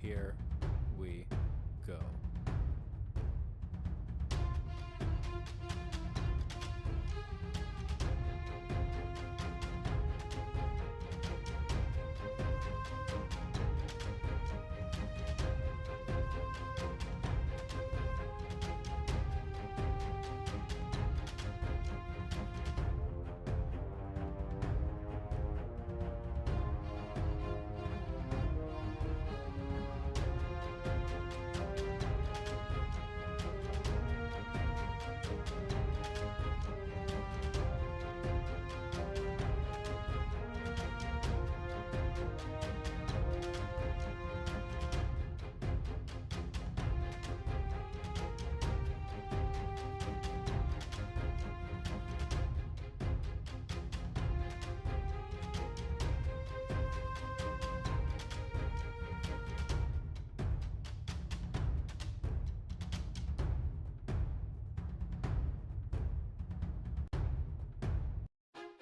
Here we go.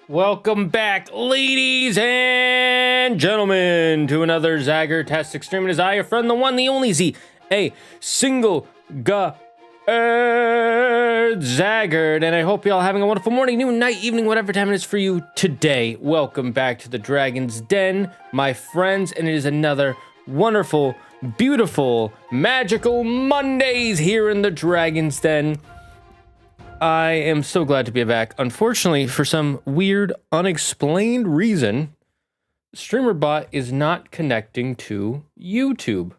Welcome back, ladies and gentlemen, to another Zagger-tastic stream. It is I, your friend, the one, the only Z, a single Zaggard, and I hope y'all having a wonderful morning, noon, night, evening, whatever time it is for you today. Welcome back to the Dragon's Den, my friends, and it is another wonderful, beautiful, magical Mondays here in the Dragon's Den. I am so glad to be back. Unfortunately, for some weird, unexplained reason, StreamerBot is not connecting to YouTube.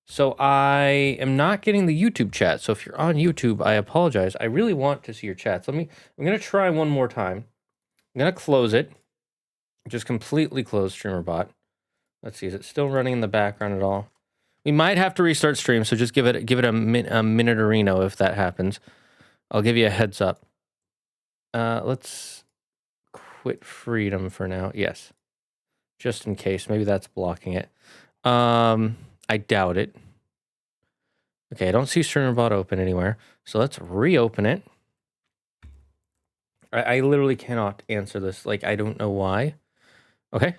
So I am not getting the YouTube chat. So if you're on YouTube, I apologize. I really want to see your chats. I'm going to try one more time. I'm going to close it. Just completely close StreamerBot. Let's see, is it still running in the background at all? We might have to restart stream, so just give it a minute or Reno if that happens. I'll give you a heads up. Let's quit freedom for now. Yes. Just in case. Maybe that's blocking it. I doubt it. Okay, I don't see StreamerBot open anywhere. So let's reopen it. I literally cannot answer this. Like, I don't know why. Okay.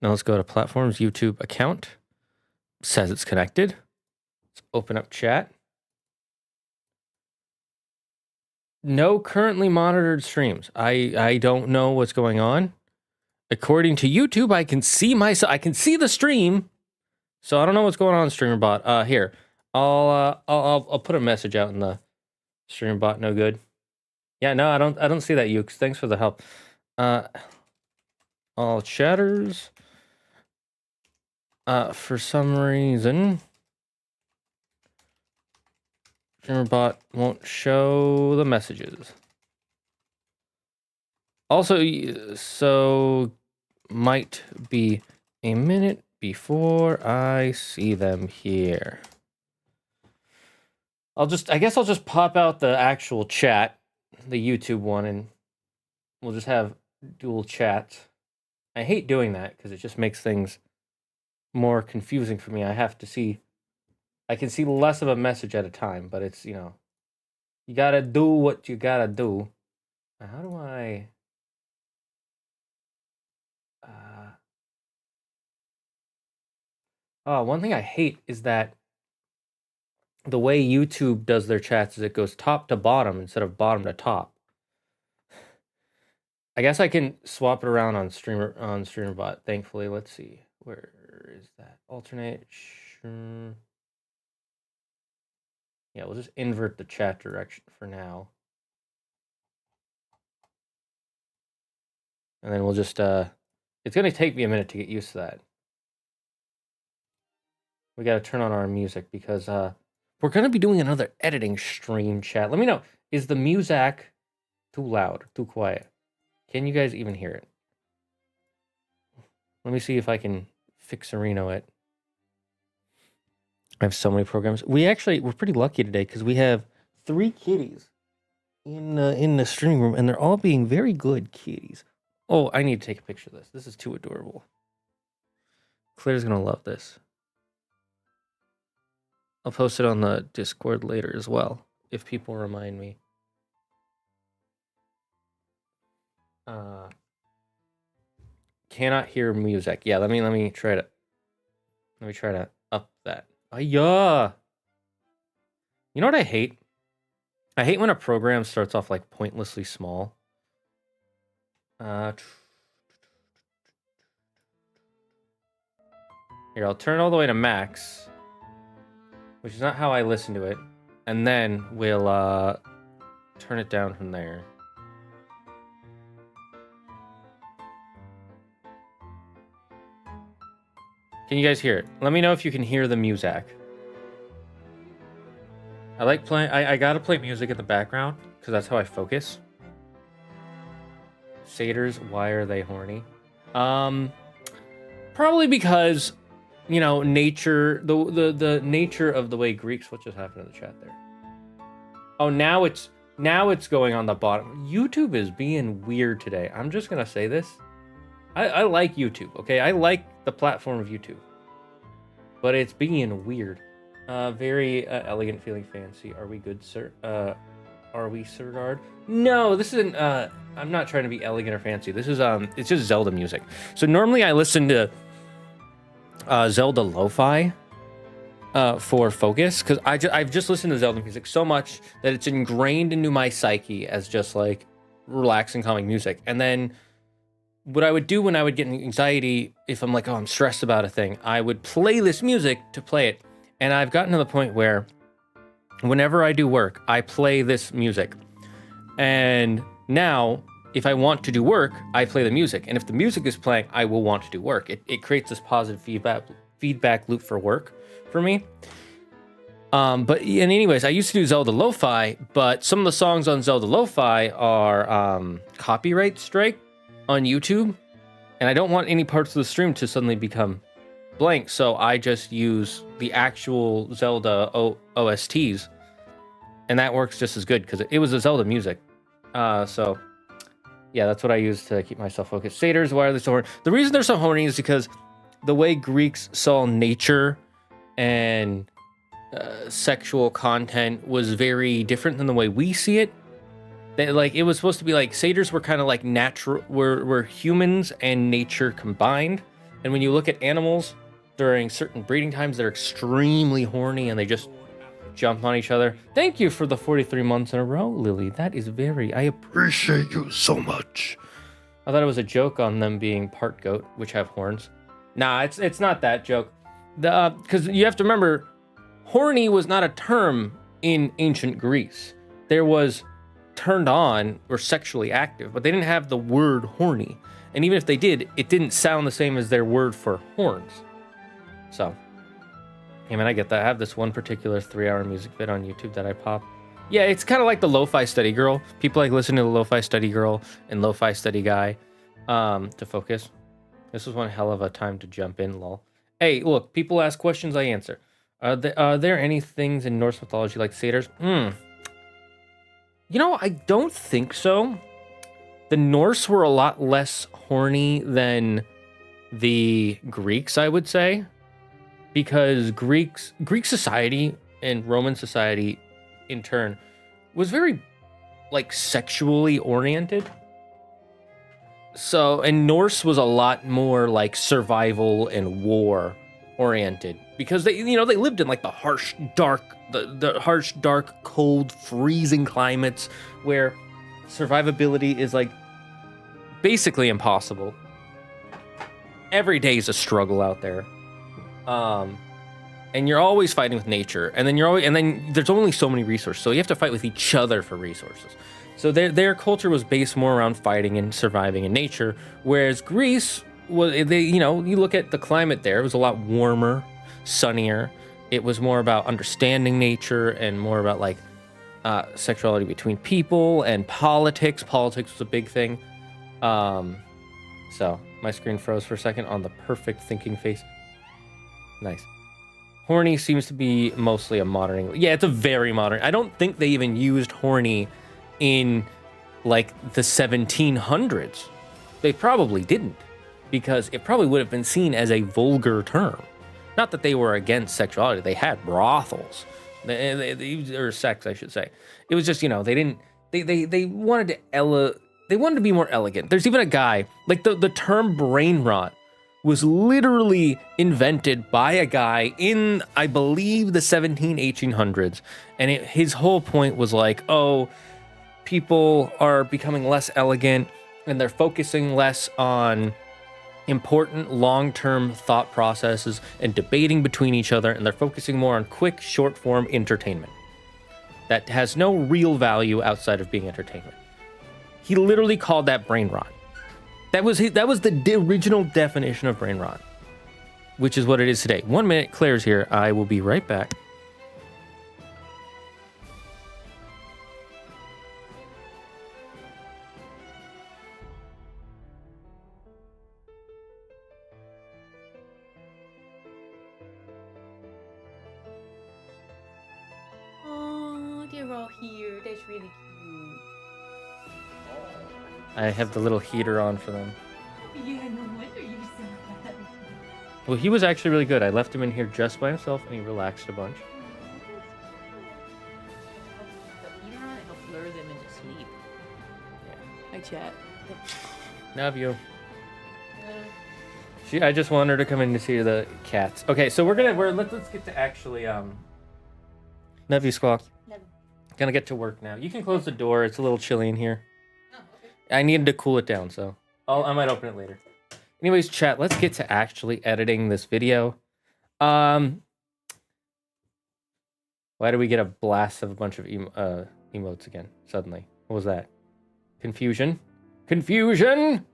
Now let's go to platforms, YouTube account. Says it's connected. Let's open up chat. No currently monitored streams. I don't know what's going on. According to YouTube, I can see myself. I can see the stream. So I don't know what's going on, StreamerBot. Here, I'll put a message out in the StreamerBot. No good. Yeah, no, I don't see that, Ukes. Thanks for the help. All chatters. For some reason, StreamerBot won't show the messages. Also, so might be a minute before I see them here. I guess I'll just pop out the actual chat, the YouTube one, and we'll just have dual chats. I hate doing that because it just makes things more confusing for me. I can see less of a message at a time, but it's, you know, you gotta do what you gotta do. How do I... one thing I hate is that the way YouTube does their chats is it goes top to bottom instead of bottom to top. I guess I can swap it around on StreamerBot, thankfully. Let's see. Where is that? Alternate. Yeah, we'll just invert the chat direction for now. And then we'll just, it's going to take me a minute to get used to that. We got to turn on our music because we're going to be doing another editing stream, chat. Let me know, is the music too loud, too quiet? Can you guys even hear it? Let me see if I can fix-a-reno it. I have so many programs. We're pretty lucky today because we have 3 kitties in the streaming room, and they're all being very good kitties. Oh, I need to take a picture of this. This is too adorable. Claire's gonna love this. I'll post it on the Discord later as well, if people remind me. Cannot hear music. Yeah, let me try to up that. Yeah. You know what I hate? I hate when a program starts off like pointlessly small. Here, I'll turn all the way to max, which is not how I listen to it, and then we'll turn it down from there. Can you guys hear it? Let me know if you can hear the music. I like playing. I gotta play music in the background because that's how I focus. Satyrs, why are they horny? Probably because, you know, nature. The nature of the way Greeks. What just happened in the chat there? Oh, now it's going on the bottom. YouTube is being weird today. I'm just gonna say this. I like YouTube. Okay, I like the platform of YouTube, but it's being weird. Very elegant, feeling fancy. Are we good, sir? Are we, Sir Guard? No, this isn't. I'm not trying to be elegant or fancy. This is it's just Zelda music. So normally I listen to Zelda lo-fi for focus because I've just listened to Zelda music so much that it's ingrained into my psyche as just like relaxing, calming music. And then what I would do when I would get anxiety, if I'm like, oh, I'm stressed about a thing, I would play this music to play it. And I've gotten to the point where whenever I do work, I play this music. And now, if I want to do work, I play the music. And if the music is playing, I will want to do work. It creates this positive feedback loop for work for me. But anyways, I used to do Zelda lo-fi, but some of the songs on Zelda lo-fi are copyright strike on YouTube. And I don't want any parts of the stream to suddenly become blank, so I just use the actual Zelda OSTs, and that works just as good because it was a Zelda music. So yeah, that's what I use to keep myself focused. Satyrs, why are they so horny? The reason they're so horny is because the way Greeks saw nature and sexual content was very different than the way we see it. Like, it was supposed to be like satyrs were kind of like natural, were humans and nature combined. And when you look at animals during certain breeding times, they're extremely horny and they just jump on each other. Thank you for the 43 months in a row, Lily. That is I appreciate you so much. I thought it was a joke on them being part goat, which have horns. Nah, it's not that joke. Because you have to remember, horny was not a term in ancient Greece. There was turned on or sexually active, but they didn't have the word horny. And even if they did, it didn't sound the same as their word for horns. So, I mean, I get that. I have this one particular 3-hour music vid on YouTube that I pop. Yeah, it's kind of like the Lo-Fi Study Girl. People like listen to the Lo-Fi Study Girl and Lo-Fi Study Guy to focus. This was one hell of a time to jump in, lol. Hey, look, people ask questions, I answer. Are there any things in Norse mythology like satyrs? You know, I don't think so. The Norse were a lot less horny than the Greeks, I would say. Because Greek society and Roman society, in turn, was very, like, sexually oriented. So, and Norse was a lot more, like, survival and war oriented. Because they, you know, they lived in, like, the harsh, dark, cold, freezing climates where survivability is, like, basically impossible. Every day is a struggle out there. And you're always fighting with nature, and then there's only so many resources, so you have to fight with each other for resources. So their culture was based more around fighting and surviving in nature, whereas Greece was, you know, you look at the climate there, it was a lot warmer, sunnier. It was more about understanding nature and more about like sexuality between people and politics. Politics was a big thing. So my screen froze for a second on the perfect thinking face. Nice. Horny seems to be mostly a modern English. Yeah, it's a very modern. I don't think they even used horny in like the 1700s. They probably didn't, because it probably would have been seen as a vulgar term. Not that they were against sexuality. They had brothels. Or sex, I should say. It was just, you know, they didn't. They wanted to they wanted to be more elegant. There's even a guy, like the term brain rot was literally invented by a guy in, I believe, the 1800s. And his whole point was like, oh, people are becoming less elegant and they're focusing less on important long-term thought processes and debating between each other, and they're focusing more on quick, short-form entertainment that has no real value outside of being entertainment. He literally called that brain rot. That was the original definition of brain rot, which is what it is today. 1 minute, Claire's here. I will be right back. Oh, they're all here. That's really cute. I have the little heater on for them. Yeah, no wonder you said that. Well, he was actually really good. I left him in here just by himself, and he relaxed a bunch. You know, it'll blur them into sleep. Yeah. Hi, chat. Love you. I just want her to come in to see the cats. Okay, so let's get to actually love you, Squawk. Love you. Gonna get to work now. You can close the door. It's a little chilly in here. Oh, okay. I needed to cool it down, so I might open it later. Anyways, chat, let's get to actually editing this video. Why do we get a blast of a bunch of emotes again suddenly? What was that? Confusion? Confusion!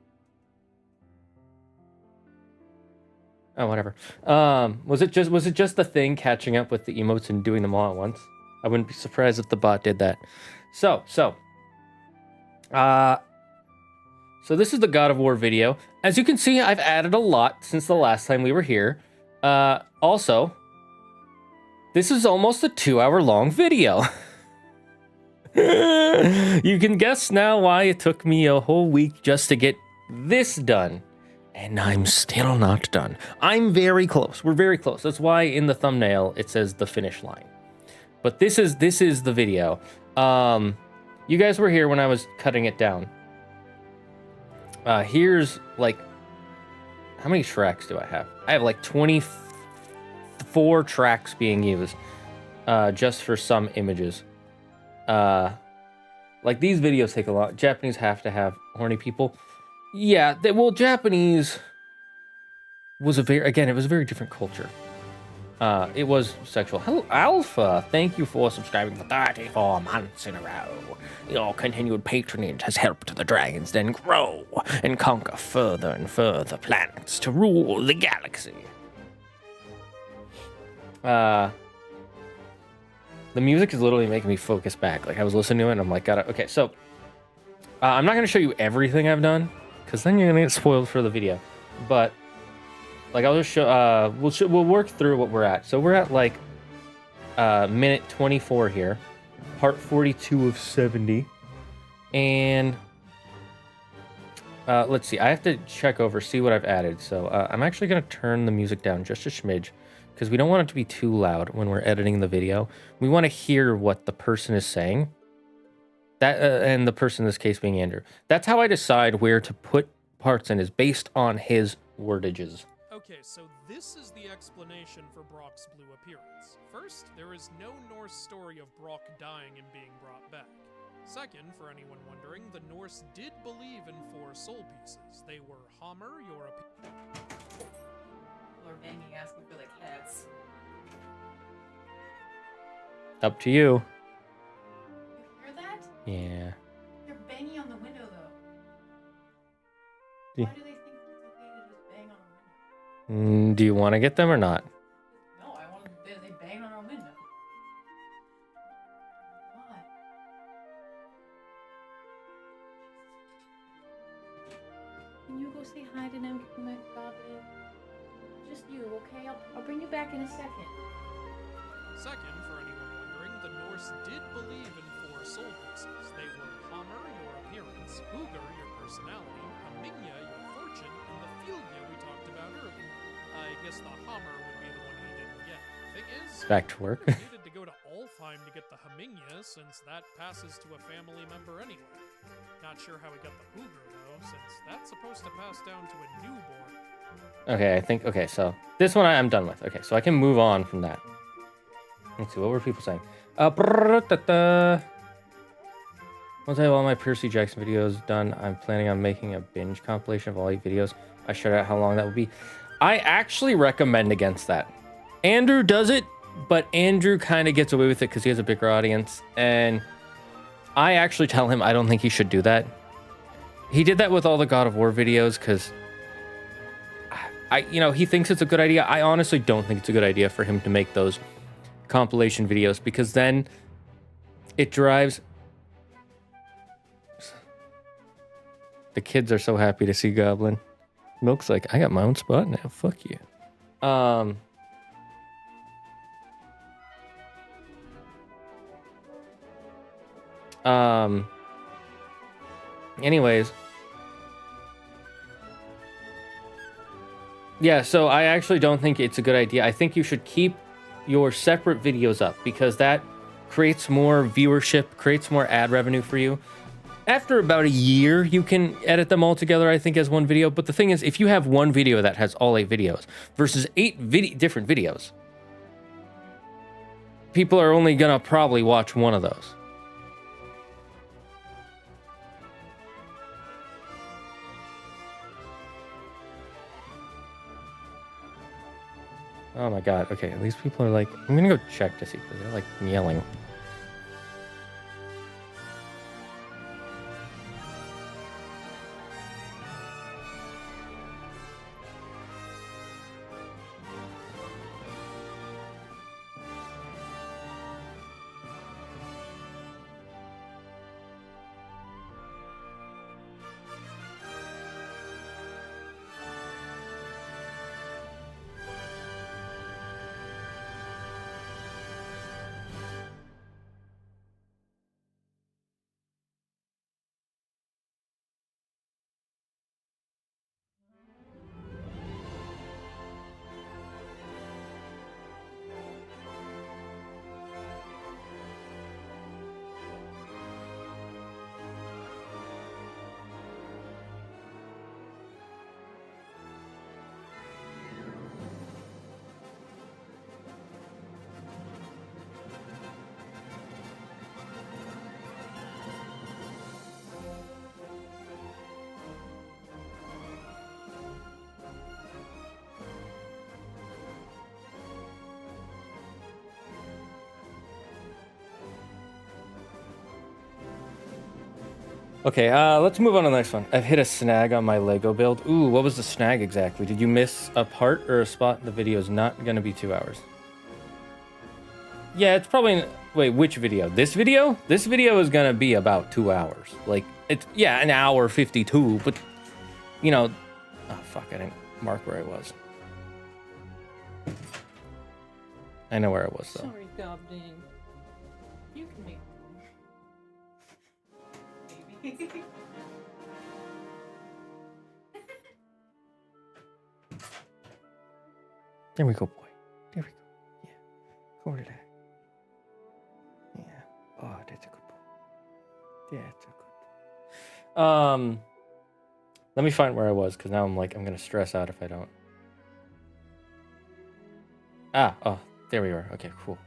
Oh, whatever. Was it just the thing catching up with the emotes and doing them all at once? I wouldn't be surprised if the bot did that. So this is the God of War video. As you can see, I've added a lot since the last time we were here. Also, this is almost a 2-hour-long video. You can guess now why it took me a whole week just to get this done. And I'm still not done. I'm very close. We're very close. That's why in the thumbnail it says the finish line. But this is the video. You guys were here when I was cutting it down. Here's like, how many tracks do I have? I have like 24 tracks being used just for some images. Like these videos take a lot. Japanese have to have horny people. Yeah, well, Japanese was it was a very different culture. It was sexual. Hello, Alpha. Thank you for subscribing for 34 months in a row. Your continued patronage has helped the Dragons Den grow and conquer further and further planets to rule the galaxy. The music is literally making me focus back. Like I was listening to it and I'm like, okay, so I'm not going to show you everything I've done because then you're going to get spoiled for the video. But like I'll just show, we'll work through what we're at. So we're at like minute 24 here, part 42 of 70. And let's see, I have to check over, see what I've added. So I'm actually going to turn the music down just a smidge because we don't want it to be too loud when we're editing the video. We want to hear what the person is saying. That and the person in this case being Andrew. That's how I decide where to put parts in, is based on his wordages. Okay, so this is the explanation for Brock's blue appearance. First, there is no Norse story of Brock dying and being brought back. Second, for anyone wondering, the Norse did believe in 4 soul pieces. They were Hammer, European... Lord Banging asking for the cats. Up to you. You hear that? Yeah. They're banging on the window, though. Do- Why do they think it's okay to just bang on a window? Do you want to get them or not? No, I want them. They bang on our window. Why? Can you go say hi to them, my goblin? Just you, okay? I'll bring you back in a second. Second, for anyone wondering, the Norse did believe in 4 soul pieces. They were Hammer, your appearance, Uger, your personality, Hamingya, your fortune, and the Filya we talked about earlier. I guess the Hammer would be the one he didn't get. Thing is, Back to work. he needed to go to Alfheim to get the Hamingya, since that passes to a family member anyway. Not sure how he got the Uger, though, since that's supposed to pass down to a newborn. Okay, I think, okay, so this one I'm done with. Okay, so I can move on from that. Let's see, what were people saying? Once I have all my Percy Jackson videos done, I'm planning on making a binge compilation of all 8 videos. I shared out how long that would be. I actually recommend against that. Andrew does it, but Andrew kind of gets away with it because he has a bigger audience. And I actually tell him I don't think he should do that. He did that with all the God of War videos because he thinks it's a good idea. I honestly don't think it's a good idea for him to make those compilation videos because then it drives... The kids are so happy to see Goblin. Milk's like, I got my own spot now. Fuck you. Anyways. Yeah, so I actually don't think it's a good idea. I think you should keep your separate videos up because that creates more viewership, creates more ad revenue for you. After about a year, you can edit them all together, I think, as one video. But the thing is, if you have one video that has all 8 videos versus 8 different videos, people are only gonna probably watch one of those. Oh my god, okay, at least people are like, I'm gonna go check to see, because they're like yelling. Okay, let's move on to the next one. I've hit a snag on my Lego build. Ooh, what was the snag exactly? Did you miss a part or a spot? The video is not going to be 2 hours. Yeah, it's probably... Wait, which video? This video? This video is going to be about 2 hours. Like, it's... Yeah, an hour 52, but... You know... Oh, fuck, I didn't mark where I was. I know where I was, though. Sorry, Goblin. You can make maybe. There we go, boy. There we go. Yeah. Go to that. Yeah. Oh, that's a good boy. Yeah, it's a good boy. Let me find where I was, because now I'm gonna stress out if I don't. Oh, there we are. Okay, cool.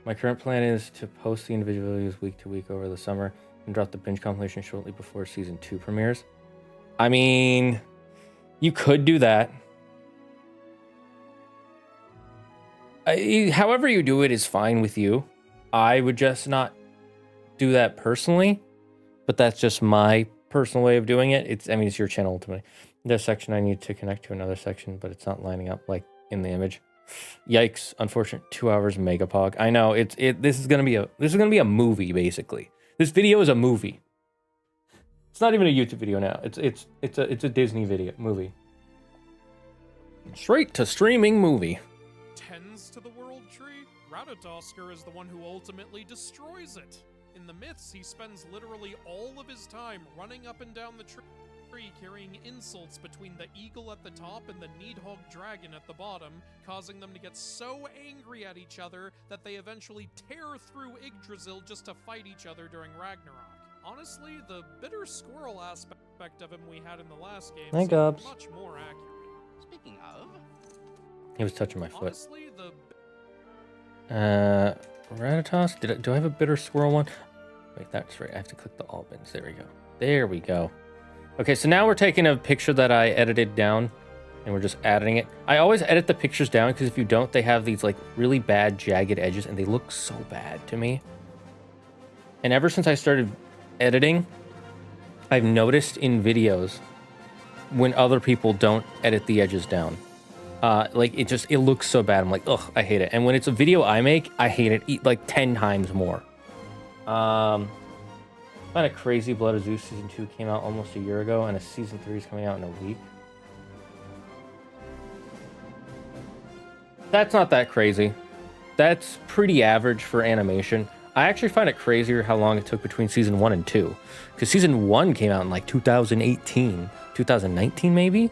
My current plan is to post the individual videos week to week over the summer and drop the binge compilation shortly before season 2 premieres. I mean, you could do that. However you do it is fine with you. I would just not do that personally, but that's just my personal way of doing it. It's your channel ultimately. There's a section I need to connect to another section, but it's not lining up like in the image. Yikes! Unfortunate 2 hours megapog. I know this is gonna be a movie basically. This video is a movie. It's not even a YouTube video now. It's a Disney video movie. Straight to streaming movie. Tends to the world tree, Ratatoskr is the one who ultimately destroys it. In the myths, he spends literally all of his time running up and down the tree, carrying insults between the eagle at the top and the Needhog dragon at the bottom, causing them to get so angry at each other that they eventually tear through Yggdrasil just to fight each other during Ragnarok. Honestly, the bitter squirrel aspect of him we had in the last game Hi, seemed Gobs. much more accurate. Speaking of, He was touching my foot. Honestly, the Ratatas? Do I have a bitter squirrel one? Wait, that's right. I have to click the all bins. There we go. There we go. Okay, so now we're taking a picture that I edited down, and we're just adding it. I always edit the pictures down, because if you don't, they have these, like, really bad jagged edges, and they look so bad to me. And ever since I started editing, I've noticed in videos when other people don't edit the edges down. Like, it looks so bad. I'm like, ugh, I hate it. And when it's a video I make, I hate it, like, 10 times more. Kind of crazy. Blood of Zeus Season 2 came out almost a year ago, and a Season 3 is coming out in a week. That's not that crazy. That's pretty average for animation. I actually find it crazier how long it took between Season 1 and 2. Because Season 1 came out in, like, 2018. 2019, maybe?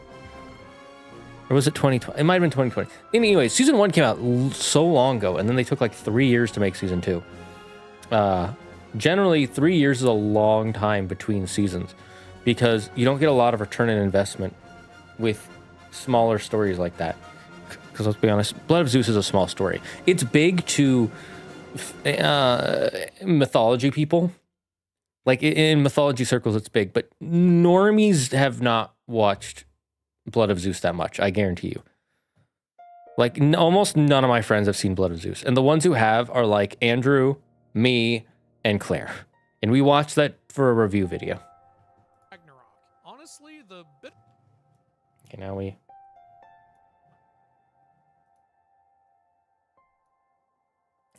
Or was it 2020? It might have been 2020. Anyway, Season 1 came out so long ago, and then they took, like, 3 years to make Season 2. Generally, 3 years is a long time between seasons because you don't get a lot of return on investment with smaller stories like that. Because let's be honest, Blood of Zeus is a small story. It's big to mythology people. Like in mythology circles, it's big, but normies have not watched Blood of Zeus that much, I guarantee you. Like almost none of my friends have seen Blood of Zeus. And the ones who have are like Andrew, me, and Claire. And we watched that for a review video. Ragnarok. Honestly, the bit. Okay, now we...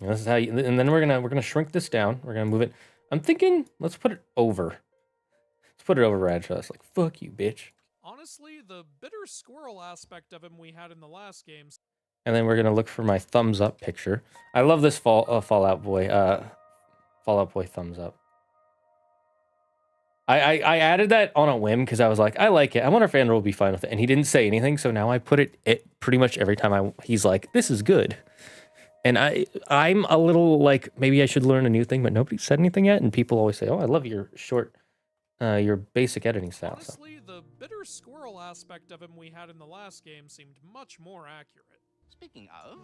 And this is how you... And then we're gonna shrink this down. We're gonna move it. I'm thinking, let's put it over. Let's put it over Radshaw's. Like, fuck you, bitch. Honestly, the bitter squirrel aspect of him we had in the last games. And then we're gonna look for my thumbs up picture. I love this Fallout Boy. Fallout Boy thumbs up. I added that on a whim because I was like, I like it. I wonder if Andrew will be fine with it. And he didn't say anything, so now I put it pretty much every time he's like, this is good. And I'm a little like, maybe I should learn a new thing, but nobody said anything yet. And people always say, oh, I love your your basic editing style. Honestly, the bitter squirrel aspect of him we had in the last game seemed much more accurate. speaking of,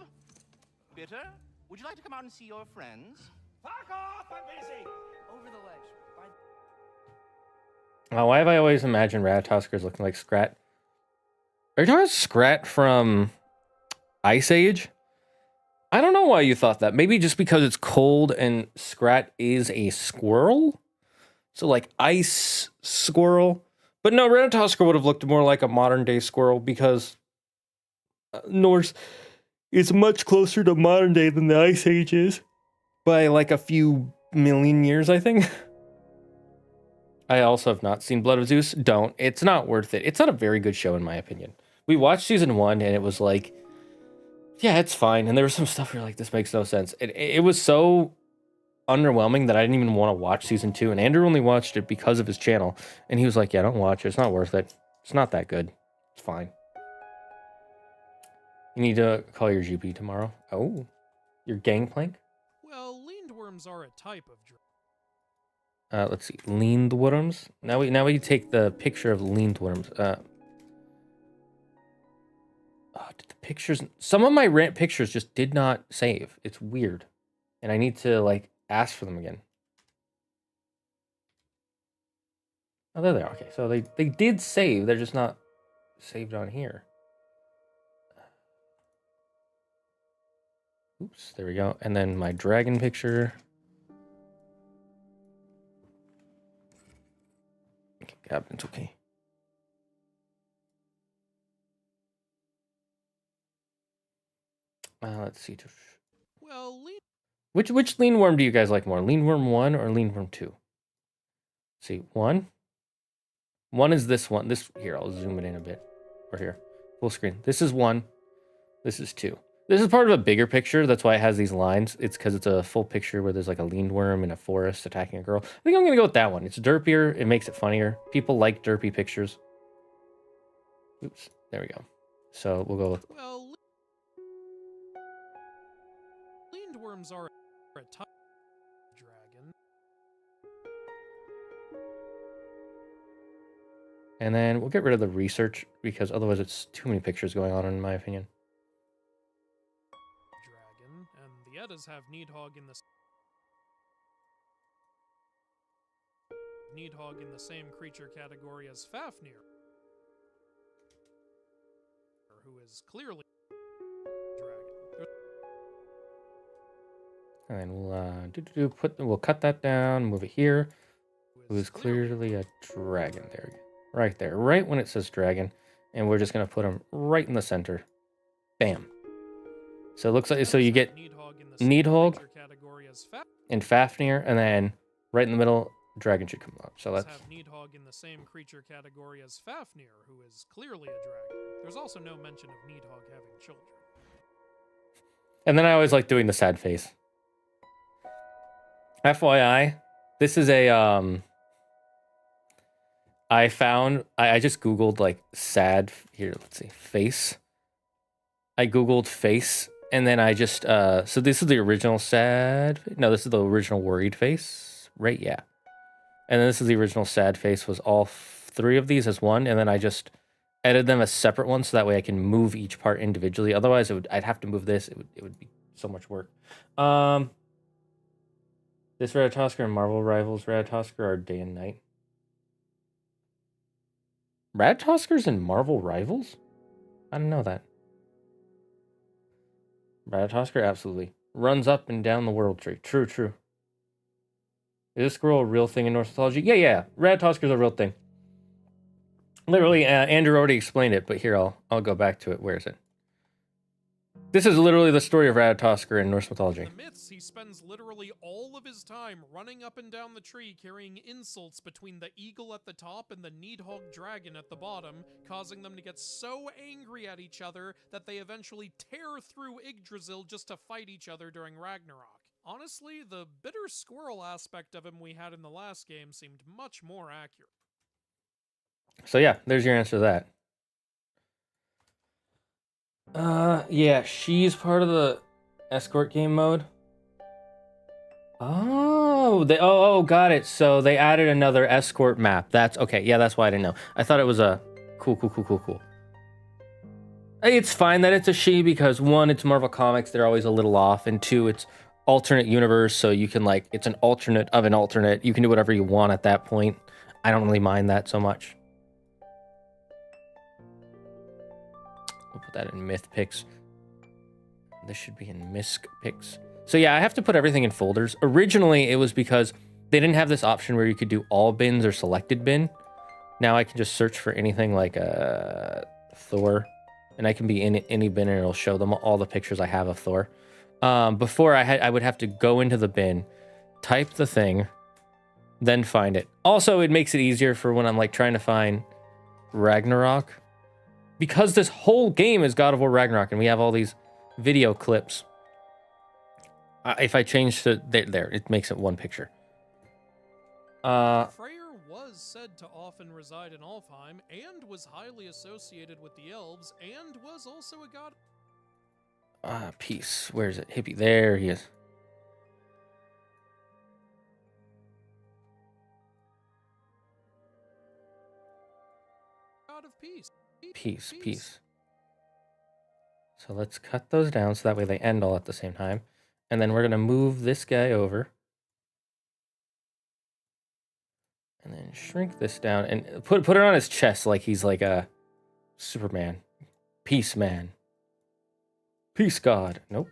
Bitter, would you like to come out and see your friends? Fuck off! I'm busy! Over the ledge. Why have I always imagined Ratatoskers looking like Scrat? Are you talking about Scrat from Ice Age? I don't know why you thought that. Maybe just because it's cold and Scrat is a squirrel? So like ice squirrel? But no, Ratatosker would have looked more like a modern day squirrel because Norse is much closer to modern day than the Ice Age is. By like a few million years, I think. I also have not seen Blood of Zeus. Don't. It's not worth it. It's not a very good show, in my opinion. We watched season 1, and it was like, yeah, it's fine. And there was some stuff where you're like, this makes no sense. It was so underwhelming that I didn't even want to watch season 2. And Andrew only watched it because of his channel. And he was like, yeah, don't watch it. It's not worth it. It's not that good. It's fine. You need to call your GP tomorrow. Oh, your gangplank? Well, leaned worms are a type of dragon. Let's see, leaned worms. Now we take the picture of leaned worms. Did the pictures? Some of my rant pictures just did not save. It's weird, and I need to like ask for them again. Oh, there they are. Okay, so they did save. They're just not saved on here. Oops, there we go. And then my dragon picture. It's okay. Let's see. Well, Which lean worm do you guys like more? Lean worm 1 or lean worm 2? Let's see, 1. 1 is this one. This here, I'll zoom it in a bit. Or here. Full screen. This is 1. This is 2. This is part of a bigger picture. That's why it has these lines. It's because it's a full picture where there's like a leaned worm in a forest attacking a girl. I think I'm going to go with that one. It's derpier. It makes it funnier. People like derpy pictures. Oops. There we go. So we'll go with... Well, leaned worms are a type of dragon. And then we'll get rid of the research because otherwise it's too many pictures going on, in my opinion. Dragon, and the Eddas have Needhogg in the same creature category as Fafnir, who is clearly dragon. And then we'll cut that down, move it here. Who is clearly a dragon. There, right there, right when it says dragon, and we're just gonna put him right in the center. Bam. So it looks like you get Needhogg and Fafnir, and then right in the middle, dragon should come up. So let's have Needhogg in the same creature category as Fafnir, who is clearly a dragon. There's also no mention of Needhogg having children. And then I always like doing the sad face. FYI, this is a I just googled like sad here. Let's see, face. I googled face, and then I just so this is the original sad. No, this is the original worried face, right? Yeah. And then this is the original sad face. Was all three of these as one, and then I just edited them as separate ones so that way I can move each part individually. Otherwise, I'd have to move this. It would be so much work. This Ratatosker and Marvel Rivals Ratatosker are day and night. Ratatoskers and Marvel Rivals? I didn't know that. Ratatosker absolutely runs up and down the world tree. True, true. Is this squirrel a real thing in Norse mythology? Yeah. Ratatosker's a real thing. Literally, Andrew already explained it, but here I'll go back to it. Where is it? This is literally the story of Ratatosker in Norse mythology. In the myths, he spends literally all of his time running up and down the tree carrying insults between the eagle at the top and the Needhogg dragon at the bottom, causing them to get so angry at each other that they eventually tear through Yggdrasil just to fight each other during Ragnarok. Honestly, the bitter squirrel aspect of him we had in the last game seemed much more accurate. So yeah, there's your answer to that. Yeah, she's part of the escort game mode. Oh, got it. So they added another escort map. That's okay. Yeah, that's why I didn't know. I thought it was a cool. It's fine that it's a she because one, it's Marvel Comics. They're always a little off, and two, it's alternate universe. So you can it's an alternate of an alternate. You can do whatever you want at that point. I don't really mind that so much. We'll put that in myth picks. This should be in misc picks. So yeah, I have to put everything in folders. Originally, it was because they didn't have this option where you could do all bins or selected bin. Now I can just search for anything like Thor, and I can be in any bin and it'll show them all the pictures I have of Thor. Before I would have to go into the bin, type the thing, then find it. Also, it makes it easier for when I'm trying to find Ragnarok. Because this whole game is God of War Ragnarok and we have all these video clips. If I change to there, it makes it one picture. Freyr was said to often reside in Alfheim and was highly associated with the elves and was also a god. Peace. Where is it? Hippie. There he is. God of peace. Peace. So let's cut those down so that way they end all at the same time. And then we're going to move this guy over. And then shrink this down and put it on his chest like he's like a Superman. Peace man. Peace god. Nope.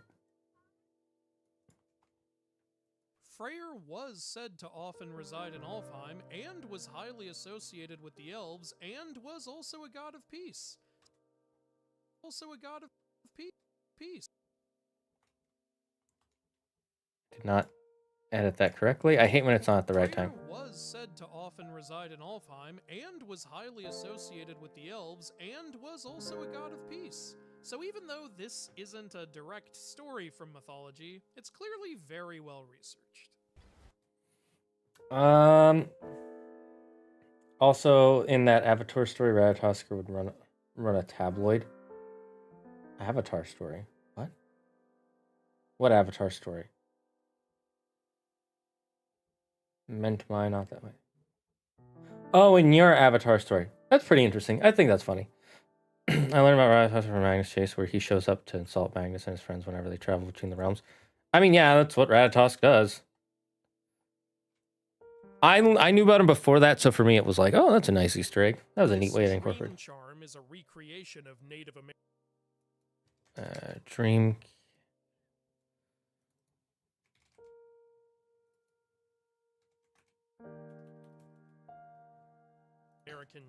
Freyr was said to often reside in Alfheim and was highly associated with the elves and was also a god of peace. Peace. Did not edit that correctly. I hate when it's on at the right time. Freyr was said to often reside in Alfheim and was highly associated with the elves and was also a god of peace. So even though this isn't a direct story from mythology, it's clearly very well researched. Also, in that Avatar story, Ratatosker would run a tabloid. Avatar story? What? What Avatar story? Meant mine, not that way. Oh, in your Avatar story. That's pretty interesting. I think that's funny. I learned about Rattatosk from Magnus Chase, where he shows up to insult Magnus and his friends whenever they travel between the realms. I mean, yeah, that's what Rattatosk does. I knew about him before that, so for me it was like, oh, that's a nice Easter egg. That was a neat way to incorporate. Charm is a recreation of Native Dream. American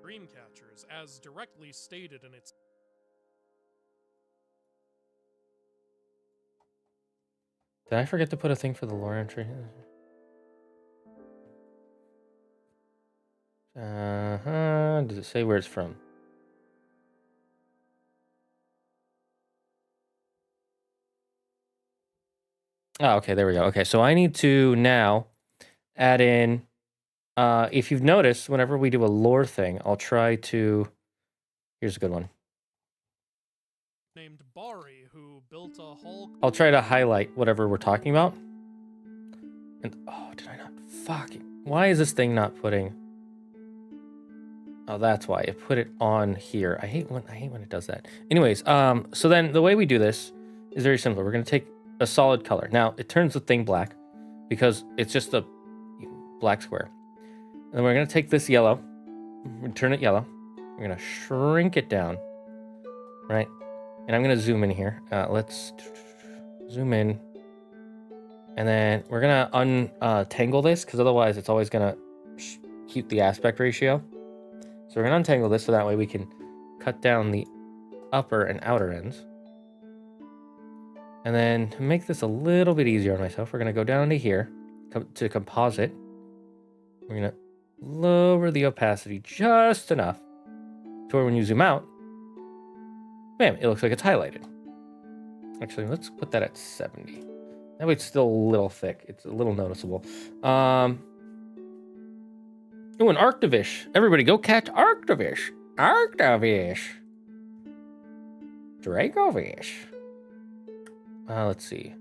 Dreamcatchers, as directly stated in its. Did I forget to put a thing for the lore entry? Does it say where it's from? Oh, okay, there we go. Okay, so I need to now add in, if you've noticed, whenever we do a lore thing, I'll try to, here's a good one. Named Bari, who built a Hulk. I'll try to highlight whatever we're talking about. And, oh, did I not? Fucking, why is this thing not putting? Oh, that's why it put it on here. I hate when it does that. Anyways, so then the way we do this is very simple. We're gonna take a solid color. Now it turns the thing black because it's just a black square. And then we're gonna take this yellow, turn it yellow. We're gonna shrink it down, right? And I'm gonna zoom in here. Let's zoom in, and then we're gonna untangle this because otherwise it's always gonna keep the aspect ratio. So we're gonna untangle this so that way we can cut down the upper and outer ends. And then to make this a little bit easier on myself, we're gonna go down to here, to composite. We're gonna lower the opacity just enough to where when you zoom out, bam, it looks like it's highlighted. Actually, let's put that at 70. That way it's still a little thick. It's a little noticeable. Oh, an Arctovish. Everybody go catch Arctovish. Arctovish. Dracovish. Let's see.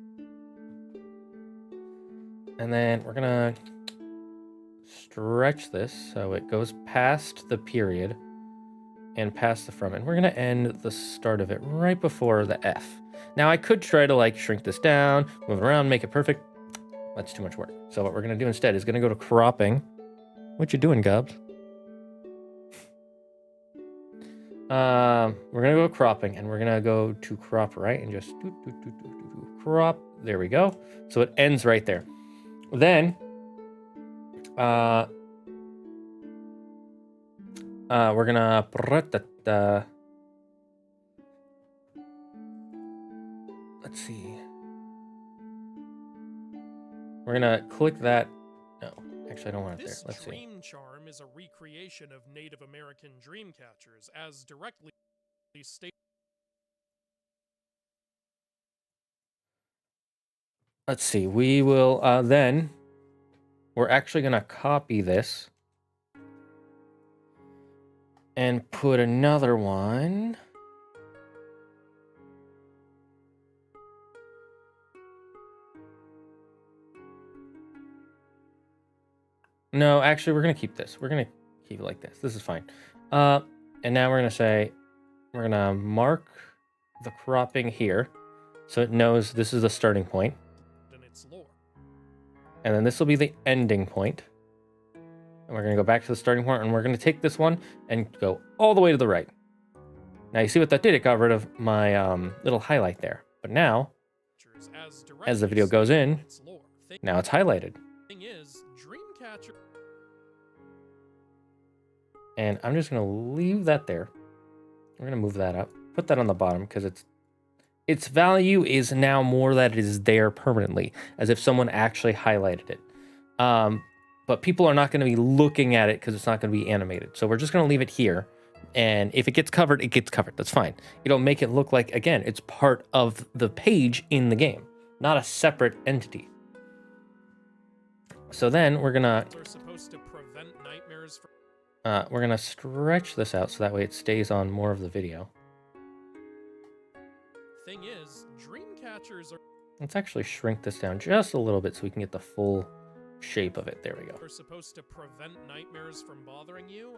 And then we're gonna stretch this so it goes past the period and past the from it. We're gonna end the start of it right before the F. Now I could try to like shrink this down, move it around, make it perfect. That's too much work. So what we're gonna do instead is gonna go to cropping. What you doing, Gubs? We're gonna go cropping, and we're gonna go to crop right, and just crop. There we go. So it ends right there. Then, we're gonna let's see. We're gonna click that. No. Actually, I don't want it there. Let's see. This dream charm is a recreation of Native American dreamcatchers, as directly stated. Let's see. We will then. We're actually gonna copy this and put another one. No, actually, we're going to keep this. We're going to keep it like this. This is fine. And now we're going to say, we're going to mark the cropping here so it knows this is the starting point. And then this will be the ending point. And we're going to go back to the starting point, and we're going to take this one and go all the way to the right. Now, you see what that did? It got rid of my little highlight there. But now, as the video goes in, now it's highlighted. And I'm just going to leave that there. We're going to move that up. Put that on the bottom because its value is now more that it is there permanently, as if someone actually highlighted it. But people are not going to be looking at it because it's not going to be animated. So we're just going to leave it here. And if it gets covered, it gets covered. That's fine. It'll make it look like, again, it's part of the page in the game, not a separate entity. So then we're gonna stretch this out so that way it stays on more of the video. Thing is, dreamcatchers are. Let's actually shrink this down just a little bit so we can get the full shape of it. There we go. Are supposed to prevent nightmares from bothering you.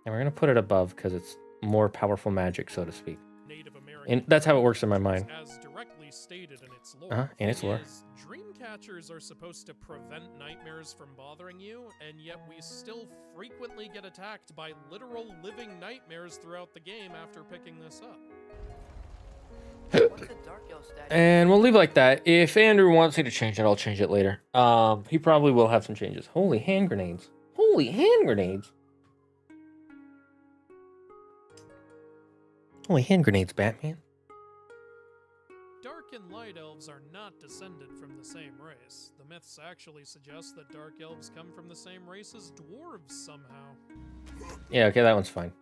And we're gonna put it above because it's more powerful magic, so to speak. Native American And that's how it works in my mind. as directly stated in its lore. In its lore. Dream catchers are supposed to prevent nightmares from bothering you, and yet we still frequently get attacked by literal living nightmares throughout the game after picking this up. What's the dark elf statue? And we'll leave it like that. If Andrew wants me to change it, I'll change it later. He probably will have some changes. Holy hand grenades. Holy hand grenades. Holy hand grenades, Batman. Dark and light elves are not descended from the same race. The myths actually suggest that dark elves come from the same race as dwarves somehow. Yeah, okay, that one's fine.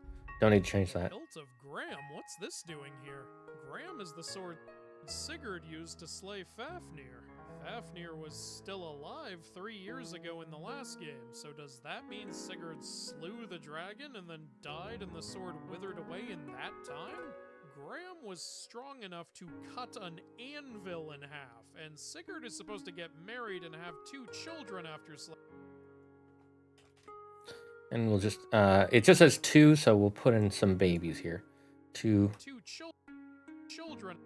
Don't need to change that. Hilt of Graham, what's this doing here? Graham is the sword Sigurd used to slay Fafnir. Fafnir was still alive 3 years ago in the last game, so does that mean Sigurd slew the dragon and then died and the sword withered away in that time? Graham was strong enough to cut an anvil in half, and Sigurd is supposed to get married and have 2 children after And we'll just, it just says 2, so we'll put in some babies here. 2. 2 children.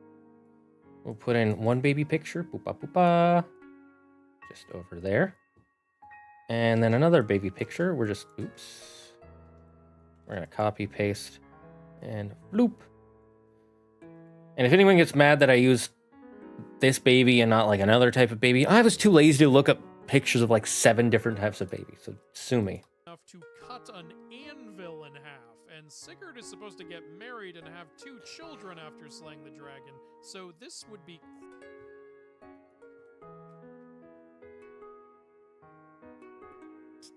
We'll put in 1 baby picture. Boopa boopa. Just over there. And then another baby picture. We're just, oops. We're going to copy, paste, and bloop. And if anyone gets mad that I used this baby and not like another type of baby, I was too lazy to look up pictures of like 7 different types of babies. So sue me. Enough to cut an anvil in half, and Sigurd is supposed to get married and have 2 children after slaying the dragon, so this would be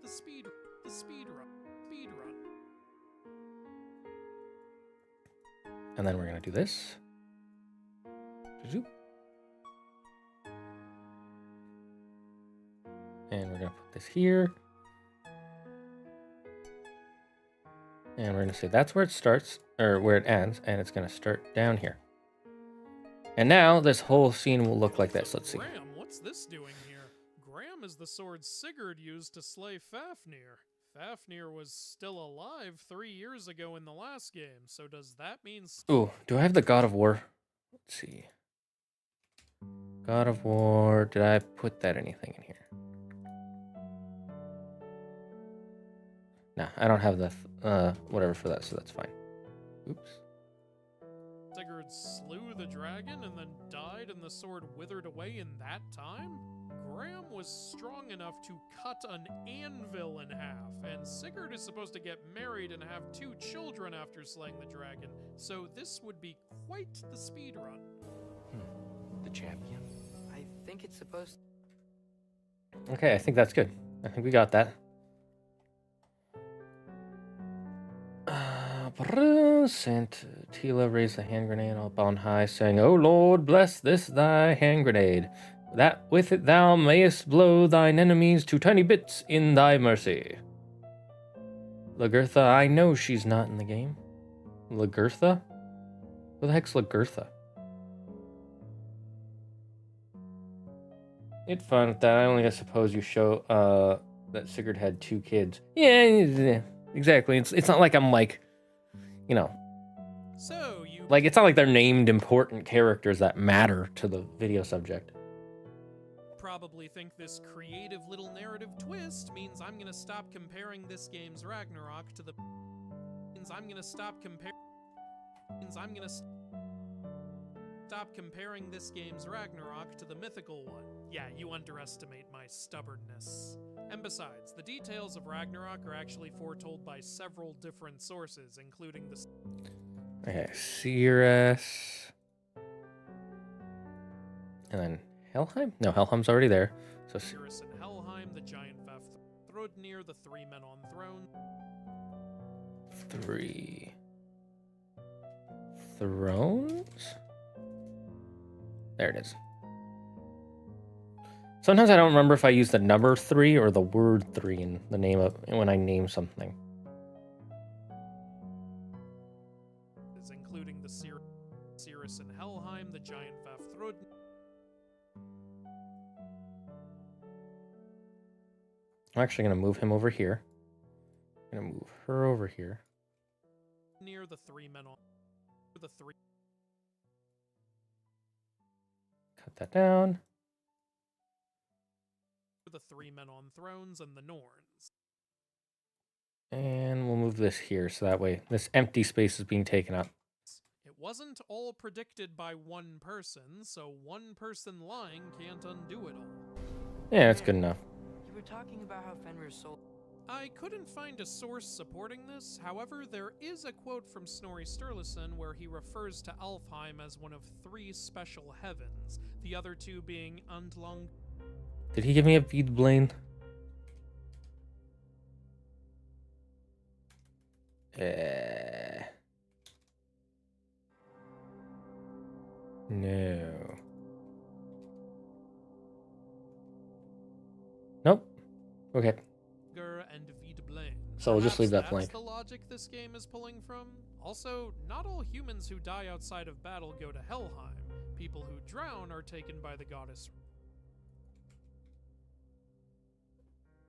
the speed run. And then we're going to do this. Zoop. And we're going to put this here. And we're going to say that's where it starts, or where it ends, and it's going to start down here. And now this whole scene will look like this. Let's see. Graham, what's this doing here? Graham is the sword Sigurd used to slay Fafnir. Fafnir was still alive 3 years ago in the last game, so does that mean... Ooh, do I have the God of War? Let's see. God of War, did I put that anything in here? No, I don't have the whatever for that, so that's fine. Oops. Sigurd slew the dragon and then died and the sword withered away in that time? Graham was strong enough to cut an anvil in half, and Sigurd is supposed to get married and have 2 children after slaying the dragon, so this would be quite the speed run. The champion. I think it's supposed. Okay, I think that's good. I think we got that. Saint Tila raised the hand grenade up on high, saying, "O Lord, bless this thy hand grenade, that with it thou mayest blow thine enemies to tiny bits in thy mercy." Lagertha, I know she's not in the game. Lagertha? Who the heck's Lagertha? It's fun with that. I only suppose you show that Sigurd had 2 kids. Yeah, exactly. It's not like I'm like, you know, So you like it's not like they're named important characters that matter to the video subject. probably think this creative little narrative twist means I'm gonna stop comparing this game's Ragnarok to the stop comparing this game's Ragnarok to the mythical one. Yeah, you underestimate my stubbornness. And besides, the details of Ragnarok are actually foretold by several different sources, including the... Okay, Cirrus. And then Helheim? No, Helheim's already there. So Cirrus and Helheim, the giant Vafthrudnir, the 3 men on throne. 3 thrones? There it is. Sometimes I don't remember if I use the number 3 or the word 3 in the name of when I name something. Including the Cirrus and Helheim, the giant Vafthrudnir. I'm actually going to move him over here. I'm going to move her over here. Near the three men on the three. Cut that down. The three men on thrones and the Norns. And we'll move this here so that way this empty space is being taken up. It wasn't all predicted by one person, so one person lying can't undo it all. Yeah, that's good enough. You were talking about how Fenrir's soul. I couldn't find a source supporting this, however, there is a quote from Snorri Sturluson where he refers to Alfheim as one of three special heavens, the other two being Andlung. Did he give me a bead blade? No. Nope. Okay. And Vidblain. So we'll just leave that Perhaps blank. that's the logic this game is pulling from. Also, not all humans who die outside of battle go to Helheim. People who drown are taken by the goddess.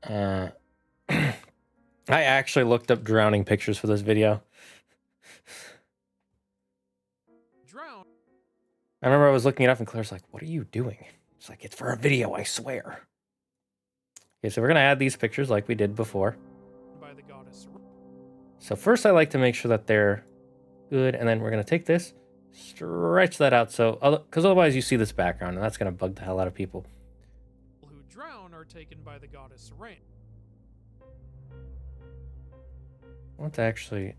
I actually looked up drowning pictures for this video. Drown. I remember I was looking it up and Claire's like, "What are you doing?" It's like, "It's for a video, I swear." Okay, so we're gonna add these pictures like we did before. By the goddess. So first I like to make sure that they're good, and then we're gonna take this, stretch that out so, because otherwise you see this background, and that's gonna bug the hell out of people. Who drown are taken by the goddess Rain. I want to actually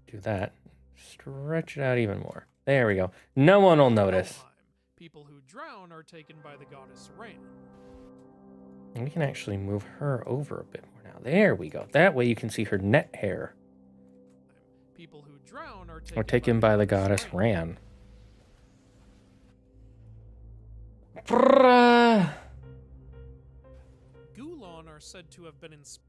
do that. Stretch it out even more. There we go. No one will notice. Helheim. People who drown are taken by the goddess Rain. And we can actually move her over a bit more now. There we go. That way you can see her net hair. People who drown are Taken by the goddess Ran. Brrrah. Gulon are said to have been inspired.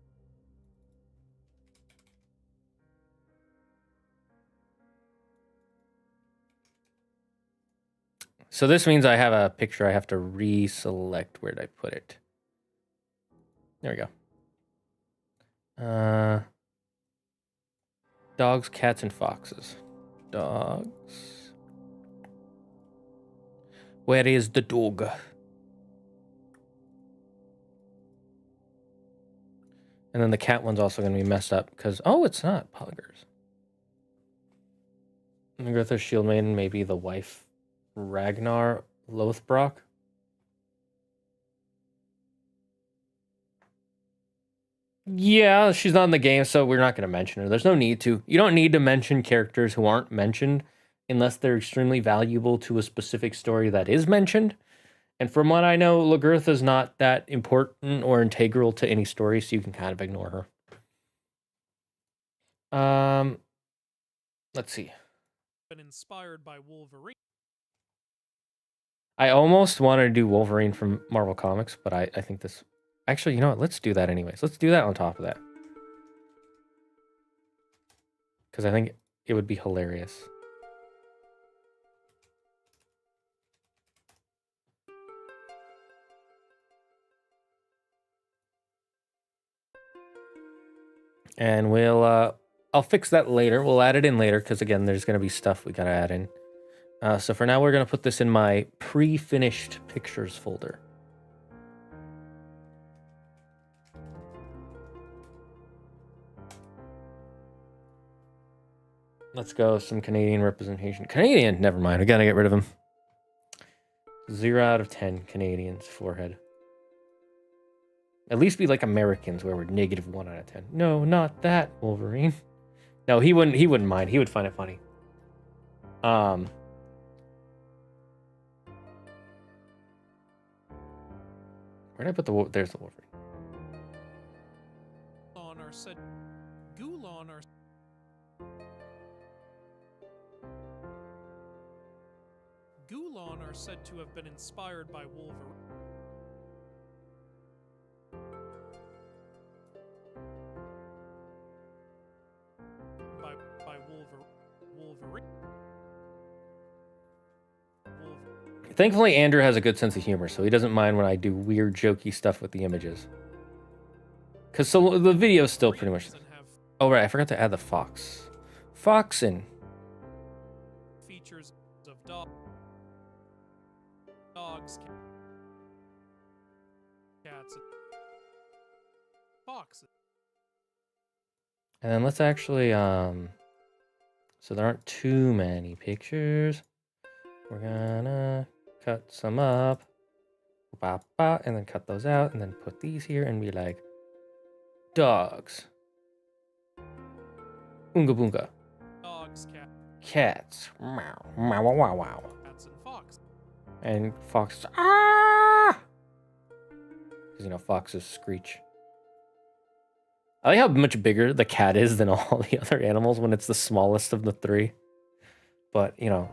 So this means I have a picture I have to reselect. Where did I put it? There we go. Dogs, cats, and foxes. Dogs. Where is the dog? And then the cat one's also going to be messed up because, oh, it's not Poggers. Gritha's shield maiden, maybe the wife. Ragnar Lothbrok. Yeah, she's not in the game, so we're not going to mention her. There's no need to. You don't need to mention characters who aren't mentioned unless they're extremely valuable to a specific story that is mentioned. And from what I know, Lagertha's not that important or integral to any story, so you can kind of ignore her. Let's see. Been inspired by Wolverine. I almost wanted to do Wolverine from Marvel Comics, but I think this... Actually, you know what? Let's do that anyways. Let's do that on top of that. Because I think it would be hilarious. And we'll... I'll fix that later. We'll add it in later, because again, there's going to be stuff we got to add in. So for now, we're going to put this in my pre-finished pictures folder. Let's go some Canadian representation. Canadian? Never mind. We got to get rid of him. 0 out of 10 Canadians forehead. At least be like Americans where we're -1 out of 10. No, not that, Wolverine. No, he wouldn't mind. He would find it funny. Where did I put the... There's the Wolverine. Gulon are said to have been inspired by Wolverine. By Wolverine. Thankfully, Andrew has a good sense of humor, so he doesn't mind when I do weird, jokey stuff with the images. Because so the video's still pretty much... And have Oh, right, I forgot to add the fox. Foxin. features of dogs, cats, and foxes. And then let's actually, so there aren't too many pictures. We're gonna cut some up. And then cut those out, and then put these here and be like, dogs. Oonga boonga. Dogs, Cats. Meow. Meow wow wow wow. cats, and foxes. And foxes. Ah! Because, you know, foxes screech. I like how much bigger the cat is than all the other animals when it's the smallest of the three. But, you know,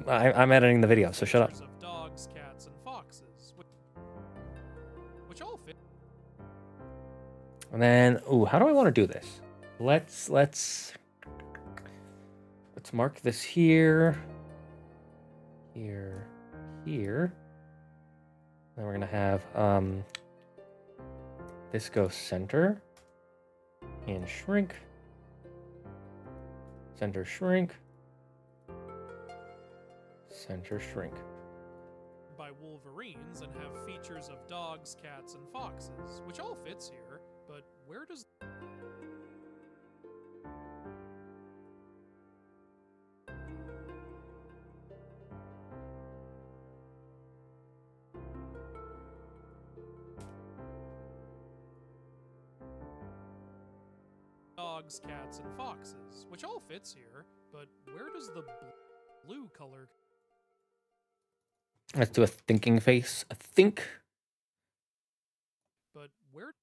I'm editing the video, so shut up. Pictures of dogs, cats, and foxes, which all fit. And then, ooh, how do I want to do this? Let's mark this here. Here. Then we're gonna have this go center and shrink. Center shrink. Center shrink. By Wolverines and have features of dogs, cats, and foxes, which all fits here, but where does dogs, cats, and foxes, which all fits here, but where does the blue color? Let's do a thinking face. A think. But where?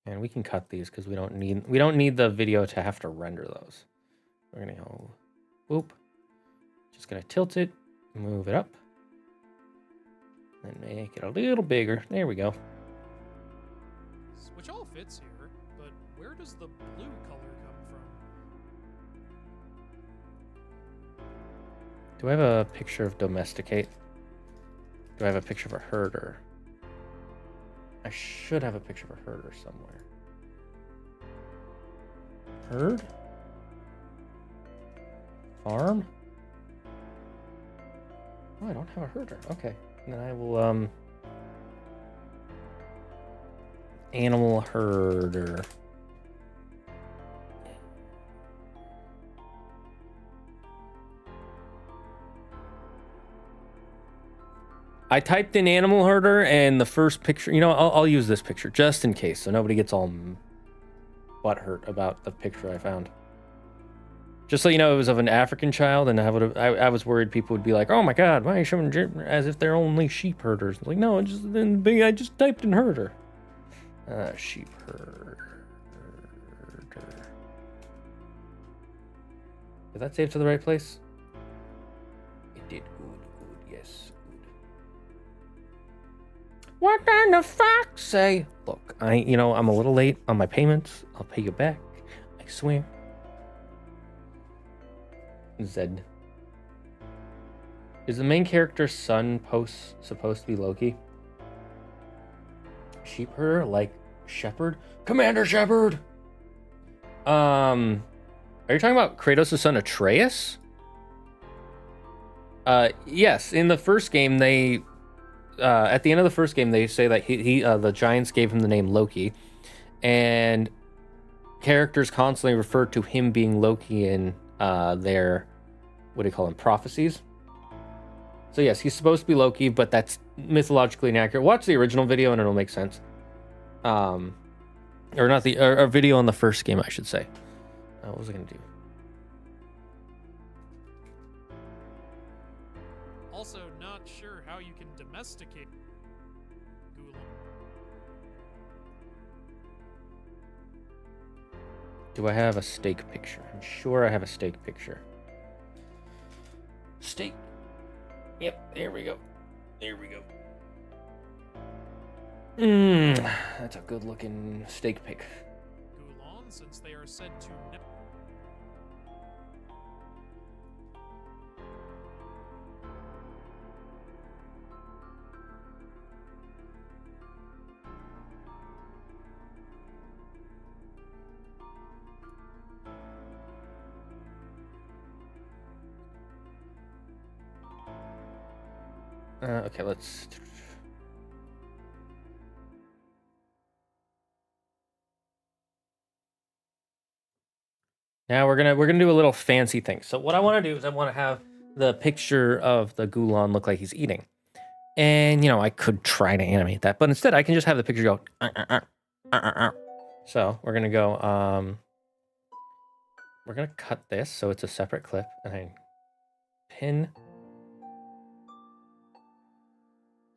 And we can cut these because we don't need the video to have to render those. We're gonna go boop. Just gonna tilt it, move it up, and make it a little bigger. There we go. Which all fits here, but where does the blue color come from? Do I have a picture of domesticate? Do I have a picture of a herder? I should have a picture of a herder somewhere. Herd? Farm? Oh, I don't have a herder. Okay. Then I will, animal herder. I typed in animal herder and the first picture, you know, I'll use this picture just in case so nobody gets all butthurt about the picture I found. Just so you know, it was of an African child, and I was worried people would be like, "Oh my God, why are you showing as if they're only sheep herders?" Like, no, I just typed in herder. Sheep herder. Did that save to the right place? It did. Good, yes, good. What did the fox say? Look, I'm a little late on my payments. I'll pay you back. I swear. Zed. Is the main character's son supposed to be Loki? Sheep herder, like Shepherd? Commander Shepherd! Are you talking about Kratos' son Atreus? Yes, in the first game they at the end of the first game they say that the giants gave him the name Loki, and characters constantly refer to him being Loki in their, what do you call them, prophecies. So yes, he's supposed to be Loki, but that's mythologically inaccurate. Watch the original video and it'll make sense. Or not a video on the first game, I should say. What was I gonna do? Also, not sure how you can domesticate Ghoul. Do I have a steak picture? I'm sure I have a steak picture. Steak. Yep, there we go. There we go. That's a good looking steak pic. Ghoulon, since they are said to Okay, let's. Now we're gonna do a little fancy thing. So what I want to do is I want to have the picture of the Gulan look like he's eating, and you know I could try to animate that, but instead I can just have the picture go. So we're gonna go. We're gonna cut this so it's a separate clip, and I pin.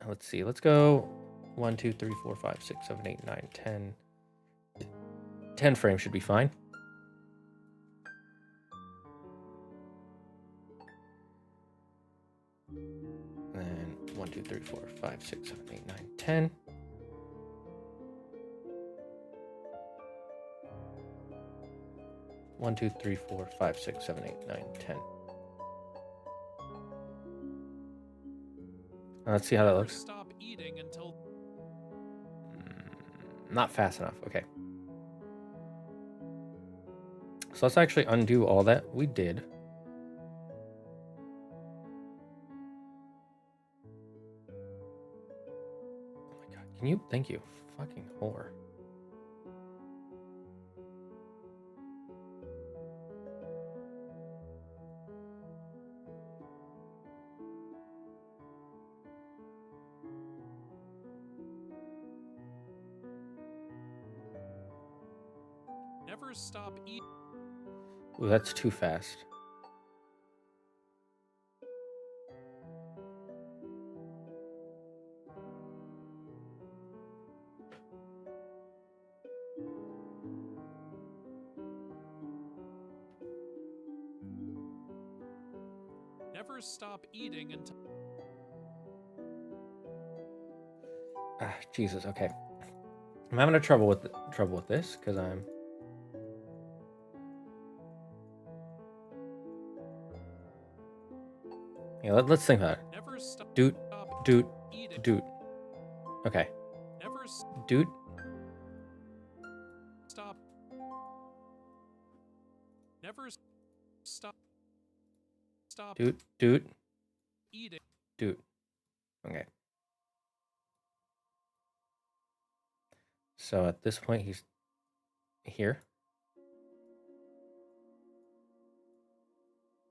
Let's see. Let's go 1, 2, 3, 4, 5, 6, 7, 8, 9, 10. 10 frames should be fine. And 1, 2, 3, 4, 5, 6, 7, 8, 9, 10. One, 2, 3, 4, 5, 6, 7, 8, 9, 10. Let's see how that looks. Stop eating until Not fast enough. Okay. So let's actually undo all that we did. Oh my god. Can you? Thank you. Fucking whore. never stop eating. Ooh, that's too fast. Never stop eating until. Ah, Jesus. Okay. I'm having trouble with this because I'm. Yeah, let's think about it. Never stop. Dude. Eating. Dude. Okay. Never Dude. stop. Never stop. Stop Dude. eating. Dude. Okay. So at this point, he's here.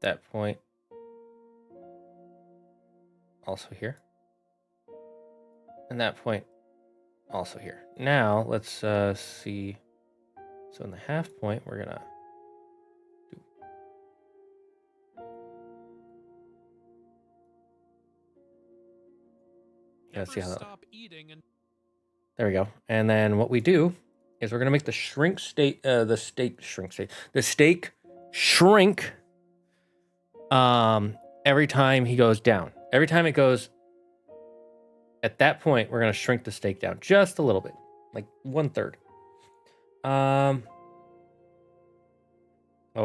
That point, also here. And that point, also here. Now, let's see. So in the half point, we're gonna do. Yeah, let's see how that. Stop eating and There we go. And then what we do is we're gonna make the steak shrink every time he goes down. Every time it goes at that point, we're gonna shrink the steak down just a little bit, like 1/3. Oh,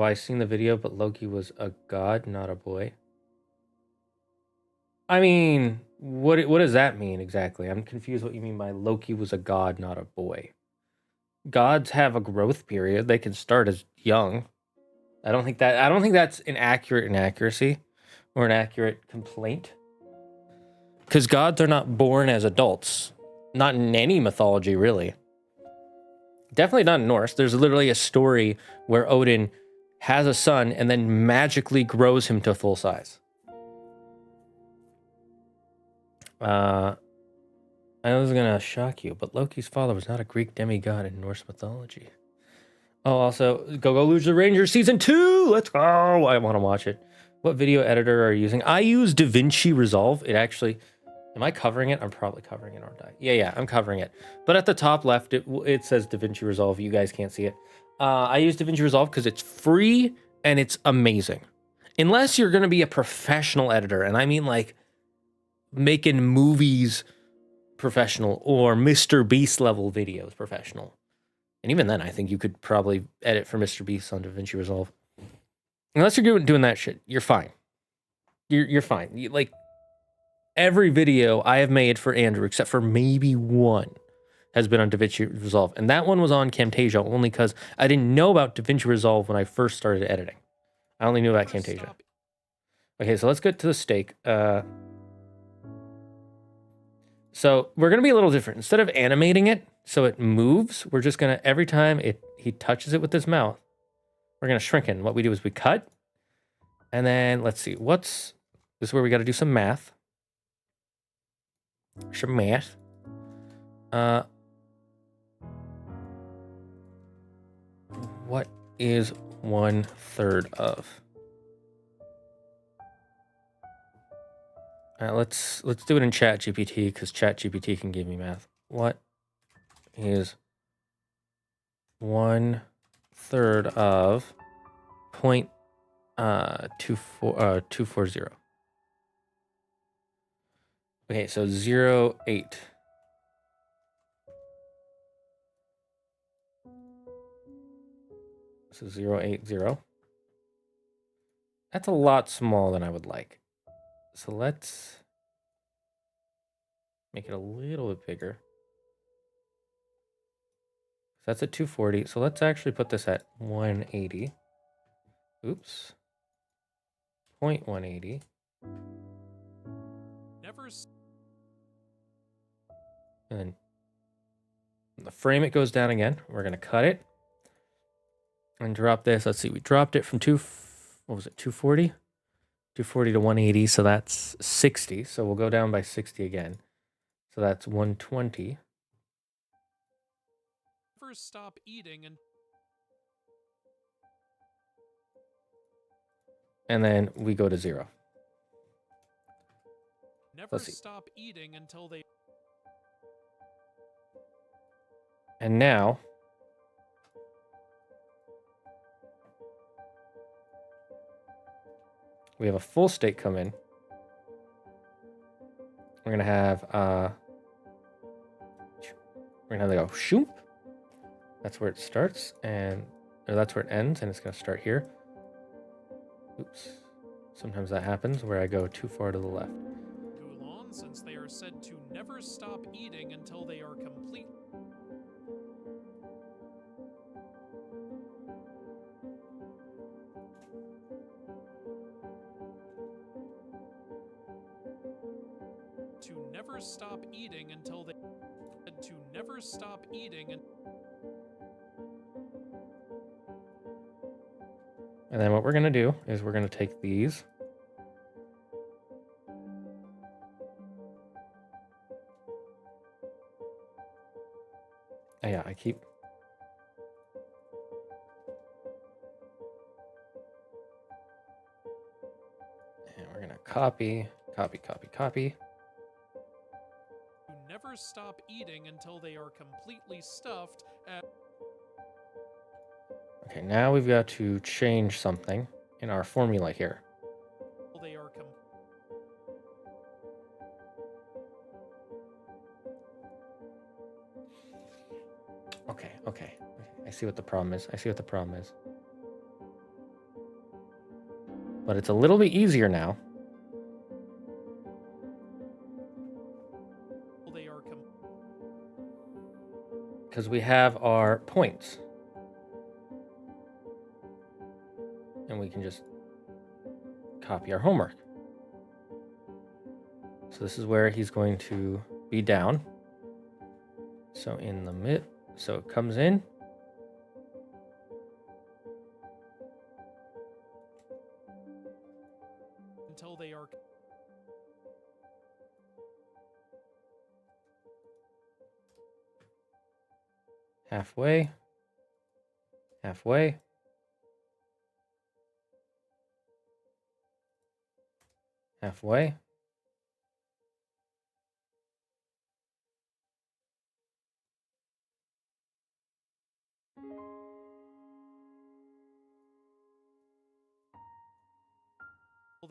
I seen the video, but Loki was a god, not a boy. I mean, what does that mean exactly? I'm confused what you mean by Loki was a god, not a boy. Gods have a growth period. They can start as young. I don't think that's an accurate inaccuracy or an accurate complaint. Because gods are not born as adults. Not in any mythology, really. Definitely not in Norse. There's literally a story where Odin has a son and then magically grows him to full size. I was gonna shock you, but Loki's father was not a Greek demigod in Norse mythology. Oh, also, Go Lose the Ranger Season 2! Let's go! I want to watch it. What video editor are you using? I use DaVinci Resolve. It actually... Am I covering it? I'm probably covering it, aren't I? Yeah, I'm covering it. But at the top left, it says DaVinci Resolve. You guys can't see it. I use DaVinci Resolve because it's free and it's amazing. Unless you're going to be a professional editor, and I mean like making movies professional or Mr. Beast level videos professional. And even then, I think you could probably edit for Mr. Beast on DaVinci Resolve. Unless you're doing that shit, you're fine. You're fine. Like, every video I have made for Andrew, except for maybe one, has been on DaVinci Resolve. And that one was on Camtasia only because I didn't know about DaVinci Resolve when I first started editing. I only knew about Camtasia. Okay, so let's get to the steak. So we're going to be a little different. Instead of animating it so it moves, we're just going to, every time he touches it with his mouth, we're going to shrink it. And what we do is we cut. And then let's see, this is where we got to do some math. Some math. What is 1/3 of? Let's do it in ChatGPT because ChatGPT can give me math. What is 1/3 of 240? Okay, so 0.8. So 0.80. That's a lot smaller than I would like. So let's make it a little bit bigger. So that's at 240. So let's actually put this at 180. Oops. 0.180. Never And then the frame it goes down again. We're going to cut it and drop this. Let's see. We dropped it from 240? 240 to 180. So that's 60. So we'll go down by 60 again. So that's 120. never stop eating And then we go to 0. never Let's see. stop eating until they And now we have a full state come in. We're gonna have they go shoop. That's where it starts, or that's where it ends, and it's gonna start here. Oops. Sometimes that happens where I go too far to the left. Gulan, since they are said to never stop eating until they are complete. To never stop eating until they to never stop eating And then what we're gonna do is we're gonna take these. Oh, yeah, I keep. And we're gonna copy. to never stop eating until they are completely stuffed at Okay, now we've got to change something in our formula here. they are Okay. I see what the problem is. But it's a little bit easier now. they are Because we have our points. And we can just copy our homework. So this is where he's going to be down. So in the mid, so it comes in. until they are Halfway.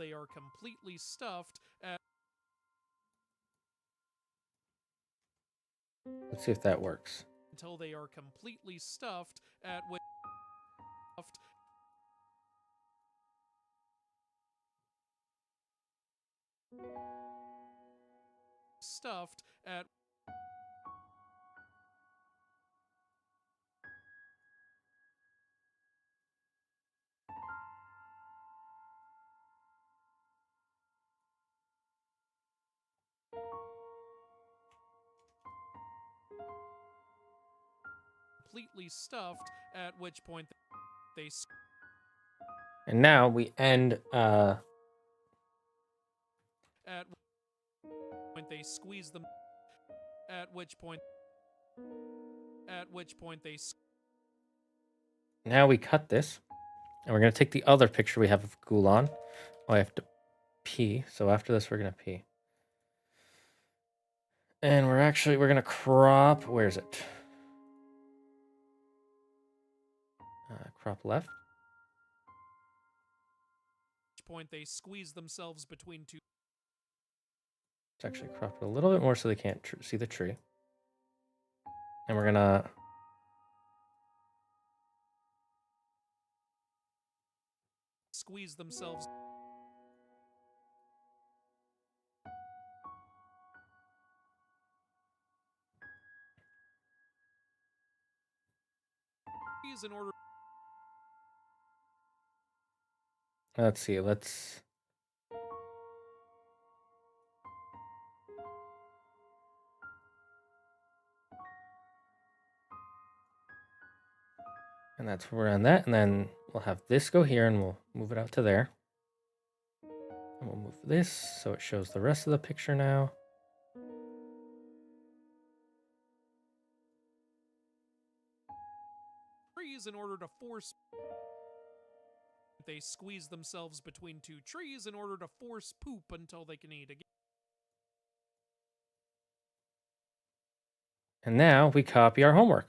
they are completely stuffed at Let's see if that works. until they are completely stuffed at with stuffed at completely stuffed, at which point they And now we end. at point they squeeze them. At which point they Now we cut this, and we're gonna take the other picture we have of Gulan. Oh, I have to pee. So after this, we're gonna pee. And we're gonna crop. Where is it? Crop left. point they squeeze themselves between two. Let's actually crop it a little bit more so they can't see the tree. And we're gonna Squeeze themselves. In order. let's see. Let's. And that's where we're on that. And then we'll have this go here and we'll move it out to there. And we'll move this so it shows the rest of the picture now. Trees in order to force. They squeeze themselves between two trees in order to force poop until they can eat again. And now we copy our homework.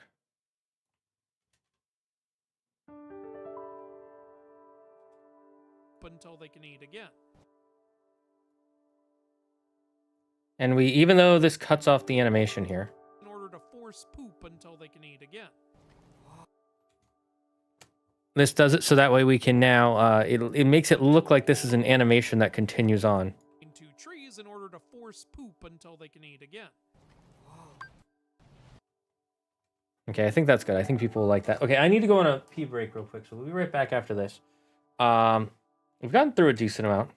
Until they can eat again. And we, even though this cuts off the animation here, In order to force poop until they can eat again. this does it so that way we can now, it makes it look like this is an animation that continues on. Two trees in order to force poop until they can eat again. Okay, I think that's good. I think people will like that. Okay, I need to go on a pee break real quick, so we'll be right back after this. We've gotten through a decent amount.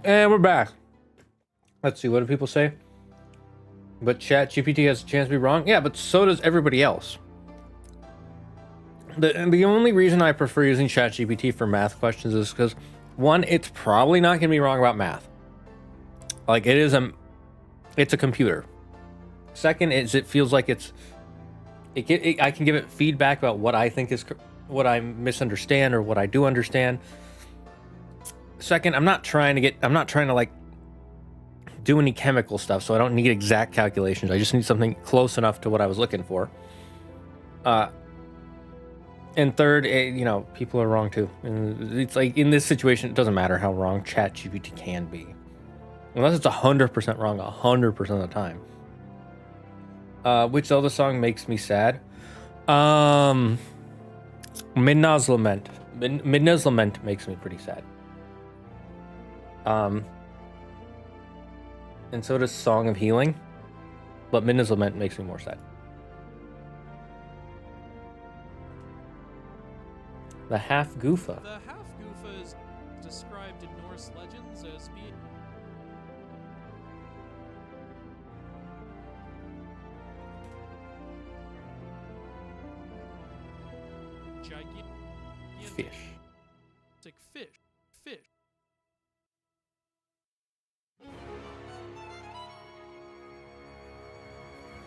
And we're back. Let's see, what do people say? But ChatGPT has a chance to be wrong? Yeah, but so does everybody else. The only reason I prefer using ChatGPT for math questions is because, one, it's probably not going to be wrong about math. Like, it's a computer. Second is it feels like I can give it feedback about what I think is, what I misunderstand or what I do understand. Second, I'm not trying to like do any chemical stuff, so I don't need exact calculations. I just need something close enough to what I was looking for. And third, people are wrong too. And it's like in this situation, it doesn't matter how wrong ChatGPT can be, unless it's 100% wrong 100% of the time. Which Zelda song makes me sad? Midna's Lament. Midna's Lament makes me pretty sad. And so does Song of Healing, but Midna's Lament makes me more sad. The half-goofa. The half-goofa is described in Norse legends as being gigantic Fish. Fish.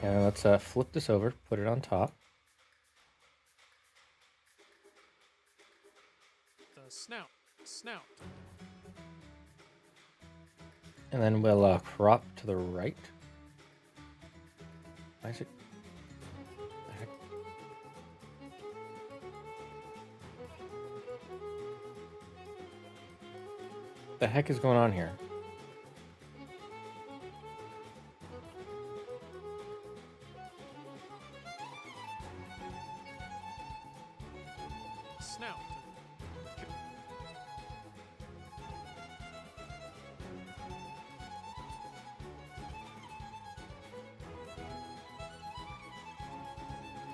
And let's flip this over, put it on top. The snout. And then we'll crop to the right. Why is it? The heck? The heck is going on here? Snout.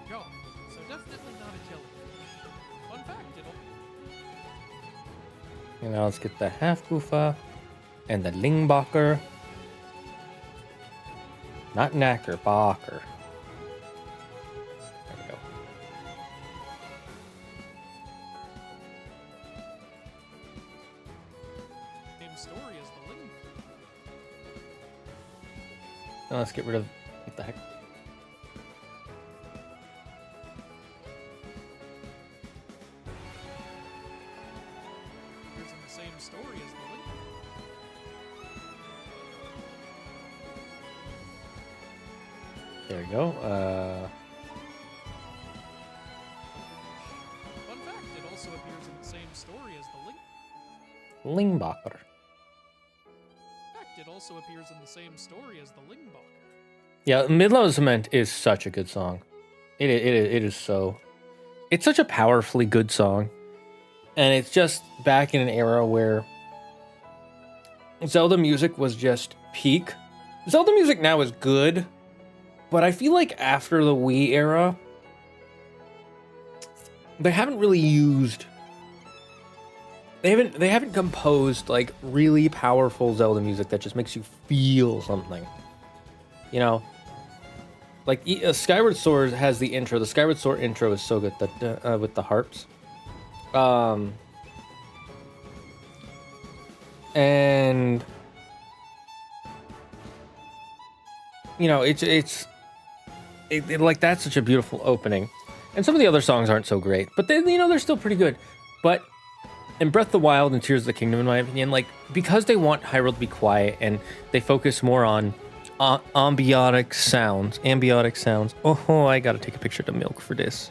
Go. So definitely not a jellyfish. Fun fact, And now let's get the half-goofa and the lingbacher. Not knacker, bacher. There we go. same story as the ling. Now let's get rid of, what the heck? Appears in the same story as the ling. There we go. Fun fact, it also appears in the same story as the ling. Lingbacher. Fact, it also appears in the same story as the lingbacher. Yeah, Midlot's Lament is such a good song. It is so... It's such a powerfully good song. And it's just back in an era where Zelda music was just peak. Zelda music now is good, but I feel like after the Wii era, they haven't really used... They haven't composed like really powerful Zelda music that just makes you feel something. You know? Like Skyward Sword has the intro. The Skyward Sword intro is so good that with the harps. And you know, it's like that's such a beautiful opening. And some of the other songs aren't so great, but they, you know, they're still pretty good. But in Breath of the Wild and Tears of the Kingdom, in my opinion, like because they want Hyrule to be quiet and they focus more on ambiotic sounds. Oh, I gotta take a picture of the milk for this.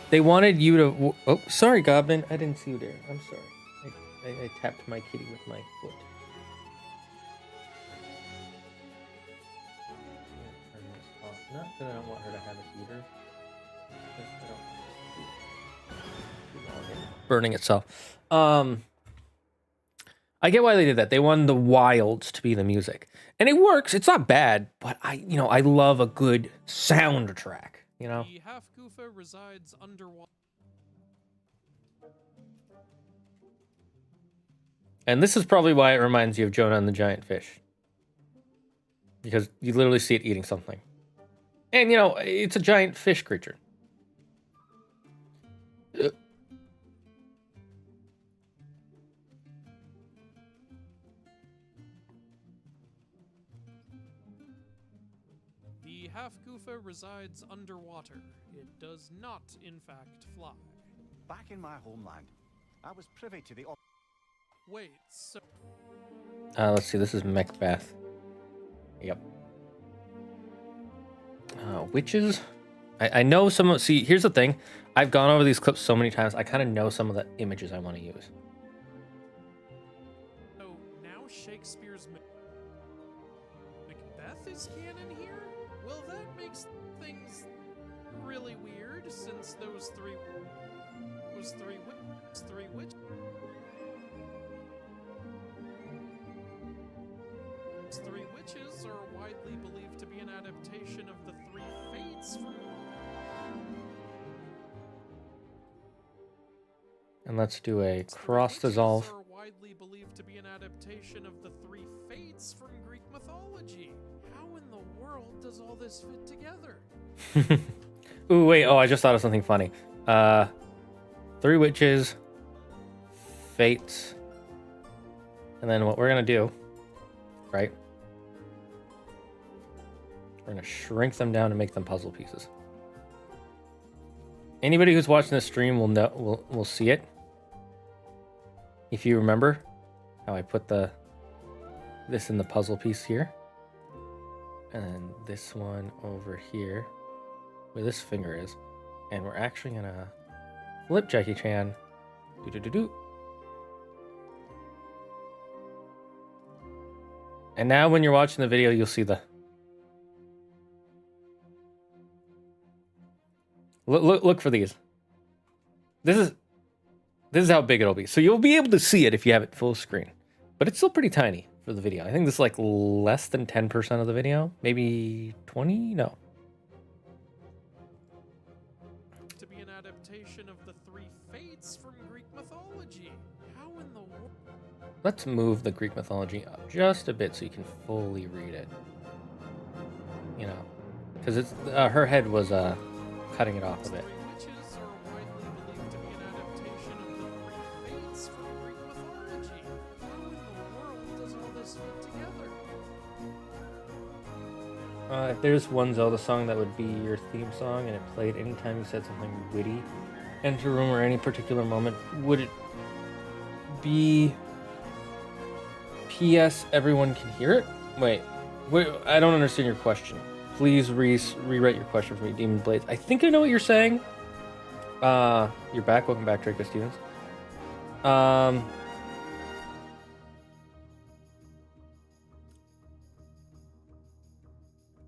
They wanted you to... Oh, sorry, Goblin. I didn't see you there. I'm sorry. I tapped my kitty with my foot. Turn this off. Not that I don't want her to have it either. Just I don't... Burning itself. I get why they did that. They wanted the wilds to be the music. And it works. It's not bad, but I love a good soundtrack. you know? The half-goofa resides underwater. And this is probably why it reminds you of Jonah and the Giant Fish. Because you literally see it eating something. And, you know, it's a giant fish creature. The half-goofa resides underwater. It does not, in fact, fly. Back in my homeland, I was privy to the... Wait, so... Let's see, this is Macbeth. Yep. Witches? I know some of... See, here's the thing. I've gone over these clips so many times, I kind of know some of the images I want to use. Oh, now Shakespeare's Macbeth is canon here? Well, that makes things really weird, since those three witches are widely believed to be an adaptation of the three fates from... And let's do a cross dissolve. Are widely believed to be an adaptation of the three fates from Greek mythology. How in the world does all this fit together? Ooh, wait. Oh, I just thought of something funny. Three witches, fates, and then what we're gonna do, right? We're gonna shrink them down and make them puzzle pieces. Anybody who's watching this stream will know will see it. If you remember how I put this in the puzzle piece here, and then this one over here, where this finger is, and we're actually gonna flip Jackie Chan. Do. And now when you're watching the video, you'll see the... Look for these. This is how big it'll be. So you'll be able to see it if you have it full screen. But it's still pretty tiny for the video. I think this is like less than 10% of the video. Maybe 20? No. To be an adaptation of the three fates from Greek mythology. How in the world? Let's move the Greek mythology up just a bit so you can fully read it. You know, because it's her head was cutting it off a bit. Witches are widely believed to be an adaptation of the three fates from Greek mythology. How in the world does all this fit together? If there's one Zelda song that would be your theme song and it played anytime you said something witty, enter a room or any particular moment, would it be P.S. everyone can hear it? Wait, I don't understand your question. Please rewrite your question for me, Demon Blades. I think I know what you're saying. You're back. Welcome back, Draco Stevens.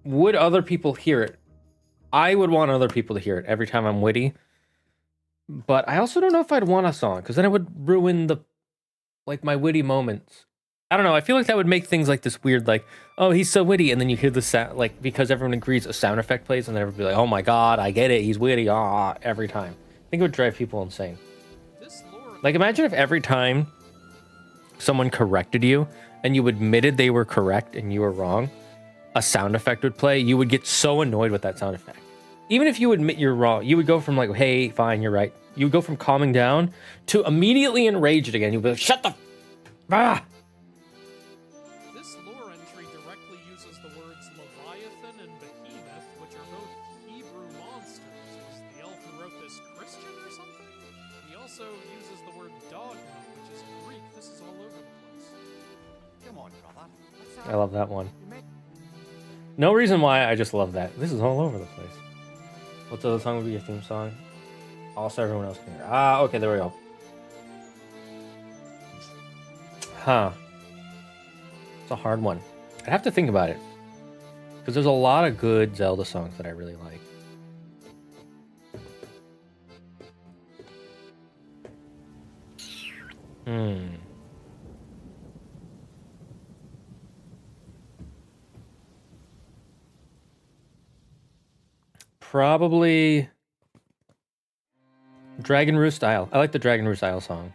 Would other people hear it? I would want other people to hear it every time I'm witty. But I also don't know if I'd want a song, because then it would ruin my witty moments. I don't know. I feel like that would make things like this weird, like, oh, he's so witty, and then you hear the sound, like, because everyone agrees a sound effect plays, and then everybody like, oh my god, I get it, he's witty, every time. I think it would drive people insane. Like, imagine if every time someone corrected you, and you admitted they were correct and you were wrong, a sound effect would play. You would get so annoyed with that sound effect. Even if you admit you're wrong, you would go from like, hey, fine, you're right. You would go from calming down to immediately enraged again. You'd be like, shut the... Ah! This lore entry directly uses the words Leviathan and Behemoth, which are both Hebrew monsters. Was the elf who wrote this Christian or something? He also uses the word dogma, which is Greek. This is all over the place. Come on, brother. I love that one. No reason why, I just love that. This is all over the place. What other song would be your theme song? Also, everyone else can hear. Okay, there we go. Huh. It's a hard one. I'd have to think about it. Because there's a lot of good Zelda songs that I really like. Probably Dragon Roost Isle. I like the Dragon Roost Isle song.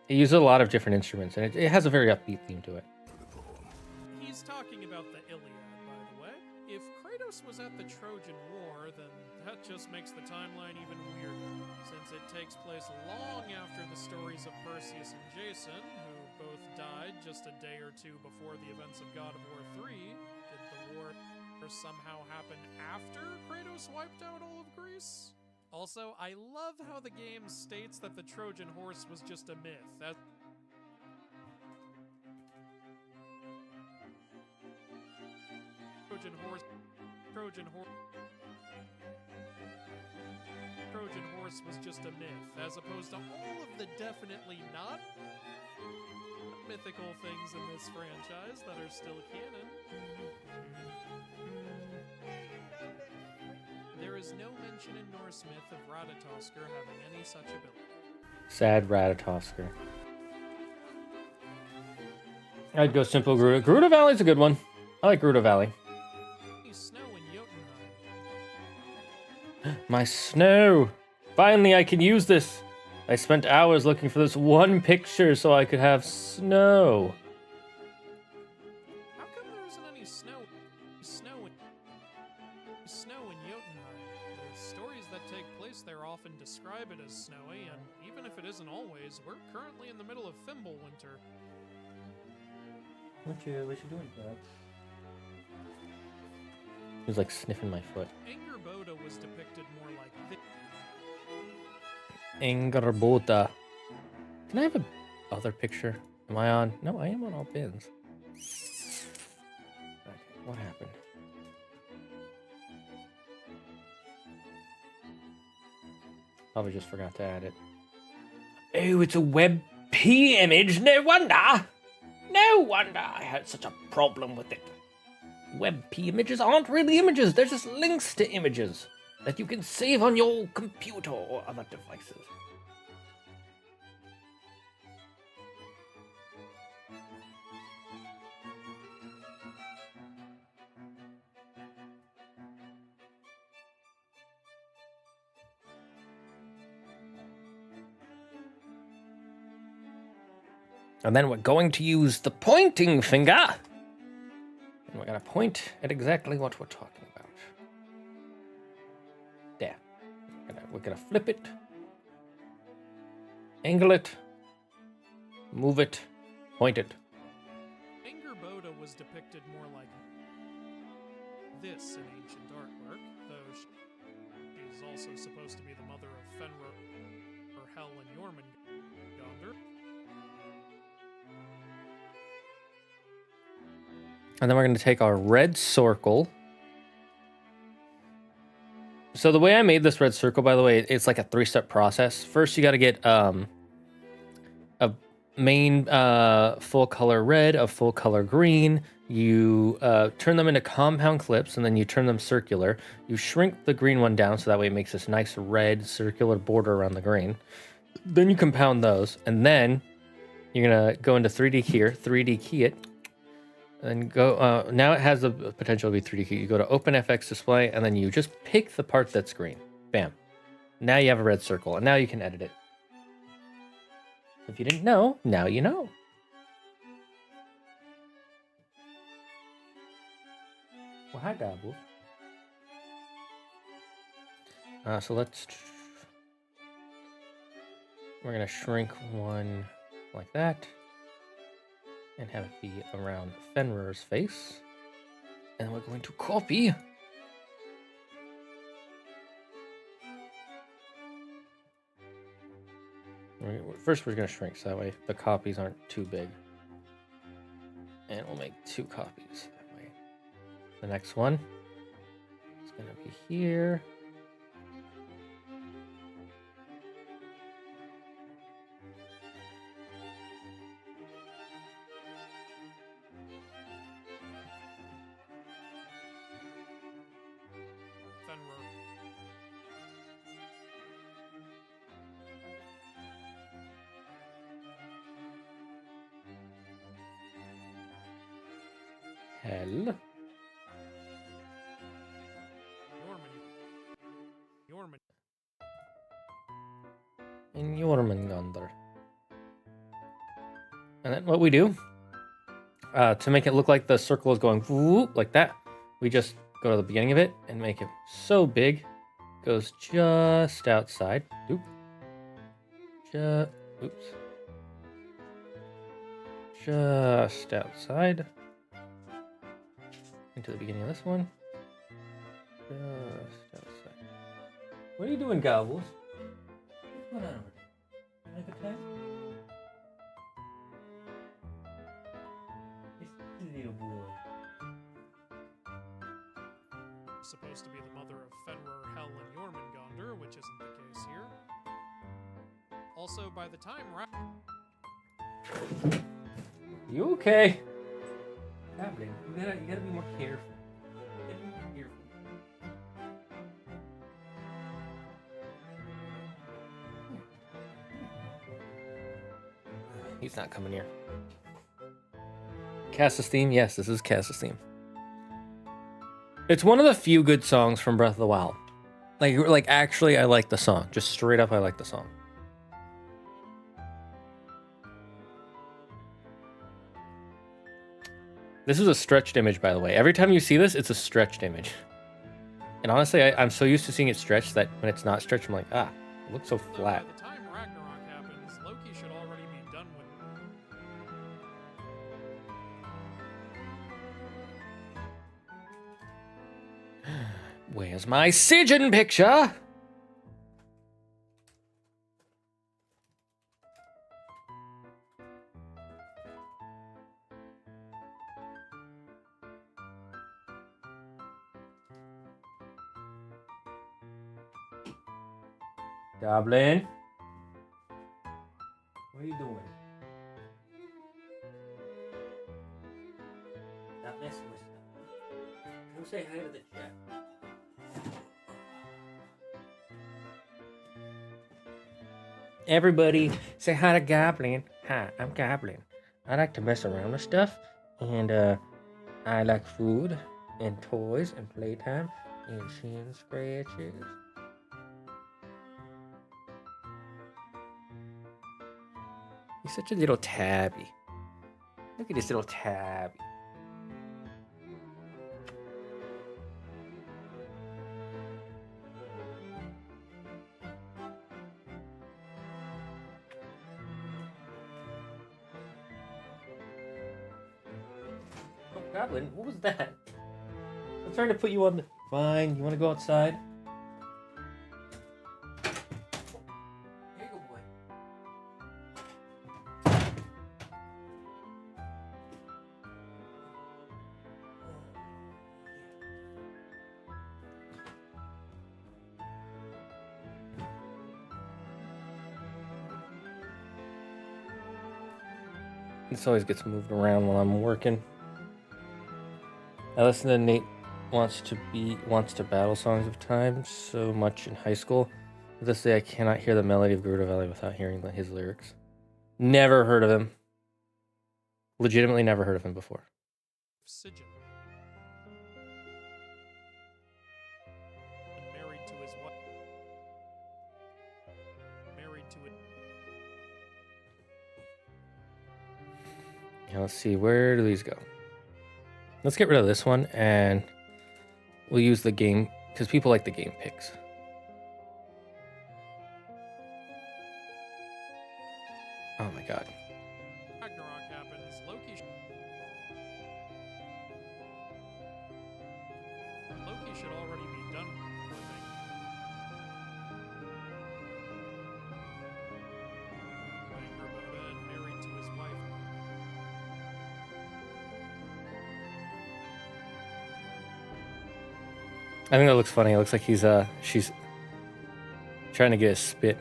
It uses a lot of different instruments, and it has a very upbeat theme to it. He's talking about the Iliad, by the way. If Kratos was at the Trojan War, then that just makes the timeline even weirder, since it takes place long after the stories of Perseus and Jason, who both died just a day or two before the events of God of War 3. Did the war somehow happen after Kratos wiped out all of Greece? Also, I love how the game states that the Trojan horse was just a myth. Trojan horse was just a myth, as opposed to all of the definitely not mythical things in this franchise that are still canon. There is no mention in Norse myth of Ratatoskr having any such ability. Sad Ratatoskr. I'd go simple Gerudo. Gerudo Valley's a good one. I like Gerudo Valley. Snow in Jotunheim. My snow! Finally, I can use this! I spent hours looking for this one picture so I could have snow. How come there isn't any snow in Jotunheim? The stories that take place there often describe it as snowy, and even if it isn't always, we're currently in the middle of Thimble winter. What you doing, Dad? He was like sniffing my foot. Angerboda was depicted more like this. Angerboda. Can I have a other picture? Am I on? No, I am on all bins. Okay, what happened? Probably just forgot to add it. Oh, it's a WebP image. No wonder. No wonder I had such a problem with it. WebP images aren't really images. They're just links to images that you can save on your computer or other devices. And then we're going to use the pointing finger. And we're going to point at exactly what we're talking about. There. We're going to flip it. Angle it. Move it. Point it. Angerboda was depicted more like this in ancient artwork, though she's also supposed to be the mother of Fenrir, or Hel and Jormungandr. And then we're going to take our red circle. So the way I made this red circle, by the way, it's like a 3-step process. First, you got to get a main full color red, a full color green. You turn them into compound clips, and then you turn them circular. You shrink the green one down so that way it makes this nice red circular border around the green. Then you compound those, and then you're going to go into 3D here, 3D key it. And go, now it has the potential to be 3D key. You go to OpenFX display, and then you just pick the part that's green. Bam. Now you have a red circle, and now you can edit it. If you didn't know, now you know. Well, hi, Dabu. So we're going to shrink one like that. And have it be around Fenrir's face. And we're going to copy. First, we're going to shrink so that way the copies aren't too big. And we'll make 2 copies that way. The next one is going to be here. Norman. and Jormungandr. In Jormungandr. And then what we do, to make it look like the circle is going whoop, like that, we just go to the beginning of it and make it so big, goes just outside. Oop. Oops. Just outside. Into the beginning of this one. Just outside. What are you doing, Gobbles? What's going on over there? You like a time? It's little boy. Supposed to be the mother of Fenrir, Hel, and Jormungandr, which isn't the case here. Also, by the time You okay? Happening. You gotta be more careful. You gotta be more careful. He's not coming here. Cass's theme? Yes, this is Cass's theme. It's one of the few good songs from Breath of the Wild. Like actually, I like the song. Just straight up, I like the song. This is a stretched image, by the way. Every time you see this, it's a stretched image. And honestly, I'm so used to seeing it stretched that when it's not stretched, I'm like, it looks so flat. By the time Ragnarok happens, Loki should already be done with. Where's my Sigyn picture? Goblin. What are you doing? Stop messing with stuff. Come say hi to the chat. Everybody, say hi to Goblin. Hi, I'm Goblin. I like to mess around with stuff, and I like food, and toys, and playtime, and chin scratches. He's such a little tabby. Look at this little tabby. Oh, Goblin, what was that? I'm trying to put you on the... Fine, you want to go outside? Here you go, boy. This always gets moved around while I'm working. I listened to Nate wants to battle Songs of Time so much in high school. To this day, I cannot hear the melody of Gerudo Valley without hearing his lyrics. Never heard of him. Legitimately never heard of him before. Sigyn. And married to his wife. Married to it. Now let's see, where do these go? Let's get rid of this one, and we'll use the game, because people like the game picks. Oh my god. Ragnarok happens, Loki should already be done with it. And married to his wife. I think that looks funny. It looks like she's trying to get a spit.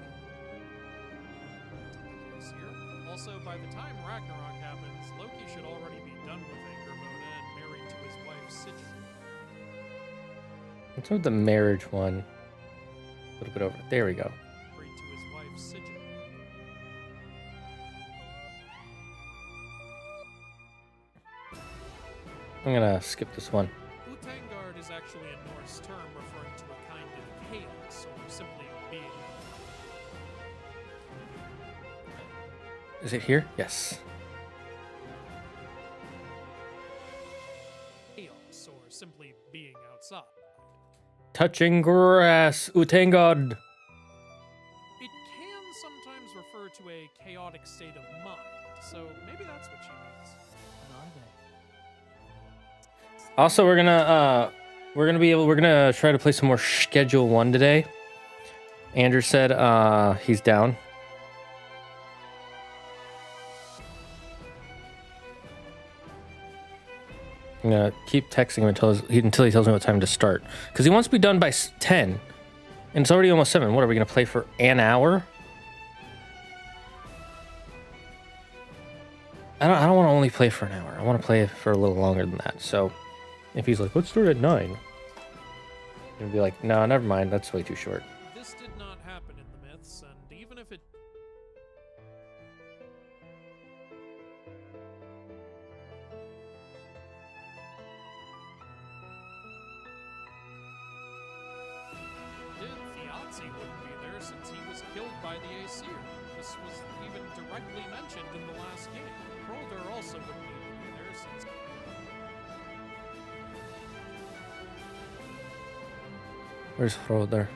Also, by the time Ragnarok happens, Loki should already be done with Angerboda and married to his wife Sigyn. Let's move the marriage one a little bit over. There we go. Married to his wife Sigyn. I'm gonna skip this one. Utangard is actually a Norse term referring to a kind of chaos or Is it here? Yes. Chaos, or simply being outside. Touching grass. Utengod. It can sometimes refer to a chaotic state of mind, so maybe that's what she means. Also, we're gonna try to play some more Schedule 1 today. Andrew said he's down. I'm gonna keep texting him until he tells me what time to start, because he wants to be done by 10, and it's already almost 7. What are we gonna play for an hour? I don't want to only play for an hour. I want to play for a little longer than that. So if he's like, let's start at 9, and be like, no, never mind. That's way too short. This did not happen in the myths, and even if it did, Theotzi wouldn't be there since he was killed by the Aesir. This was even directly mentioned in the last game. Hrolder also wouldn't need to be there since Where's Froder?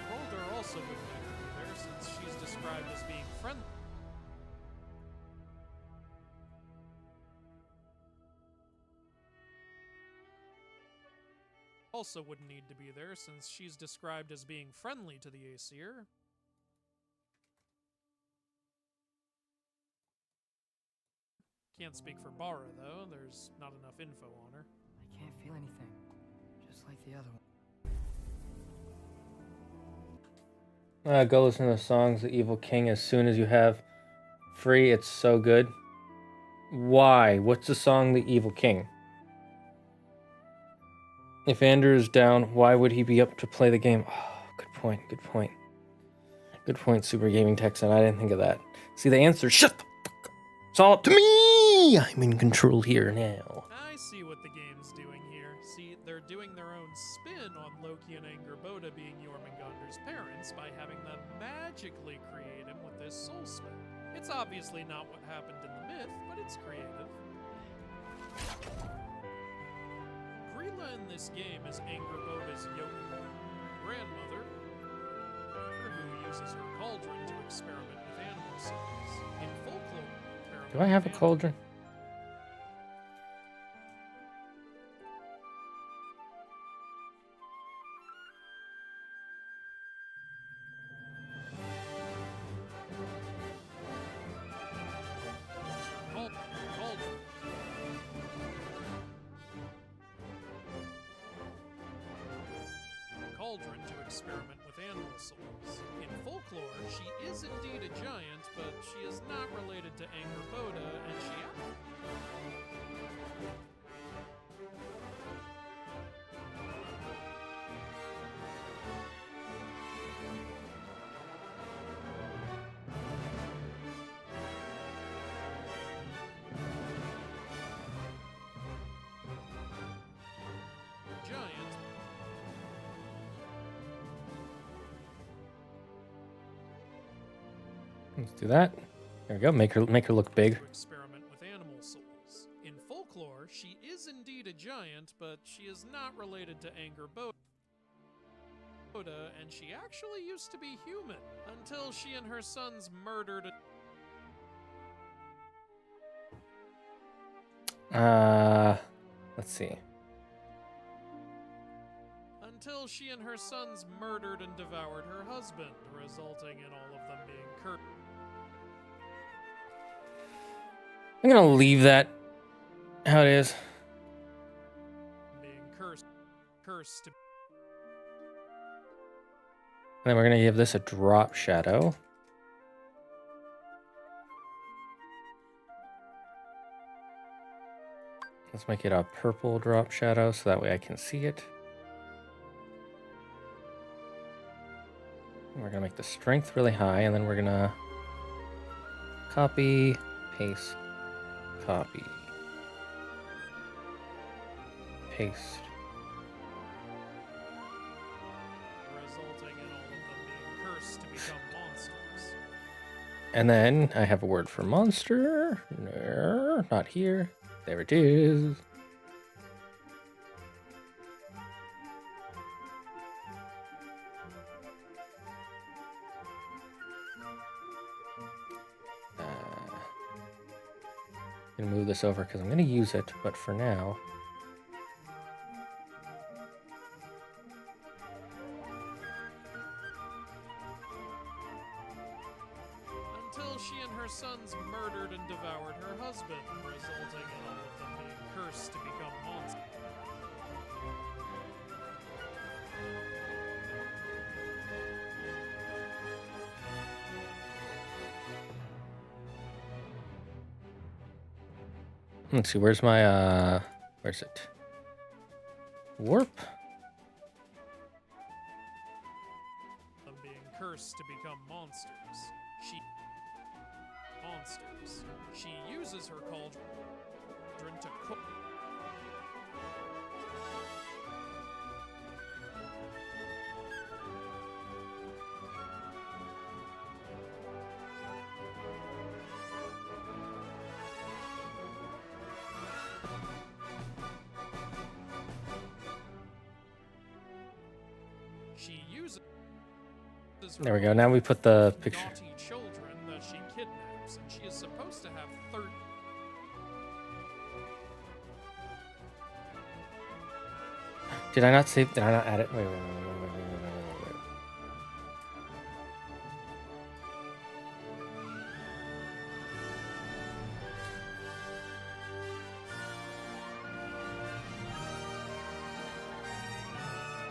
Hrolder also wouldn't need to be there since she's described as being friendly. Also wouldn't need to be there since she's described as being friendly to the Aesir. Can't speak for Bara, though. There's not enough info on her. I can't feel anything. Just like the other one. Go listen to the songs, The Evil King, as soon as you have free. It's so good. Why? What's the song, The Evil King? If Andrew is down, why would he be up to play the game? Oh, good point, good point. Good point, Super Gaming Texan. I didn't think of that. See, the answer, shut the fuck up. It's all up to me! I'm in control here now. I see what the game's doing here. See, they're doing their own spin on Loki and Angerboda being Jormungandr's parents by having them magically create him with this soul spin. It's obviously not what happened in the myth, but it's creative. Grilla in this game is Angerboda's grandmother, who uses her cauldron to experiment with animal souls. In folklore, Do I have a cauldron? Cauldron to experiment with animal souls. In folklore, she is indeed a giant, but she is not related to Angerboda, and she giant. Let's do that. There we go. Make her look big. To experiment with animal souls. In folklore, she is indeed a giant, but she is not related to Angerboda, and she actually used to be human until she and her sons murdered Let's see. until she and her sons murdered and devoured her husband, resulting in all of them being cursed. I'm gonna leave that how it is. Being cursed to And then we're gonna give this a drop shadow. Let's make it a purple drop shadow so that way I can see it. And we're gonna make the strength really high, and then we're gonna copy, paste, copy, paste. resulting in all of them being And then I have a word for monster. No, not here. There it is. I'm gonna move this over because I'm gonna use it, but for now. Until she and her sons murdered and devoured her husband, resulting in all of them being cursed to become monsters. Let's see, where's my, where's it? Warp? Them being cursed to become monsters. She uses her cauldron to cook. She uses her There we go. Now we put the picture. naughty children that she kidnaps, and she is supposed to have 30. Did I not save? Did I not add it? Wait.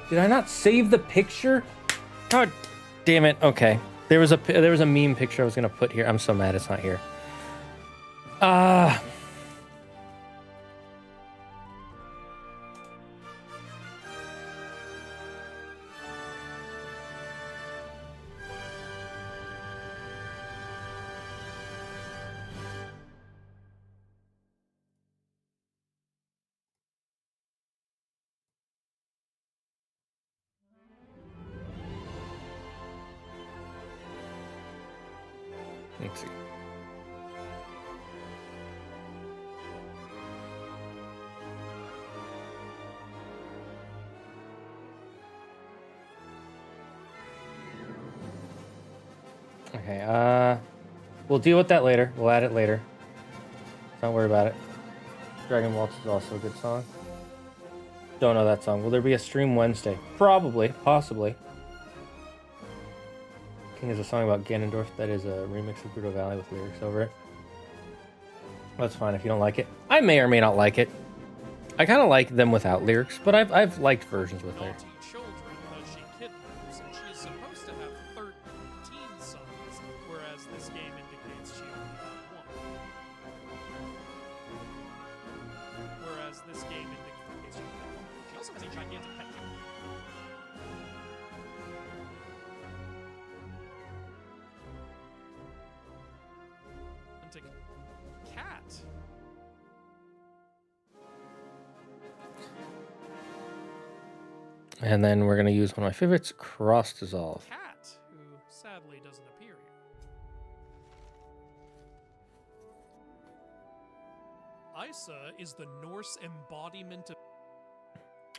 Did I not save the picture? God damn it. Okay. There was a meme picture I was gonna put here. I'm so mad it's not here. Let's see. Okay, we'll deal with that later. We'll add it later. Don't worry about it. Dragon Waltz is also a good song. Don't know that song. Will there be a stream Wednesday? Probably. Possibly. King is a song about Ganondorf that is a remix of Brutal Valley with lyrics over it. That's fine if you don't like it. I may or may not like it. I kind of like them without lyrics, but I've liked versions with lyrics. Naughty children that she kidnaps, and she is supposed to have 13 sons, whereas this game indicates she only had one. Whereas this game indicates she only had one. She also has a gigantic pet cat. Cat. And then we're going to use one of my favorites, Cross Dissolve. Cat, who sadly doesn't appear here. Isa is the Norse embodiment of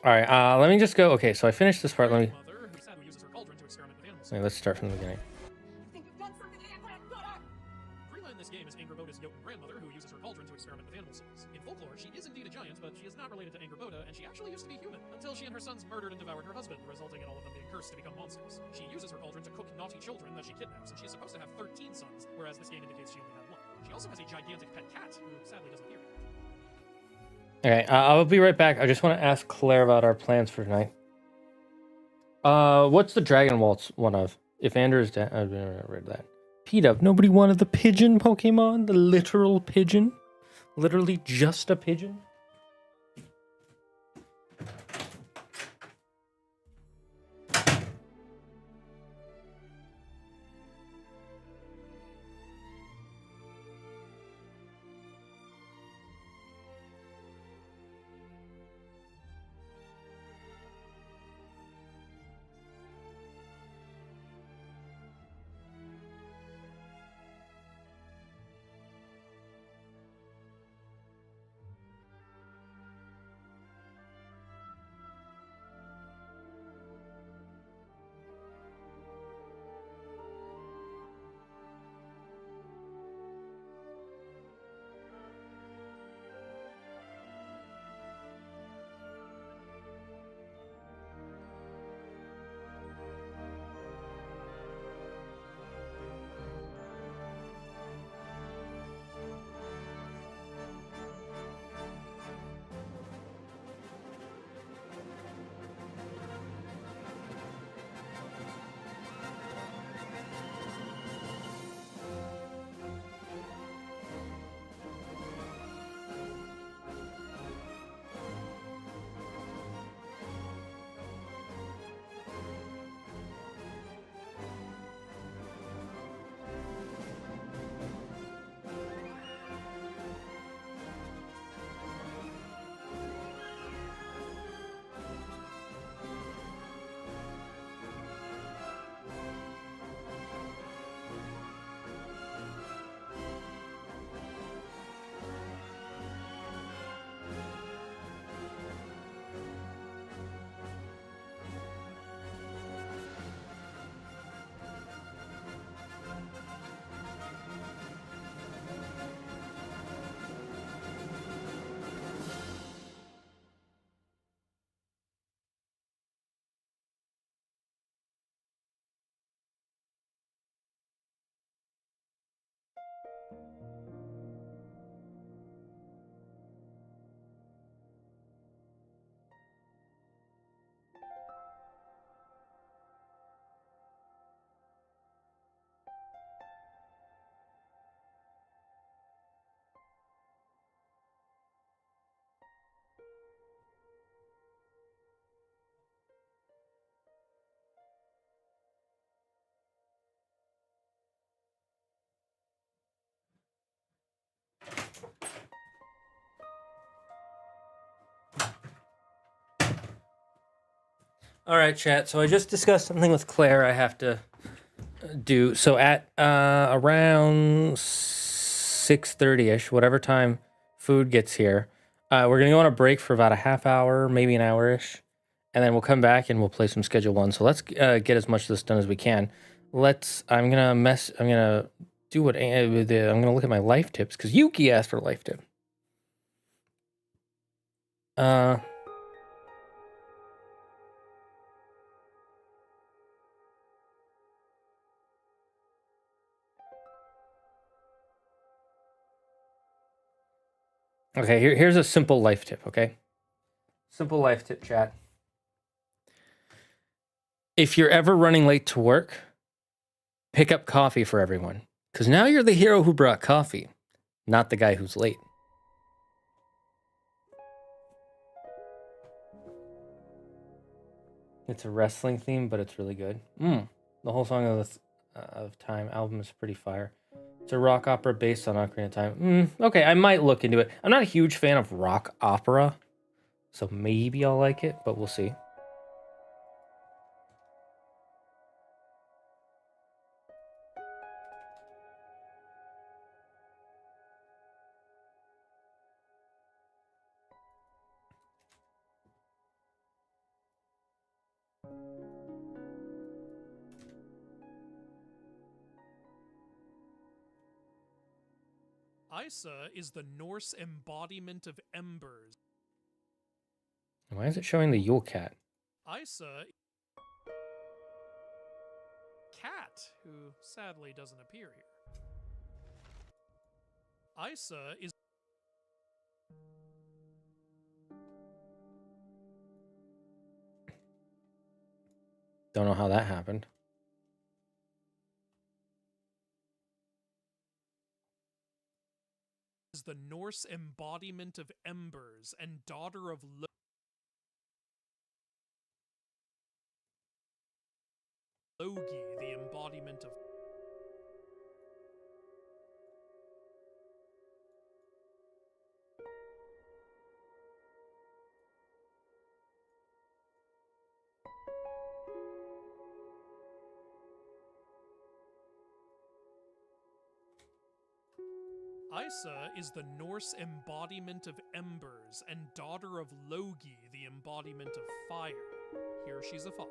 All right, let me just go. Okay, so I finished this part. Let me. mother, who sadly uses her cauldron to experiment with animals. Let's start from the beginning. Freela in this game is Angerboda's Jotun grandmother, who uses her cauldron to experiment with animal souls. In folklore, she is indeed a giant, but she is not related to Angerboda, and she actually used to be human, until she and her sons murdered and devoured her husband, resulting in all of them being cursed to become monsters. She uses her cauldron to cook naughty children that she kidnaps, and she is supposed to have 13 sons, whereas this game indicates she only had one. She also has a gigantic pet cat, who sadly doesn't appear. Okay, I'll be right back. I just want to ask Claire about our plans for tonight. What's the Dragon Waltz one of? If Andrew is dead, I've never read that. P-Dub, nobody wanted the pigeon Pokemon? The literal pigeon? Literally just a pigeon? All right, chat. So I just discussed something with Claire I have to do. So at around 6:30ish, whatever time food gets here, we're going to go on a break for about a half hour, maybe an hour-ish. And then we'll come back and we'll play some Schedule 1. So let's get as much of this done as we can. I'm going to do what, I'm going to look at my life tips because Yuki asked for a life tip. Okay, here's a simple life tip, okay? Simple life tip, chat. If you're ever running late to work, pick up coffee for everyone. Because now you're the hero who brought coffee, not the guy who's late. It's a wrestling theme, but it's really good. The whole Song of Time album is pretty fire. It's a rock opera based on Ocarina of Time. Okay, I might look into it. I'm not a huge fan of rock opera, so maybe I'll like it, but we'll see. Isa is the Norse embodiment of embers. Why is it showing the Yule Cat? Isa, cat, who sadly doesn't appear here. Isa is Don't know how that happened. the Norse embodiment of embers and daughter of Logi, the embodiment of Isa is the Norse embodiment of embers and daughter of Logi, the embodiment of fire. Here she's a fox.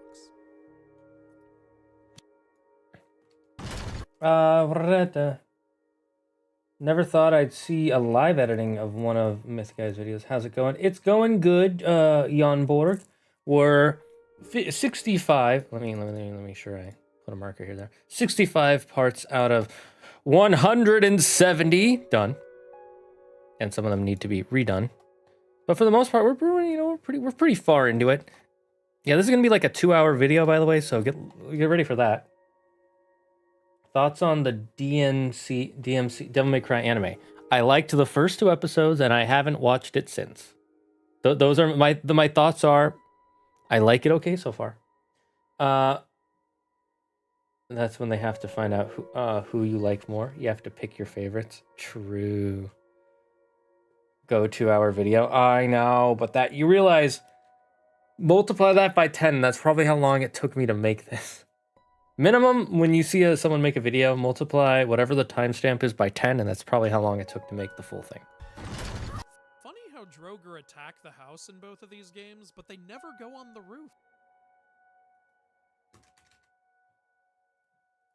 Never thought I'd see a live editing of one of MythGuy's videos. How's it going? It's going good, Jan Borg. We're 65. Let me sure I put a marker here there. 65 parts out of 170 done. And some of them need to be redone. But for the most part, we're pretty far into it. Yeah, this is gonna be like a 2-hour video, by the way, so get ready for that. Thoughts on the DMC Devil May Cry anime? I liked the first 2 episodes, and I haven't watched it since. Those are my thoughts are, I like it okay so far. That's when they have to find out who you like more. You have to pick your favorites. True. Go 2-hour video. I know, but that you realize, multiply that by 10. That's probably how long it took me to make this. Minimum, when you see someone make a video, multiply whatever the timestamp is by 10, and that's probably how long it took to make the full thing. Funny how Droger attack the house in both of these games, but they never go on the roof.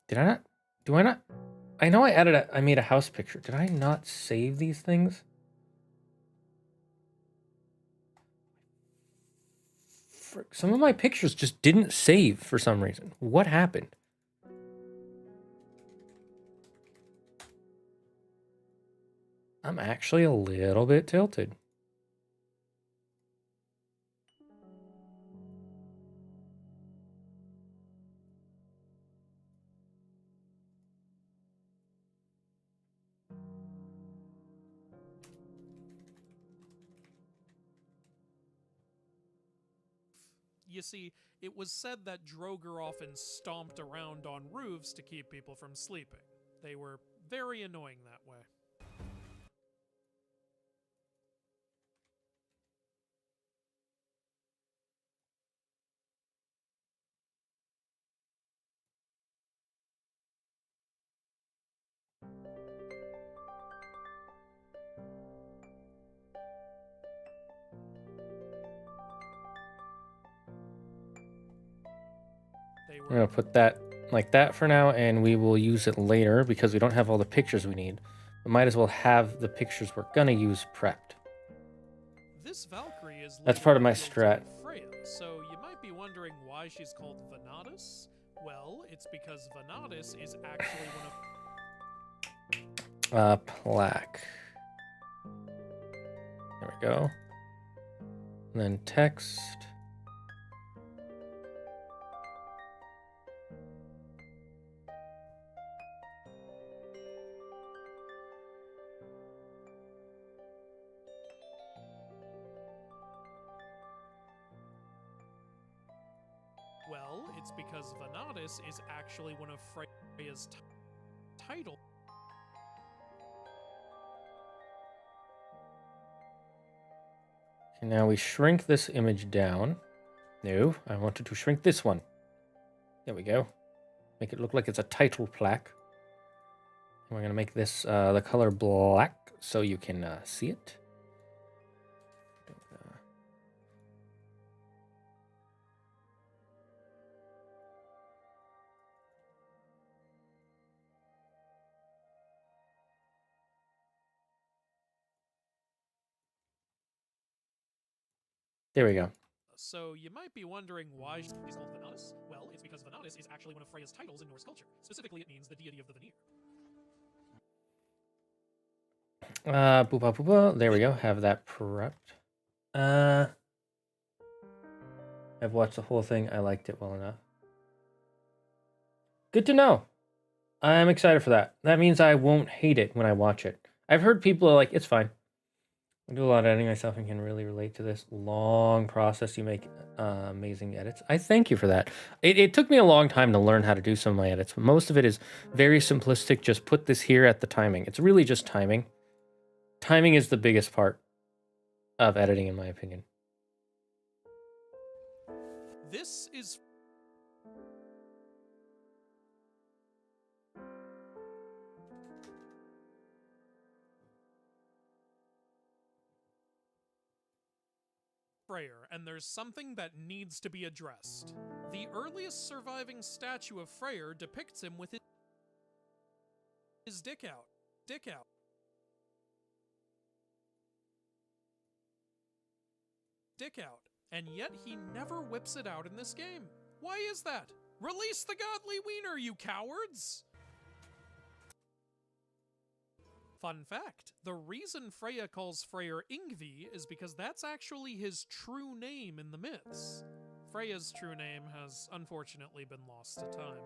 Did I not? Do I not? I know I made a house picture. Did I not save these things? Some of my pictures just didn't save for some reason. What happened? I'm actually a little bit tilted. You see, it was said that Droger often stomped around on roofs to keep people from sleeping. They were very annoying that way. they I'm were. gonna put that like that for now, and we will use it later because we don't have all the pictures we need. We might as well have the pictures we're gonna use prepped. This Valkyrie is That's later part of my revealed to strat. be Freya, so you might be wondering why she's called Venatus. Well, it's because Venatus is actually one of Plaque. There we go. And then text. Well, it's because Venatus is actually one of Freya's title. Okay, now we shrink this image down. No, I wanted to shrink this one. There we go. Make it look like it's a title plaque. And we're gonna make this the color black so you can see it. There we go. So you might be wondering why she's called Venatus. Well, it's because Venatus is actually one of Freya's titles in Norse culture. Specifically, it means the deity of the veneer. Boopa boopa. There we go. Have that prepped. I've watched the whole thing. I liked it well enough. Good to know. I'm excited for that. That means I won't hate it when I watch it. I've heard people are like, it's fine. I do a lot of editing myself and can really relate to this long process. You make amazing edits. I thank you for that. It took me a long time to learn how to do some of my edits. Most of it is very simplistic. Just put this here at the timing. It's really just timing. Timing is the biggest part of editing, in my opinion. This is Freyr, and there's something that needs to be addressed. The earliest surviving statue of Freyr depicts him with his dick out. Dick out. Dick out. And yet he never whips it out in this game. Why is that? Release the godly wiener, you cowards! Fun fact, the reason Freya calls Freyr Yngvi is because that's actually his true name in the myths. Freya's true name has unfortunately been lost to time.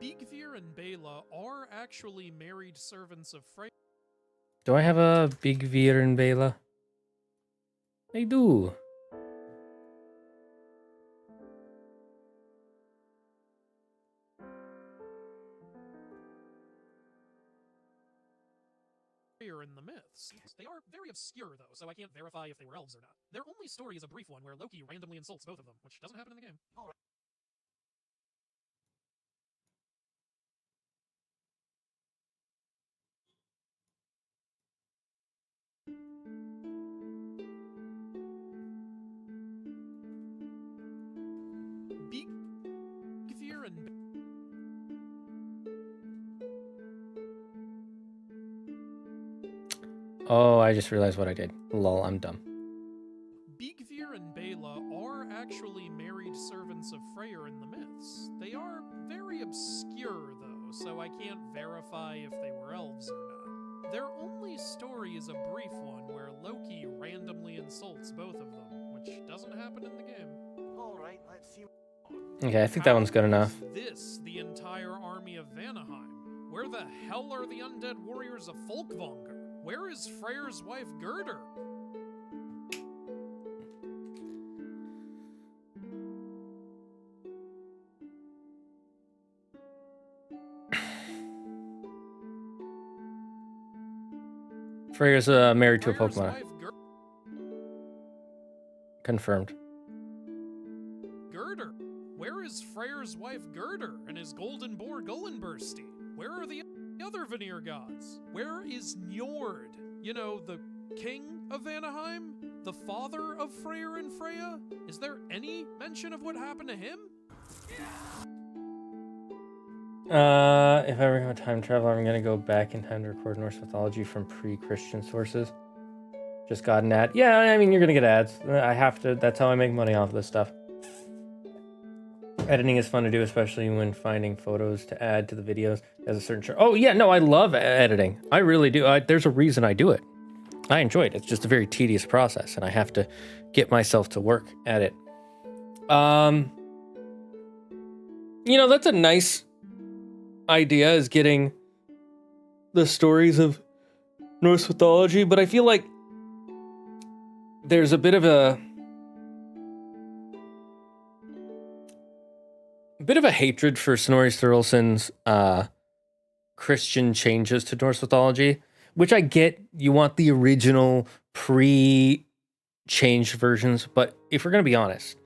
Bigvir and Bela are actually married servants of Freya. Do I have a big Veer in Bela? I do. In the myths. They are very obscure, though, so I can't verify if they were elves or not. Their only story is a brief one where Loki randomly insults both of them, which doesn't happen in the game. Bigvir and Oh, I just realized what I did. Lol, I'm dumb. Bigvir and Bela are actually married servants of Freyr in the myths. They are very obscure, though, so I can't verify if they were elves or not. Their only story is a brief one where Loki randomly insults both of them, which doesn't happen in the game. All right, let's see. Okay, I think that one's good enough. Is this the entire army of Vanaheim? Where the hell are the undead warriors of Folkvanger? Where is Freyr's wife Gerdur? Freyr's married to a Freyr's Pokemon. wife Confirmed. Gerdur. Where is Freyr's wife Gerdur and his golden boar Gullinbursti? Where are the other Vanir gods? Where is Njord? You know, the king of Vanaheim? The father of Freyr and Freya? Is there any mention of what happened to him? If I ever have a time travel, I'm gonna go back in time to record Norse mythology from pre-Christian sources. Just got an ad. Yeah, I mean, you're gonna get ads. I have to. That's how I make money off of this stuff. Editing is fun to do, especially when finding photos to add to the videos as a certain. Oh yeah, no, I love editing. I really do. There's a reason I do it. I enjoy it. It's just a very tedious process, and I have to get myself to work at it. You know, that's a nice idea, is getting the stories of Norse mythology, but I feel like there's a bit of a hatred for Snorri Sturluson's Christian changes to Norse mythology, which I get. You want the original pre-changed versions, but if we're going to be honest,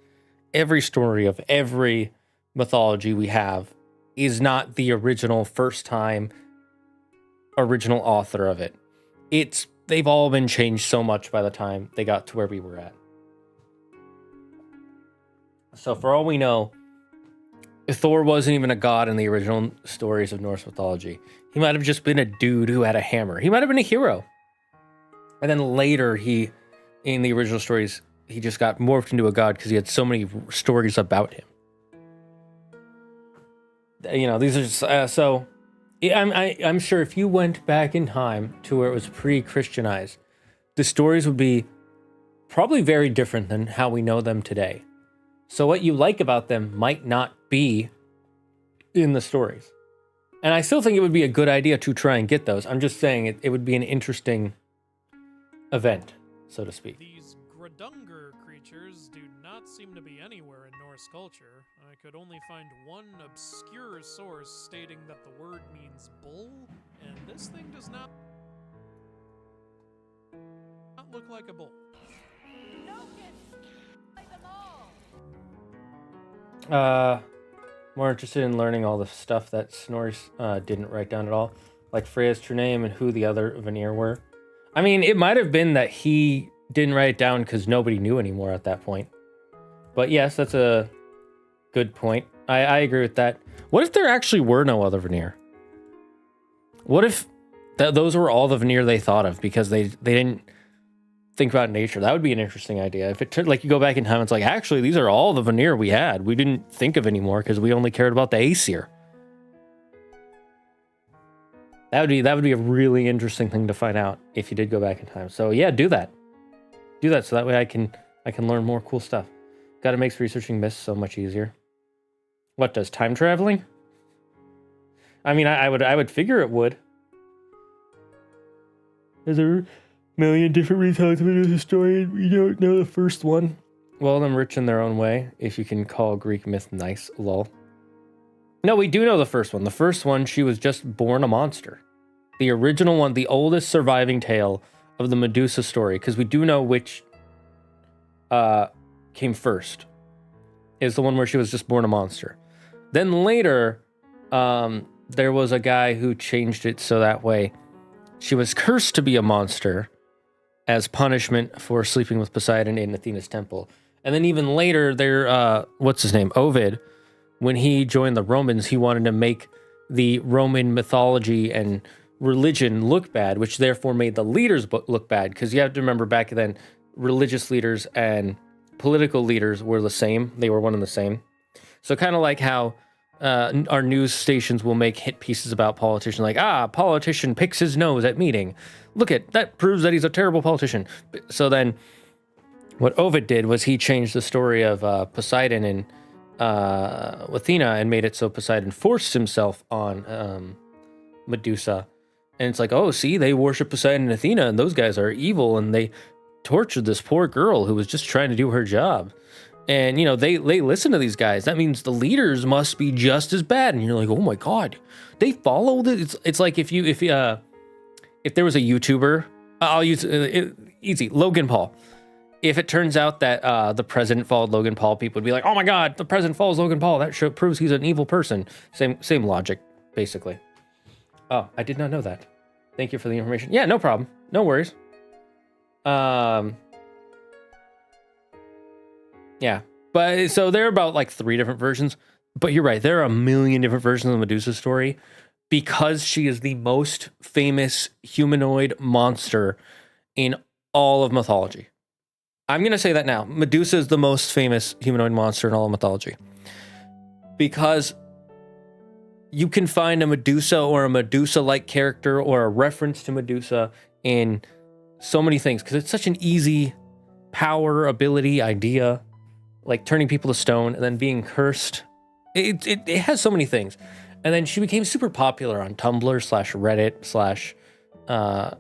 every story of every mythology we have is not the original first time original author of it. They've all been changed so much by the time they got to where we were at. So for all we know, Thor wasn't even a god in the original stories of Norse mythology. He might have just been a dude who had a hammer. He might have been a hero. And then later, in the original stories, he just got morphed into a god because he had so many stories about him. You know, these are just, I'm sure if you went back in time to where it was pre-Christianized, the stories would be probably very different than how we know them today. So what you like about them might not be in the stories. And I still think it would be a good idea to try and get those. I'm just saying it would be an interesting event, so to speak. These Gradungur creatures do not seem to be anywhere in Norse culture. I could only find one obscure source stating that the word means bull, and this thing does not look like a bull. More interested in learning all the stuff that Snorri didn't write down at all, like Freya's true name and who the other Vanir were. I mean, it might have been that he didn't write it down because nobody knew anymore at that point. But yes, that's a good point. I agree with that. What if there actually were no other Vanir? What if those were all the Vanir they thought of because they didn't think about nature? That would be an interesting idea. If it turned, like, you go back in time, it's like, actually, these are all the Vanir we had. We didn't think of anymore because we only cared about the Aesir. That would be a really interesting thing to find out if you did go back in time. So yeah, do that. Do that so that way I can learn more cool stuff. God, it makes researching myths so much easier. What does time traveling? I mean, I would figure it would. There's a million different retellings of the story, and we don't know the first one. Well, them rich in their own way, if you can call Greek myth nice, lol. No, we do know the first one. The first one, she was just born a monster. The original one, the oldest surviving tale of the Medusa story, because we do know which came first, is the one where she was just born a monster. Then later, there was a guy who changed it so that way she was cursed to be a monster as punishment for sleeping with Poseidon in Athena's temple. And then even later, what's his name? Ovid, when he joined the Romans, he wanted to make the Roman mythology and religion look bad, which therefore made the leaders look bad. Because you have to remember back then, religious leaders and political leaders were the same. They were one and the same. So kind of like how our news stations will make hit pieces about politicians, like, politician picks his nose at meeting. Look at that, proves that he's a terrible politician. So then what Ovid did was he changed the story of Poseidon and Athena and made it so Poseidon forced himself on Medusa. And it's like, oh, see, they worship Poseidon and Athena, and those guys are evil, and they tortured this poor girl who was just trying to do her job. And, you know, they listen to these guys. That means the leaders must be just as bad. And you're like, oh my God, they follow this. It's like if there was a YouTuber, I'll use easy, Logan Paul. If it turns out that the president followed Logan Paul, people would be like, oh my God, the president follows Logan Paul. That proves he's an evil person. Same logic, basically. Oh, I did not know that. Thank you for the information. Yeah, no problem. No worries. Yeah. But so there are about like 3 different versions. But you're right. There are a million different versions of Medusa's story because she is the most famous humanoid monster in all of mythology. I'm going to say that now. Medusa is the most famous humanoid monster in all of mythology. Because you can find a Medusa or a Medusa-like character or a reference to Medusa in so many things. Because it's such an easy power, ability, idea. Like turning people to stone and then being cursed. It has so many things. And then she became super popular on Tumblr /Reddit /Twitter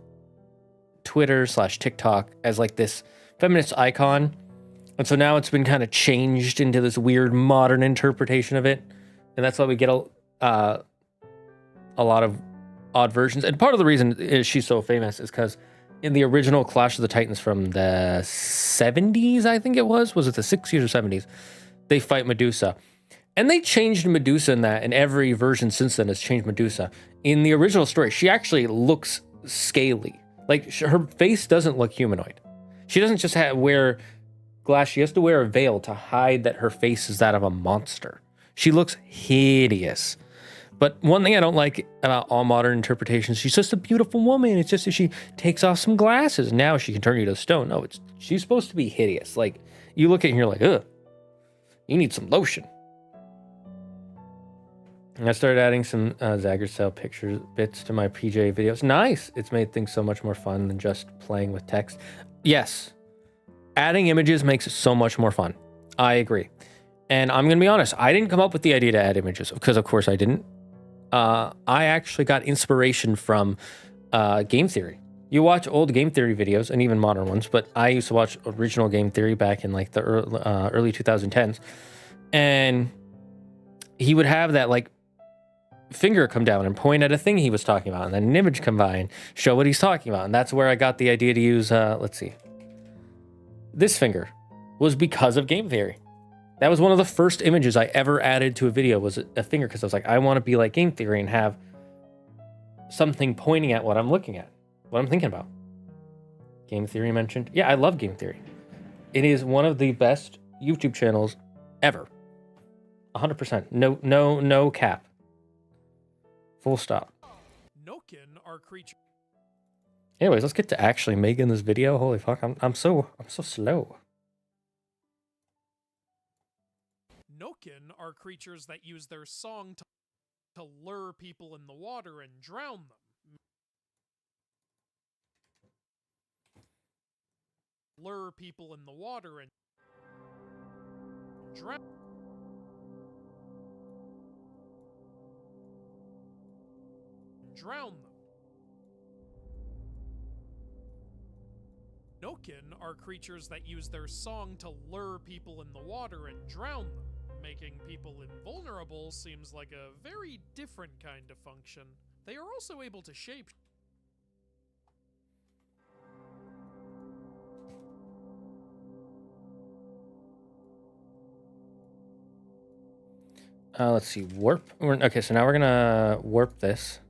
/TikTok as like this feminist icon. And so now it's been kind of changed into this weird modern interpretation of it. And that's why we get a lot of odd versions. And part of the reason is she's so famous is because in the original Clash of the Titans from the 70s, I think it was it the 60s or 70s? They fight Medusa. And they changed Medusa in that, and every version since then has changed Medusa. In the original story, she actually looks scaly. Like, her face doesn't look humanoid. She doesn't just wear glass. She has to wear a veil to hide that her face is that of a monster. She looks hideous. But one thing I don't like about all modern interpretations, she's just a beautiful woman. It's just if she takes off some glasses, now she can turn you to stone. No, she's supposed to be hideous. Like, you look at her and you're like, ugh, you need some lotion. And I started adding some Zagger style picture bits to my PJ videos. Nice. It's made things so much more fun than just playing with text. Yes. Adding images makes it so much more fun. I agree. And I'm going to be honest. I didn't come up with the idea to add images because, of course, I didn't. I actually got inspiration from game theory. You watch old game theory videos and even modern ones, but I used to watch original game theory back in like the early 2010s. And he would have that like finger come down and point at a thing he was talking about, and then an image come by and show what he's talking about. And that's where I got the idea to use, let's see. This finger was because of game theory. That was one of the first images I ever added to a video was a finger, because I was like, I want to be like game theory and have something pointing at what I'm looking at, what I'm thinking about. Game theory mentioned. Yeah, I love game theory. It is one of the best YouTube channels ever. 100%. No cap. Full stop. Nokin are creatures. Anyways, let's get to actually making this video. Holy fuck, I'm so slow. Nokin are creatures that use their song to lure people in the water and drown them. Lure people in the water and drown them. Nokin are creatures that use their song to lure people in the water and drown them. Making people invulnerable seems like a very different kind of function. They are also able to shape. Let's see, warp. Okay, so now we're gonna warp this.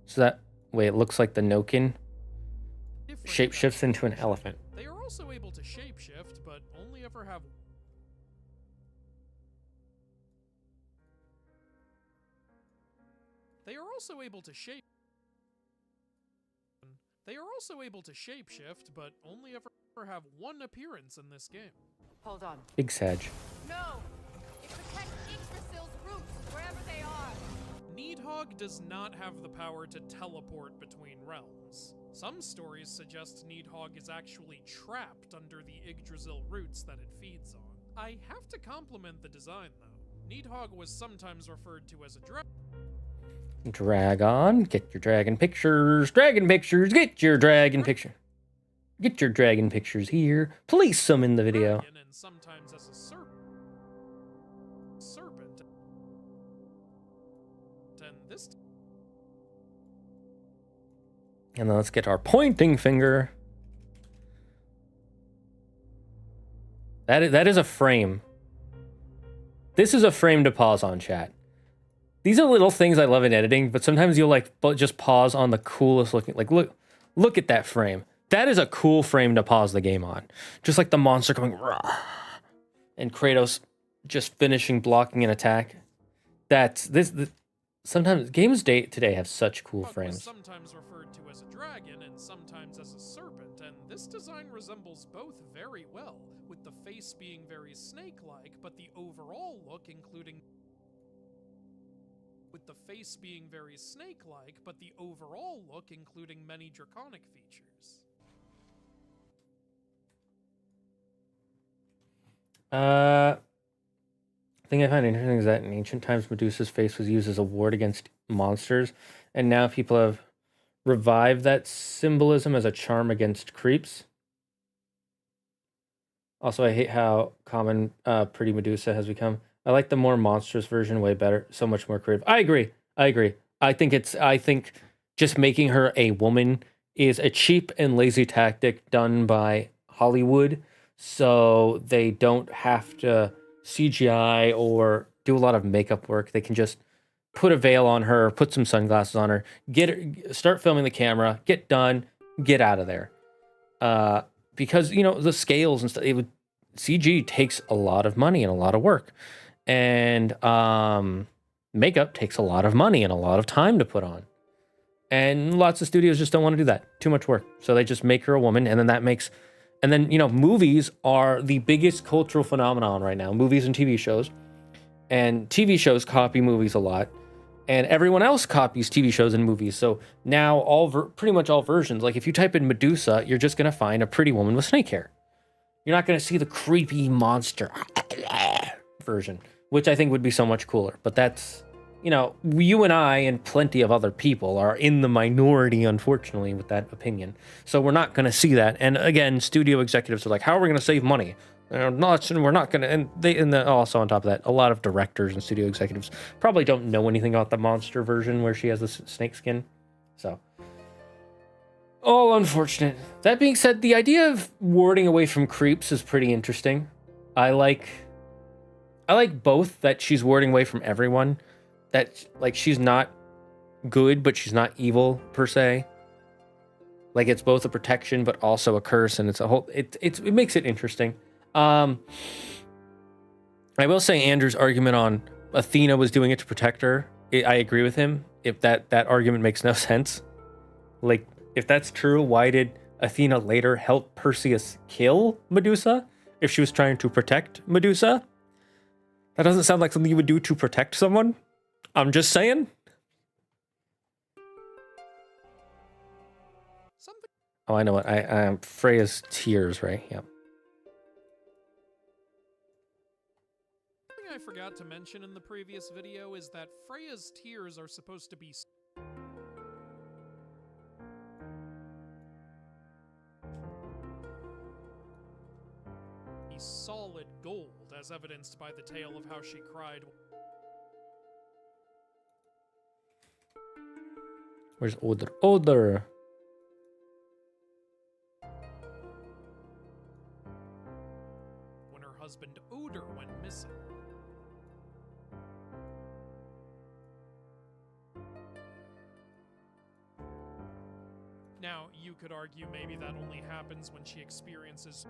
So that way it looks like the Nokin shapeshifts into an elephant. They are also able to shapeshift, but only ever have. They are also able to shape. They are also able to shapeshift, but only ever have one appearance in this game. Hold on. Big Sag. No! It protects Yggdrasil's roots, wherever they are! Needhogg does not have the power to teleport between realms. Some stories suggest Needhogg is actually trapped under the Yggdrasil roots that it feeds on. I have to compliment the design, though. Needhogg was sometimes referred to as a Dragon, get your dragon pictures. Dragon pictures, get your dragon picture. Get your dragon pictures here. Place them in the video. dragon and sometimes as a serpent. And this. And then let's get our pointing finger. That is a frame. This is a frame to pause on, chat. These are little things I love in editing, but sometimes you'll like just pause on the coolest looking. Like look at that frame. That is a cool frame to pause the game on. Just like the monster coming, rah, and Kratos just finishing blocking an attack. That's this sometimes games today have such cool Puck was frames. sometimes referred to as a dragon and sometimes as a serpent, and this design resembles both very well, with the face being very snake-like, but the overall look including many draconic features. Thing I find interesting is that in ancient times, Medusa's face was used as a ward against monsters, and now people have revived that symbolism as a charm against creeps. Also, I hate how common Pretty Medusa has become. I like the more monstrous version way better, so much more creative. I agree. I think just making her a woman is a cheap and lazy tactic done by Hollywood, so they don't have to CGI or do a lot of makeup work. They can just put a veil on her, put some sunglasses on her, start filming the camera, get done, get out of there. Because the scales and stuff, CG takes a lot of money and a lot of work, and makeup takes a lot of money and a lot of time to put on. And lots of studios just don't want to do that. Too much work. So they just make her a woman, and then movies are the biggest cultural phenomenon right now. Movies and TV shows. And TV shows copy movies a lot. And everyone else copies TV shows and movies. So now pretty much all versions, like if you type in Medusa, you're just going to find a pretty woman with snake hair. You're not going to see the creepy monster version, which I think would be so much cooler. But that's, you and I and plenty of other people are in the minority, unfortunately, with that opinion. So we're not going to see that. And again, studio executives are like, how are we going to save money? We're not going to. And also on top of that, a lot of directors and studio executives probably don't know anything about the monster version where she has the snake skin. So, all unfortunate. That being said, the idea of warding away from creeps is pretty interesting. I like both, that she's warding away from everyone. That, like, she's not good, but she's not evil per se. Like, it's both a protection, but also a curse, and it makes it interesting. I will say Andrew's argument on Athena was doing it to protect her, I agree with him. If that argument makes no sense. Like, if that's true, why did Athena later help Perseus kill Medusa if she was trying to protect Medusa? That doesn't sound like something you would do to protect someone. I'm just saying. Oh, I know what. I Freya's tears, right? Yeah. Something I forgot to mention in the previous video is that Freya's tears are supposed to be solid gold, as evidenced by the tale of how she cried. Where's Oder? When her husband Oder went missing. Now, you could argue maybe that only happens when she experiences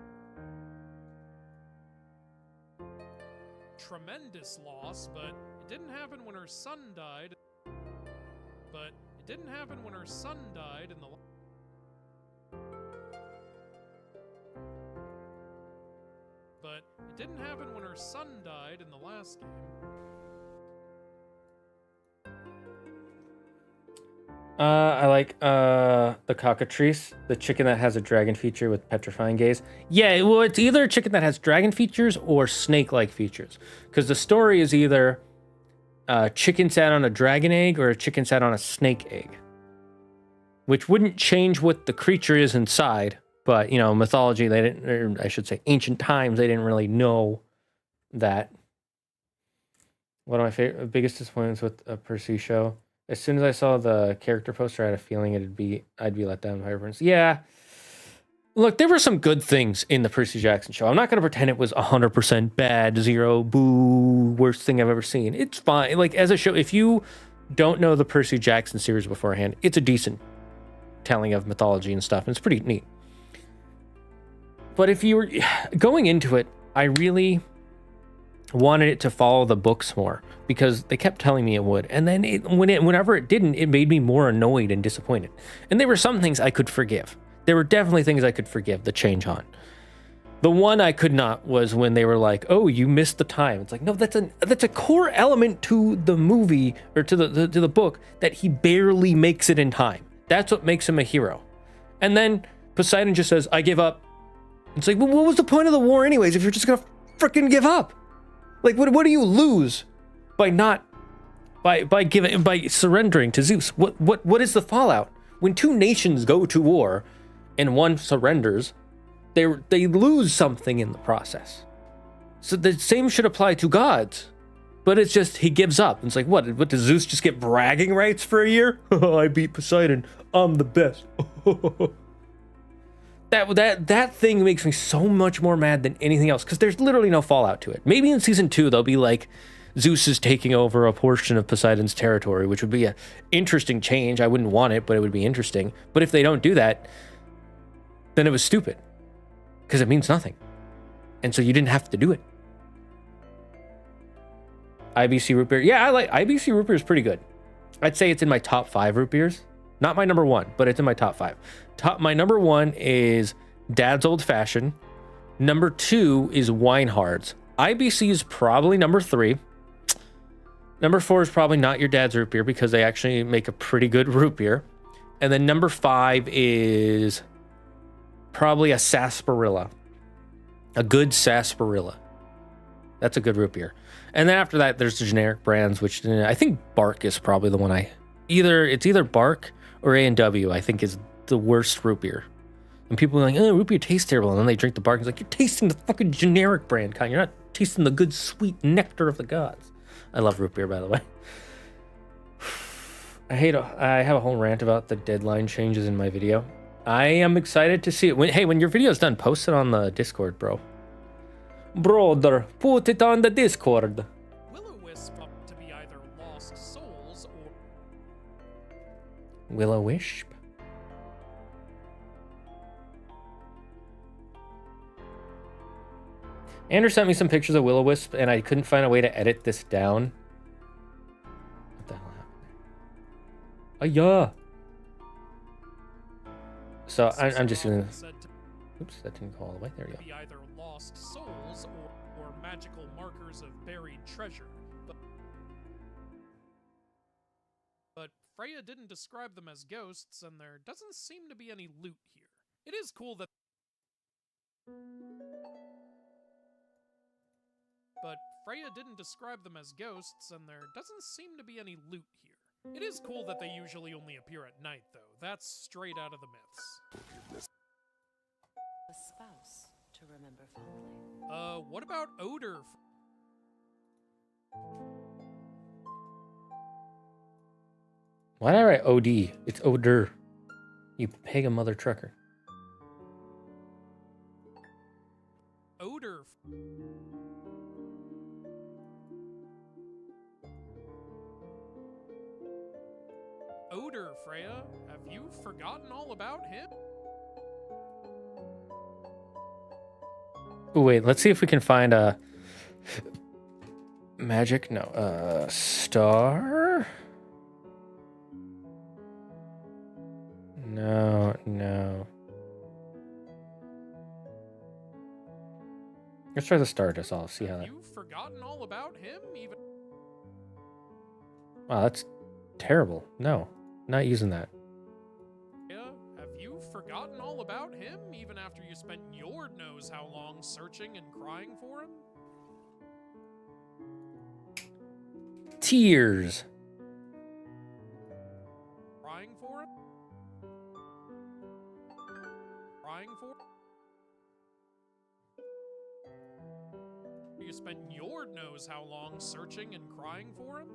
tremendous loss, but it didn't happen when her son died. In the last game. I like the cockatrice, the chicken that has a dragon feature with petrifying gaze. Yeah, well, it's either a chicken that has dragon features or snake-like features. Because the story is either a chicken sat on a dragon egg or a chicken sat on a snake egg. Which wouldn't change what the creature is inside. But, mythology, they didn't, or I should say ancient times, they didn't really know that. One of my biggest disappointments with a Percy show. As soon as I saw the character poster, I had a feeling I'd be let down by everyone's. Yeah. Look, there were some good things in the Percy Jackson show. I'm not going to pretend it was 100% bad, zero, boo, worst thing I've ever seen. It's fine. Like, as a show, if you don't know the Percy Jackson series beforehand, it's a decent telling of mythology and stuff, and it's pretty neat. But if you were going into it, I really wanted it to follow the books more because they kept telling me it would. And then whenever it didn't, it made me more annoyed and disappointed. And there were some things I could forgive. There were definitely things I could forgive the change on. The one I could not was when they were like, "Oh, you missed the time." It's like, no, that's a core element to the movie or to the book, that he barely makes it in time. That's what makes him a hero. And then Poseidon just says, "I give up." It's like, well, what was the point of the war anyways if you're just gonna freaking give up? Like, what do you lose by surrendering to Zeus? What is the fallout when two nations go to war and one surrenders? They lose something in the process. So the same should apply to gods, but it's just he gives up. It's like, what does Zeus just get bragging rights for a year? I beat Poseidon. I'm the best. That thing makes me so much more mad than anything else, because there's literally no fallout to it. Maybe in season 2 they'll be like, Zeus is taking over a portion of Poseidon's territory, which would be an interesting change. I wouldn't want it, but it would be interesting. But if they don't do that, then it was stupid, because it means nothing. And so you didn't have to do it. IBC root beer. Yeah, I like IBC root beer is pretty good. I'd say it's in my top 5 root beers. Not my number 1, but it's in my top 5. My number 1 is Dad's Old Fashioned. Number 2 is Winehards. IBC is probably number 3. Number 4 is probably not your dad's root beer, because they actually make a pretty good root beer. And then number 5 is probably a sarsaparilla. A good sarsaparilla. That's a good root beer. And then after that, there's the generic brands, which I think Bark is probably the one it's either Bark or A&W, I think, is the worst root beer. And people are like, "Oh, root beer tastes terrible." And then they drink the Bark. It's like, you're tasting the fucking generic brand kind. You're not tasting the good, sweet nectar of the gods. I love root beer, by the way. I have a whole rant about the deadline changes in my video. I am excited to see it. When your video's done, post it on the Discord, bro. Brother, put it on the Discord. Will-o-wisp up to be either lost souls or... Will-o-wisp? Andrew sent me some pictures of will-o-wisp, and I couldn't find a way to edit this down. What the hell happened? Yeah. So I'm just doing this. Oops, that didn't go all the way. There you go. Be either lost souls or magical markers of buried treasure. But Freya didn't describe them as ghosts, and there doesn't seem to be any loot here. It is cool that... But Freya didn't describe them as ghosts, and there doesn't seem to be any loot here. It is cool that they usually only appear at night, though. That's straight out of the myths. A spouse to remember fondly. What about odor? Why did I write OD? It's odor. You pig a mother trucker. Odor. Odor, Freya. Have you forgotten all about him? Oh, wait, let's see if we can find a magic. No, star. No. Let's try the star just. I'll see how that. You've forgotten all about him, even. Wow, that's terrible. No, not using that. Have you forgotten all about him, even after you spent your knows how long searching and crying for him? Tears. Crying for him? Crying for? You spent your knows how long searching and crying for him?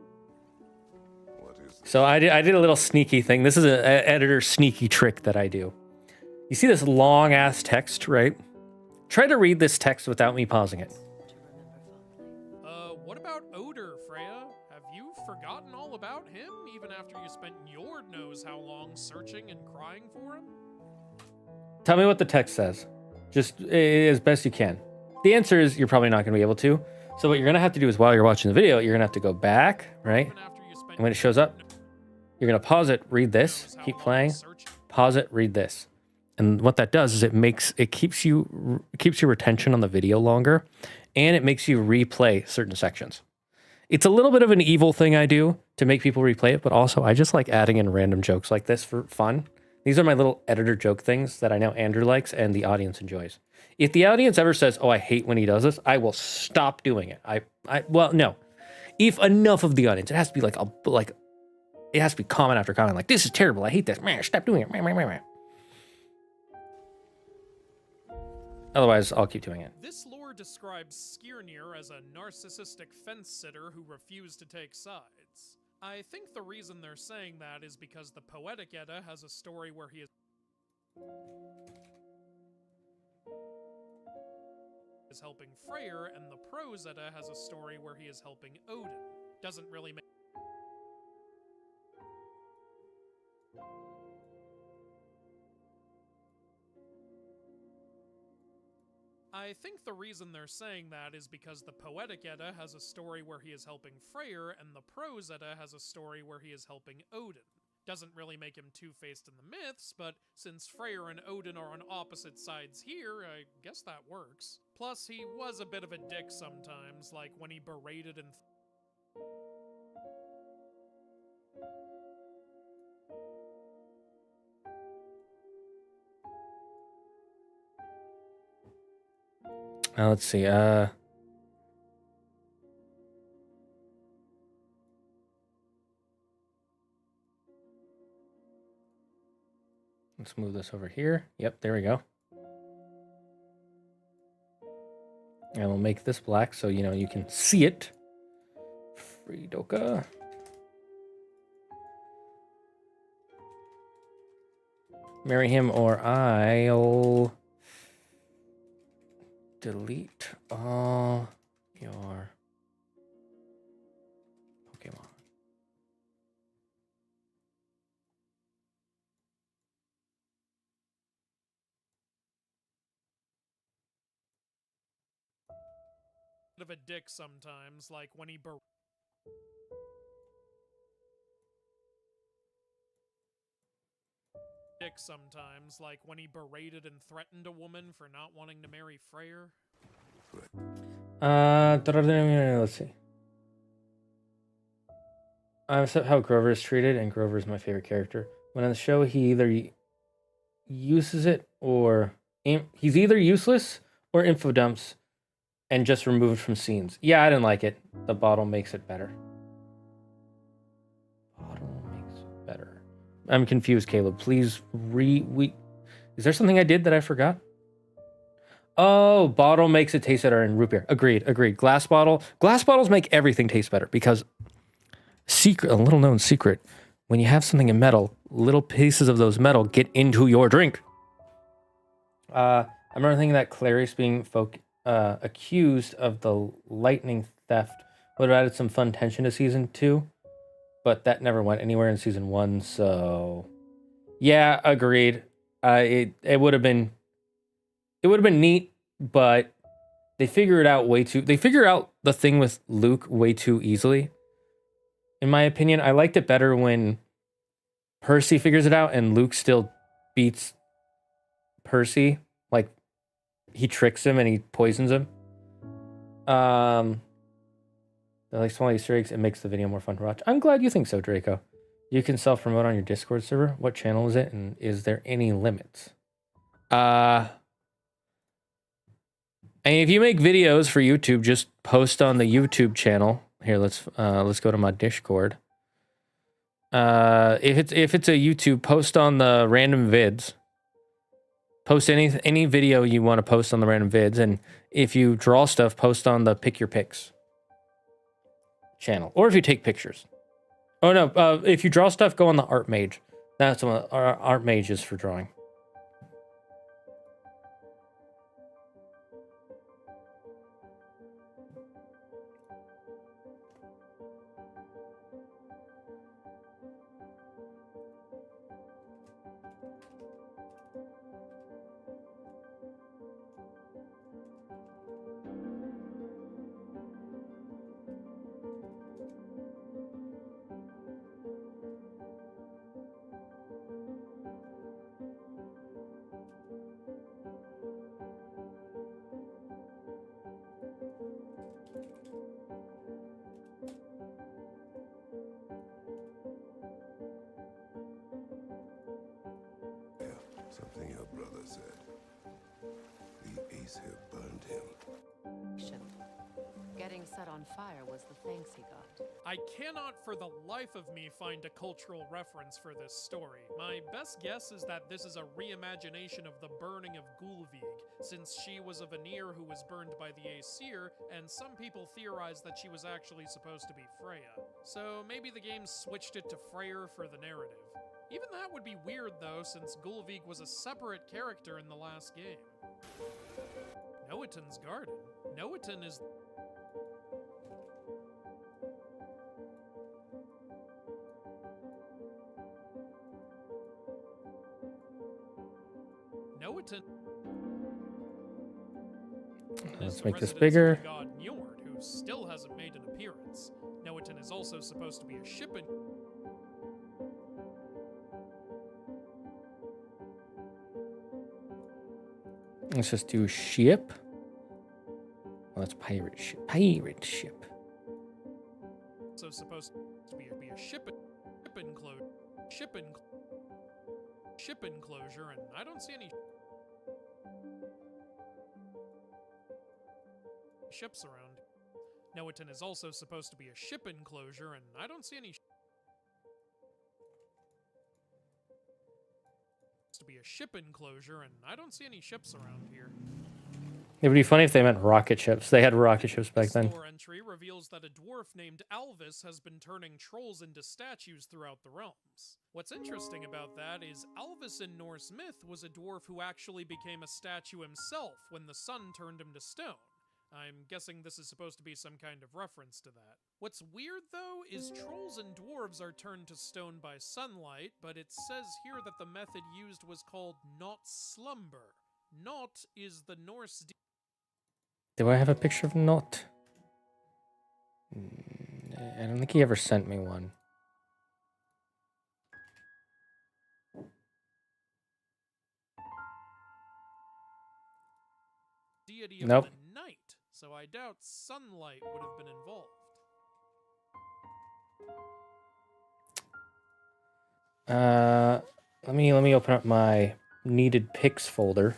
So I did a little sneaky thing. This is an editor sneaky trick that I do. You see this long ass text, right? Try to read this text without me pausing it. What about odor, Freya? Have you forgotten all about him, even after you spent your knows how long searching and crying for him? Tell me what the text says. Just as best you can. The answer is you're probably not going to be able to, So what you're gonna have to do is while you're watching the video, you're gonna have to go back, right? Even after you spend And when it shows up, you're gonna pause it, read this, keep playing, pause it, read this. And what that does is it keeps your retention on the video longer, and it makes you replay certain sections. It's a little bit of an evil thing I do to make people replay it, but also I just like adding in random jokes like this for fun. These are my little editor joke things that I know Andrew likes and the audience enjoys. If the audience ever says, "Oh, I hate when he does this," I will stop doing it. Well, no. If enough of the audience, it has to be it has to be comment after comment, like, "This is terrible. I hate this. Man, stop doing it." Man. Otherwise, I'll keep doing it. This lore describes Skirnir as a narcissistic fence-sitter who refused to take sides. I think the reason they're saying that is because the Poetic Edda has a story where he is helping Freyr, and the Prose Edda has a story where he is helping Odin. Doesn't really make... I think the reason they're saying that is because the Poetic Edda has a story where he is helping Freyr, and the Prose Edda has a story where he is helping Odin. Doesn't really make him two-faced in the myths, but since Freyr and Odin are on opposite sides here, I guess that works. Plus, he was a bit of a dick sometimes, like when he berated and... Let's see. Let's move this over here. Yep, there we go. And we'll make this black so you can see it. Fridoka. Marry him or I'll delete all your Pokemon. of a dick sometimes, like when he berated and threatened a woman for not wanting to marry Freyr. Let's see. How Grover is treated, and Grover is my favorite character. When on the show, he either uses it or he's either useless or info dumps and just removed from scenes. Yeah, I didn't like it. The bottle makes it better. Bottle makes it better. I'm confused, Caleb. Please is there something I did that I forgot? Oh, bottle makes it taste better in root beer. Agreed. Glass bottles make everything taste better because a little known secret, when you have something in metal, little pieces of those metal get into your drink. I remember thinking that Clarice being accused of the lightning theft would have added some fun tension to season 2, but that never went anywhere in season 1. So, yeah, agreed. It would have been neat, but they figure out the thing with Luke way too easily. In my opinion, I liked it better when Percy figures it out and Luke still beats Percy. Like, he tricks him and he poisons him. They're like small Easter eggs. It makes the video more fun to watch. I'm glad you think so, Draco. You can self-promote on your Discord server. What channel is it, and is there any limits? And if you make videos for YouTube, just post on the YouTube channel. Here, let's go to my Discord. If it's a YouTube, post on the random vids. Post any video you want to post on the random vids, and if you draw stuff, post on the Pick Your Picks channel, or if you take pictures. Oh no, if you draw stuff, go on the Art Mage. That's what Art Mage is for drawing. Something your brother said. The Aesir burned him. Getting set on fire was the thanks he got. I cannot for the life of me find a cultural reference for this story. My best guess is that this is a reimagination of the burning of Gulvig, since she was a Vanir who was burned by the Aesir, and some people theorize that she was actually supposed to be Freya. So maybe the game switched it to Freyr for the narrative. Even that would be weird though, since Gulvig was a separate character in the last game. Noatin's Garden. Noatin is... Noatin. Let's make this bigger. God Njord, who still hasn't made an appearance. Noatin is also supposed to be a ship in... Let's just do ship. Well, that's pirate ship. Pirate ship. So supposed to be a ship enclosure, and I don't see any ships around. Noatin is also supposed to be a ship enclosure, and I don't see any ships around here. It would be funny if they meant rocket ships. They had rocket ships back then. The lore entry reveals that a dwarf named Alvis has been turning trolls into statues throughout the realms. What's interesting about that is Alvis in Norse myth was a dwarf who actually became a statue himself when the sun turned him to stone. I'm guessing this is supposed to be some kind of reference to that. What's weird, though, is trolls and dwarves are turned to stone by sunlight, but it says here that the method used was called not slumber. Not is the Norse... Do I have a picture of Not? I don't think he ever sent me one. Deity of Nope. the night, so I doubt sunlight would have been involved. Let me open up my needed pics folder.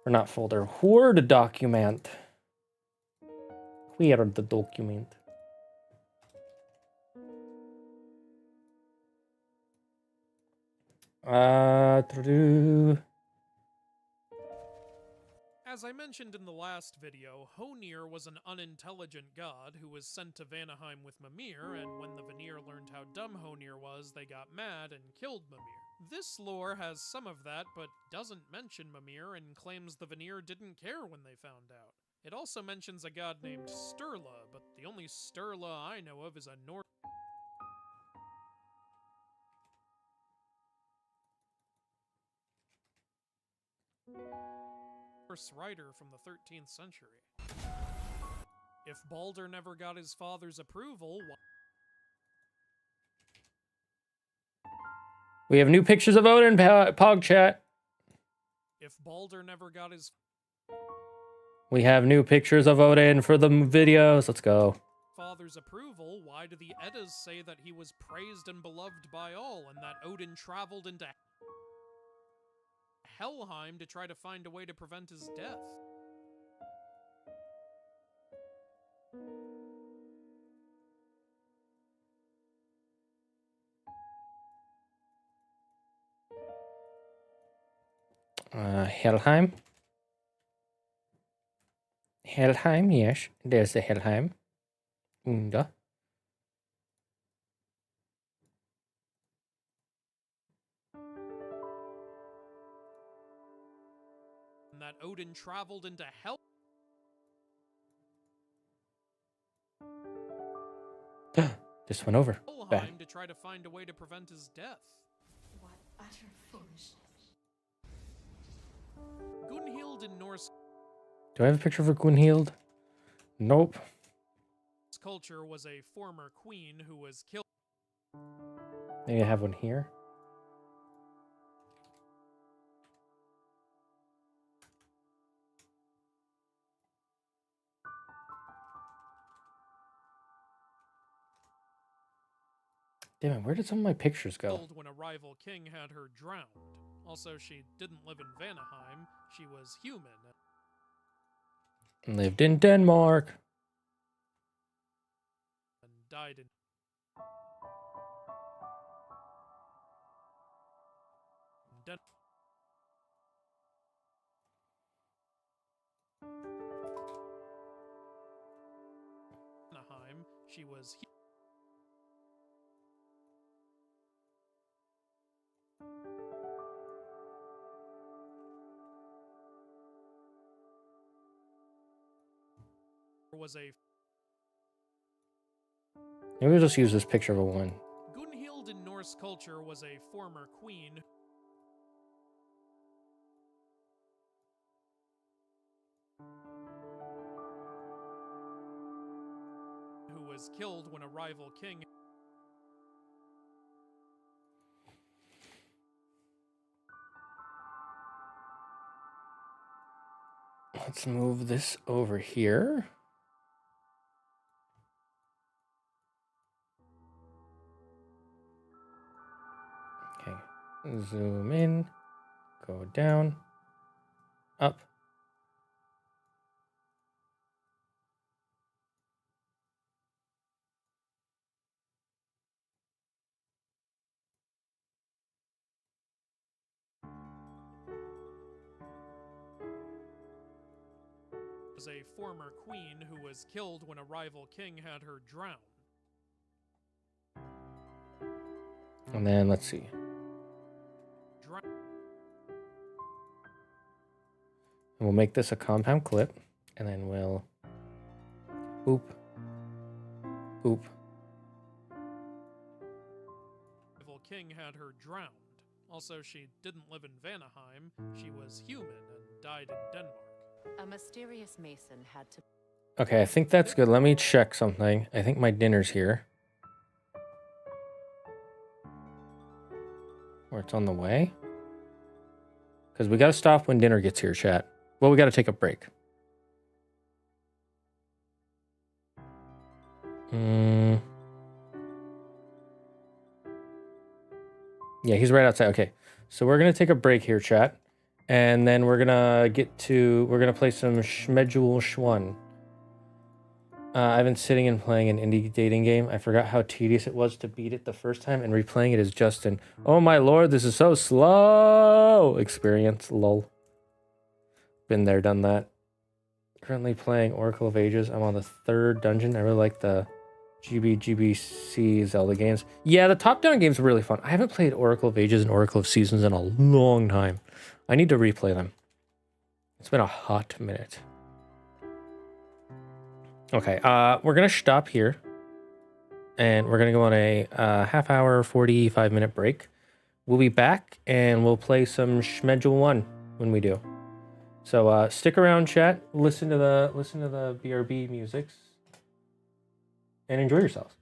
Or not folder, Word document. Where the document? As I mentioned in the last video, Honir was an unintelligent god who was sent to Vanaheim with Mimir, and when the Vanir learned how dumb Honir was, they got mad and killed Mimir. This lore has some of that, but doesn't mention Mimir and claims the Vanir didn't care when they found out. It also mentions a god named Sturla, but the only Sturla I know of is a Norse writer from the 13th century. If Balder never got his father's approval, We have new pictures of Odin, Pog Chat. If Balder never got his We have new pictures of Odin for the videos. Let's go. father's approval, why do the Eddas say that he was praised and beloved by all, and that Odin traveled into Helheim to try to find a way to prevent his death? Helheim. Helheim, yes. There's the Helheim. Unda. And that Odin traveled into Hel... This one over. Helheim Back. to try to find a way to prevent his death. What utter foolishness. Gunhild in Norse Do I have a picture for Gunhild? Nope. culture was a former queen who was killed. Maybe I have one here. Damn it, where did some of my pictures go? When a rival king had her drowned. Also, she didn't live in Vanaheim. She was human. Lived in Denmark. And died in Vanaheim. She was a Maybe we'll just use this picture of a one. Gunhild in Norse culture was a former queen who was killed when a rival king Let's move this over here. Okay, zoom in, go down, up. was a former queen who was killed when a rival king had her drown. And then let's see. We'll make this a compound clip, and then we'll boop, boop. Rival king had her drowned. Also, she didn't live in Vanaheim. She was human and died in Denmark. A mysterious mason had to... Okay, I think that's good. Let me check something. I think my dinner's here. Or it's on the way. Because we got to stop when dinner gets here, chat. Well, we got to take a break. Yeah, he's right outside. Okay, so we're going to take a break here, chat. And then we're going to play some Schmedjewel Schwan. I've been sitting and playing an indie dating game. I forgot how tedious it was to beat it the first time, and replaying it is just an, oh my lord, this is so slow experience, lol. Been there, done that. Currently playing Oracle of Ages. I'm on the 3rd dungeon. I really like the GBC Zelda games. Yeah, the top-down games are really fun. I haven't played Oracle of Ages and Oracle of Seasons in a long time. I need to replay them. It's been a hot minute. Okay, we're going to stop here. And we're going to go on a half-hour, 45-minute break. We'll be back, and we'll play some Schmedjewel 1 when we do. So stick around, chat. Listen to the BRB music, and enjoy yourselves.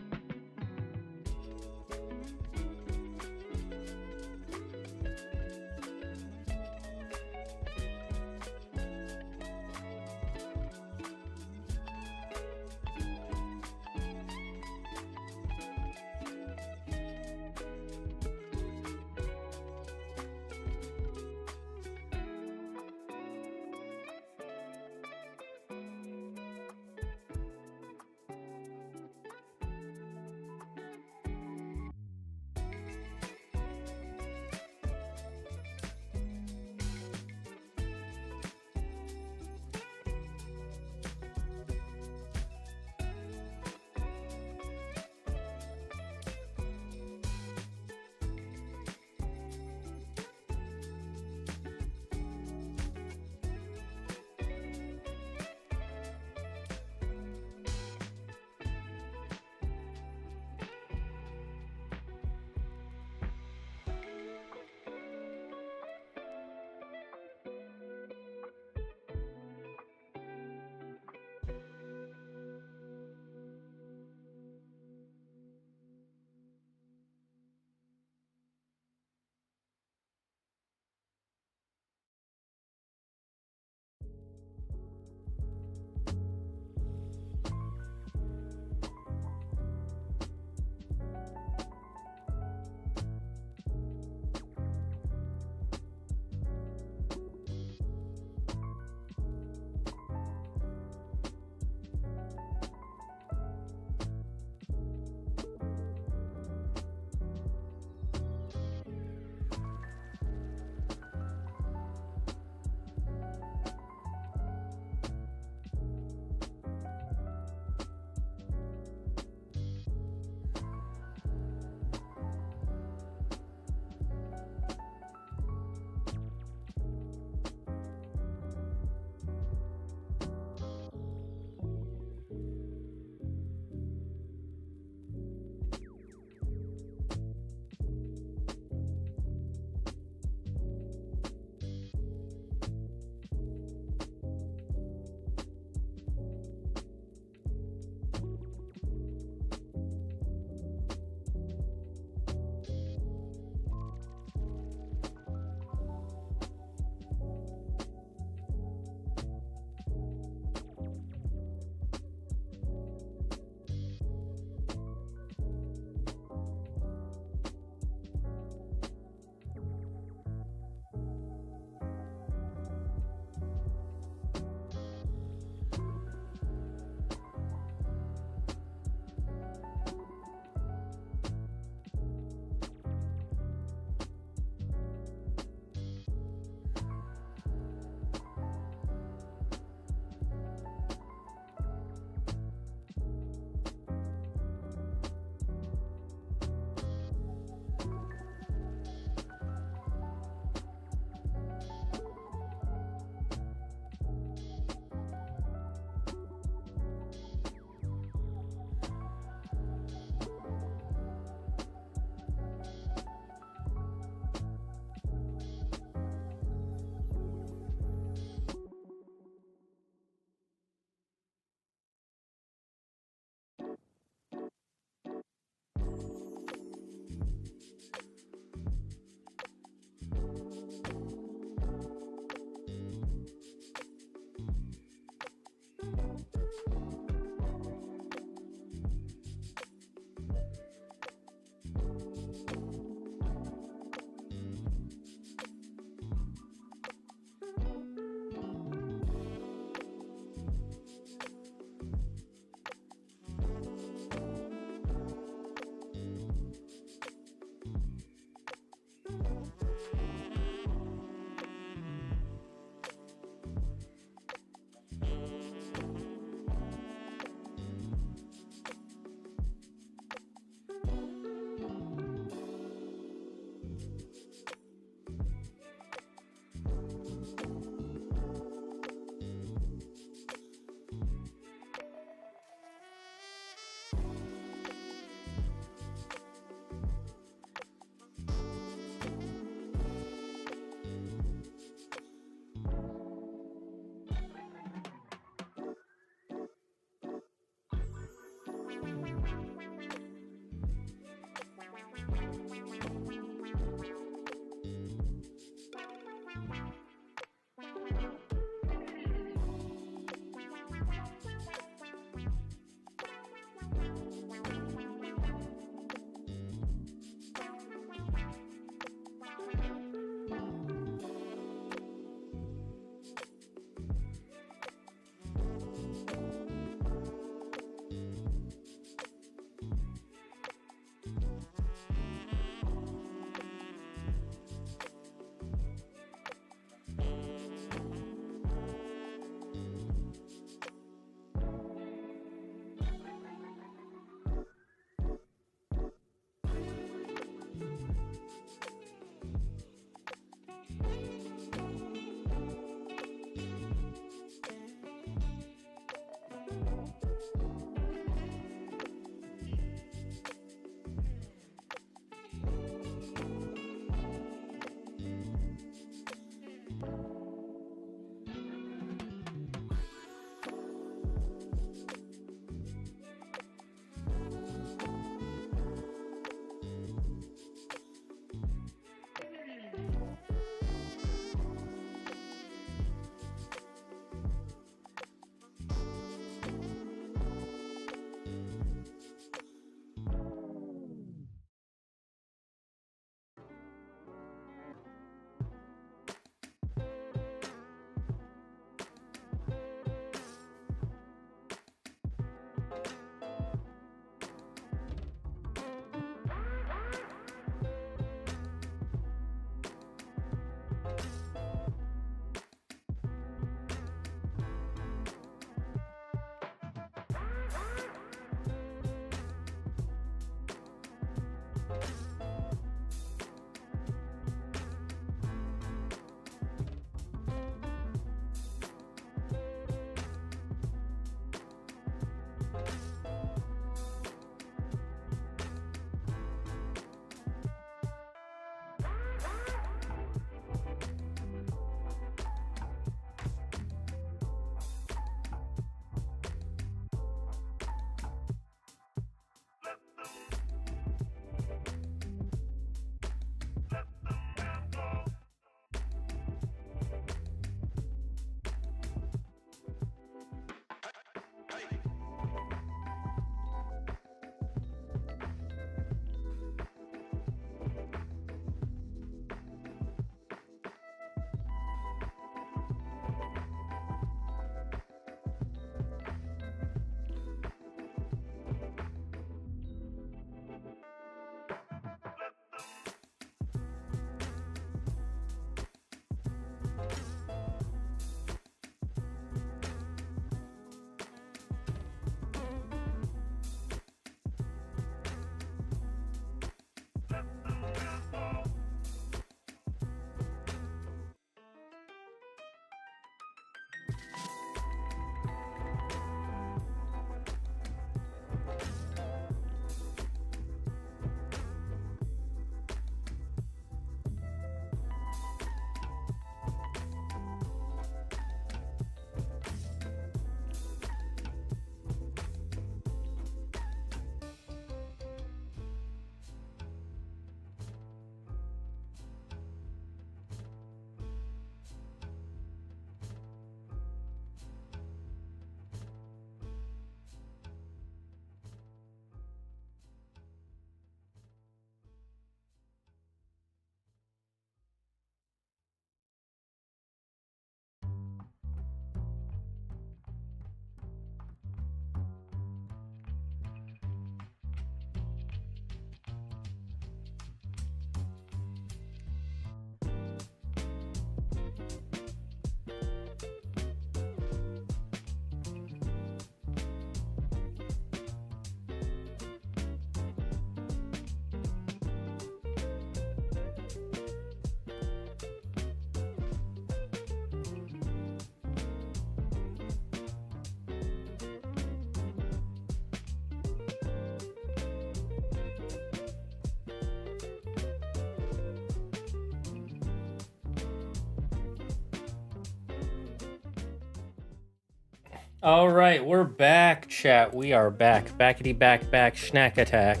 All right, we're back, chat. We are back. Backity back, snack attack.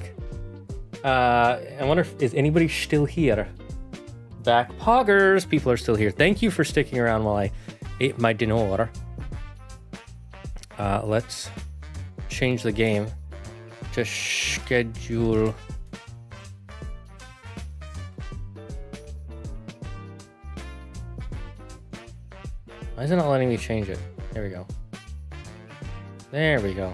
I wonder if is anybody still here? Back poggers. People are still here. Thank you for sticking around while I ate my dinner. Let's change the game to schedule. Why is it not letting me change it? There we go. There we go.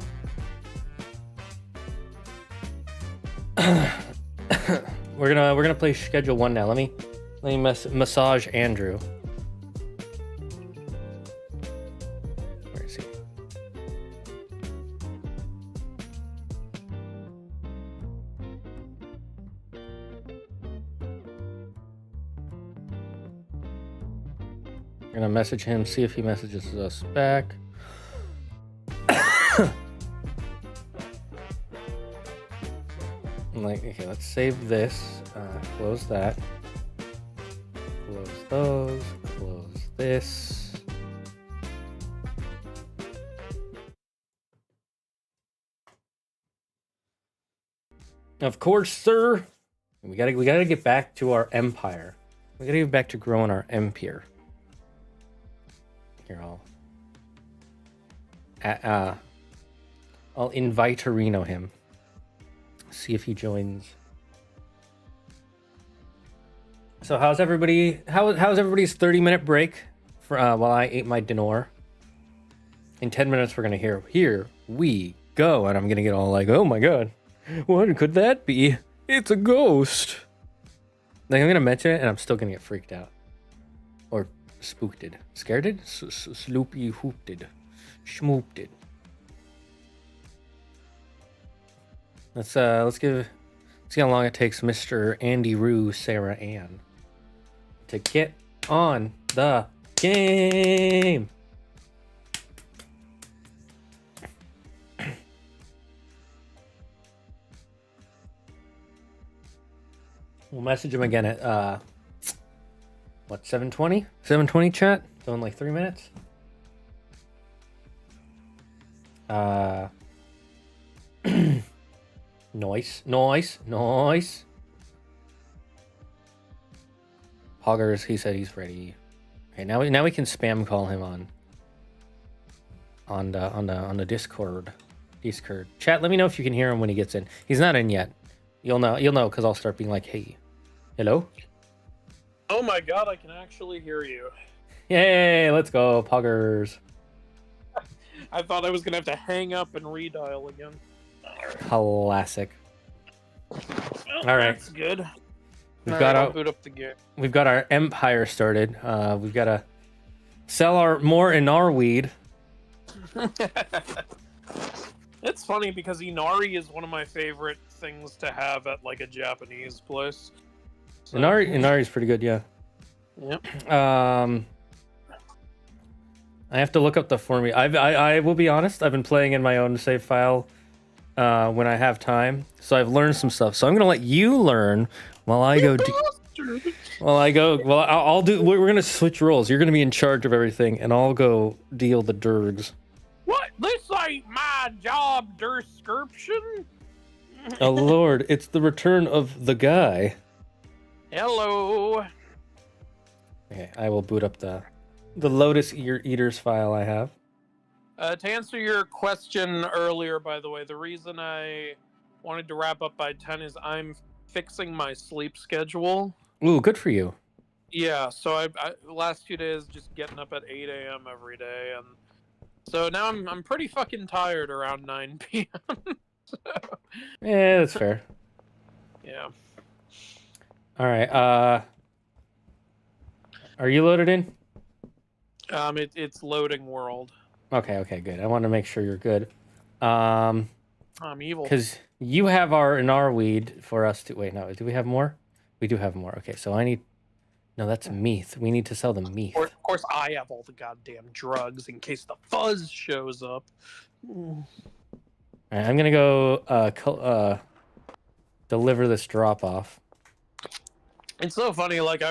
we're gonna play schedule 1 now. Let me massage Andrew. Where is he? We're gonna message him, see if he messages us back. I'm like, okay, let's save this. Close that. Close those. Close this. Of course, sir. We gotta get back to our empire. We gotta get back to growing our empire. Here, I'll invite-a-reno him. See if he joins. So how's everybody? How's everybody's 30-minute break for while I ate my dinner? In 10 minutes, we're gonna hear "Here we go," and I'm gonna get all like, "Oh my god, what could that be? It's a ghost." Like I'm gonna mention it, and I'm still gonna get freaked out or spooked, scareded, sloopy hooped, schmooped. Let's see how long it takes Mr. Andy Roo, Sarah Ann to get on the game. We'll message him again at what, 7:20? 7:20 chat? So in like 3 minutes. Nice. Poggers, he said he's ready. Okay, now we can spam call him on the Discord. Chat, let me know if you can hear him when he gets in. He's not in yet. You'll know because I'll start being like, "Hey, hello." Oh my god, I can actually hear you. Yay! Let's go, Poggers. I thought I was gonna have to hang up and redial again. Classic. Well, all right, that's good. We've got our empire started. We've got to sell more weed. It's funny because Inari is one of my favorite things to have at like a Japanese place. So. Inari's pretty good, yeah. Yep. I have to look up the formula. I will be honest. I've been playing in my own save file when I have time, so I've learned some stuff. So I'm gonna let you learn while I go. I'll do. We're gonna switch roles. You're gonna be in charge of everything, and I'll go deal the dirgs. What? This ain't my job description. Oh Lord, it's the return of the guy. Hello. Okay, I will boot up the Lotus Eaters file I have. To answer your question earlier, by the way, the reason I wanted to wrap up by 10 is I'm fixing my sleep schedule. Ooh, good for you. Yeah, so I last 2 days just getting up at 8 a.m. every day, and so now I'm pretty fucking tired around 9 p.m. So. Yeah, that's fair. Yeah. All right. Are you loaded in? It's loading world. Okay, good. I want to make sure you're good. I'm evil. Because you have our weed for us to... Wait, no. Do we have more? We do have more. Okay, so I need... No, that's meath. We need to sell the meath. Of course, I have all the goddamn drugs in case the fuzz shows up. All right, I'm going to go deliver this drop-off. It's so funny, like,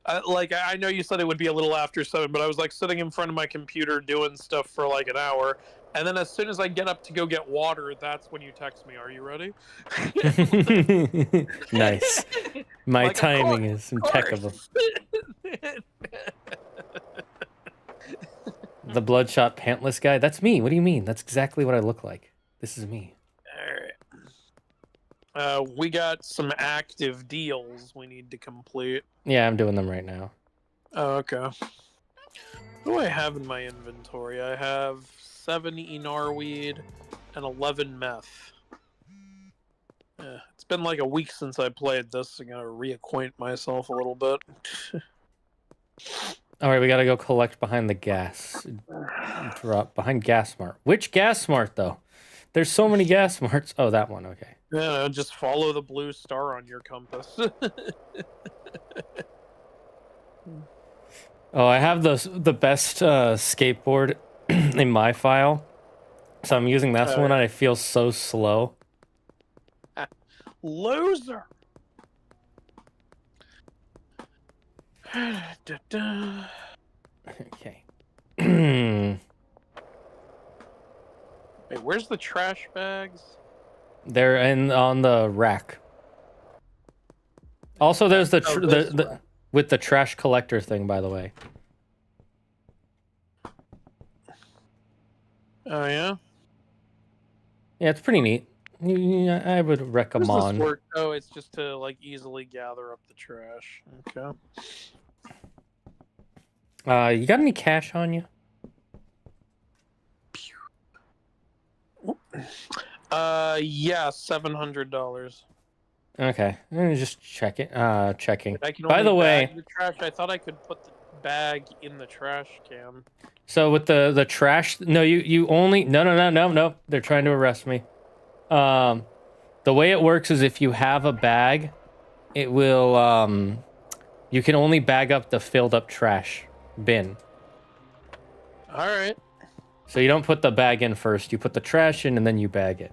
I know you said it would be a little after 7, but I was like sitting in front of my computer doing stuff for like an hour, and then as soon as I get up to go get water, that's when you text me. Are you ready? Nice. My Like, timing is of course. impeccable. The bloodshot pantless guy? That's me. What do you mean? That's exactly what I look like. This is me. All right. We got some active deals we need to complete. Yeah, I'm doing them right now. Oh, okay. What do I have in my inventory? I have 7 Enar weed and 11 meth. It's been like a week since I played this. I'm gonna reacquaint myself a little bit. All right, we gotta go collect behind the gas drop behind gas mart. Which gas mart though? There's so many gas marts. Oh, that one. Okay. Yeah, just follow the blue star on your compass. Oh, I have the best skateboard in my file, so I'm using that one, and I feel so slow. Loser. Okay. Wait, where's the trash bags? They're on the rack. Also, there's the with the trash collector thing, by the way. Oh yeah. Yeah, it's pretty neat. I would How does this recommend. work? Oh, it's just to like easily gather up the trash. Okay. You got any cash on you? Yeah, $700. Okay, let me just check it. Checking. I can By only the way, bag the trash. I thought I could put the bag in the trash can. so with the trash, no, you only no. They're trying to arrest me. The way it works is if you have a bag, it will you can only bag up the filled up trash bin. All right. So you don't put the bag in first. You put the trash in and then you bag it.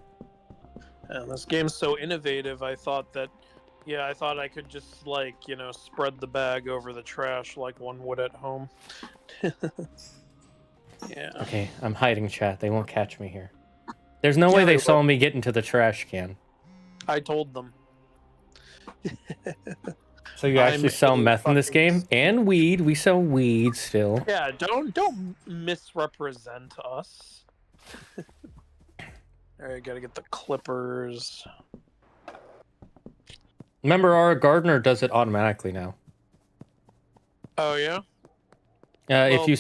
And this game's so innovative. I thought I could just like, spread the bag over the trash like one would at home. Yeah. Okay, I'm hiding, chat. They won't catch me here. There's no way they saw me get into the trash can. I told them. So you actually sell meth in this game? And weed. We sell weed still. Yeah, don't misrepresent us. Alright, gotta get the clippers. Remember, our gardener does it automatically now. Oh yeah? If you...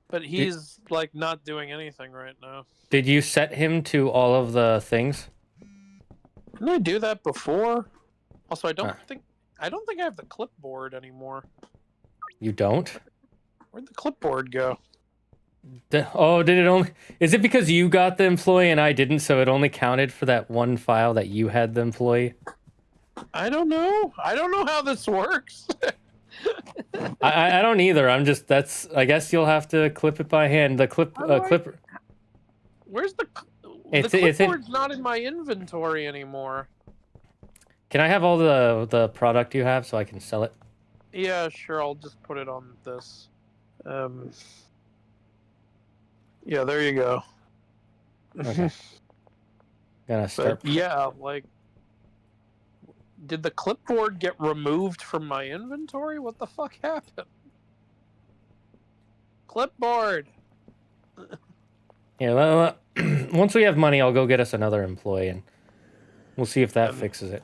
But he's like not doing anything right now. Did you set him to all of the things? Didn't I do that before? Also, I don't think I have the clipboard anymore. You don't? Where'd the clipboard go? Oh, did it only... Is it because you got the employee and I didn't, so it only counted for that one file that you had the employee? I don't know. I don't know how this works. I don't either. I'm just... I guess you'll have to clip it by hand. The clipper... Where's the It's clipboard's not in my inventory anymore. Can I have all the product you have so I can sell it? Yeah, sure. I'll just put it on this. Yeah, there you go. Okay. Gonna start. But yeah, like, did the clipboard get removed from my inventory? What the fuck happened? Clipboard. Yeah. Once we have money, I'll go get us another employee, and we'll see if that fixes it.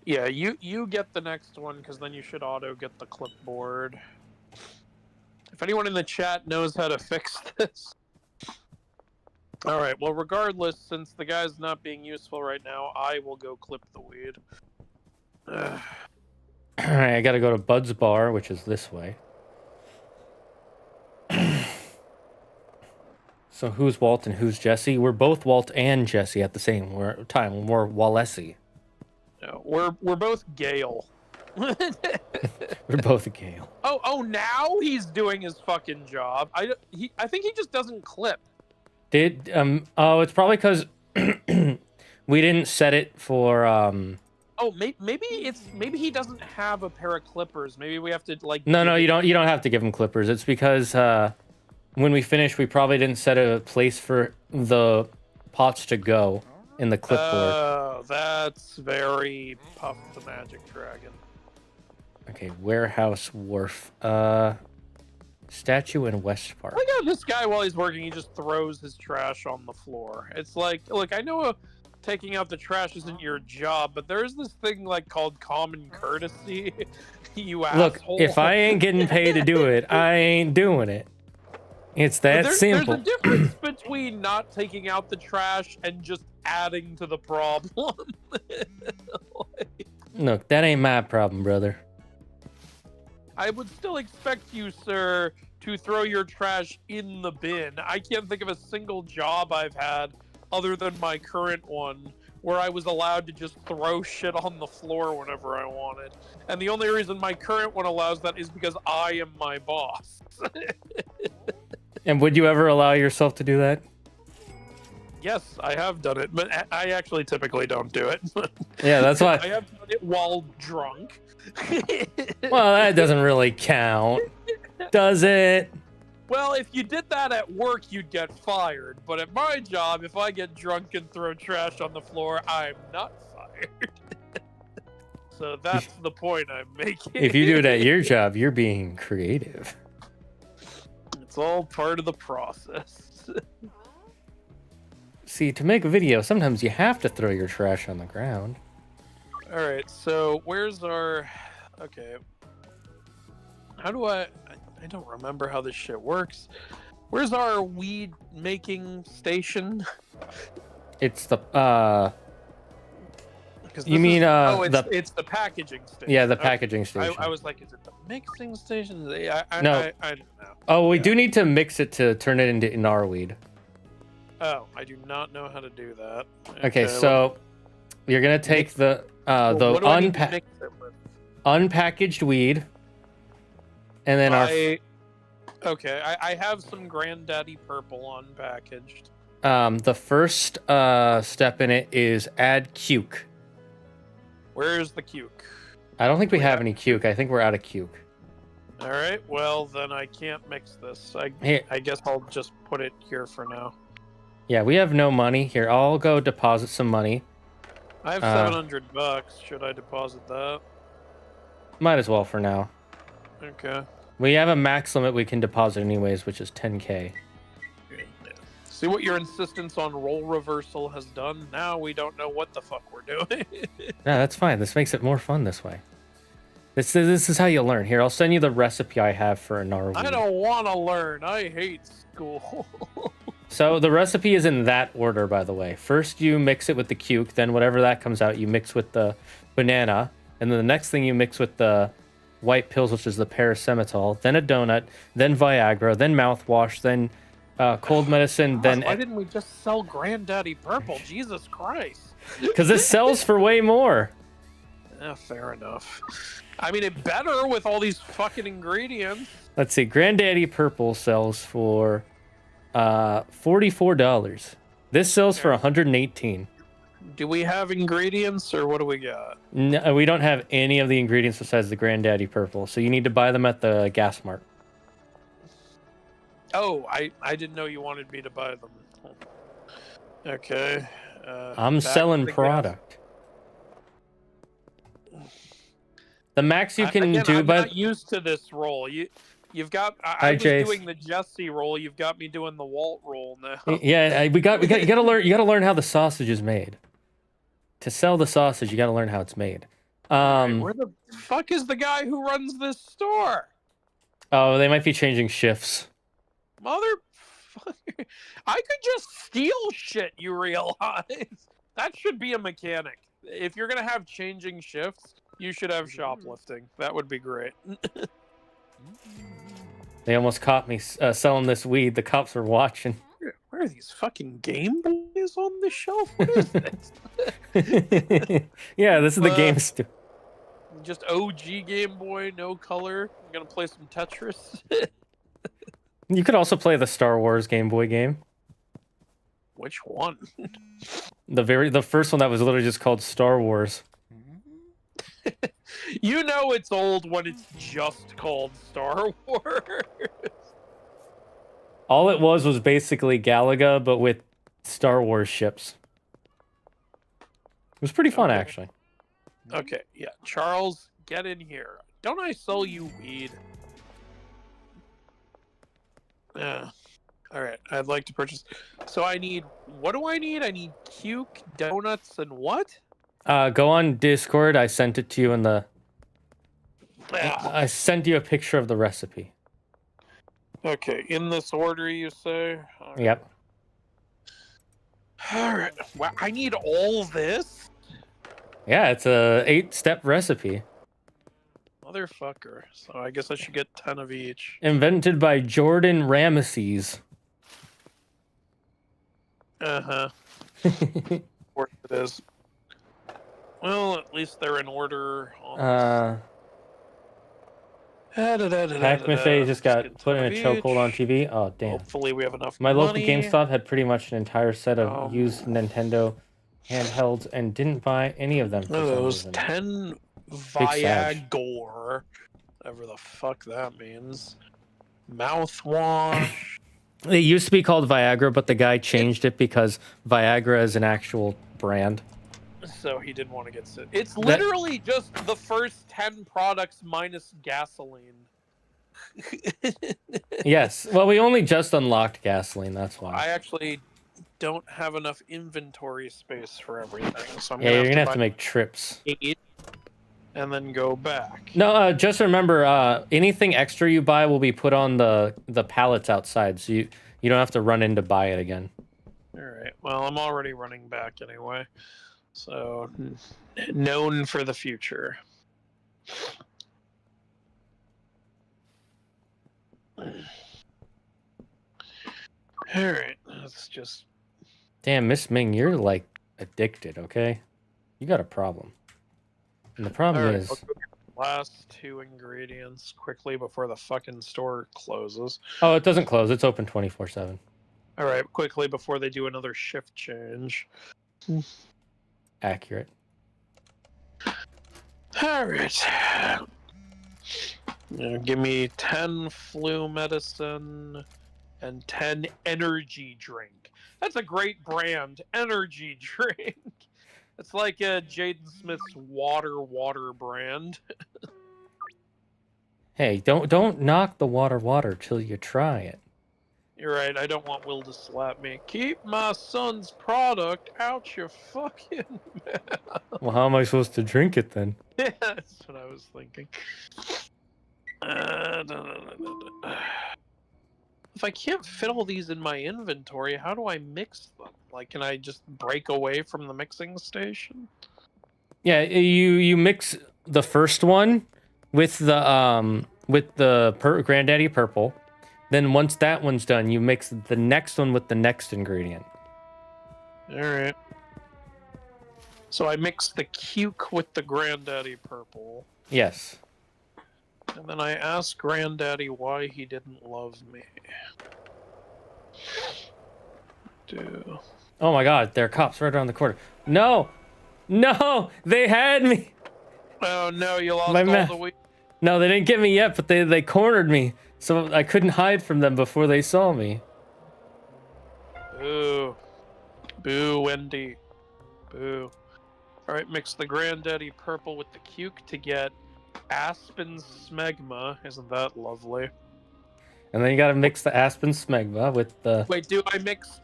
Yeah, you get the next one, because then you should auto get the clipboard. If anyone in the chat knows how to fix this. Alright, well, regardless, since the guy's not being useful right now, I will go clip the weed. Alright, I gotta go to Bud's Bar, which is this way. So who's Walt and who's Jesse? We're both Walt and Jesse at the same time. We're Wallesi. No, we're both Gale. We're both Gale. Oh, now he's doing his fucking job. I think he just doesn't clip. Oh, it's probably because we didn't set it for Oh, maybe he doesn't have a pair of clippers. Maybe we have to like. No, you don't have to give him clippers. It's because when we finish, we probably didn't set a place for the pots to go in the clipboard. Oh, that's very Puff the Magic Dragon. Okay, warehouse wharf. Statue in West Park. Look at this guy while he's working. He just throws his trash on the floor. It's like, look, I know taking out the trash isn't your job, but there's this thing like called common courtesy. You Look, asshole. if I ain't getting paid to do it, I ain't doing it. It's that simple. There's a difference between not taking out the trash and just adding to the problem. Look, that ain't my problem, brother. I would still expect you, sir, to throw your trash in the bin. I can't think of a single job I've had other than my current one where I was allowed to just throw shit on the floor whenever I wanted. And the only reason my current one allows that is because I am my boss. And would you ever allow yourself to do that? Yes, I have done it, but I actually typically don't do it. Yeah, that's why. I have done it while drunk. Well, that doesn't really count, does it? Well, if you did that at work, you'd get fired. But at my job, if I get drunk and throw trash on the floor, I'm not fired. So that's the point I'm making. If you do it at your job, you're being creative. It's all part of the process. See, to make a video, sometimes you have to throw your trash on the ground. All right, so where's our... Okay. How do I don't remember how this shit works. Where's our weed making station? It's the, You mean, it's the packaging station. Yeah, the packaging station. I was like, is it the mixing station? No. I don't know. Oh, we do need to mix it to turn it into gnarweed. Oh, I do not know how to do that. Okay, so you're gonna take the unpackaged weed, and then I have some Granddaddy Purple unpackaged. The first step in it is add cuke. Where's the cuke? I don't think we have any cuke. I think we're out of cuke. All right, well then I can't mix this. I guess I'll just put it here for now. Yeah, we have no money. Here, I'll go deposit some money. I have $700. Should I deposit that? Might as well for now. Okay. We have a max limit we can deposit anyways, which is 10K. See what your insistence on role reversal has done? Now we don't know what the fuck we're doing. No, that's fine. This makes it more fun this way. This is how you learn. Here, I'll send you the recipe I have for a gnarweed. I don't want to learn. I hate school. So the recipe is in that order, by the way. First, you mix it with the cuke. Then whatever that comes out, you mix with the banana. And then the next thing you mix with the white pills, which is the paracetamol. Then a donut. Then Viagra. Then mouthwash. Then cold medicine. Then why didn't we just sell Granddaddy Purple? Jesus Christ. Because this sells for way more. Yeah, fair enough. I mean, it better with all these fucking ingredients. Let's see. Granddaddy Purple sells for $44. This sells for $118. Do we have ingredients or what do we got? No, we don't have any of the ingredients besides the Granddaddy Purple, so you need to buy them at the gas mart. Oh, I didn't know you wanted me to buy them. Okay. I'm selling product. The max you can do, I'm not used to this roll. You've got. I was doing the Jesse roll. You've got me doing the Walt roll now. Yeah, you gotta learn. You gotta learn how the sausage is made. To sell the sausage, you gotta learn how it's made. Where the fuck is the guy who runs this store? Oh, they might be changing shifts. Motherfucker! I could just steal shit. You realize that should be a mechanic. If you're gonna have changing shifts, you should have shoplifting. That would be great. They almost caught me selling this weed. The cops were watching. Where are these fucking Game Boys on the shelf? What is this? Yeah, this is the game. Just OG Game Boy, no color. I'm gonna play some Tetris. You could also play the Star Wars Game Boy game. Which one? The first one that was literally just called Star Wars. You know it's old when it's just called Star Wars. All it was basically Galaga, but with Star Wars ships. It was pretty fun, Okay. actually. Okay, yeah. Charles, get in here. Don't I sell you weed? Yeah. All right, I'd like to purchase. So I need. What do I need? I need cuke, donuts, and what? Go on Discord. I sent it to you in the. Ah, I sent you a picture of the recipe. okay, in this order, you say? All right. Yep. All right. Wow, I need all this? Yeah, it's a 8-step recipe. Motherfucker. So I guess I should get 10 of each. Invented by Jordan Ramesses. Uh-huh. Of course it is. Well, at least they're in order. Pac Maffei just got put in a chokehold on TV. Oh, damn. Hopefully we have enough My local money. GameStop had pretty much an entire set of used Nintendo handhelds and didn't buy any of them for some Those reason. 10 Sag. Viagra, whatever the fuck that means. Mouthwash. It used to be called Viagra, but the guy changed it because Viagra is an actual brand. So he didn't want to get sick. It's literally just the first 10 products minus gasoline. Yes. Well, we only just unlocked gasoline, that's why. I actually don't have enough inventory space for everything. So I'm Yeah, you're gonna have buy to make trips. 8 and then go back. No, just remember, anything extra you buy will be put on the pallets outside, so you don't have to run in to buy it again. Alright, well, I'm already running back anyway. So, known for the future. Alright, let's just... Damn, Miss Ming, you're, like, addicted, okay? You got a problem. And the problem Alright, is... I'll go get the last 2 ingredients quickly before the fucking store closes. Oh, it doesn't close. It's open 24/7. Alright, quickly before they do another shift change. Accurate. Alright. Give me 10 flu medicine and 10 energy drink. That's a great brand. Energy drink. It's like a Jaden Smith's water brand. Hey, don't knock the water till you try it. You're right, I don't want Will to slap me. Keep my son's product out your fucking mouth. Well, how am I supposed to drink it then? Yeah, that's what I was thinking. If I can't fit all these in my inventory, how do I mix them? Like, can I just break away from the mixing station? Yeah, you mix the first one with the Granddaddy Purple. Then once that one's done, you mix the next one with the next ingredient. Alright. So I mix the cuke with the Granddaddy Purple. Yes. And then I asked Granddaddy why he didn't love me. Oh my god, there are cops right around the corner. No! No! They had me! Oh no, you lost My all the weed. No, they didn't get me yet, but they cornered me. So I couldn't hide from them before they saw me. Boo. Boo, Wendy. Boo. Alright, mix the Granddaddy Purple with the cuke to get Aspen Smegma. Isn't that lovely? And then you gotta mix the Aspen Smegma with the... Wait, do I mix...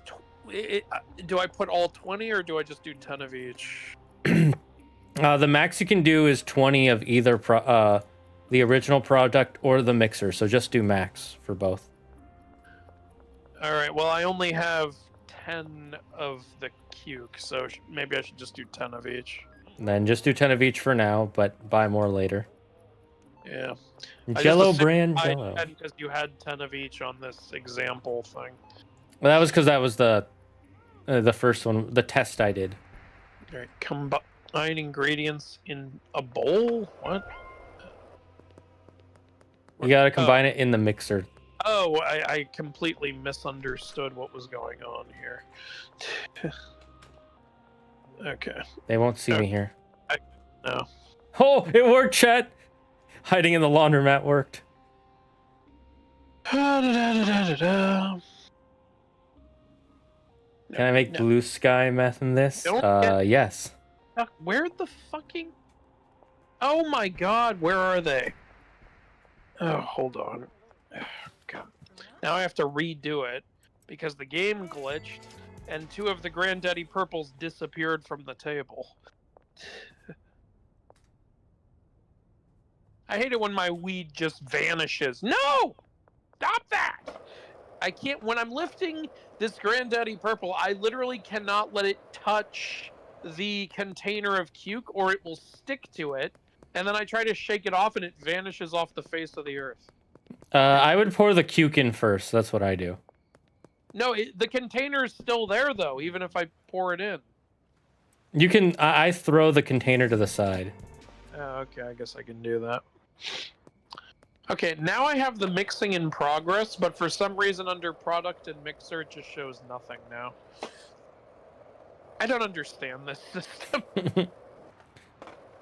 do I put all 20 or do I just do 10 of each? The max you can do is 20 of either the original product or the mixer, so just do max for both. Alright, well I only have 10 of the cuke, so maybe I should just do 10 of each. And then just do 10 of each for now, but buy more later. Yeah. Jello brand Jello. Because you had 10 of each on this example thing. Well, that was because that was the first one, the test I did. Alright, combine ingredients in a bowl? What? You gotta combine it in the mixer. Oh, I completely misunderstood what was going on here. Okay. They won't see me here. No. Oh, it worked, chat. Hiding in the laundromat worked. No. Can I make blue sky meth in this? Yes. Where the fucking... Oh my god, where are they? Oh, hold on. God. Now I have to redo it because the game glitched and 2 of the Granddaddy Purples disappeared from the table. I hate it when my weed just vanishes. No! Stop that! I can't... When I'm lifting this Granddaddy Purple, I literally cannot let it touch the container of cuke or it will stick to it. And then I try to shake it off and it vanishes off the face of the earth. I would pour the cuke in first. That's what I do. No, the container's still there, though, even if I pour it in. You can... I throw the container to the side. Oh, okay, I guess I can do that. Okay, now I have the mixing in progress, but for some reason under product and mixer, it just shows nothing now. I don't understand this system.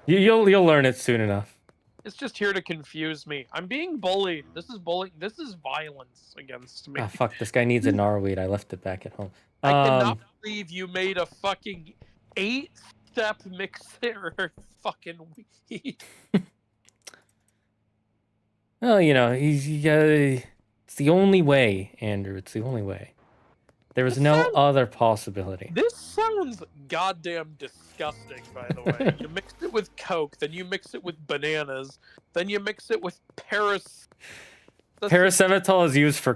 You'll learn it soon enough. It's just here to confuse me. I'm being bullied. This is bullying. This is violence against me. Ah, fuck, this guy needs a gnarweed. I left it back at home. I cannot believe you made a fucking 8-step mixer fucking weed. Well, you know, it's the only way, Andrew. It's the only way. There was no other possibility. This sounds goddamn disgusting, by the way. You mix it with Coke, then you mix it with bananas, then you mix it with Paracetamol is used for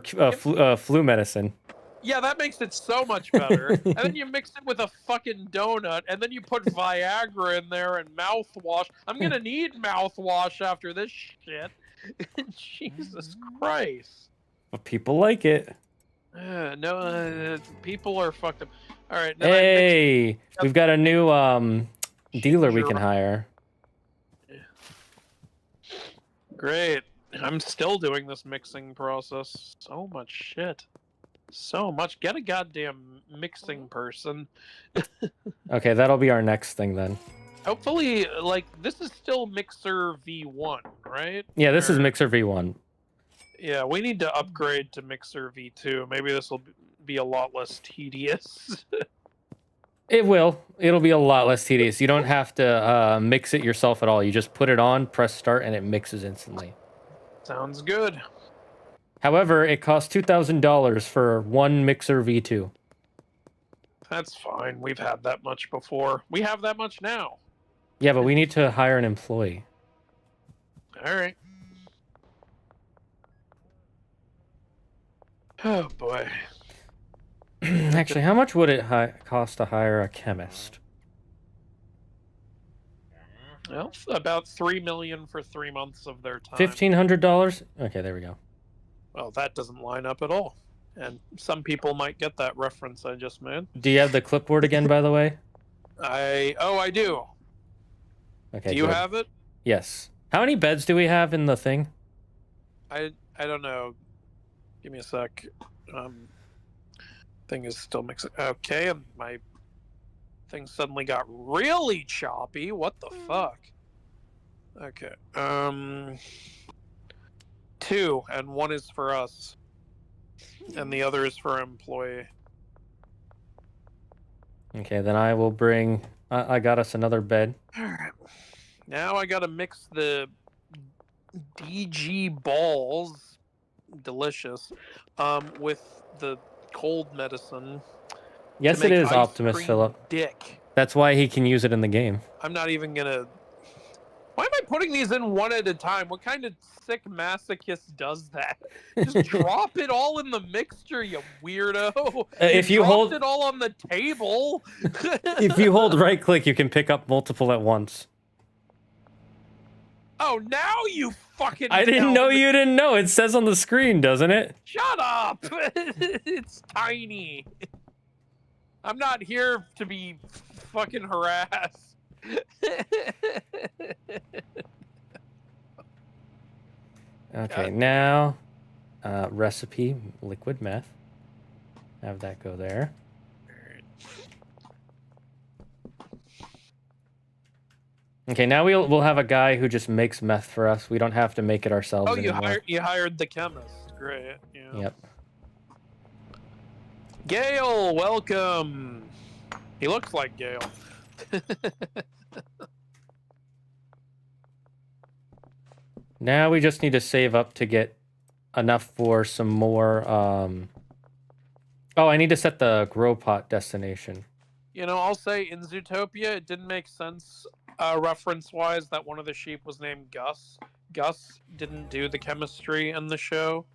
flu medicine. Yeah, that makes it so much better. And then you mix it with a fucking donut, and then you put Viagra in there and mouthwash. I'm gonna need mouthwash after this shit. Jesus Christ. But people like it. People are fucked up. All right. Hey, we've got a new dealer we can hire. Great. I'm still doing this mixing process. So much shit. So much. Get a goddamn mixing person. Okay, that'll be our next thing then. Hopefully, like, this is still Mixer V1, right? Yeah, this is Mixer V1. Yeah, we need to upgrade to Mixer V2. Maybe this will be a lot less tedious. It will. It'll be a lot less tedious. You don't have to mix it yourself at all. You just put it on, press start, and it mixes instantly. Sounds good. However, it costs $2,000 for one Mixer V2. That's fine. We've had that much before. We have that much now. Yeah, but we need to hire an employee. All right. Oh, boy. Actually, how much would it cost to hire a chemist? Well, about $3 million for 3 months of their time. $1,500? Okay, there we go. Well, that doesn't line up at all. And some people might get that reference I just made. Do you have the clipboard again, by the way? I do. Okay. Do you have it? Yes. How many beds do we have in the thing? I don't know. Give me a sec. Thing is still mixing. Okay, and my thing suddenly got really choppy. What the fuck? Okay. 2, and 1 is for us. And the other is for employee. Okay, then I will bring... I got us another bed. Alright. Now I gotta mix the DG balls, delicious, with the cold medicine. Yes, it is Optimus, Philip. Dick. That's why he can use it in the game. I'm not even gonna... Why am I putting these in one at a time? What kind of sick masochist does that? Just drop it all in the mixture, you weirdo. If you hold it all on the table. If you hold right click, you can pick up multiple at once. Oh, now you fucking... I didn't know you didn't know. It says on the screen, doesn't it? Shut up. It's tiny. I'm not here to be fucking harassed. Okay, now recipe liquid meth. Have that go there. Okay, now we'll have a guy who just makes meth for us. We don't have to make it ourselves Oh, anymore. you hired the chemist. Great. Yeah. Yep. Gale, welcome. He looks like Gale. Now we just need to save up to get enough for some more. Oh, I need to set the grow pot destination. You know, I'll say in Zootopia, it didn't make sense reference-wise that one of the sheep was named Gus. Gus didn't do the chemistry in the show.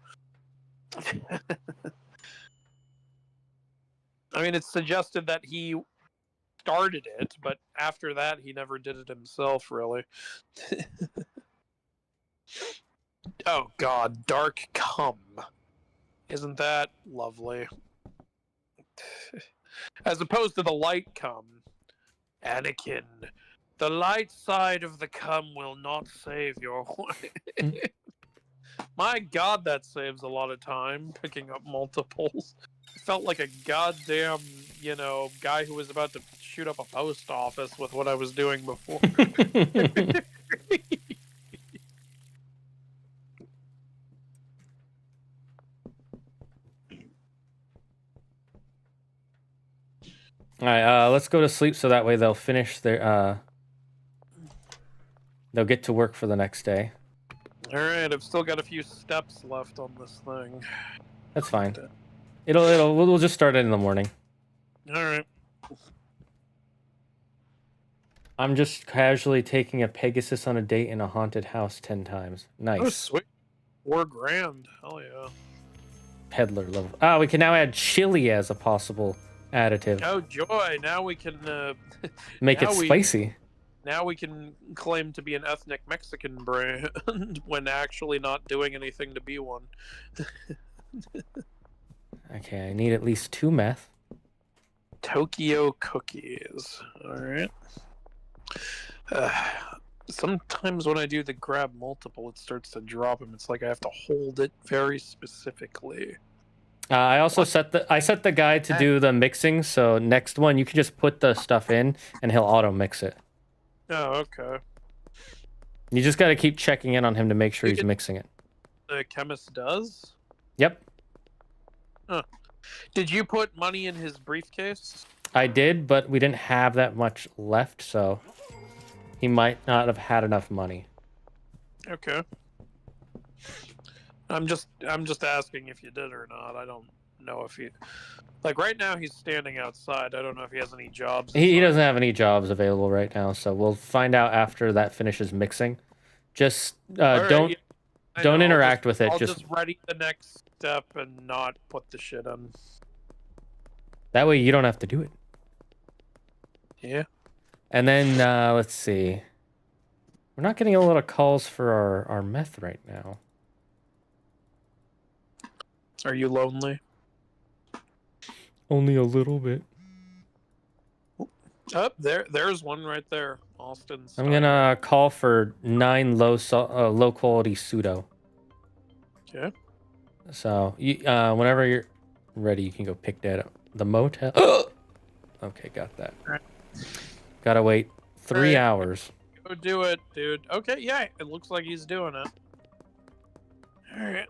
I mean, it's suggested that he started it, but after that, he never did it himself, really. Oh, God. Dark Cum. Isn't that lovely? As opposed to the light cum. Anakin, the light side of the cum will not save your way. My God, that saves a lot of time picking up multiples. I felt like a goddamn, guy who was about to shoot up a post office with what I was doing before. All right, let's go to sleep so that way they'll finish their. They'll get to work for the next day. All right, I've still got a few steps left on this thing. That's fine. We'll just start it in the morning. All right. I'm just casually taking a Pegasus on a date in a haunted house 10 times. Nice. Oh, sweet. $4,000. Hell yeah. Peddler level. Ah, we can now add chili as a possible additive. Oh joy! Now we can make it spicy. Now we can claim to be an ethnic Mexican brand when actually not doing anything to be one. Okay, I need at least 2 meth. Tokyo cookies. All right. Sometimes when I do the grab multiple, it starts to drop them. It's like I have to hold it very specifically. I also set the guy to do the mixing, so next one you can just put the stuff in and he'll auto mix it. Oh, okay. You just got to keep checking in on him to make sure he's mixing it. The chemist does? Yep. Huh. Did you put money in his briefcase? I did, but we didn't have that much left, so he might not have had enough money. Okay. I'm just asking if you did or not. I don't know if he... Like, right now, he's standing outside. I don't know if he has any jobs. He doesn't have any jobs available right now, so we'll find out after that finishes mixing. Just don't interact with it. I'll just ready the next step and not put the shit on. That way you don't have to do it. Yeah. And then, let's see. We're not getting a lot of calls for our meth right now. Are you lonely? Only a little bit. Oh, there's one right there. Austin's. I'm gonna call for 9 low quality pseudo. Okay. So whenever you're ready, you can go pick that up. The motel. Okay, got that. Right. Gotta wait 3 hours. Go do it, dude. Okay, yeah, it looks like he's doing it. All right.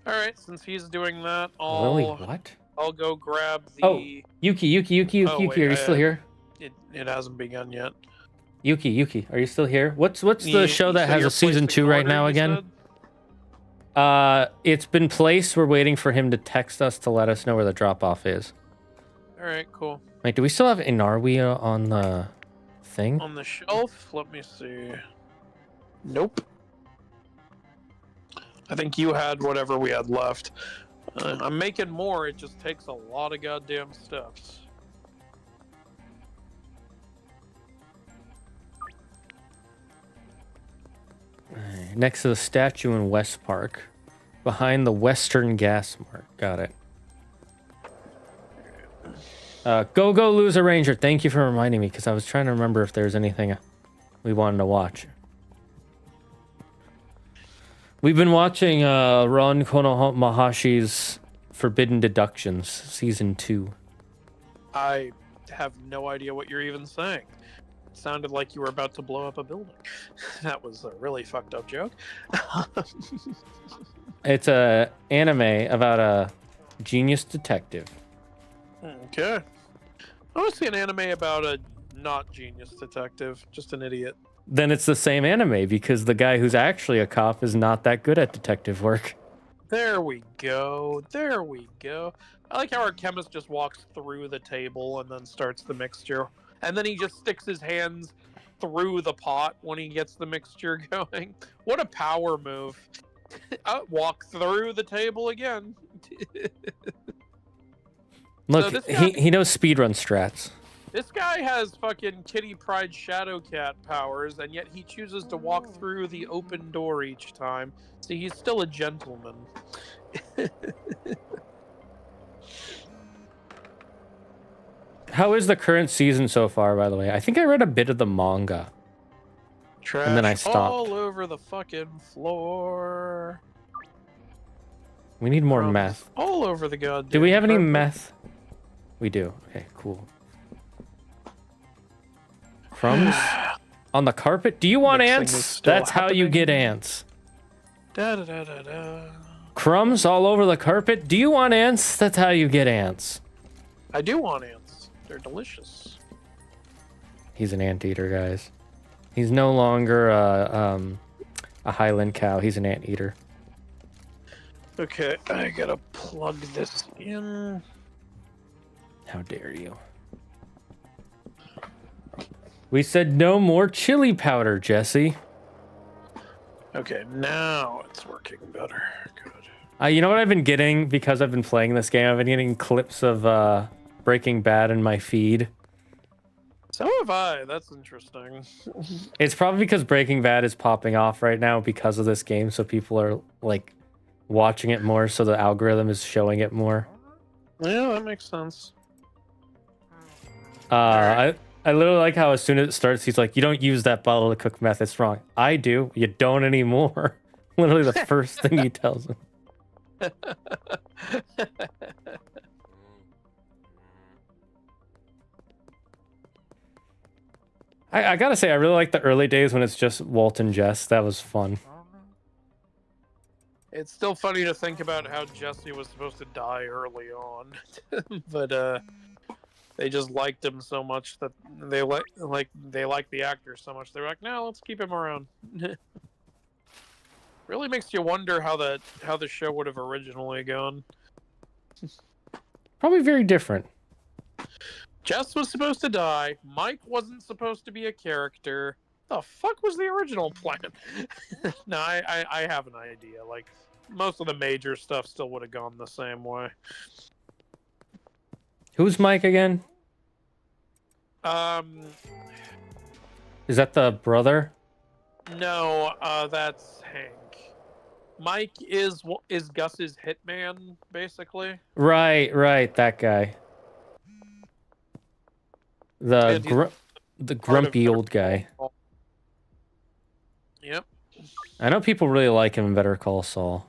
All right, since he's doing that, Lily, what? I'll go grab the... Oh, Yuki, wait, are you still here? It hasn't begun yet. Yuki, are you still here? What's the show that has a season 2 right now again? It's been placed. We're waiting for him to text us to let us know where the drop-off is. All right, cool. Wait, do we still have Inarwea on the thing? On the shelf? Let me see. Nope. I think you had whatever we had left. I'm making more. It just takes a lot of goddamn steps. Next to the statue in West Park. Behind the Western Gas Mart. Got it. Go Loser Ranger. Thank you for reminding me, because I was trying to remember if there's anything we wanted to watch. We've been watching Ron Konomahashi's Forbidden Deductions, Season 2. I have no idea what you're even saying. It sounded like you were about to blow up a building. That was a really fucked up joke. It's a anime about a genius detective. Okay. I want to see an anime about a not genius detective, just an idiot. Then it's the same anime because the guy who's actually a cop is not that good at detective work. There we go. There we go. I like how our chemist just walks through the table and then starts the mixture. And then he just sticks his hands through the pot when he gets the mixture going. What a power move. Walk through the table again. Look, So he knows speedrun strats. This guy has fucking Kitty Pryde Shadowcat powers, and yet he chooses to walk through the open door each time. See, he's still a gentleman. How is the current season so far, by the way? I think I read a bit of the manga. Trash And then I stopped. all over the fucking floor. We need more Crumbs meth. all over the goddamn Do we have any carpet. meth? We do. Okay, cool. Crumbs on the carpet? Do you want Mixing ants? is still That's how you get happening. ants. Da, da, da, da, da. Crumbs all over the carpet? Do you want ants? That's how you get ants. I do want ants. They're delicious. He's an anteater, guys. He's no longer a Highland cow. He's an anteater. Okay, I gotta plug this in. How dare you? We said no more chili powder, Jesse. Okay, now it's working better. Good. You know what I've been getting because I've been playing this game? I've been getting clips of Breaking Bad in my feed. So have I. That's interesting. It's probably because Breaking Bad is popping off right now because of this game, so people are like watching it more, so the algorithm is showing it more. Yeah, that makes sense. I literally like how as soon as it starts, he's like, "You don't use that bottle to cook meth. It's wrong." I do. You don't anymore. Literally the first thing he tells him. I gotta say, I really like the early days when it's just Walt and Jess. That was fun. It's still funny to think about how Jesse was supposed to die early on, but they just liked him so much that they liked the actor so much they're like, no, let's keep him around. Really makes you wonder how the show would have originally gone. Probably very different. Jess was supposed to die. Mike wasn't supposed to be a character. The fuck was the original plan? No, I have an idea. Like, most of the major stuff still would have gone the same way. Who's Mike again? Is that the brother? No, that's Hank. Mike is Gus's hitman, basically. Right, that guy. The grumpy old guy. Yep. I know people really like him in Better Call Saul.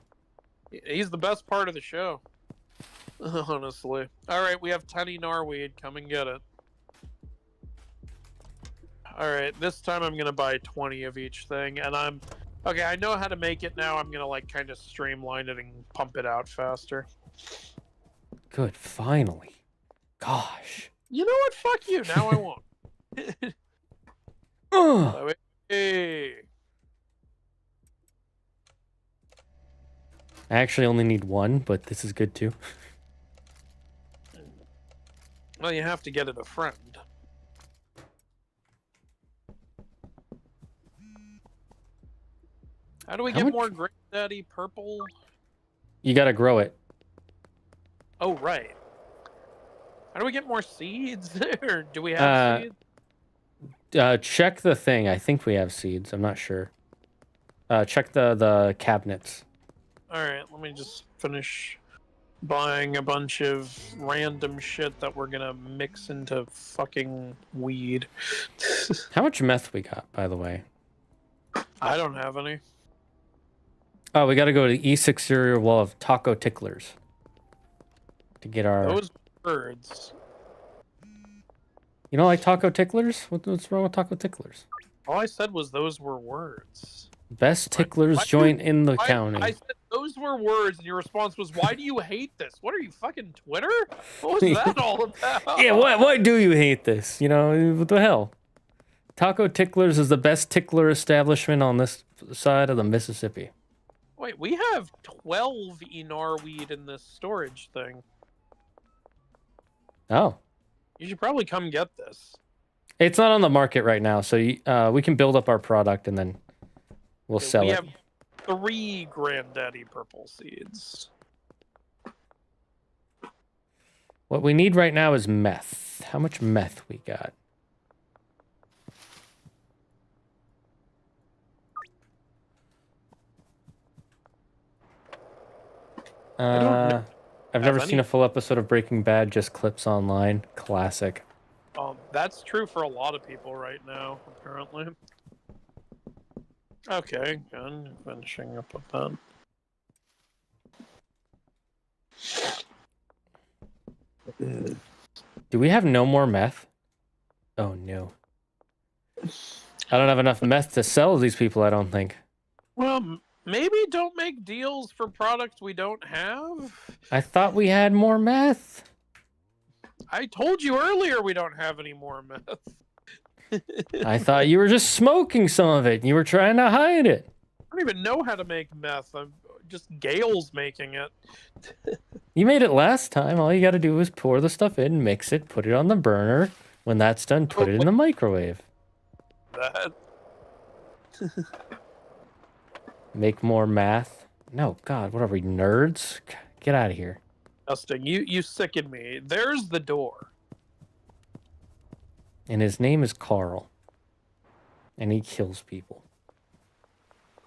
He's the best part of the show. Honestly. Alright, we have Tenny Narweed. Come and get it. Alright, this time I'm gonna buy 20 of each thing, and okay, I know how to make it now. I'm gonna like kind of streamline it and pump it out faster. Good, finally. Gosh. You know what? Fuck you. Now I won't. Ugh. Hey. I actually only need one, but this is good too. Well, you have to get it a friend. How do we get more Granddaddy Purple? You gotta grow it. Oh, right. How do we get more seeds? Or do we have seeds? Check the thing. I think we have seeds. I'm not sure. Check the cabinets. Alright, let me just finish buying a bunch of random shit that we're gonna mix into fucking weed. How much meth we got, by the way? I don't have any. Oh, we gotta go to the East exterior wall of Taco Ticklers to get our... Those birds. You don't like taco ticklers? What's wrong with taco ticklers? All I said was those were words. Best ticklers joint in the county. I said those were words, and your response was, "Why do you hate this? What are you, fucking Twitter? What was that all about?" Yeah, why do you hate this? You know, what the hell? Taco Ticklers is the best tickler establishment on this side of the Mississippi. Wait, we have 12 Enar weed in this storage thing. Oh. You should probably come get this. It's not on the market right now, so we can build up our product and then we'll sell we it. have 3 Granddaddy purple seeds. What we need right now is meth. How much meth we got? I've never seen a full episode of Breaking Bad, just clips online. Classic. That's true for a lot of people right now, apparently. Okay, good. Finishing up with that. Do we have no more meth? Oh, no. I don't have enough meth to sell these people, I don't think. Well, maybe don't make deals for products we don't have. I thought we had more meth. I told you earlier we don't have any more meth. I thought you were just smoking some of it. You were trying to hide it. I don't even know how to make meth. I'm just Gail's making it. You made it last time. All you got to do is pour the stuff in, mix it, put it on the burner. When that's done, put it in the microwave. That. Make more math. No, God, what are we, nerds? Get out of here. Dustin, you sicken me. There's the door. And his name is Carl. And he kills people.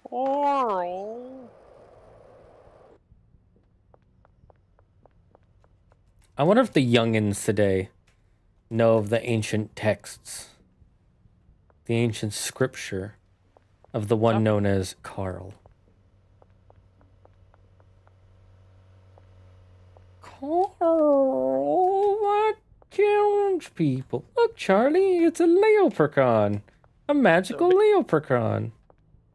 Carl. I wonder if the youngins today know of the ancient texts. The ancient scripture of the one known as Carl. Carl, what kills people? Look, Charlie, it's a leoprechaun. A magical leoprechaun.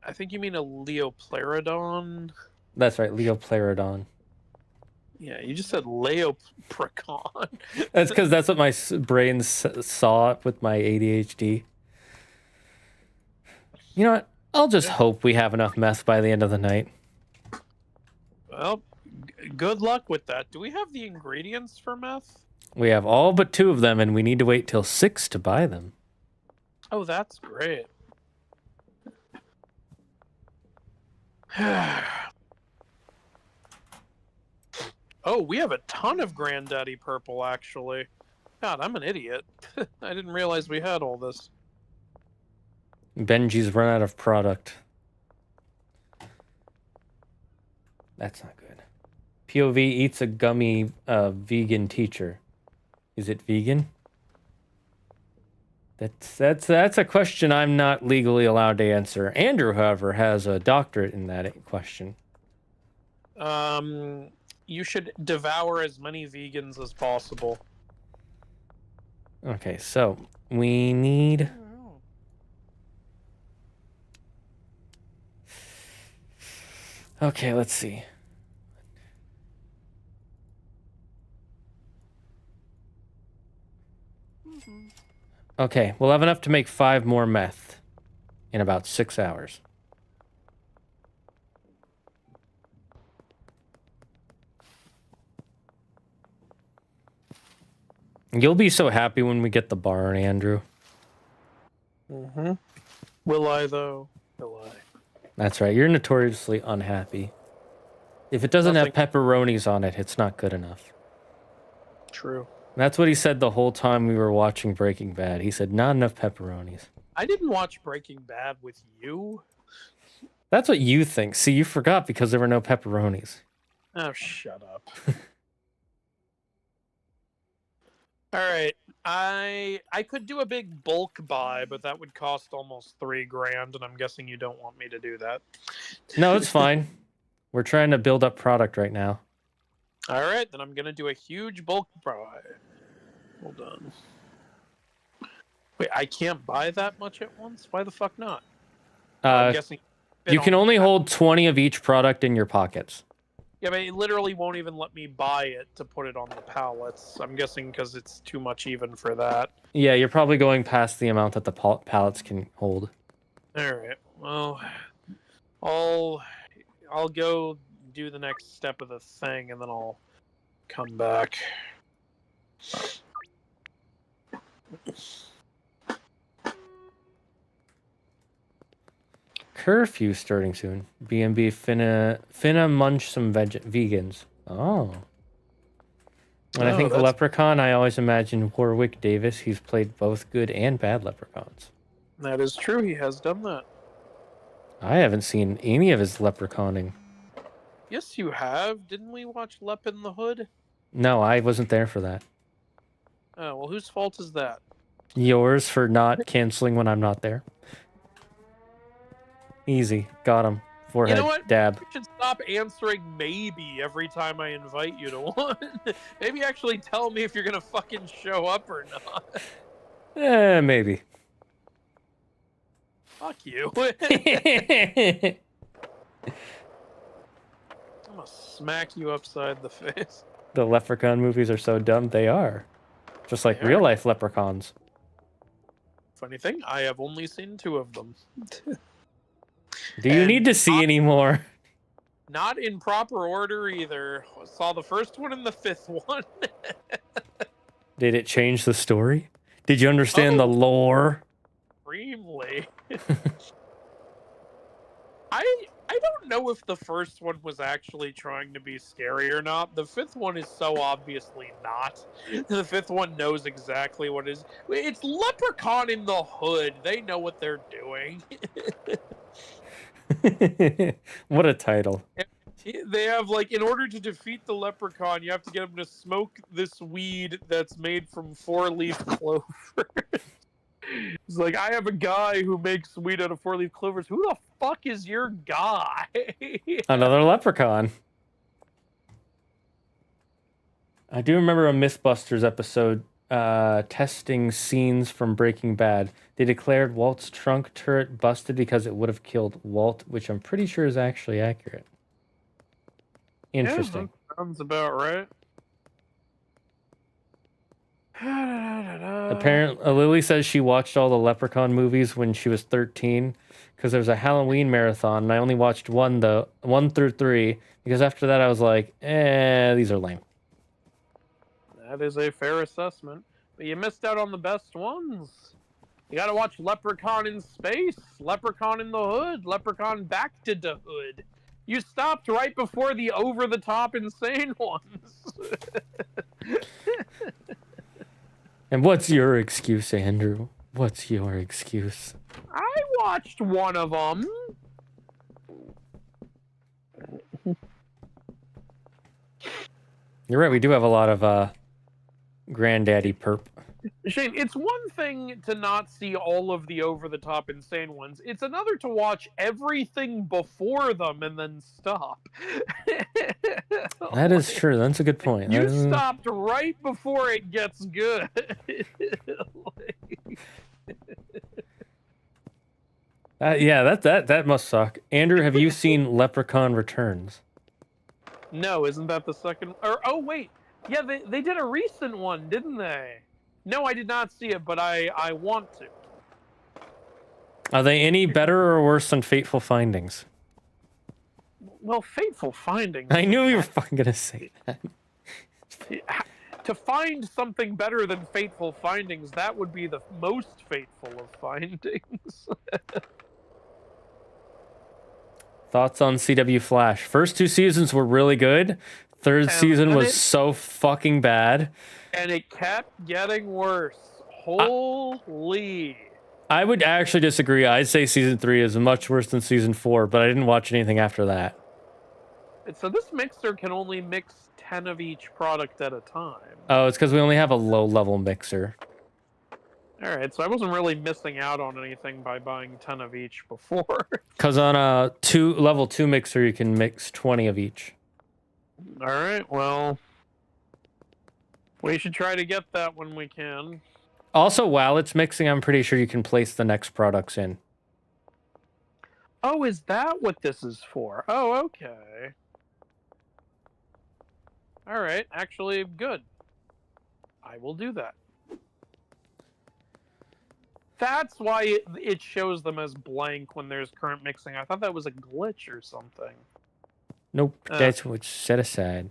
I think you mean a Leoplerodon. That's right, Leoplerodon. Yeah, you just said Leoprechaun. That's because that's what my brain saw with my ADHD. You know what? I'll just hope we have enough meth by the end of the night. Well, good luck with that. Do we have the ingredients for meth? We have all but 2 of them, and we need to wait till 6 to buy them. Oh, that's great. Oh, we have a ton of Granddaddy Purple, actually. God, I'm an idiot. I didn't realize we had all this. Benji's run out of product. That's not good. POV eats a gummy vegan teacher. Is it vegan? That's a question I'm not legally allowed to answer. Andrew, however, has a doctorate in that question. You should devour as many vegans as possible. Okay, so we need... Okay, let's see. Okay, we'll have enough to make 5 more meth in about 6 hours. You'll be so happy when we get the barn, Andrew. Mm-hmm. Will I, though? Will I? That's right. You're notoriously unhappy. If it doesn't have pepperonis on it, it's not good enough. True. That's what he said the whole time we were watching Breaking Bad. He said, not enough pepperonis. I didn't watch Breaking Bad with you. That's what you think. See, you forgot because there were no pepperonis. Oh, shut up. All right. I could do a big bulk buy, but that would cost almost $3,000, and I'm guessing you don't want me to do that. No, it's fine. We're trying to build up product right now. All right, then I'm going to do a huge bulk buy. Hold on. Wait, I can't buy that much at once? Why the fuck not? I'm guessing You can only hold 20 of each product in your pockets. Yeah, but it literally won't even let me buy it to put it on the pallets. I'm guessing because it's too much even for that. Yeah, you're probably going past the amount that the pallets can hold. Alright, well, I'll go do the next step of the thing, and then I'll come back. Curfew starting soon. B&B finna munch some vegans. Oh. When I think that's... Leprechaun, I always imagine Warwick Davis. He's played both good and bad leprechauns. That is true, he has done that. I haven't seen any of his leprechauning. Yes, you have. Didn't we watch Lep in the Hood? No, I wasn't there for that. Oh, well, whose fault is that? Yours for not canceling when I'm not there. Easy. Got him. Forehead. You know what? Dab. You should stop answering maybe every time I invite you to one. Maybe actually tell me if you're gonna fucking show up or not. Maybe. Fuck you. I'm gonna smack you upside the face. The Leprechaun movies are so dumb. They are. Just like real life leprechauns. Funny thing, I have only seen 2 of them. Do you need to see any more? Not in proper order either. Saw the first one and the 5th one. Did it change the story? Did you understand the lore? Extremely. I don't know if the first one was actually trying to be scary or not. The 5th one is so obviously not. The 5th one knows exactly what it is. It's Leprechaun in the Hood. They know what they're doing. What a title. They have, like, in order to defeat the leprechaun, you have to get him to smoke this weed that's made from 4-leaf clover. It's like, I have a guy who makes weed out of 4-leaf clovers. Who the fuck is your guy? Another leprechaun. I do remember a Mythbusters episode testing scenes from Breaking Bad. They declared Walt's trunk turret busted because it would have killed Walt, which I'm pretty sure is actually accurate. Interesting. Yeah, sounds about right. Apparently, Lily says she watched all the Leprechaun movies when she was 13 because there was a Halloween marathon, and I only watched 1 through 3, because after that I was like, these are lame. That is a fair assessment, but you missed out on the best ones. You gotta watch Leprechaun in Space, Leprechaun in the Hood, Leprechaun Back to the Hood. You stopped right before the over-the-top insane ones. And what's your excuse, Andrew? What's your excuse? I watched one of them. You're right, we do have a lot of granddaddy perp. Shane, it's one thing to not see all of the over-the-top insane ones. It's another to watch everything before them and then stop. That is true. That's a good point. You stopped right before it gets good. Yeah, that must suck. Andrew, have you seen Leprechaun Returns? No, isn't that the second? Or oh wait, yeah, they did a recent one, didn't they? No, I did not see it, but I want to. Are they any better or worse than Fateful Findings? Well, Fateful Findings. I knew you were fucking gonna say that. To find something better than Fateful Findings, that would be the most fateful of findings. Thoughts on CW Flash? First 2 seasons were really good. Third season was so fucking bad. And it kept getting worse. Holy. I would actually disagree. I'd say season 3 is much worse than season 4, but I didn't watch anything after that. So this mixer can only mix 10 of each product at a time. Oh, it's because we only have a low-level mixer. Alright, so I wasn't really missing out on anything by buying 10 of each before. Because on a level 2 mixer, you can mix 20 of each. Alright, well... we should try to get that when we can. Also, while it's mixing, I'm pretty sure you can place the next products in. Oh, is that what this is for? Oh, okay. All right, actually, good. I will do that. That's why it shows them as blank when there's current mixing. I thought that was a glitch or something. Nope, that's what's set aside.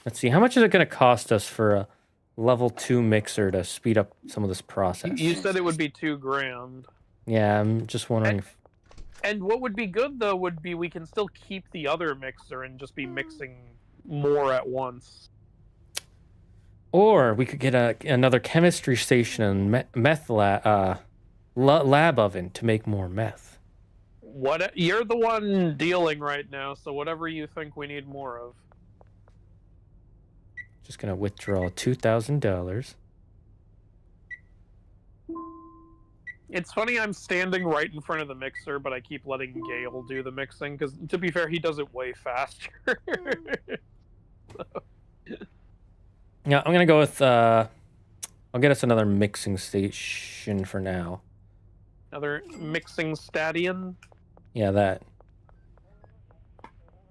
Let's see, how much is it going to cost us for a level 2 mixer to speed up some of this process? You said it would be $2,000. Yeah, I'm just wondering if... And what would be good, though, would be we can still keep the other mixer and just be mixing more at once. Or we could get another chemistry station and meth lab oven to make more meth. What? You're the one dealing right now, so whatever you think we need more of. Just gonna withdraw $2,000. It's funny I'm standing right in front of the mixer, but I keep letting Gale do the mixing, because, to be fair, he does it way faster. Yeah, I'm gonna go with, I'll get us another mixing station for now. Another mixing stadion? Yeah, that.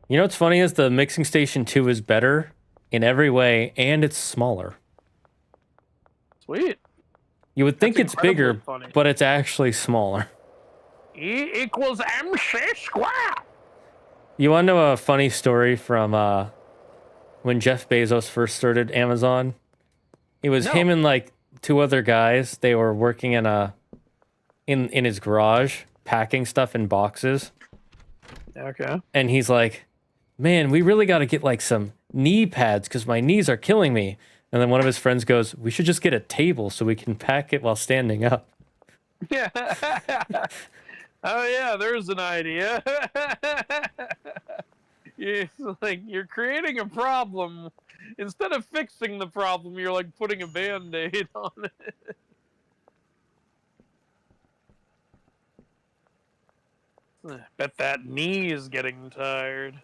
You know what's funny is the mixing station 2 is better in every way, and it's smaller. Sweet. You would think That's it's bigger, funny. but it's actually smaller. E equals MC square. You want to know a funny story from when Jeff Bezos first started Amazon? It was him and like 2 other guys. They were working in his garage, packing stuff in boxes. Okay. And he's like, "Man, we really got to get like some knee pads because my knees are killing me." And then one of his friends goes, "We should just get a table so we can pack it while standing up." Yeah. Oh yeah, there's an idea. It's like you're creating a problem. Instead of fixing the problem, you're like putting a band-aid on it. Bet that knee is getting tired.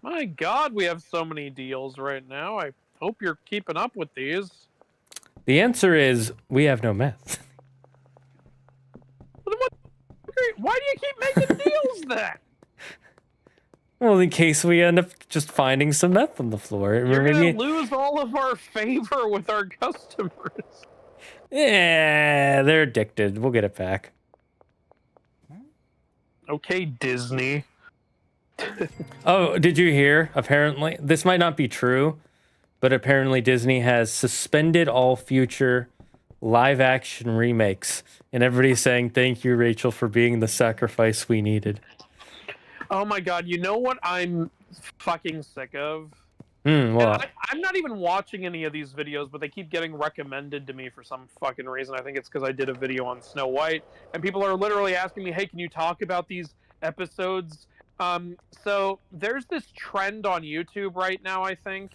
My God, we have so many deals right now. I hope you're keeping up with these. The answer is we have no meth. Why do you keep making deals then? Well, in case we end up just finding some meth on the floor. You're gonna lose all of our favor with our customers. Yeah, they're addicted. We'll get it back. Okay, Disney. Oh, did you hear? Apparently, this might not be true, but apparently Disney has suspended all future live-action remakes. And everybody's saying, "Thank you, Rachel, for being the sacrifice we needed." Oh my God, you know what I'm fucking sick of? Well, I'm not even watching any of these videos, but they keep getting recommended to me for some fucking reason. I think it's because I did a video on Snow White, and people are literally asking me, "Hey, can you talk about these episodes?" So there's this trend on YouTube right now, I think,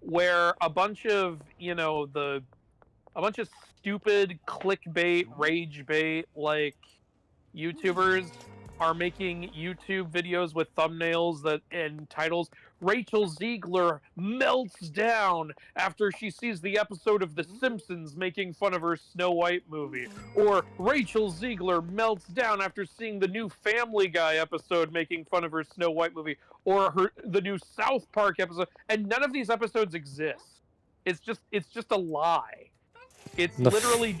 where a bunch of, a bunch of stupid clickbait, rage bait, like, YouTubers are making YouTube videos with thumbnails and titles. Rachel Ziegler melts down after she sees the episode of The Simpsons making fun of her Snow White movie. Or Rachel Ziegler melts down after seeing the new Family Guy episode making fun of her Snow White movie. Or the new South Park episode. And none of these episodes exist. It's just a lie. It's literally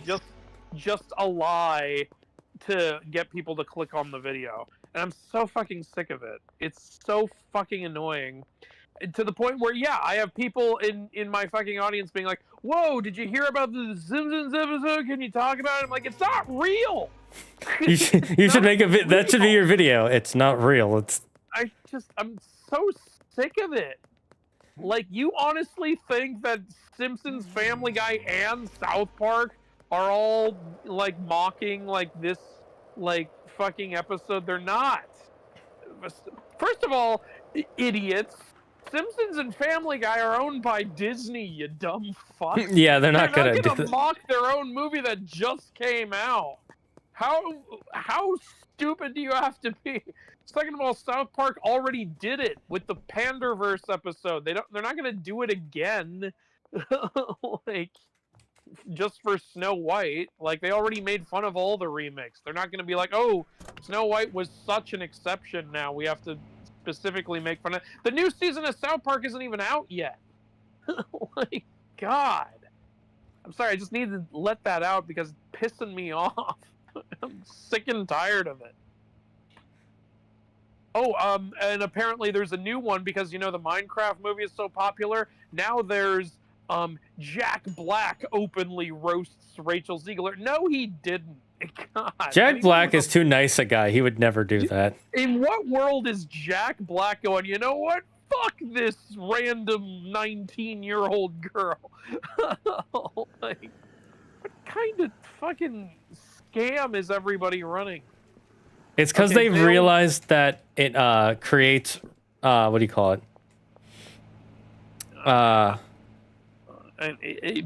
just a lie to get people to click on the video. And I'm so fucking sick of it. It's so fucking annoying. To the point where, yeah, I have people in my fucking audience being like, "Whoa, did you hear about the Simpsons episode? Can you talk about it?" I'm like, it's not real! you should make that should be your video. It's not real. I'm so sick of it. Like, you honestly think that Simpsons, Family Guy, and South Park are all, like, mocking, like, this, like, fucking episode? They're not. First of all, idiots. Simpsons and Family Guy are owned by Disney, you dumb fuck. Yeah, they're not gonna mock their own movie that just came out. How stupid do you have to be? Second of all, South Park already did it with the Panderverse episode. They're not gonna do it again. Like, just for Snow White, like they already made fun of all the remakes. They're not going to be like, oh, Snow White was such an exception. Now we have to specifically make fun of the new season of South Park isn't even out yet. Like, God, I'm sorry. I just need to let that out because it's pissing me off. I'm sick and tired of it. Oh, and apparently there's a new one because, you know, the Minecraft movie is so popular. Now there's, Jack Black openly roasts Rachel Ziegler. No, he didn't. God. Jack Black is too nice a guy. He would never do that. In what world is Jack Black going, you know what? Fuck this random 19-year-old girl. Like, what kind of fucking scam is everybody running? It's because they've realized that it creates what do you call it?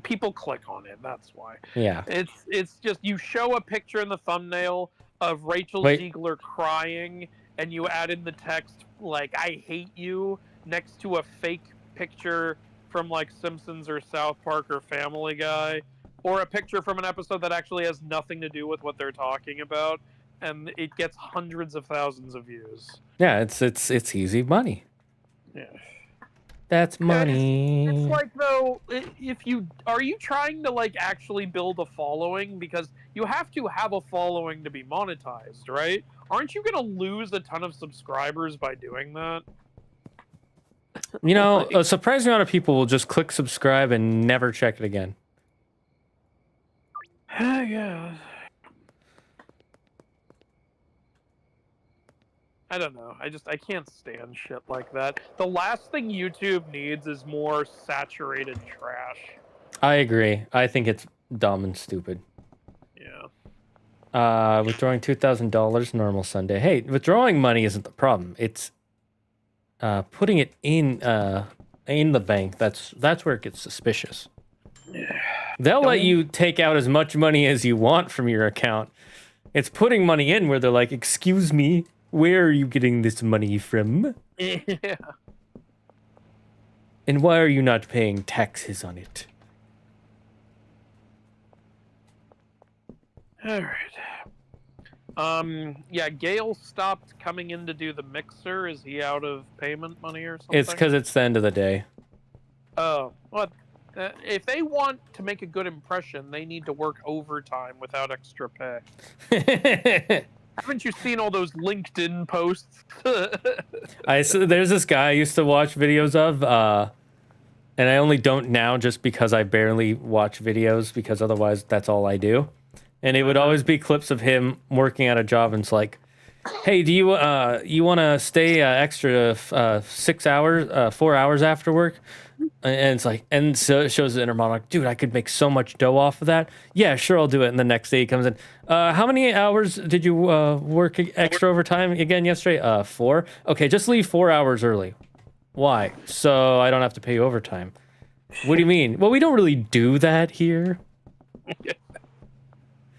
People click on it. That's why. Yeah. It's just you show a picture in the thumbnail of Rachel Ziegler crying, and you add in the text like "I hate you" next to a fake picture from like Simpsons or South Park or Family Guy, or a picture from an episode that actually has nothing to do with what they're talking about. And it gets hundreds of thousands of views. Yeah, it's easy money. Yeah, that's money. It's like, though, if you are you trying to like actually build a following, because you have to have a following to be monetized, right? Aren't you going to lose a ton of subscribers by doing that? You know, a surprising amount of people will just click subscribe and never check it again. Yeah. I don't know. I can't stand shit like that. The last thing YouTube needs is more saturated trash. I agree. I think it's dumb and stupid. Yeah. Withdrawing $2,000 normal Sunday. Hey, withdrawing money isn't the problem. It's putting it in the bank. That's where it gets suspicious. Yeah. They'll let you take out as much money as you want from your account. It's putting money in where they're like, "Excuse me, where are you getting this money from? Yeah. And why are you not paying taxes on it?" All right. Yeah, Gale stopped coming in to do the mixer. Is he out of payment money or something? It's because it's the end of the day. Oh, well, if they want to make a good impression, they need to work overtime without extra pay. Haven't you seen all those LinkedIn posts? There's this guy I used to watch videos of, and I only don't now just because I barely watch videos, because otherwise that's all I do. And it would always be clips of him working at a job, and it's like, "Hey, do you want to stay extra 6 hours, 4 hours after work?" And it's like, and so it shows the inner monologue, "Dude, I could make so much dough off of that. Yeah, sure, I'll do it." And the next day he comes in, "How many hours did you work extra overtime again yesterday?" 4. "Okay, just leave 4 hours early." "Why?" "So I don't have to pay overtime." "What do you mean?" "Well, we don't really do that here."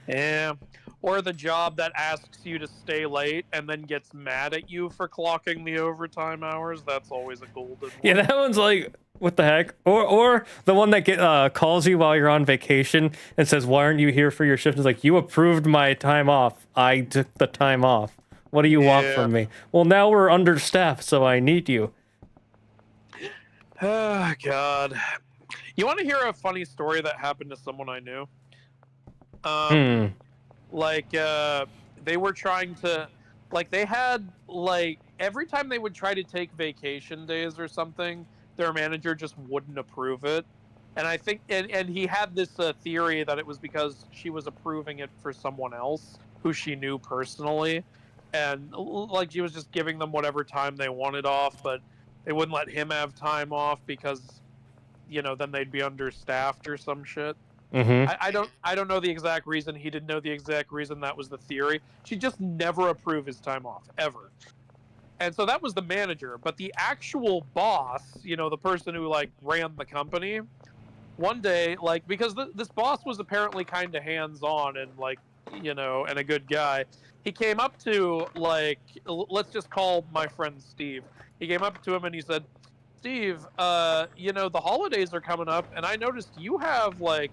Yeah. Or the job that asks you to stay late and then gets mad at you for clocking the overtime hours. That's always a golden one. Yeah, that one's like, what the heck? Or the one that calls you while you're on vacation and says, "Why aren't you here for your shift?" It's like, "You approved my time off. I took the time off. What do you want from me?" "Well, now we're understaffed, so I need you." Oh, God. You want to hear a funny story that happened to someone I knew? Like, they were trying to, like, they had, like, every time they would try to take vacation days or something, their manager just wouldn't approve it. And I think, and he had this theory that it was because she was approving it for someone else who she knew personally. And, like, she was just giving them whatever time they wanted off, but they wouldn't let him have time off because, you know, then they'd be understaffed or some shit. Mm-hmm. I don't know the exact reason. He didn't know the exact reason. That was the theory. She just never approved his time off, ever. And so that was the manager. But the actual boss, you know, the person who, like, ran the company, one day, like, because this boss was apparently kind of hands-on and, like, you know, and a good guy, he came up to, like, let's just call my friend Steve. He came up to him and he said, Steve, you know, the holidays are coming up, and I noticed you have like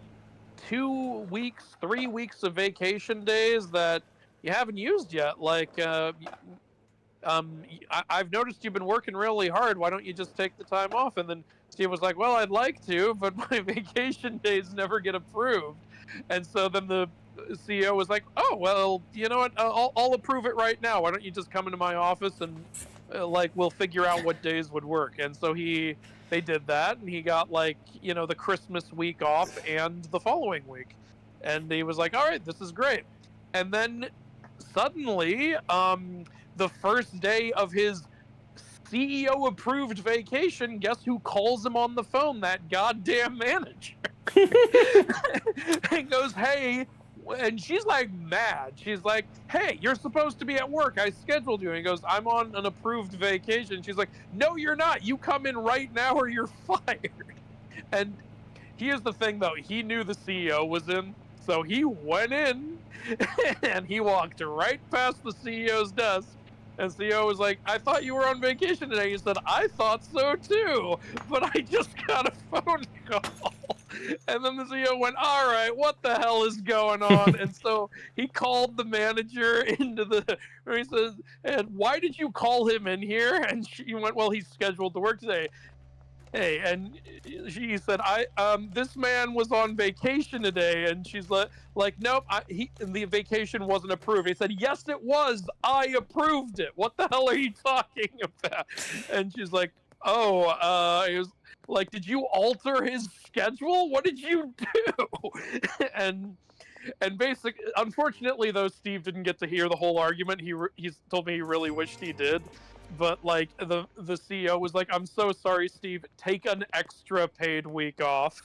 2 weeks, 3 weeks of vacation days that you haven't used yet. Like, I've noticed you've been working really hard. Why don't you just take the time off? And then Steve was like, well, I'd like to, but my vacation days never get approved. And so then the CEO was like, oh, well, you know what? I'll approve it right now. Why don't you just come into my office and like we'll figure out what days would work. And so they did that, and he got like, you know, the Christmas week off and the following week. And he was like, all right, this is great. And then suddenly, the first day of his CEO approved vacation, guess who calls him on the phone? That goddamn manager. And goes, hey, and she's like mad. She's like, hey, you're supposed to be at work. I scheduled you. And he goes, I'm on an approved vacation. She's like, no, you're not. You come in right now or you're fired. And here's the thing, though. He knew the CEO was in. So he went in and he walked right past the CEO's desk. And CEO was like, I thought you were on vacation today. He said, I thought so too, but I just got a phone call. And then the CEO went, all right, what the hell is going on? And so he called the manager into he says, and why did you call him in here? And she went, well, he's scheduled to work today. Hey, and she said, this man was on vacation today. And she's like, nope, the vacation wasn't approved. He said, yes, it was. I approved it. What the hell are you talking about? And she's like, oh, he was like, did you alter his schedule? What did you do? and basically, unfortunately, though, Steve didn't get to hear the whole argument. He's told me he really wished he did. But like the CEO was like, I'm so sorry, Steve, take an extra paid week off,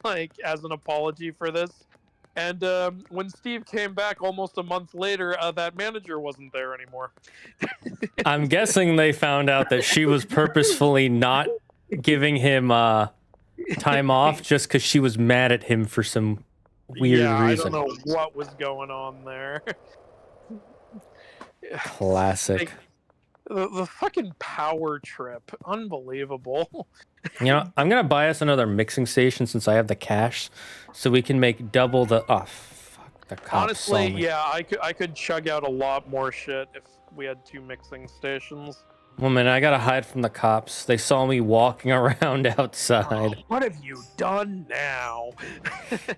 like as an apology for this. And when Steve came back almost a month later, that manager wasn't there anymore. I'm guessing they found out that she was purposefully not giving him time off just because she was mad at him for some weird reason. I don't know what was going on there. Classic. Like, the fucking power trip. Unbelievable. You know, I'm going to buy us another mixing station since I have the cash so we can make double the... Oh, fuck. The cops Honestly, saw me. yeah, I could chug out a lot more shit if we had 2 mixing stations. Well, man, I got to hide from the cops. They saw me walking around outside. Oh, what have you done now?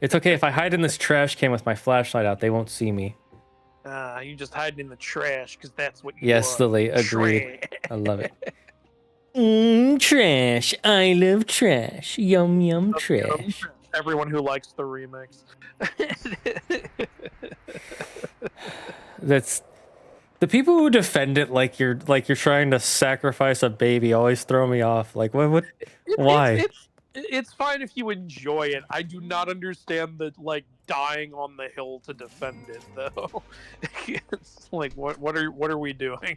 It's okay. If I hide in this trash can with my flashlight out, they won't see me. You just hiding in the trash because that's what you Yes, want. Lily, agreed. Trash. I love it. Trash. I love trash. Yum, yum, trash. Everyone who likes the remix. That's the people who defend it like you're trying to sacrifice a baby always throw me off. Like what why? It's fine if you enjoy it. I do not understand the like dying on the hill to defend it though. It's like what are we doing?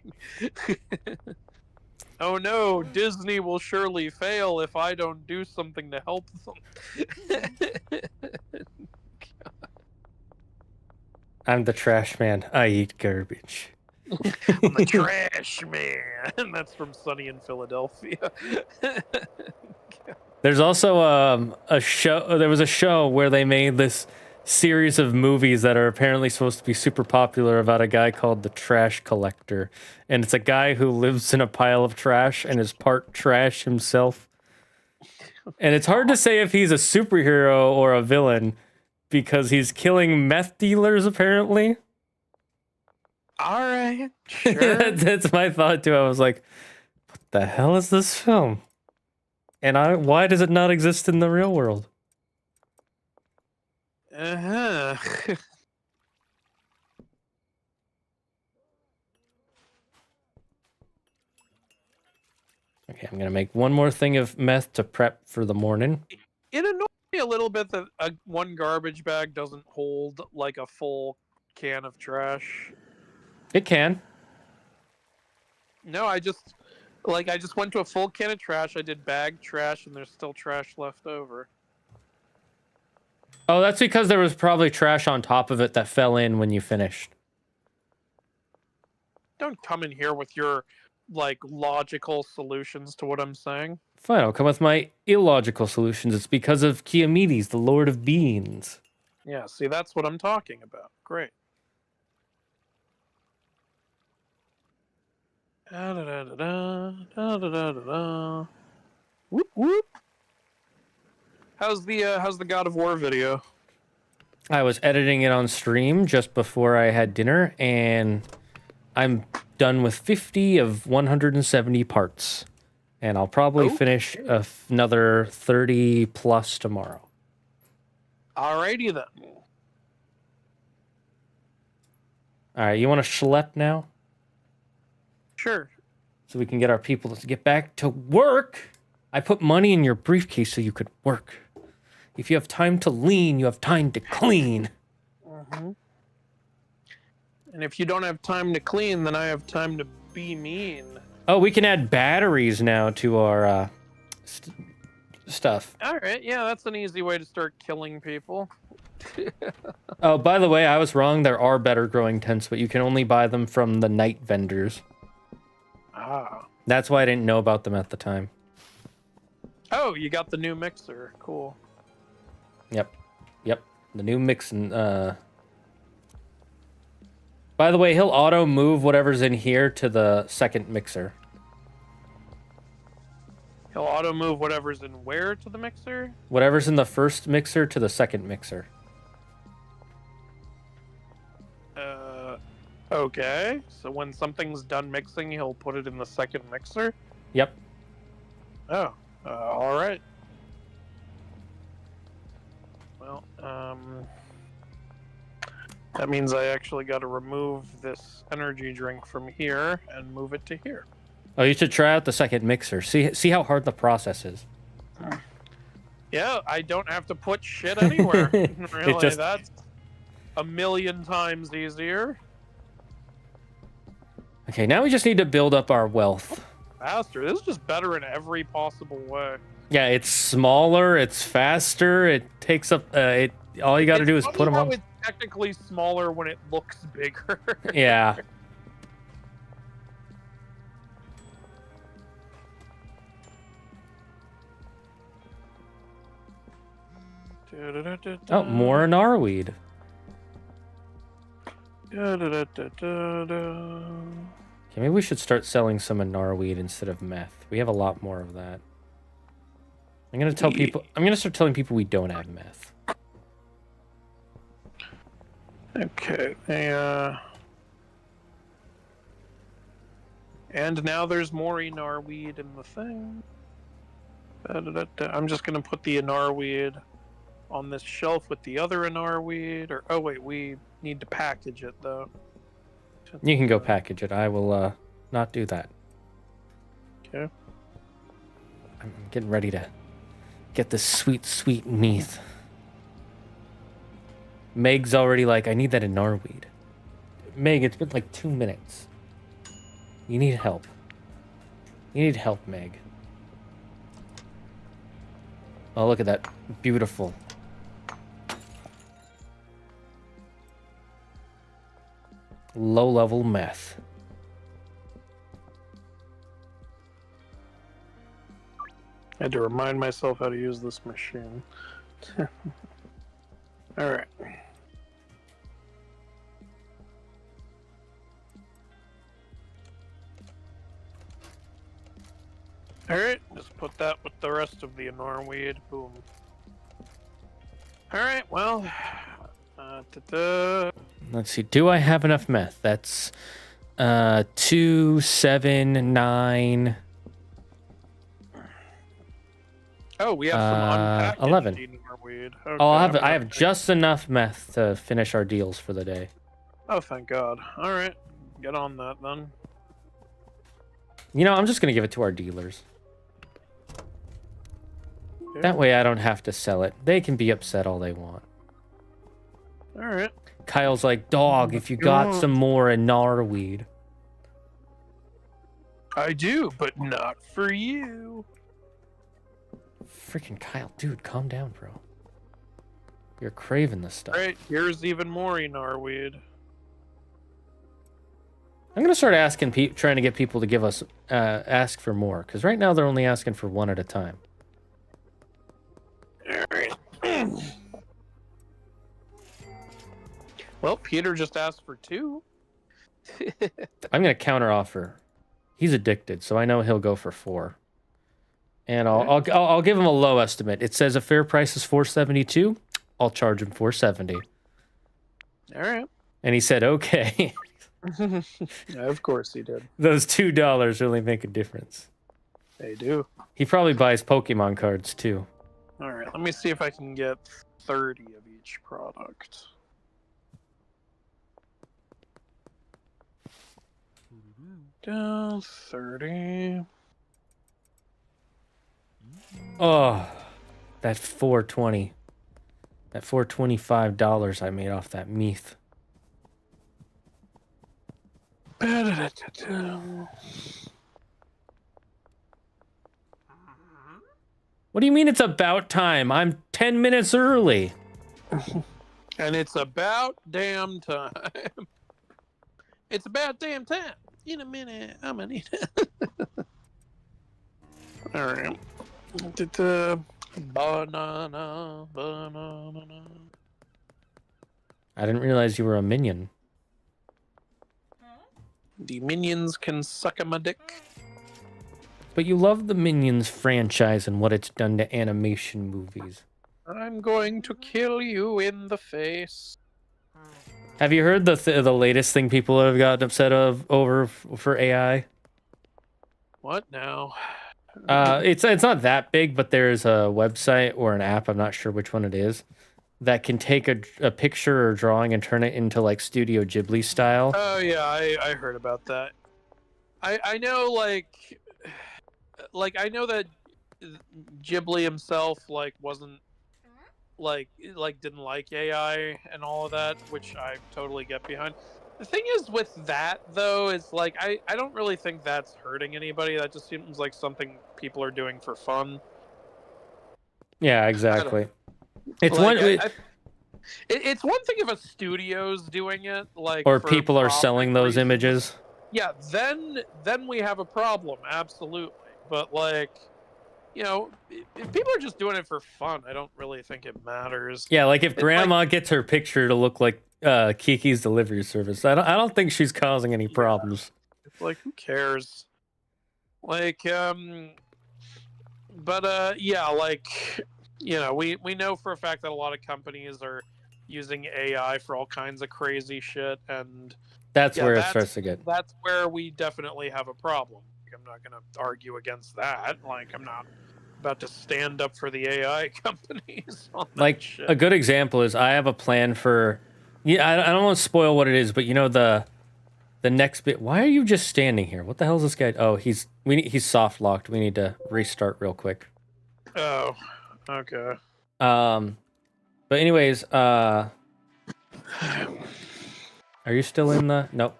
Oh no, Disney will surely fail if I don't do something to help them. I'm the trash man. I eat garbage. I'm the trash man. That's from Sunny in Philadelphia. There's also a show. There was a show where they made this series of movies that are apparently supposed to be super popular about a guy called the Trash Collector, and it's a guy who lives in a pile of trash and is part trash himself. And it's hard to say if he's a superhero or a villain because he's killing meth dealers apparently. All right, sure. That's my thought too. I was like, what the hell is this film? And why does it not exist in the real world? Uh-huh. Okay, I'm gonna make one more thing of meth to prep for the morning. It annoys me a little bit that one garbage bag doesn't hold like a full can of trash. It can. No, I just went to a full can of trash. I did bag trash, and there's still trash left over. Oh, that's because there was probably trash on top of it that fell in when you finished. Don't come in here with your like logical solutions to what I'm saying. Fine, I'll come with my illogical solutions. It's because of Kiamides, the Lord of Beans. Yeah, see, that's what I'm talking about. Great. Whoop whoop. How's the God of War video? I was editing it on stream just before I had dinner, and I'm done with 50 of 170 parts. And I'll probably finish another 30 plus tomorrow. Alrighty then. All right, you want to schlep now? Sure. So we can get our people to get back to work. I put money in your briefcase so you could work. If you have time to lean, you have time to clean. Mm-hmm. And if you don't have time to clean, then I have time to be mean. Oh, we can add batteries now to our stuff. All right, yeah, that's an easy way to start killing people. Oh, by the way, I was wrong. There are better growing tents, but you can only buy them from the night vendors. Ah. That's why I didn't know about them at the time. Oh, you got the new mixer. Cool. Yep. The new mixing. By the way, he'll auto move whatever's in here to the second mixer. He'll auto move whatever's in where to the mixer? Whatever's in the first mixer to the second mixer. Okay. So when something's done mixing, he'll put it in the second mixer? Yep. Oh, all right. Well, that means I actually got to remove this energy drink from here and move it to here. Oh, you should try out the second mixer. See how hard the process is. Yeah, I don't have to put shit anywhere. Really, just... that's a million times easier. Okay, now we just need to build up our wealth. Faster. This is just better in every possible way. Yeah, it's smaller, it's faster, it takes up all you got to do is put them on. It's technically smaller when it looks bigger. Yeah. Oh, more Narweed. Okay, maybe we should start selling some Narweed instead of meth. We have a lot more of that. I'm gonna start telling people we don't have meth. Okay. And now there's more Narweed in the thing. I'm just gonna put the Narweed on this shelf with the other Narweed. Or oh wait, we need to package it though. You can go package it. I will not do that. Okay. I'm getting ready to get this sweet, sweet meat. Meg's already like, I need that in Narweed. Meg, it's been like 2 minutes. You need help. You need help, Meg. Oh, look at that. Beautiful. Low-level meth. I had to remind myself how to use this machine. Alright. Alright, just put that with the rest of the Norweed. Boom. Alright, well. Let's see. Do I have enough meth? That's 2, 7, 9. Oh, we have some unpackaged 11. Norweed. Okay, Oh, I have just enough meth to finish our deals for the day. Oh, thank God. Alright, get on that then. You know, I'm just gonna give it to our dealers. Okay. That way I don't have to sell it. They can be upset all they want. Alright. Kyle's like, dog, if you got some more in Narweed. I do, but not for you. Freaking Kyle, dude, calm down, bro. You're craving this stuff. Alright, here's even more Narweed. I'm gonna start asking trying to get people to give us ask for more, because right now they're only asking for one at a time. Well, Peter just asked for 2. I'm gonna counter offer. He's addicted, so I know he'll go for 4. And I'll give him a low estimate. It says a fair price is $472. I'll charge him $470. All right. And he said, okay. Yeah, of course he did. Those $2 really make a difference. They do. He probably buys Pokemon cards too. All right, let me see if I can get 30 of each product. Down 30. Oh, that $420. That $425 I made off that meath. What do you mean it's about time? I'm 10 minutes early. And it's about damn time. It's about damn time. In a minute, I'm gonna need it. All right. Banana. I didn't realize you were a minion. The minions can suck my dick. But you love the Minions franchise and what it's done to animation movies. I'm going to kill you in the face. Have you heard the latest thing people have gotten upset over for AI? What now? It's not that big, but there's a website or an app, I'm not sure which one it is, that can take a picture or drawing and turn it into like Studio Ghibli style. Oh yeah, I heard about that. I know like I know that Ghibli himself wasn't didn't like AI and all of that, which I totally get behind. The thing is with that though is I don't really think that's hurting anybody. That just seems like something people are doing for fun. Yeah, exactly. It's it's one thing if a studio's doing it, or people are selling those images. Yeah, then we have a problem, absolutely. But if people are just doing it for fun, I don't really think it matters. Yeah, like if Grandma gets her picture to look like Kiki's Delivery Service, I don't think she's causing any problems. It's who cares? We know for a fact that a lot of companies are using AI for all kinds of crazy shit, and that's where it starts to get. That's where we definitely have a problem. I'm not going to argue against that. I'm not about to stand up for the AI companies. A good example is I have a plan for. Yeah, I don't want to spoil what it is, but the next bit. Why are you just standing here? What the hell is this guy? Oh, he's soft locked. We need to restart real quick. Oh, okay. But anyways, are you still in the? Nope.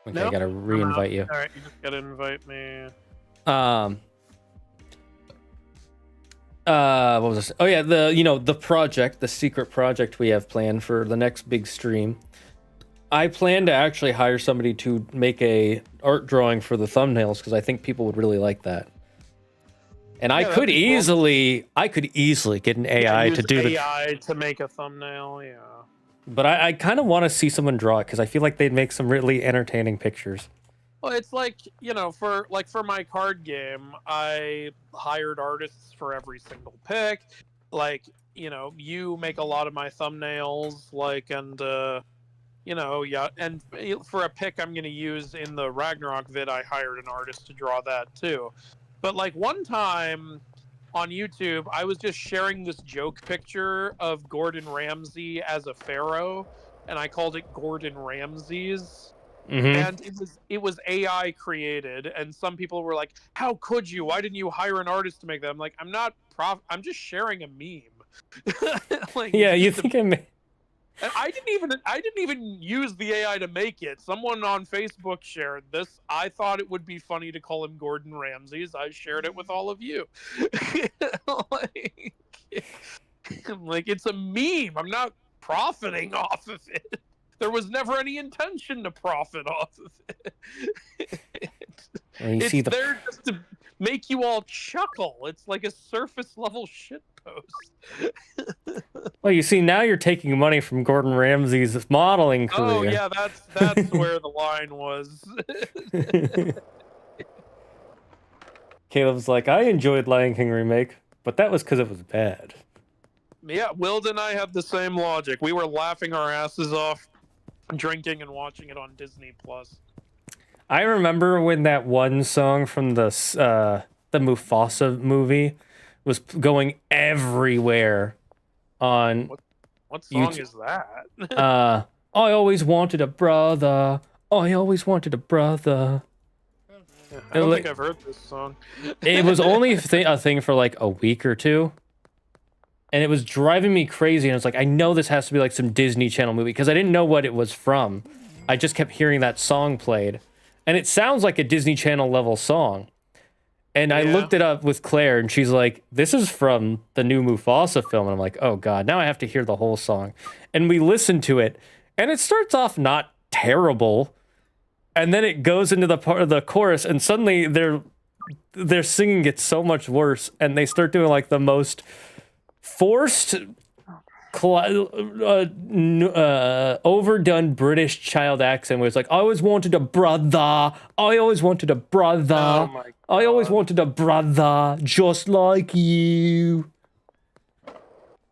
Okay, nope, I gotta re-invite you. All right, you just gotta invite me. What was this? Oh yeah, the project, the secret project we have planned for the next big stream. I plan to actually hire somebody to make a art drawing for the thumbnails because I think people would really like that. And I could easily get an AI to do AI to make a thumbnail, yeah. But I kind of want to see someone draw it because I feel like they'd make some really entertaining pictures. Well, it's for my card game, I hired artists for every single pick. You make a lot of my thumbnails, and for a pick I'm going to use in the Ragnarok vid, I hired an artist to draw that too. But one time on YouTube, I was just sharing this joke picture of Gordon Ramsay as a pharaoh, and I called it Gordon Ramses. Mm-hmm. And it was AI created, and some people were like, "How could you? Why didn't you hire an artist to make that?" I'm like, I'm just sharing a meme. Yeah, you think I made. And I didn't even use the AI to make it. Someone on Facebook shared this. I thought it would be funny to call him Gordon Ramses. I shared it with all of you. It's a meme. I'm not profiting off of it. There was never any intention to profit off of it. It's there just to make you all chuckle. It's like a surface level shitpost. Well, you see, now you're taking money from Gordon Ramsay's modeling career. Oh yeah, that's where the line was. Caleb's like, I enjoyed Lion King remake, but that was because it was bad. Yeah, Wild and I have the same logic. We were laughing our asses off, drinking and watching it on Disney Plus. I remember when that one song from the Mufasa movie was going everywhere on What song YouTube. is that? I always wanted a brother. I always wanted a brother. I don't think I've heard this song. It was only a thing for like a week or two. And it was driving me crazy. And it's like, I know this has to be like some Disney Channel movie because I didn't know what it was from. I just kept hearing that song played. And it sounds like a Disney Channel level song. And I looked it up with Claire and she's like, this is from the new Mufasa film. And I'm like, oh God, now I have to hear the whole song. And we listened to it and it starts off not terrible. And then it goes into the part of the chorus and suddenly their singing gets so much worse. And they start doing like the most forced, overdone British child accent where it's like, I always wanted a brother. I always wanted a brother. Oh my God. I always wanted a brother just like you. And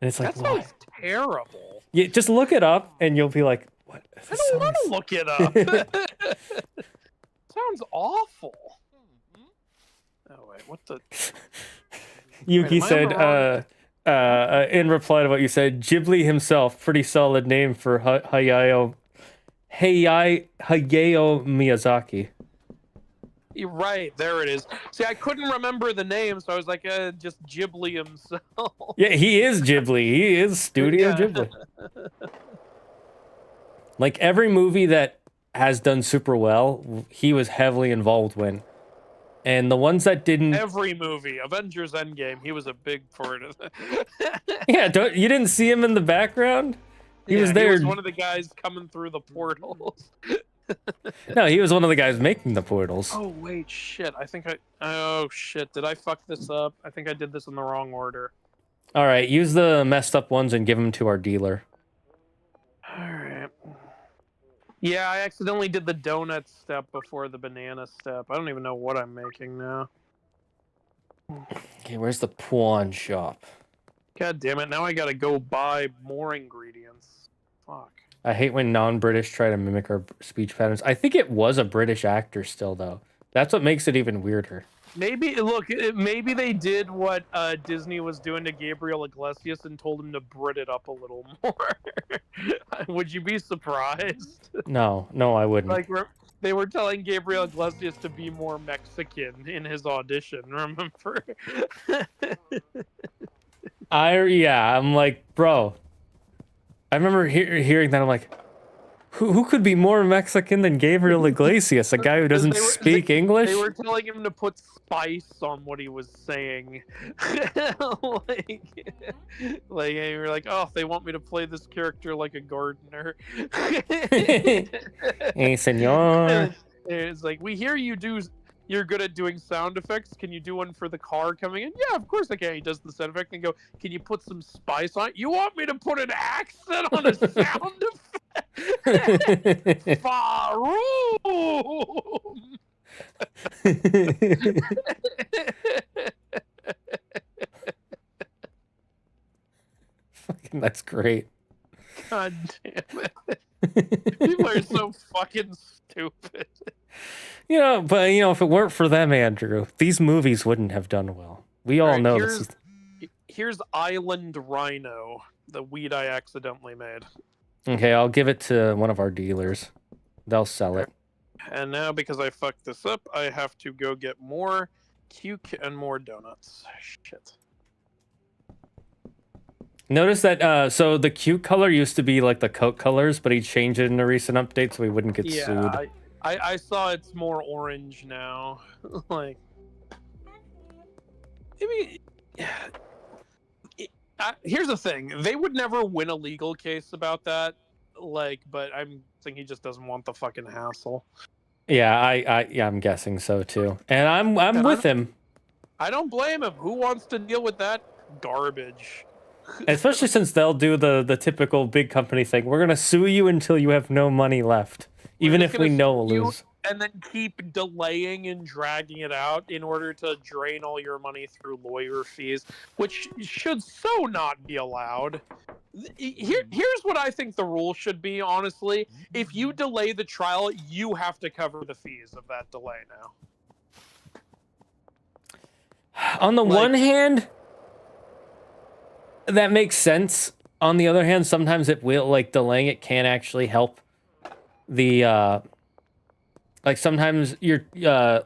it's like, that sounds terrible. Yeah, just look it up and you'll be like, what? I don't want to look it up. Sounds awful. Oh wait, what the? Yuki said, in reply to what you said, Ghibli himself, pretty solid name for Hayao Miyazaki. You're right, there it is. See, I couldn't remember the name, so I was like, just Ghibli himself. Yeah, he is Ghibli. He is Studio Ghibli. Like every movie that has done super well, he was heavily involved with. And the ones that didn't... Every movie. Avengers Endgame, he was a big part of it. Yeah, you didn't see him in the background? He was there. He was one of the guys coming through the portals. No, he was one of the guys making the portals. Oh, wait, shit. Oh, shit. Did I fuck this up? I think I did this in the wrong order. All right, use the messed up ones and give them to our dealer. All right. Yeah, I accidentally did the donut step before the banana step. I don't even know what I'm making now. Okay, where's the pawn shop? God damn it, now I gotta go buy more ingredients. Fuck. I hate when non-British try to mimic our speech patterns. I think it was a British actor still, though. That's what makes it even weirder. Maybe, look, maybe they did what Disney was doing to Gabriel Iglesias and told him to Brit it up a little more. Would you be surprised? No, I wouldn't. Like, they were telling Gabriel Iglesias to be more Mexican in his audition, remember? I'm like, bro. I remember hearing that. I'm like, who could be more Mexican than Gabriel Iglesias, a guy who doesn't speak English? They were telling him to put spice on what he was saying. like they were like, oh, they want me to play this character like a gardener. Hey, senor. It's like, we hear you're good at doing sound effects. Can you do one for the car coming in? Yeah, of course I can. He does the sound effect and go, can you put some spice on it? You want me to put an accent on a sound effect? Faroom! Fucking, that's great. God damn it. People are so fucking stupid. But if it weren't for them, Andrew, these movies wouldn't have done well. We all know this is... Here's Island Rhino, the weed I accidentally made. Okay, I'll give it to one of our dealers. They'll sell it. And now, because I fucked this up, I have to go get more cuke and more donuts. Shit. Notice that, so the cute color used to be like the Coke colors, but he changed it in a recent update so we wouldn't get sued. I saw it's more orange now. Like, I mean, here's the thing. They would never win a legal case about that. but I'm thinking he just doesn't want the fucking hassle. Yeah, I'm guessing so too. And I'm And with him. I don't blame him. Who wants to deal with that garbage? Especially since they'll do the typical big company thing. We're gonna sue you until you have no money left, even if we know we'll lose. And then keep delaying and dragging it out in order to drain all your money through lawyer fees, which should so not be allowed. Here's what I think the rule should be, honestly. If you delay the trial, you have to cover the fees of that delay now. On the one hand, that makes sense. On the other hand, sometimes it will, like, delaying it can actually help the, like, sometimes you're, I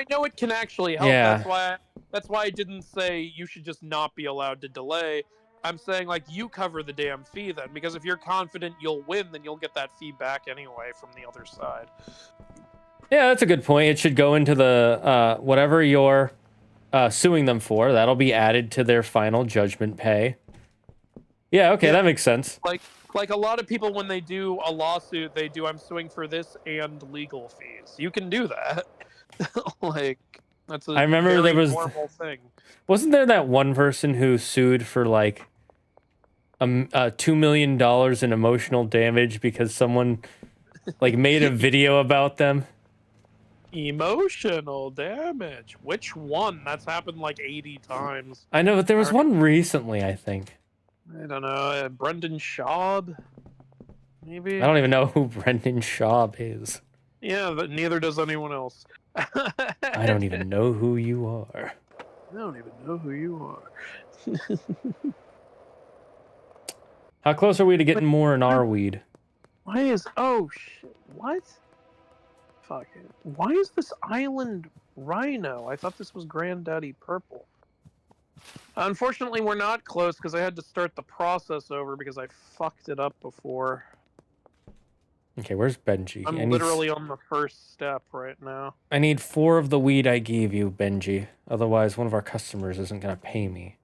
know it can actually help. Yeah. That's why I didn't say you should just not be allowed to delay. I'm saying, like, you cover the damn fee then, because if you're confident you'll win, then you'll get that fee back anyway from the other side. Yeah, that's a good point. It should go into the, whatever you're suing them for. That'll be added to their final judgment pay. Yeah, okay, that makes sense. Like a lot of people, when they do a lawsuit, they do, I'm suing for this and legal fees. You can do that. Like, that's a I remember there was normal thing. Wasn't there that one person who sued for like $2 million in emotional damage because someone like made a video about them? Emotional damage. Which one? That's happened like 80 times. I know, but there was one recently, I think. I don't know. Brendan Schaub? Maybe? I don't even know who Brendan Schaub is. Yeah, but neither does anyone else. I don't even know who you are. I don't even know who you are. How close are we to getting more in our weed? Why is... Oh, shit. What? Fuck it. Why is this island rhino? I thought this was Granddaddy Purple. Unfortunately, we're not close because I had to start the process over because I fucked it up before. Okay, where's Benji? I'm literally on the first step right now. I need 4 of the weed I gave you, Benji. Otherwise, one of our customers isn't going to pay me.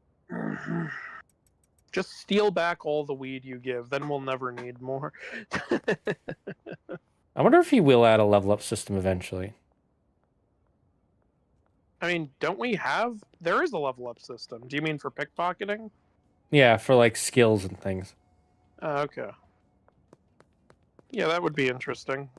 Just steal back all the weed you give, then we'll never need more. I wonder if he will add a level up system eventually. I mean, don't we have... There is a level up system. Do you mean for pickpocketing? Yeah, for like skills and things. Oh, okay. Yeah, that would be interesting.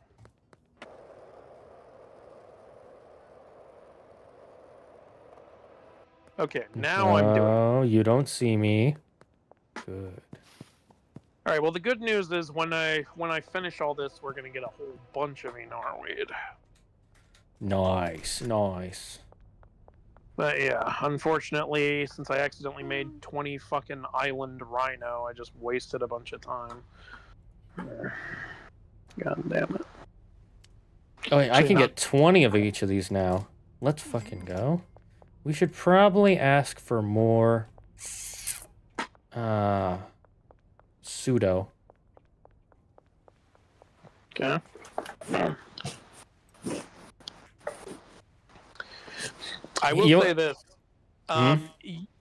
Okay, now I'm doing... Oh, you don't see me. Good. All right, well, the good news is when I finish all this, we're going to get a whole bunch of Enar weed. Nice, nice. But yeah, unfortunately, since I accidentally made 20 fucking island rhino, I just wasted a bunch of time. God damn it. Oh, wait, I can get 20 of each of these now. Let's fucking go. We should probably ask for more... pseudo. Okay. I will say this.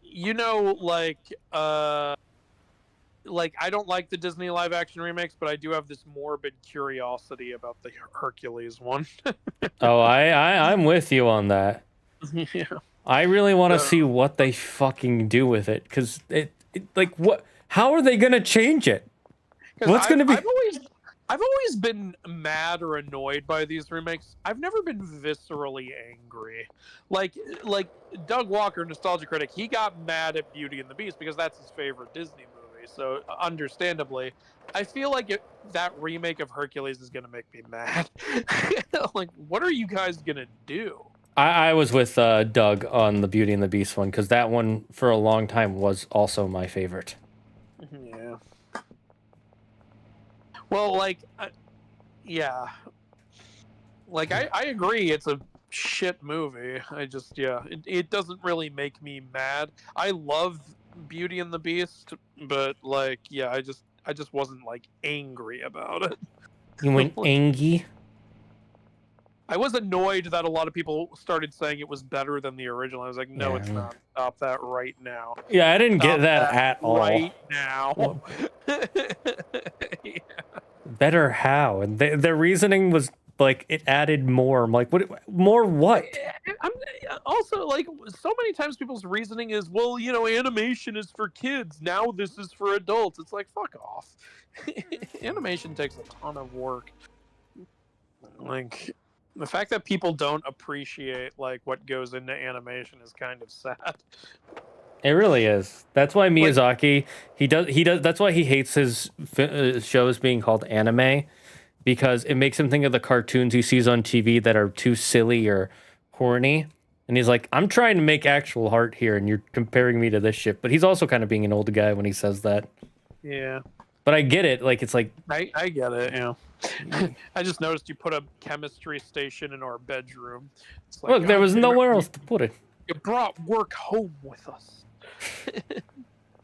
You know, like I don't like the Disney live action remakes, but I do have this morbid curiosity about the Hercules one. Oh, I'm with you on that. Yeah. I really want to see what they fucking do with it, because it like what? How are they gonna change it? What's gonna be? I've always been mad or annoyed by these remakes. I've never been viscerally angry. Like Doug Walker, Nostalgia Critic, he got mad at Beauty and the Beast because that's his favorite Disney movie. So understandably, I feel like that remake of Hercules is gonna make me mad. Like, what are you guys gonna do? I was with Doug on the Beauty and the Beast one, because that one for a long time was also my favorite. Yeah. Well, like, yeah. Like, I agree it's a shit movie. I just, yeah, it doesn't really make me mad. I love Beauty and the Beast, but, like, yeah, I just wasn't, like, angry about it. You went angry? I was annoyed that a lot of people started saying it was better than the original. I was like, no, it's not. Stop that right now. Yeah, I didn't Stop get that at all. Right now. Yeah. Better how? And their reasoning was like it added more. I'm like, what? More what? I'm also like, so many times people's reasoning is, well, you know, animation is for kids. Now this is for adults. It's like, fuck off. Animation takes a ton of work. Like, the fact that people don't appreciate like what goes into animation is kind of sad. It really is. That's why Miyazaki, he does. That's why he hates his shows being called anime, because it makes him think of the cartoons he sees on TV that are too silly or horny. And he's like, I'm trying to make actual art here, and you're comparing me to this shit. But he's also kind of being an old guy when he says that. Yeah. But I get it. Like, it's like... I get it, yeah. I just noticed you put a chemistry station in our bedroom. It's like, look, there was nowhere else to put it. You brought work home with us.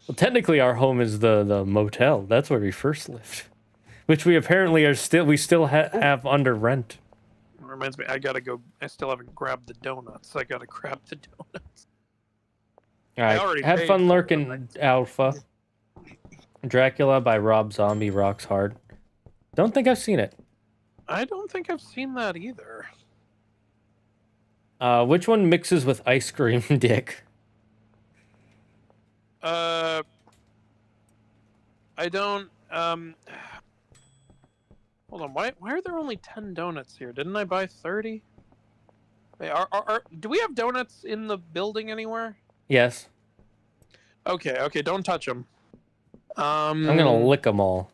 Well, technically, our home is the motel. That's where we first lived, which we apparently are still have under rent. Reminds me, I gotta go. I still haven't grabbed the donuts. I gotta grab the donuts. All right, have fun lurking, Alpha. Dracula by Rob Zombie rocks hard. Don't think I've seen it. I don't think I've seen that either. Which one mixes with ice cream dick? I don't. Hold on. Why are there only 10 donuts here? Didn't I buy 30? Wait, do we have donuts in the building anywhere? Yes. Okay. Don't touch them. I'm gonna lick them all.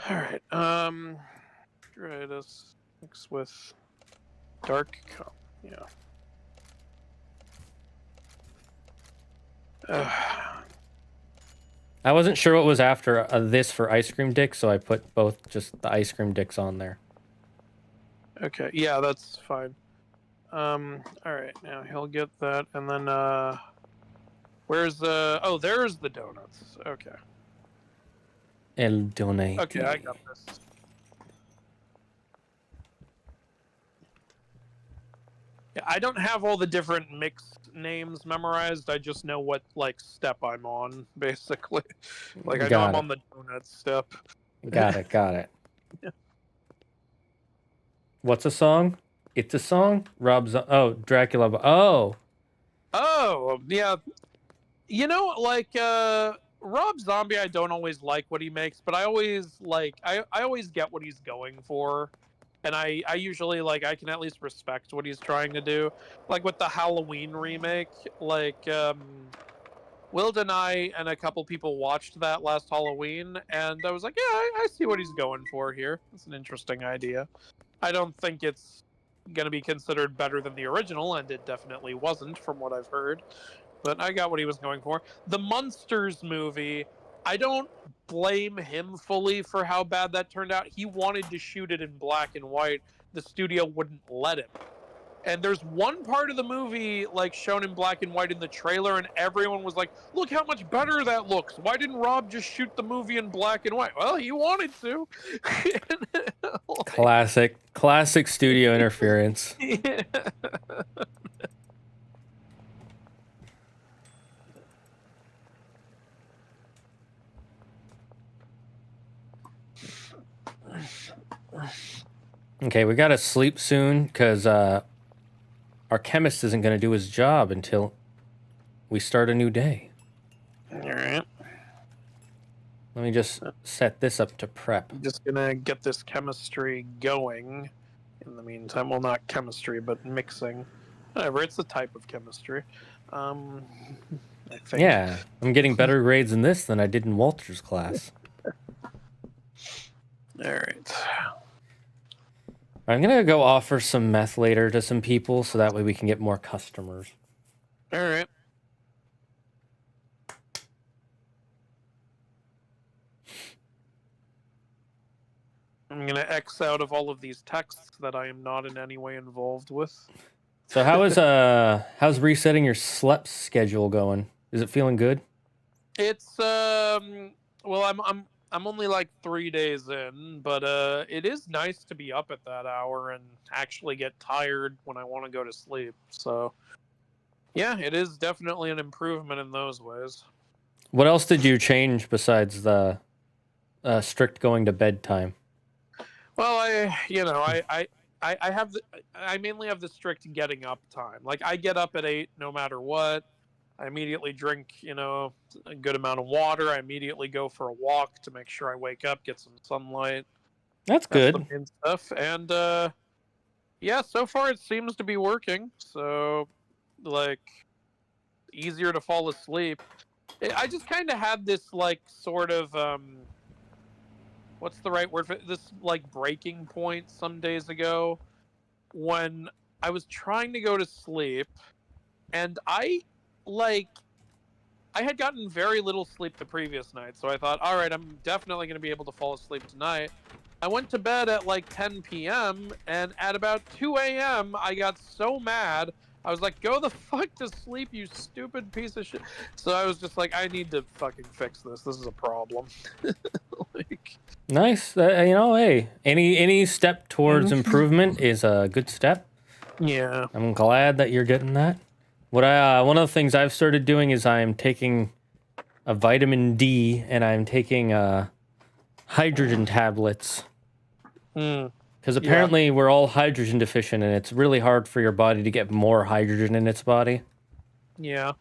All right. Try this mix with dark. Yeah. I wasn't sure what was after this for ice cream dick, so I put both just the ice cream dicks on there. Okay, yeah, that's fine. All right, now he'll get that, and then where's the? Oh, there's the donuts. Okay. El donate. Okay, I got this. Yeah, I don't have all the different mixed names memorized. I just know what like step I'm on, basically. Like I know I'm on the donut step. Got it. Yeah. What's a song? It's a song. Dracula. Oh yeah. You know, like Rob Zombie, I don't always like what he makes, but I always I always get what he's going for. And I usually, like, I can at least respect what he's trying to do. Like, with the Halloween remake, like, Wild and I and a couple people watched that last Halloween, and I was like, yeah, I see what he's going for here. It's an interesting idea. I don't think it's going to be considered better than the original, and it definitely wasn't, from what I've heard. But I got what he was going for. The Munsters movie, I don't blame him fully for how bad that turned out. He wanted to shoot it in black and white. The studio wouldn't let him. And there's one part of the movie like shown in black and white in the trailer, and everyone was like, look how much better that looks. Why didn't Rob just shoot the movie in black and white? Well, he wanted to. Classic studio interference. Yeah. Okay, we gotta sleep soon because our chemist isn't gonna do his job until we start a new day. All right. Let me just set this up to prep. I'm just gonna get this chemistry going. In the meantime, well, not chemistry, but mixing. Whatever, it's a type of chemistry. I think. Yeah, I'm getting better grades in this than I did in Walter's class. All right. I'm gonna go offer some meth later to some people so that way we can get more customers. All right. I'm gonna X out of all of these texts that I am not in any way involved with. So how's resetting your sleep schedule going? Is it feeling good? It's well, I'm only like 3 days in, but it is nice to be up at that hour and actually get tired when I want to go to sleep. So, yeah, it is definitely an improvement in those ways. What else did you change besides the strict going to bed time? Well, I mainly have the strict getting up time. Like I get up at 8 no matter what. I immediately drink, a good amount of water. I immediately go for a walk to make sure I wake up, get some sunlight. That's That's good. the main stuff. And yeah, so far it seems to be working. So, like, easier to fall asleep. I just kind of had this, like, sort of, what's the right word for it? This, like, breaking point some days ago when I was trying to go to sleep, and I had gotten very little sleep the previous night, so I thought, all right, I'm definitely going to be able to fall asleep tonight. I went to bed at like 10 p.m., and at about 2 a.m., I got so mad. I was like, go the fuck to sleep, you stupid piece of shit. So I was just like, I need to fucking fix this. This is a problem. Nice. Hey, any step towards improvement is a good step. Yeah. I'm glad that you're getting that. One of the things I've started doing is I'm taking a vitamin D and I'm taking hydrogen tablets. Because apparently we're all hydrogen deficient and it's really hard for your body to get more hydrogen in its body. Yeah.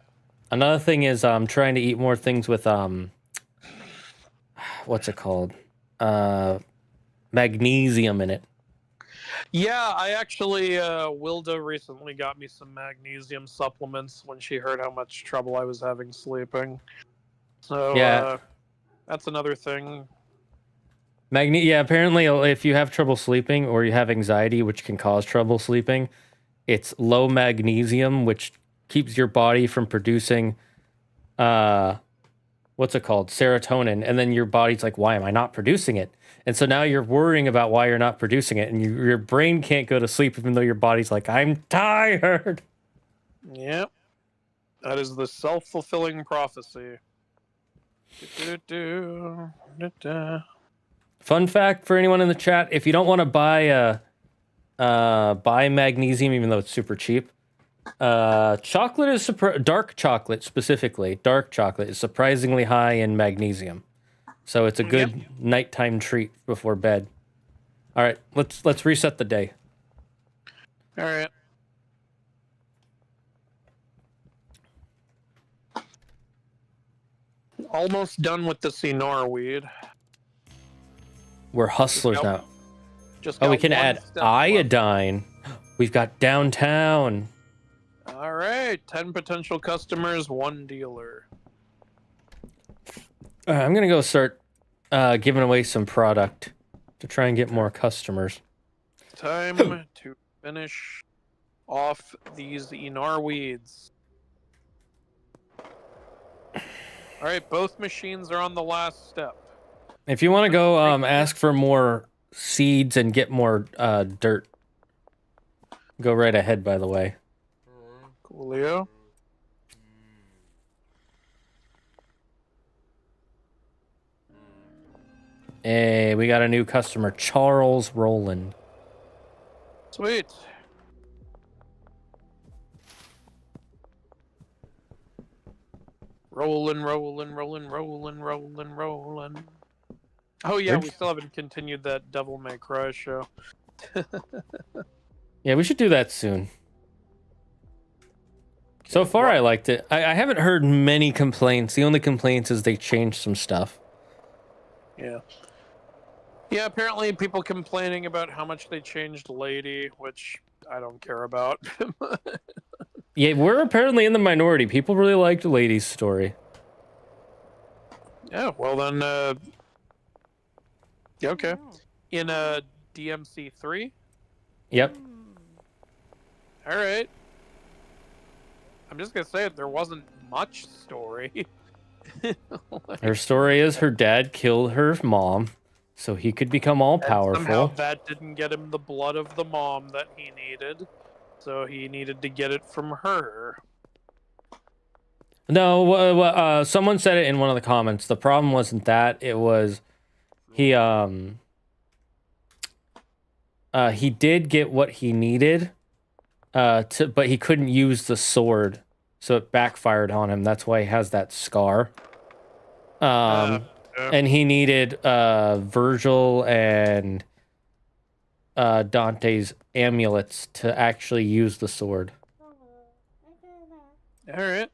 Another thing is I'm trying to eat more things with what's it called? Magnesium in it. Yeah, I actually, Wilda recently got me some magnesium supplements when she heard how much trouble I was having sleeping. So, Yeah. That's another thing. Apparently if you have trouble sleeping or you have anxiety, which can cause trouble sleeping, it's low magnesium, which keeps your body from producing, what's it called? Serotonin. And then your body's like, why am I not producing it? And so now you're worrying about why you're not producing it. And your brain can't go to sleep even though your body's like, I'm tired. Yep. That is the self-fulfilling prophecy. Fun fact for anyone in the chat, if you don't want to buy magnesium, even though it's super cheap, chocolate is dark chocolate specifically. Dark chocolate is surprisingly high in magnesium, so it's a good nighttime treat before bed. All right, let's reset the day. All right. Almost done with the Cinar weed. We're hustlers now. We can add iodine. We've got downtown. All right, 10 potential customers, 1 dealer. I'm gonna go start giving away some product to try and get more customers. Time to finish off these Inar weeds. All right, both machines are on the last step. If you want to go ask for more seeds and get more dirt, go right ahead, by the way. Coolio. Hey, we got a new customer, Charles Rowland. Sweet. Rolling. Oh yeah, we still haven't continued that Devil May Cry show. Yeah, we should do that soon. So far, I liked it. I haven't heard many complaints. The only complaints is they changed some stuff. Yeah. Yeah, apparently people complaining about how much they changed Lady, which I don't care about. Yeah, we're apparently in the minority. People really liked Lady's story. Yeah, well then, okay. In DMC 3? Yep. Alright. I'm just gonna say it, there wasn't much story. Her story is her dad killed her mom, so he could become all powerful. Somehow that didn't get him the blood of the mom that he needed, so he needed to get it from her. No, someone said it in one of the comments. The problem wasn't that. It was he did get what he needed, but he couldn't use the sword, so it backfired on him. That's why he has that scar. Yeah. And he needed Virgil and Dante's amulets to actually use the sword. All right.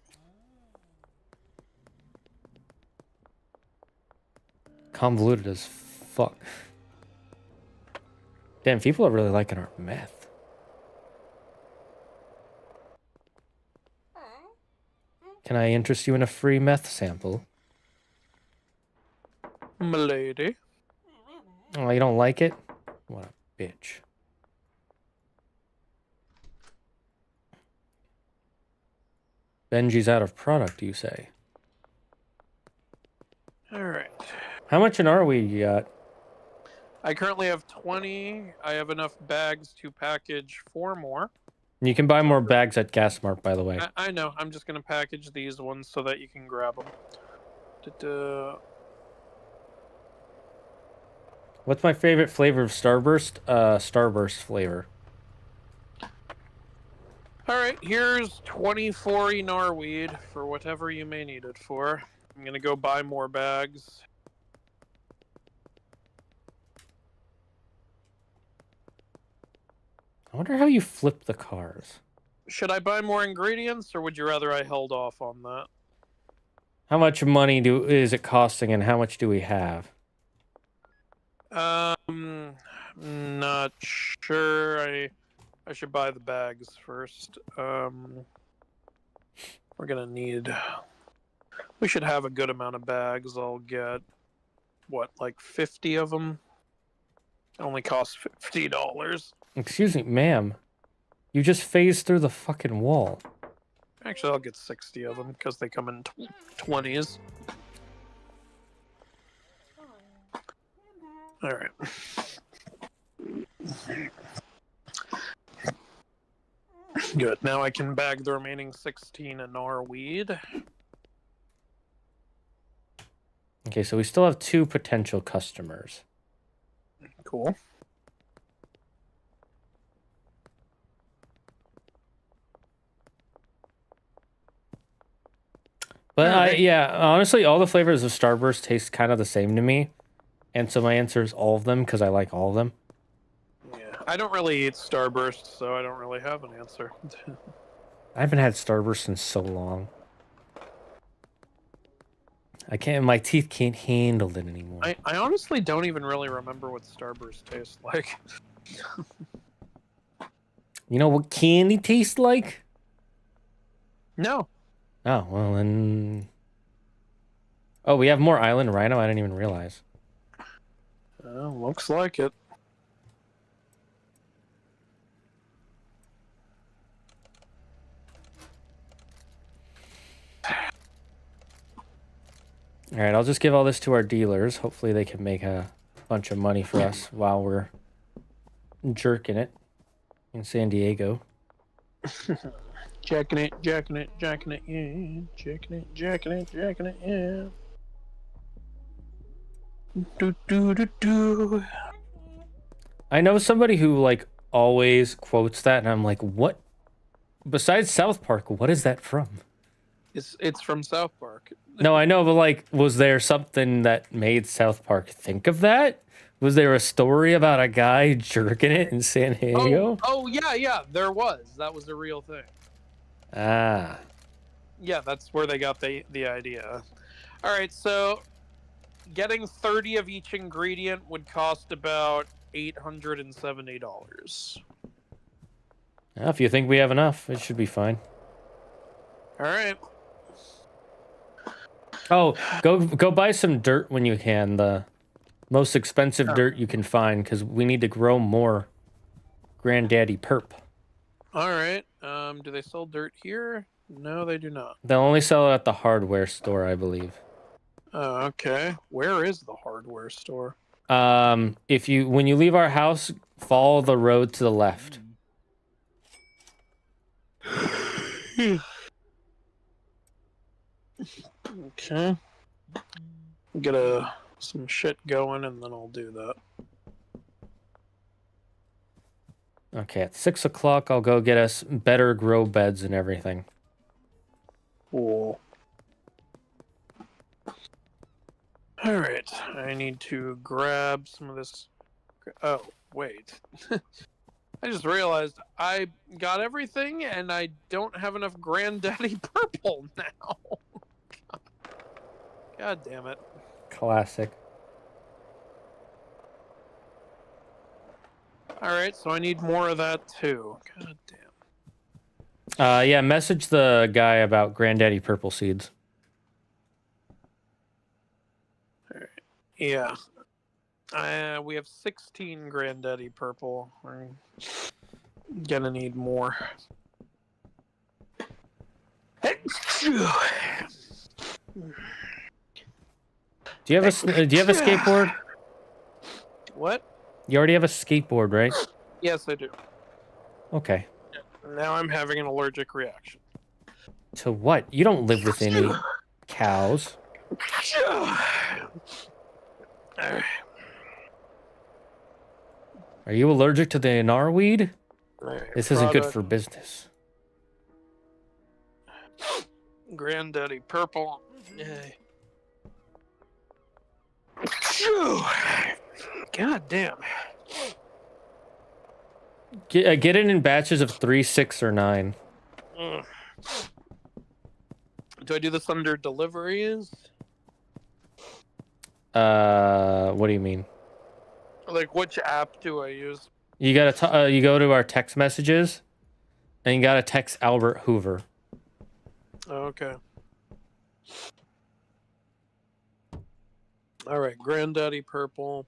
Convoluted as fuck. Damn, people are really liking our meth. Can I interest you in a free meth sample? Milady. Oh, you don't like it? What a bitch. Benji's out of product, you say? All right. How much in are we got? I currently have 20. I have enough bags to package 4 more. You can buy more bags at Gasmart, by the way. I know. I'm just going to package these ones so that you can grab them. What's my favorite flavor of Starburst? Starburst flavor. Alright, here's 24 Enarweed for whatever you may need it for. I'm gonna go buy more bags. I wonder how you flip the cars. Should I buy more ingredients, or would you rather I held off on that? How much money is it costing, and how much do we have? Not sure. I should buy the bags first. We're gonna need... We should have a good amount of bags. I'll get, what, like 50 of them? Only costs $50. Excuse me, ma'am. You just phased through the fucking wall. Actually, I'll get 60 of them, because they come in 20s. Alright. Good. Now I can bag the remaining 16 Anar weed. Okay, so we still have 2 potential customers. Cool. But yeah, honestly, all the flavors of Starburst taste kind of the same to me. And so my answer is all of them, because I like all of them. Yeah, I don't really eat Starburst, so I don't really have an answer. I haven't had Starburst in so long. My teeth can't handle it anymore. I honestly don't even really remember what Starburst tastes like. You know what candy tastes like? No. Oh, well then... Oh, we have more Island Rhino? I didn't even realize. Looks like it. Alright, I'll just give all this to our dealers. Hopefully they can make a bunch of money for us while we're jerking it in San Diego. Jacking it, yeah. Jacking it, yeah. Do. I know somebody who, like, always quotes that, and I'm like, what? Besides South Park, what is that from? It's from South Park. No, I know, but, like, was there something that made South Park think of that? Was there a story about a guy jerking it in San Diego? Oh yeah, there was. That was a real thing. Ah. Yeah, that's where they got the idea. Alright, so getting 30 of each ingredient would cost about $870. Well, if you think we have enough, it should be fine. Alright. Oh, go buy some dirt when you can. The most expensive dirt you can find, because we need to grow more Granddaddy Perp. Alright. Do they sell dirt here? No, they do not. They'll only sell it at the hardware store, I believe. Oh, okay. Where is the hardware store? When you leave our house, follow the road to the left. Okay. Get a some shit going, and then I'll do that. Okay, at 6 o'clock, I'll go get us better grow beds and everything. Cool. Alright, I need to grab some of this. Oh, wait. I just realized I got everything and I don't have enough Granddaddy Purple now. God damn it. Classic. Alright, so I need more of that too. God damn. Yeah, message the guy about Granddaddy Purple seeds. Alright. Yeah. We have 16 Granddaddy Purple. We're gonna need more. Do you have a skateboard? What? You already have a skateboard, right? Yes, I do. Okay. Now I'm having an allergic reaction. To what? You don't live with any cows. Are you allergic to the knarweed? This isn't good for business. Granddaddy Purple. God damn. Get it in batches of 3, 6, or 9. Do I do this under deliveries? What do you mean? Like, which app do I use? You gotta you go to our text messages, and you gotta text Albert Hoover. Okay. All right, Granddaddy Purple.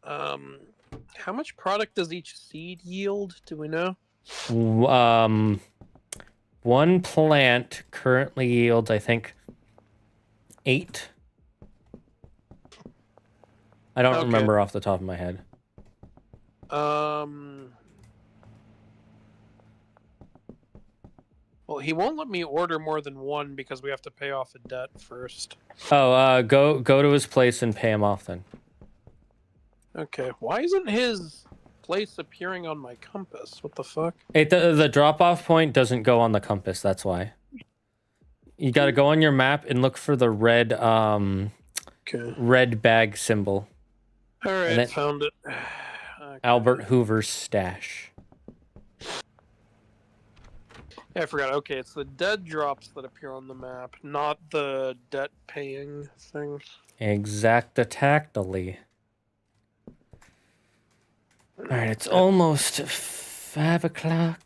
How much product does each seed yield? Do we know? One plant currently yields, I think, 8. I don't remember off the top of my head. Well, he won't let me order more than one because we have to pay off a debt first. Oh, go to his place and pay him off then. Okay, why isn't his place appearing on my compass? What the fuck? The drop-off point doesn't go on the compass, that's why. You gotta go on your map and look for the red, red bag symbol. Alright, found it. Okay. Albert Hoover's stash. Yeah, I forgot. Okay, it's the dead drops that appear on the map, not the debt paying thing. Exactly. Alright, it's almost 5 o'clock.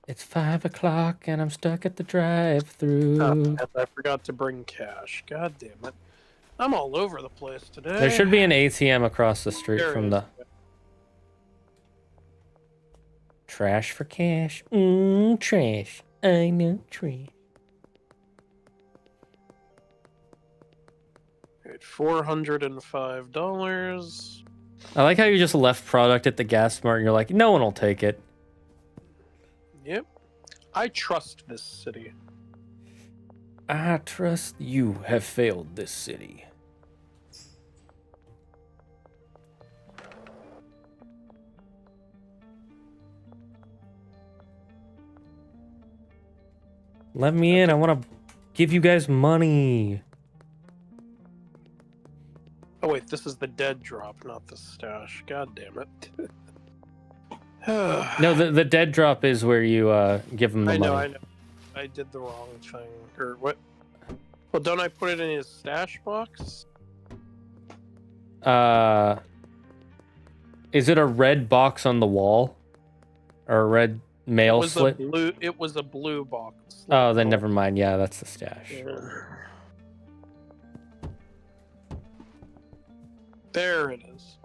It's 5 o'clock and I'm stuck at the drive-thru. I forgot to bring cash. God damn it. I'm all over the place today. There should be an ATM across the street from the... Trash for cash. Trash. I know trash. Right, $405. I like how you just left product at the gas mart and you're like, no one will take it. Yep. I trust this city. I trust you have failed this city. Let me in. I want to give you guys money. Oh wait, this is the dead drop, not the stash. God damn it. No, the dead drop is where you give him the money. I know. I did the wrong thing. Or what? Well, don't I put it in his stash box? Is it a red box on the wall? Or a red mail slip? It was a blue box. Oh, then never mind. Yeah, that's the stash. Yeah. There it is.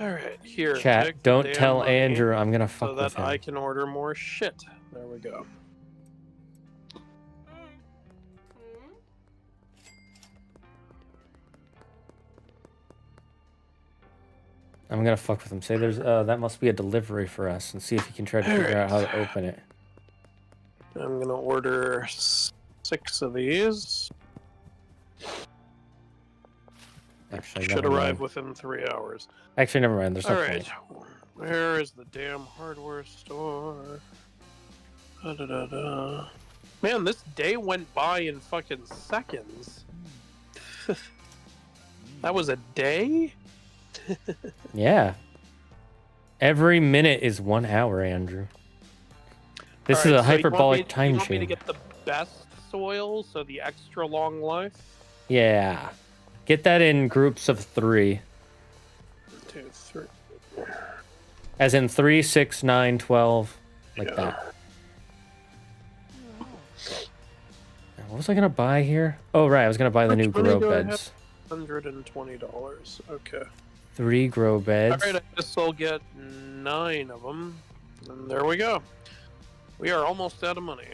Alright, here. Chat, don't tell Andrew I'm gonna fuck with him. So that I can order more shit. There we go. I'm gonna fuck with him. Say there's that must be a delivery for us and see if he can try to figure out how to open it. I'm gonna order 6 of these. Actually, Should never arrive mind. within 3 hours. Actually, never mind. There's no Alright. point. Where is the damn hardware store? Da-da-da-da. Man, this day went by in fucking seconds. That was a day? Yeah. Every minute is 1 hour, Andrew. This is Alright, a so hyperbolic time you want me to chain. get the best soil, so the extra long life? Yeah. Get that in groups of 3. 2, 3. As in 3, 6, 9, 12. Like that. What was I going to buy here? Oh, right. I was going to buy the new grow beds. $120. Okay. 3 grow beds. Alright, I guess I'll get 9 of them. And there we go. We are almost out of money.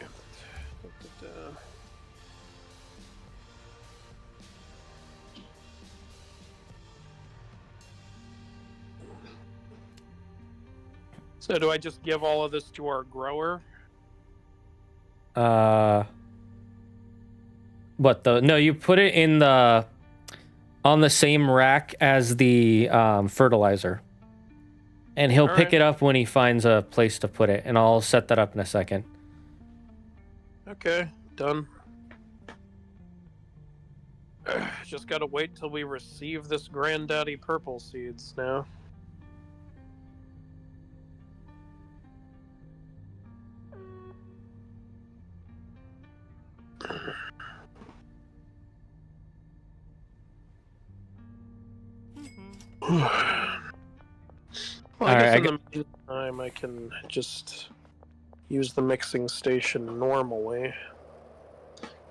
So do I just give all of this to our grower? What the? No, you put it in the on the same rack as the fertilizer, and he'll pick it up when he finds a place to put it. And I'll set that up in a second. Okay, done. Just gotta wait till we receive this Granddaddy Purple seeds now. Well, I guess in the meantime I can just use the mixing station normally.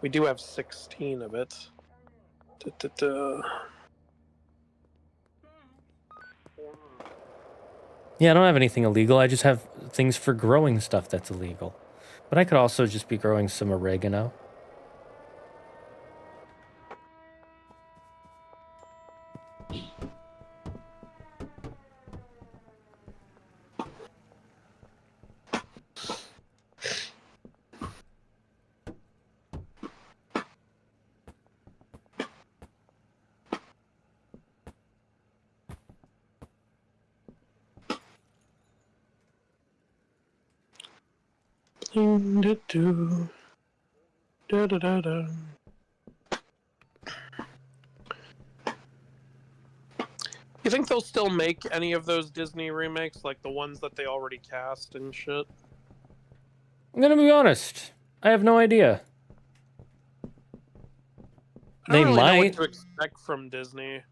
We do have 16 of it. Yeah, I don't have anything illegal. I just have things for growing stuff that's illegal. But I could also just be growing some oregano. You think they'll still make any of those Disney remakes, like the ones that they already cast and shit? I'm gonna be honest. I have no idea. I don't They really know might. what to expect from Disney.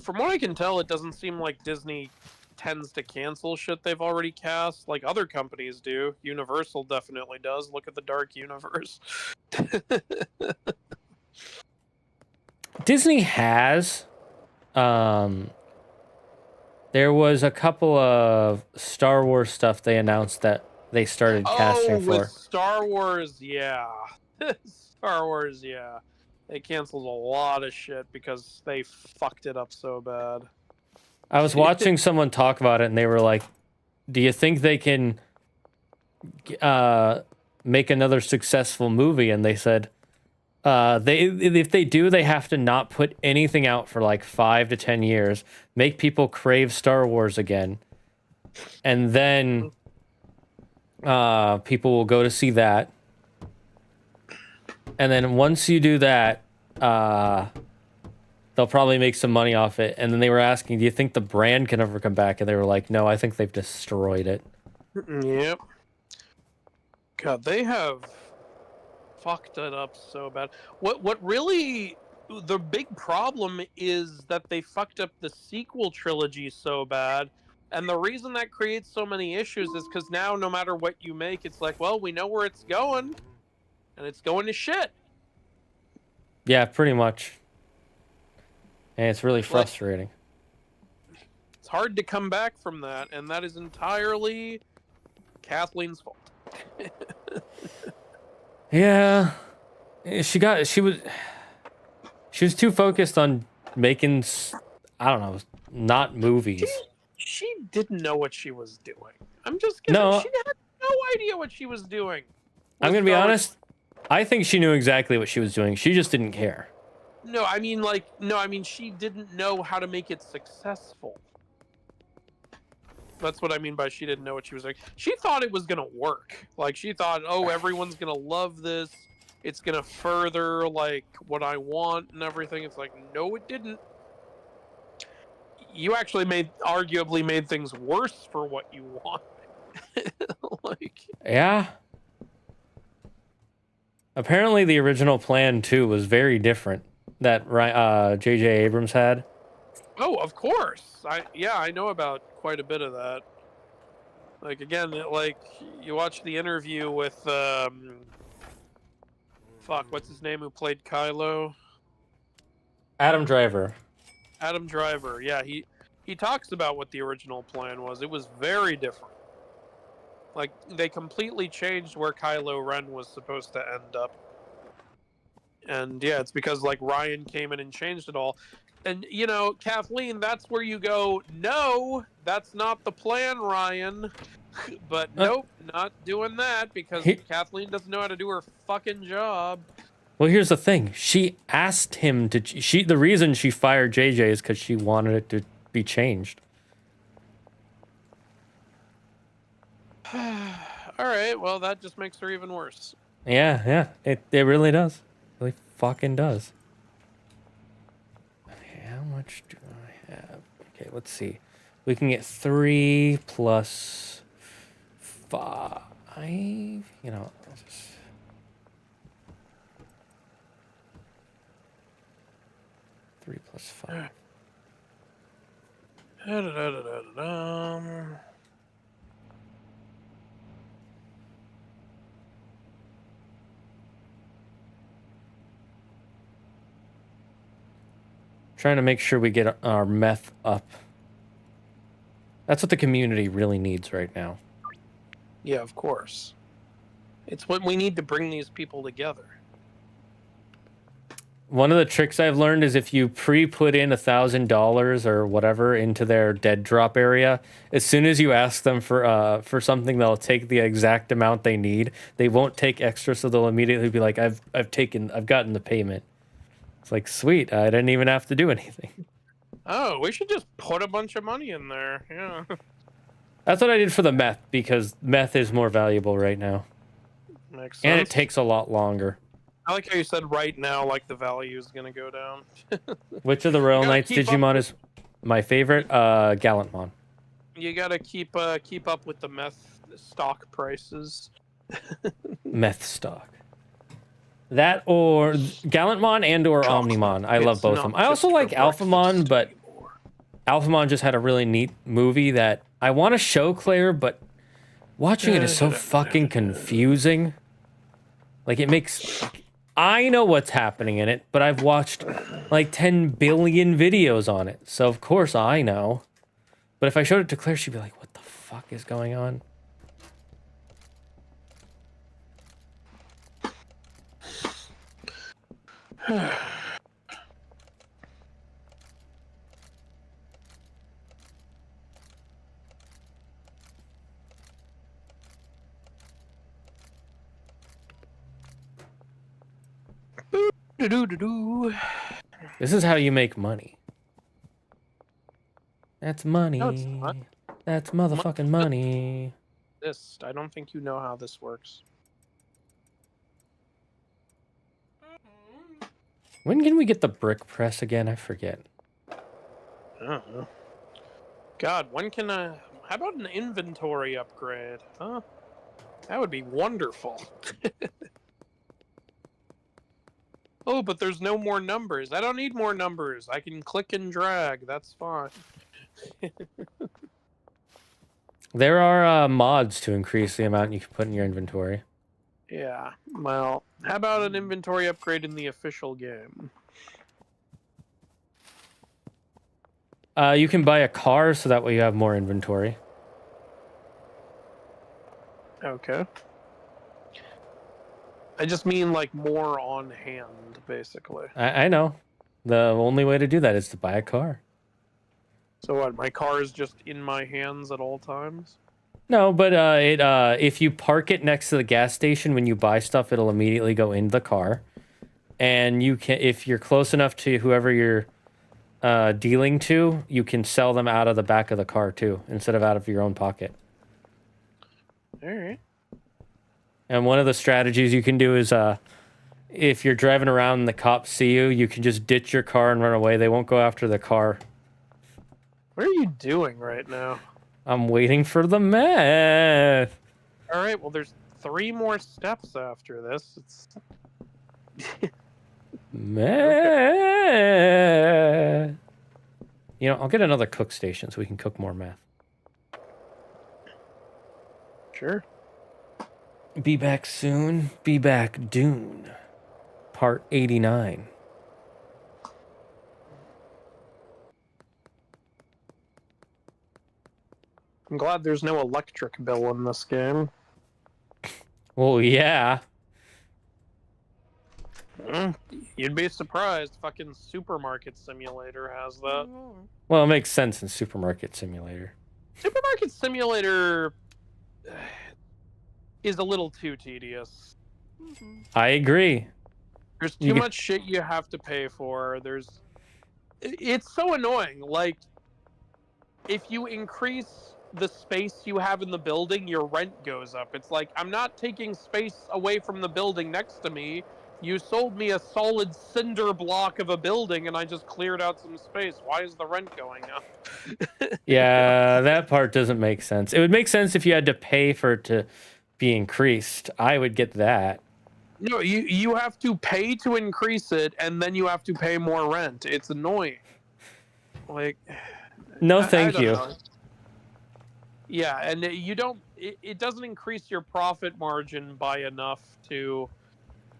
From what I can tell, it doesn't seem like Disney tends to cancel shit they've already cast, like other companies do. Universal definitely does. Look at the Dark Universe. Disney has. There was a couple of Star Wars stuff they announced that they started casting for. With Star Wars, yeah. Star Wars, yeah. They canceled a lot of shit because they fucked it up so bad. I was watching someone talk about it, and they were like, "Do you think they can make another successful movie?" And they said, if they do, they have to not put anything out for like 5 to 10 years, make people crave Star Wars again, and then people will go to see that. And then once you do that, they'll probably make some money off it. And then they were asking, do you think the brand can ever come back? And they were like, no, I think they've destroyed it. Yep. God, they have fucked it up so bad. What really, the big problem is that they fucked up the sequel trilogy so bad. And the reason that creates so many issues is because now no matter what you make, it's like, well, we know where it's going. And it's going to shit. Yeah, pretty much. And it's really frustrating. It's hard to come back from that, and that is entirely Kathleen's fault. Yeah. She was too focused on making, I don't know, not movies. She didn't know what she was doing. I'm just gonna. No. She had idea what she was doing. I'm gonna be honest. I think she knew exactly what she was doing. She just didn't care. No, I mean, she didn't know how to make it successful. That's what I mean by she didn't know what she was doing. She thought it was gonna work. Like, she thought, oh, everyone's gonna love this. It's gonna further, like, what I want and everything. It's like, no, it didn't. You actually arguably made things worse for what you want. Like, Yeah. Apparently, the original plan too was very different that J.J. Abrams had. oh, of course. I know about quite a bit of that. Like, again, like, you watch the interview with what's his name who played Kylo? Adam Driver. Adam Driver. Yeah, he talks about what the original plan was. It was very different. Like, they completely changed where Kylo Ren was supposed to end up. And yeah, it's because, like, Ryan came in and changed it all. And, you know, Kathleen, that's where you go, no, that's not the plan, Ryan. But nope, not doing that, because Kathleen doesn't know how to do her fucking job. Well, here's the thing. She asked him to... the reason she fired JJ is because she wanted it to be changed. Alright, well, that just makes her even worse. Yeah. It really does. It really fucking does. How much do I have? Okay, let's see. We can get 3 plus 5. You know, just... Three plus 5. Trying to make sure we get our meth up. That's what the community really needs right now. Yeah, of course. It's what we need to bring these people together. One of the tricks I've learned is if you pre-put in $1,000 or whatever into their dead drop area, as soon as you ask them for something, they'll take the exact amount they need. They won't take extra, so they'll immediately be like, I've gotten the payment. It's like, sweet, I didn't even have to do anything. Oh, we should just put a bunch of money in there. Yeah. That's what I did for the meth, because meth is more valuable right now. Makes sense. And it takes a lot longer. I like how you said right now, like the value is going to go down. Which of the Royal Knights Digimon is my favorite? Gallantmon. You got to keep up with the meth stock prices. Meth stock. That or Gallantmon and or Omnimon. I love both of them. I also like Alphamon, but Alphamon just had a really neat movie that I want to show Claire, but watching it is so fucking confusing. Like, it makes... I know what's happening in it, but I've watched like 10 billion videos on it, so of course I know. But if I showed it to Claire, she'd be like, what the fuck is going on? This is how you make money. That's money. No, it's not. That's motherfucking money. I don't think you know how this works. When can we get the brick press again? I forget. I don't know. God, when can I... How about an inventory upgrade? Huh? That would be wonderful. Oh, but there's no more numbers. I don't need more numbers. I can click and drag. That's fine. There are mods to increase the amount you can put in your inventory. Yeah, well, how about an inventory upgrade in the official game? You can buy a car, so that way you have more inventory. Okay. I just mean, like, more on hand, basically. I know. The only way to do that is to buy a car. So what, my car is just in my hands at all times? No, but if you park it next to the gas station when you buy stuff, it'll immediately go into the car. And you can, if you're close enough to whoever you're dealing to, you can sell them out of the back of the car too, instead of out of your own pocket. All right. And one of the strategies you can do is, if you're driving around and the cops see you, you can just ditch your car and run away. They won't go after the car. What are you doing right now? I'm waiting for the meth. All right. Well, there's 3 more steps after this. It's meth. You know, I'll get another cook station so we can cook more meth. Sure. Be back soon. Be back Dune. Part 89. I'm glad there's no electric bill in this game. Well, yeah. You'd be surprised. Fucking Supermarket Simulator has that. Well, it makes sense in Supermarket Simulator. Supermarket Simulator is a little too tedious. I agree. There's too much shit you have to pay for. It's so annoying. Like, if you increase the space you have in the building, your rent goes up. It's like, I'm not taking space away from the building next to me. You sold me a solid cinder block of a building and I just cleared out some space. Why is the rent going up? Yeah, that part doesn't make sense. It would make sense if you had to pay for it to be increased. I would get that. No, you have to pay to increase it, and then you have to pay more rent. It's annoying. Like, no, thank you. Know. Yeah, and you don't. It doesn't increase your profit margin by enough to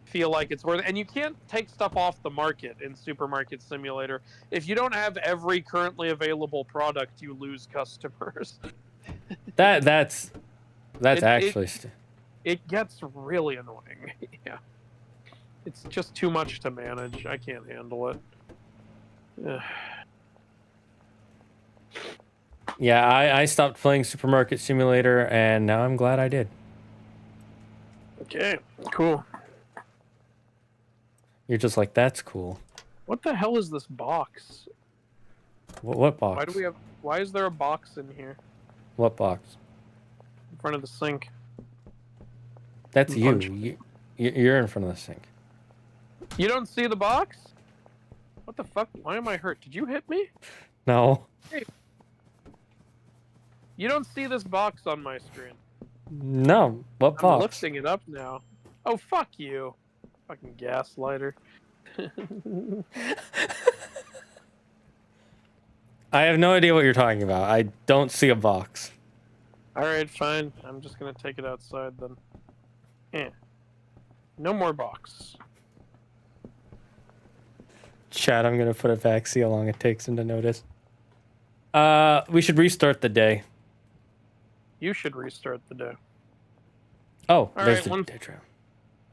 feel like it's worth it. And you can't take stuff off the market in Supermarket Simulator. If you don't have every currently available product, you lose customers. That's actually. It gets really annoying. Yeah. It's just too much to manage. I can't handle it. Yeah, I stopped playing Supermarket Simulator, and now I'm glad I did. Okay, cool. You're just like, that's cool. What the hell is this box? What box? Why is there a box in here? What box? In front of the sink. That's you. You're in front of the sink. You don't see the box? What the fuck? Why am I hurt? Did you hit me? No. Hey. You don't see this box on my screen. No. What box? I'm lifting it up now. Oh, fuck you. Fucking gaslighter. I have no idea what you're talking about. I don't see a box. Alright, fine. I'm just gonna take it outside then. Yeah. No more box. Chat, I'm gonna put it back, see how long it takes him to notice. We should restart the day. You should restart the day. Oh, there's right, the day trail.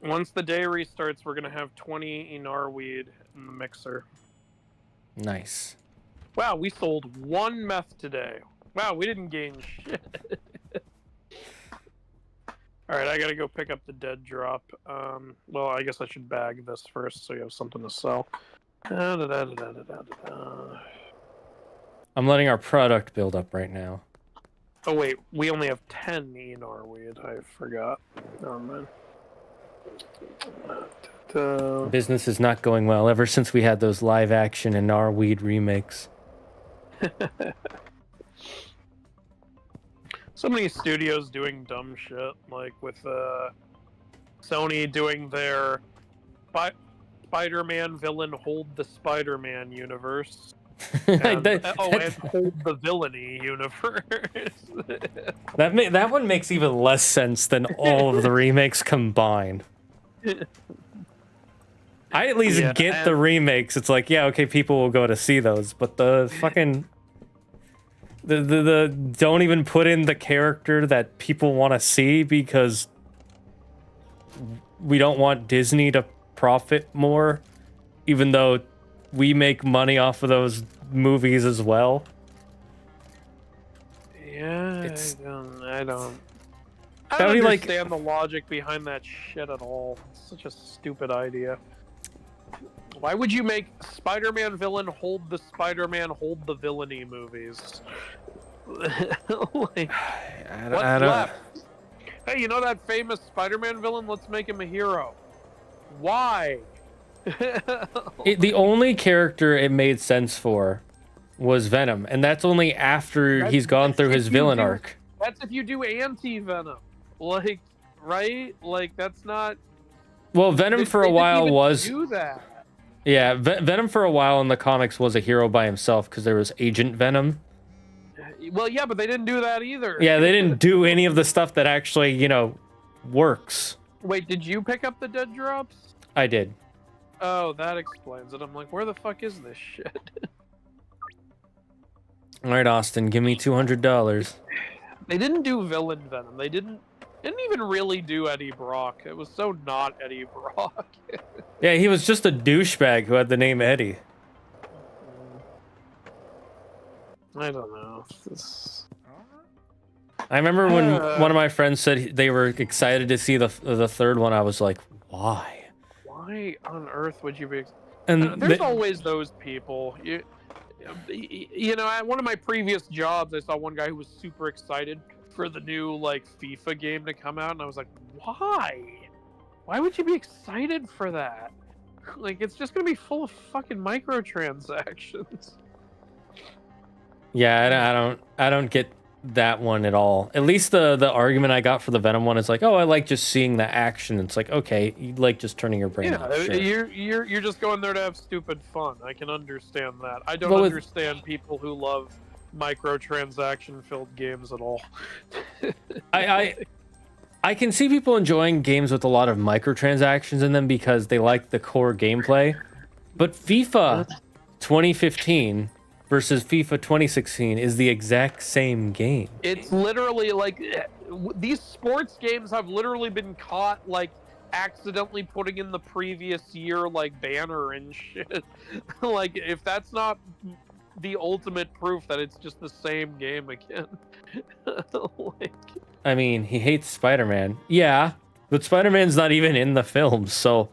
Once the day restarts, we're gonna have 20 Inar weed in the mixer. Nice. Wow, we sold 1 meth today. Wow, we didn't gain shit. Alright, I gotta go pick up the dead drop. Well, I guess I should bag this first so you have something to sell. I'm letting our product build up right now. Oh wait, we only have 10 Inar weed. I forgot. Never mind. Business is not going well ever since we had those live action and our weed remakes. So many studios doing dumb shit, like with Sony doing their Spider-Man villain Hold the Spider-Man universe. And, and Hold the Villainy universe. that one makes even less sense than all of the remakes combined. I at least get the remakes. It's like, yeah, okay, people will go to see those, but the fucking the don't even put in the character that people want to see because we don't want Disney to profit more, even though we make money off of those movies as well. Yeah, I don't That'd be like- understand the logic behind that shit at all. It's such a stupid idea. Why would you make Spider-Man villain hold the villainy movies? Like, I what's don't. left? Hey, you know that famous Spider-Man villain? Let's make him a hero. Why? The only character it made sense for was Venom, and that's only after he's gone through his villain arc. That's if you do anti-Venom. Like, right? Like, that's not... Well, Venom for a while didn't even was... do that. Yeah, Venom for a while in the comics was a hero by himself because there was Agent Venom. Well, yeah, but they didn't do that either. Yeah, they didn't do any of the stuff that actually, you know, works. Wait, did you pick up the dead drops? I did. Oh, that explains it. I'm like, where the fuck is this shit? All right, Austin, give me $200. They didn't do villain Venom. They didn't even really do Eddie Brock. It was so not Eddie Brock. Yeah, he was just a douchebag who had the name Eddie. I don't know. I remember when one of my friends said they were excited to see the third one. I was like, why? Why on earth would you be? And there's always those people. You know, at one of my previous jobs, I saw one guy who was super excited for the new like FIFA game to come out, and I was like, why? Why would you be excited for that? Like, it's just gonna be full of fucking microtransactions. Yeah, I don't get that one at all. At least the argument I got for the Venom one is like, oh, I like just seeing the action. It's like, okay, you like just turning your brain off. Sure. You're just going there to have stupid fun. I can understand that. I don't Well, understand people who love microtransaction filled games at all. I can see people enjoying games with a lot of microtransactions in them because they like the core gameplay. But FIFA 2015 versus FIFA 2016 is the exact same game. It's literally like these sports games have literally been caught like accidentally putting in the previous year like banner and shit. Like, if that's not the ultimate proof that it's just the same game again. Like, I mean, he hates Spider-Man. Yeah, but Spider-Man's not even in the film, so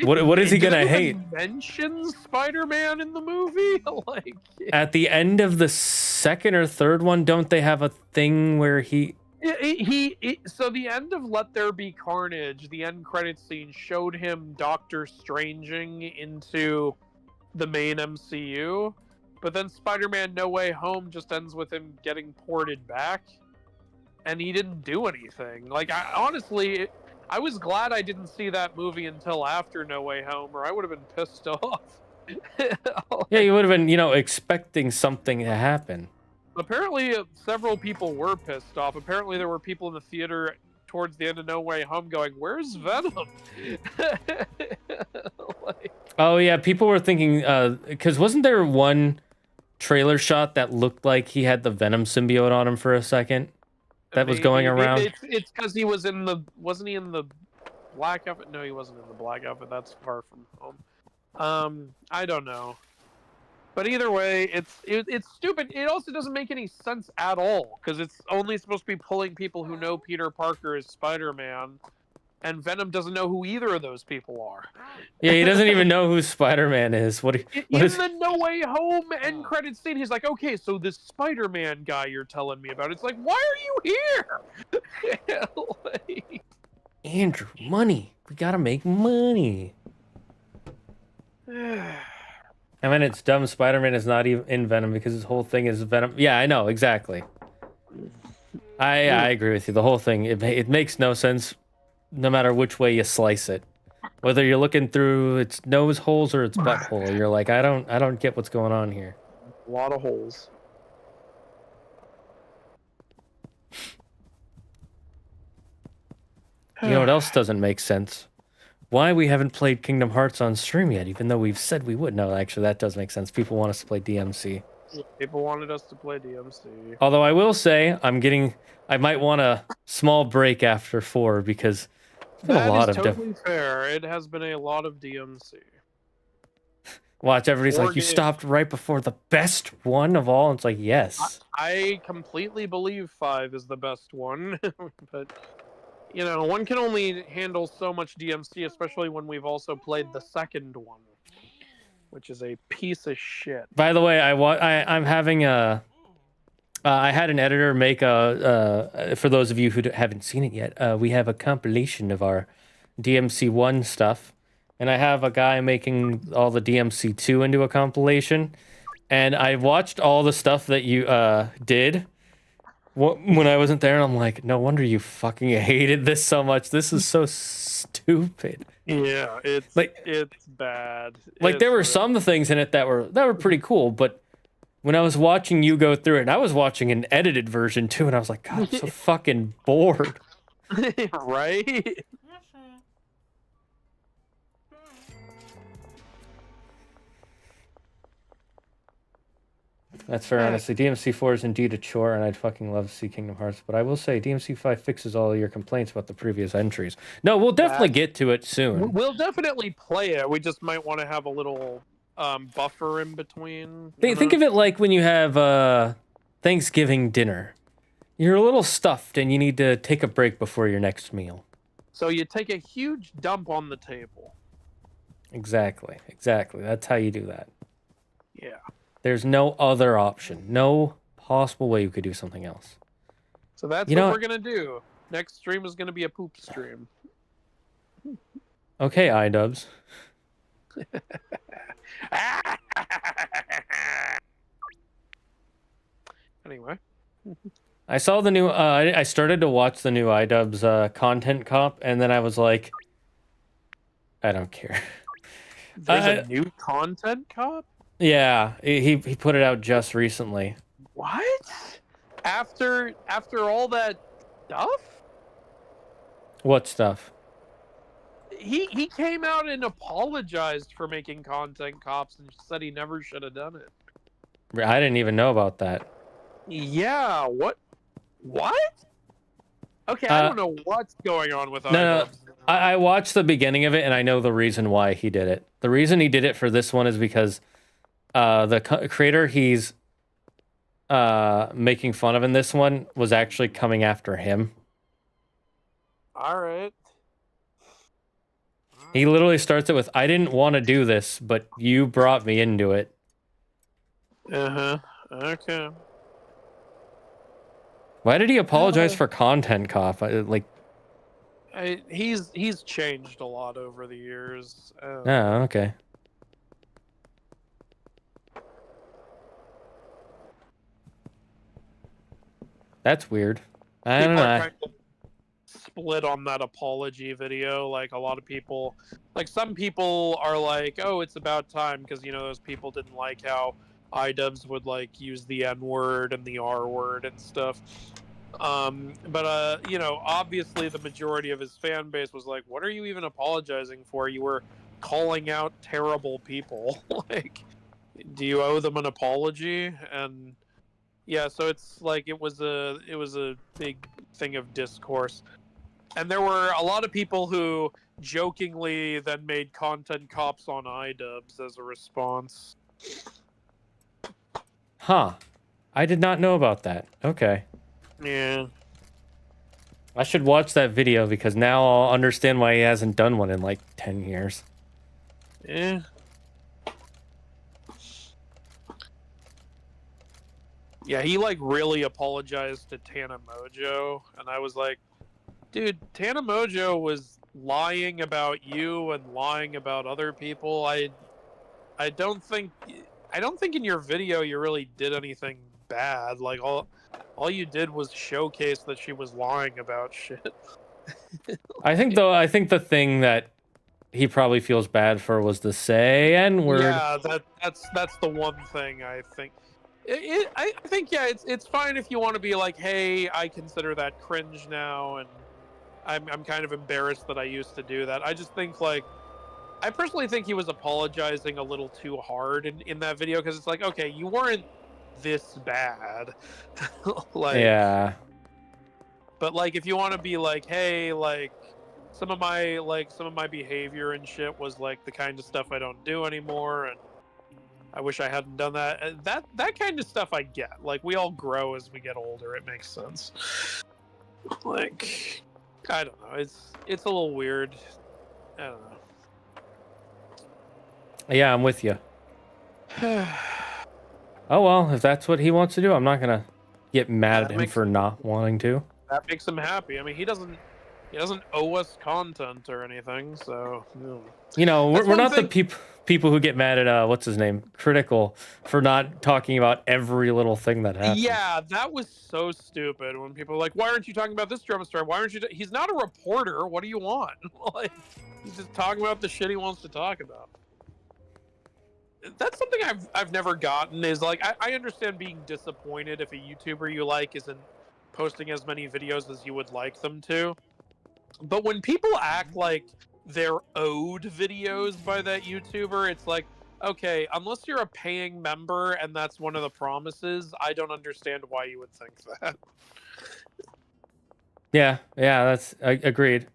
what is he gonna hate? Mention Spider-Man in the movie? Like, at the end of the second or third one, don't they have a thing where he so the end of Let There Be Carnage, the end credit scene showed him Doctor Stranging into the main MCU, but then Spider-Man No Way Home just ends with him getting ported back, and he didn't do anything. Like, honestly, I was glad I didn't see that movie until after No Way Home, or I would have been pissed off. Yeah, you would have been, expecting something to happen. Apparently, several people were pissed off. Apparently, there were people in the theater towards the end of No Way Home going, "Where's Venom?" Like, oh yeah, people were thinking, because wasn't there one trailer shot that looked like he had the Venom symbiote on him for a second? That was going around. It's because he was in the... Wasn't he in the black outfit? No, he wasn't in the black outfit. That's Far From Home. I don't know. But either way, it's stupid. It also doesn't make any sense at all, because it's only supposed to be pulling people who know Peter Parker is Spider-Man, and Venom doesn't know who either of those people are. Yeah, he doesn't even know who Spider-Man is. What in the No Way Home end credit scene, he's like, okay, so this Spider-Man guy you're telling me about, it's like, why are you here? Like... Andrew, money. We gotta make money. I mean, it's dumb. Spider-Man is not even in Venom because his whole thing is Venom. Yeah, I know, exactly. I agree with you. The whole thing, it makes no sense no matter which way you slice it. Whether you're looking through its nose holes or its butthole, you're like, I don't get what's going on here. A lot of holes. You know what else doesn't make sense? Why we haven't played Kingdom Hearts on stream yet, even though we've said we would. No, actually, that does make sense. People want us to play DMC. People wanted us to play DMC. Although I will say, I might want a small break after 4 because there's been a lot of totally fair. It has been a lot of DMC. Watch, everybody's like, you games. stopped right before the best one of all. It's like, yes. I completely believe 5 is the best one, but you know, one can only handle so much DMC, especially when we've also played the second one, which is a piece of shit. By the way, I'm having a. I had an editor make for those of you who haven't seen it yet, we have a compilation of our DMC1 stuff. And I have a guy making all the DMC2 into a compilation. And I watched all the stuff that you did when I wasn't there. And I'm like, no wonder you fucking hated this so much. This is so stupid. Yeah, it's bad. Like, there were some things in it that were pretty cool, but when I was watching you go through it, and I was watching an edited version too, and I was like, God, I'm so fucking bored. Right? That's fair, honestly. DMC4 is indeed a chore, and I'd fucking love to see Kingdom Hearts, but I will say DMC5 fixes all your complaints about the previous entries. No, we'll definitely get to it soon. We'll definitely play it. We just might want to have a little buffer in between. Think of it like when you have Thanksgiving dinner. You're a little stuffed, and you need to take a break before your next meal. So you take a huge dump on the table. Exactly. That's how you do that. Yeah. There's no other option. No possible way you could do something else. So that's what we're going to do. Next stream is going to be a poop stream. Okay, iDubbbz. Anyway. I saw the new... I started to watch the new iDubbbz content comp, and then I was like, I don't care. There's a new content comp? Yeah, he put it out just recently. What? After all that stuff? What stuff? He came out and apologized for making content cops and said he never should have done it. I didn't even know about that. Yeah, what? Okay, I don't know what's going on with No, I watched the beginning of it, and I know the reason why he did it. The reason he did it for this one is because the creator he's making fun of in this one was actually coming after him. All right. He literally starts it with, I didn't want to do this, but you brought me into it. Uh-huh. Okay. Why did he apologize for content cop? He's changed a lot over the years. Oh, okay. That's weird. I don't know. Split on that apology video. Like, a lot of people, like, some people are like, oh, it's about time, because, you know, those people didn't like how iDubbbz would, like, use the N-word and the R-word and stuff. But you know, obviously the majority of his fan base was like, what are you even apologizing for? You were calling out terrible people. Like, do you owe them an apology? And yeah, so it's like it was a big thing of discourse. And there were a lot of people who jokingly then made content cops on iDubbbz as a response. Huh. I did not know about that. Okay. Yeah. I should watch that video because now I'll understand why he hasn't done one in like 10 years. Yeah. Yeah, he like really apologized to Tana Mojo, and I was like, dude, Tana Mojo was lying about you and lying about other people. I don't think in your video you really did anything bad. Like, all you did was showcase that she was lying about shit. I think the thing that he probably feels bad for was the say N-word. Yeah, that's the one thing I think. I think, yeah, it's fine if you want to be like, hey, I consider that cringe now, and I'm kind of embarrassed that I used to do that. I just think, like, I personally think he was apologizing a little too hard in that video, because it's like, okay, you weren't this bad. Like, yeah. But like, if you want to be like, hey, like, some of my behavior and shit was like the kind of stuff I don't do anymore, and I wish I hadn't done that. That kind of stuff I get. Like, we all grow as we get older. It makes sense. Like, I don't know. It's a little weird. I don't know. Yeah, I'm with you. Oh well, if that's what he wants to do, I'm not gonna get mad at him for not wanting to. That makes him happy. I mean, he doesn't owe us content or anything, so. You know, we're not the people who get mad at what's his name, Critical, for not talking about every little thing that happens. Yeah, that was so stupid when people are like, "Why aren't you talking about this drama story? Why aren't you?" He's not a reporter. What do you want? Like, he's just talking about the shit he wants to talk about. That's something I've never gotten. Is like, I understand being disappointed if a YouTuber you like isn't posting as many videos as you would like them to, but when people act like they're owed videos by that YouTuber, it's like, okay, unless you're a paying member and that's one of the promises, I don't understand why you would think that. Yeah, that's agreed.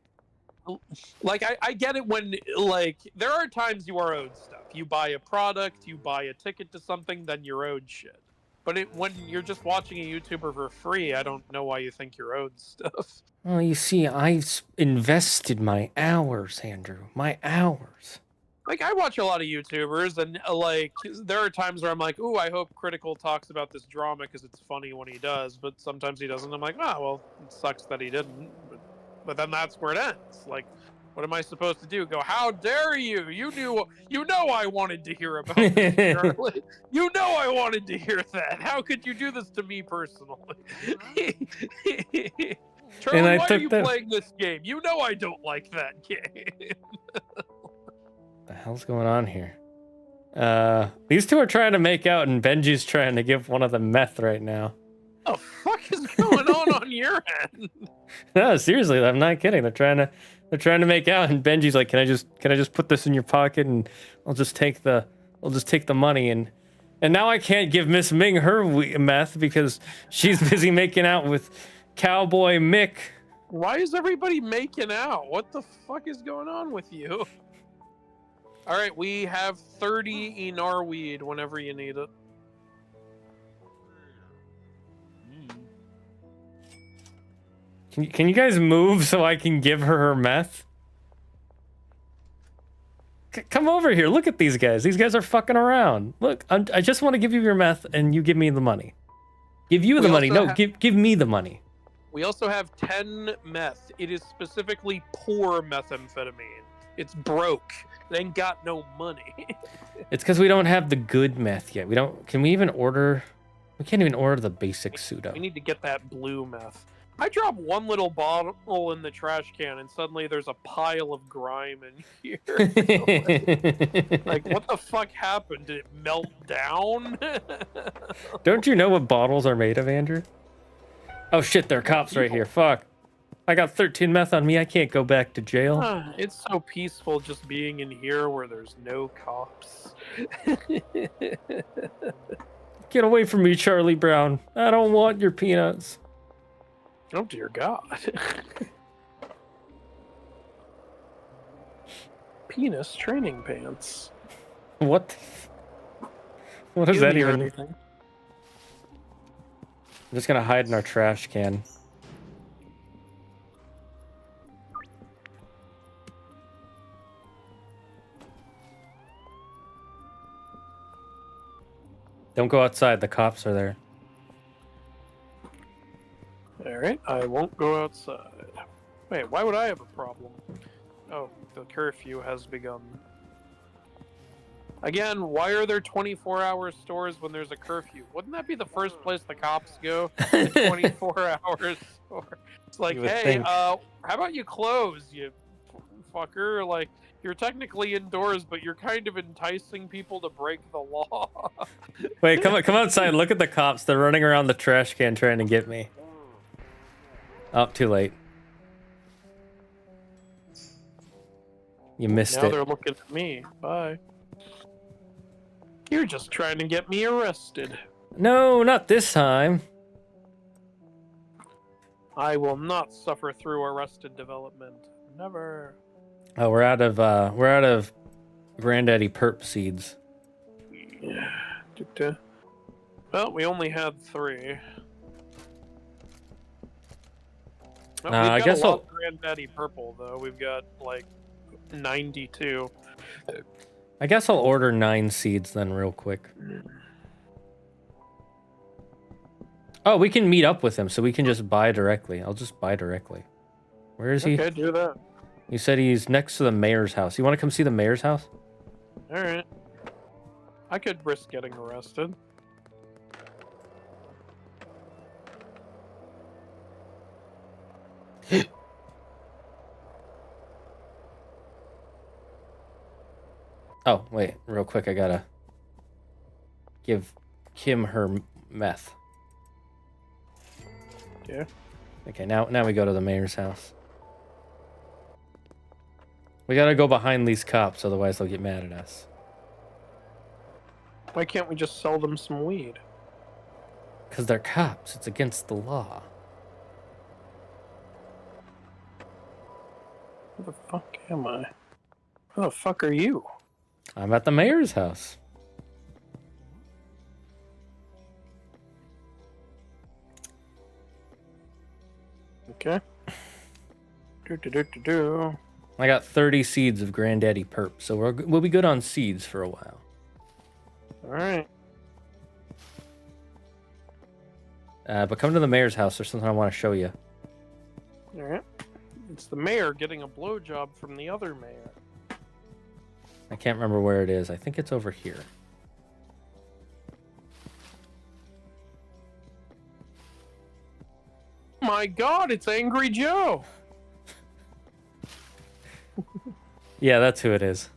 Like, I get it when, like, there are times you are owed stuff. You buy a product, you buy a ticket to something, then you're owed shit. But when you're just watching a YouTuber for free, I don't know why you think you're owed stuff. Well, you see, I've invested my hours, Andrew. My hours. Like, I watch a lot of YouTubers, and, like, there are times where I'm like, ooh, I hope Critical talks about this drama because it's funny when he does, but sometimes he doesn't. I'm like, oh, well, it sucks that he didn't. But then that's where it ends. Like, what am I supposed to do? Go, how dare you? You know I wanted to hear about this, Charlie. You know I wanted to hear that. How could you do this to me personally? Charlie, why are you playing this game? You know I don't like that game. What the hell's going on here? These two are trying to make out, and Benji's trying to give one of them meth right now. What the fuck is going on your end? No, seriously, I'm not kidding. They're trying to make out, and Benji's like, "Can I just put this in your pocket, and I'll just take the money." And now I can't give Miss Ming her meth because she's busy making out with Cowboy Mick. Why is everybody making out? What the fuck is going on with you? All right, we have 30 Enar weed whenever you need it. Can you guys move so I can give her meth? Come over here. Look at these guys. These guys are fucking around. Look, I just want to give you your meth, and you give me the money. Give you the money. No, give me the money. We also have 10 meth. It is specifically poor methamphetamine. It's broke. It ain't got no money. It's because we don't have the good meth yet. Can we even order? We can't even order the basic pseudo. We need to get that blue meth. I drop one little bottle in the trash can, and suddenly there's a pile of grime in here. Like, what the fuck happened? Did it melt down? Don't you know what bottles are made of, Andrew? Oh shit, there are cops right here. Fuck. I got 13 meth on me. I can't go back to jail. It's so peaceful just being in here where there's no cops. Get away from me, Charlie Brown. I don't want your peanuts. Oh dear God. Penis training pants. What? What does that even mean? I'm just gonna hide in our trash can. Don't go outside, the cops are there. Alright, I won't go outside. Wait, why would I have a problem? Oh, the curfew has begun. Again, why are there 24-hour stores when there's a curfew? Wouldn't that be the first place the cops go? A 24-hour store. It's like, hey, how about you close, you fucker? Like, you're technically indoors, but you're kind of enticing people to break the law. Wait, come outside. Look at the cops. They're running around the trash can trying to get me. Oh, too late. You missed it. Now they're looking at me. Bye. You're just trying to get me arrested. No, not this time. I will not suffer through arrested development. Never. Oh, we're out of Granddaddy Perp seeds. Well, we only had 3. Well, I we've got guess a lot I'll- of Granddaddy Purple, though. We've got, like, 92. I guess I'll order 9 seeds then real quick. Oh, we can meet up with him, so we can just buy directly. I'll just buy directly. Where is he? Okay, do that. You said he's next to the mayor's house. You want to come see the mayor's house? Alright. I could risk getting arrested. Oh, wait, real quick, I gotta give Kim her meth. Yeah. Okay, now we go to the mayor's house. We gotta go behind these cops, otherwise they'll get mad at us. Why can't we just sell them some weed? Because they're cops. It's against the law. Where the fuck am I? Where the fuck are you? I'm at the mayor's house. Okay. Do. I got 30 seeds of Granddaddy Perp, so we'll be good on seeds for a while. Alright. But come to the mayor's house. There's something I want to show you. Alright. It's the mayor getting a blowjob from the other mayor. I can't remember where it is. I think it's over here. My God, it's Angry Joe! Yeah, that's who it is.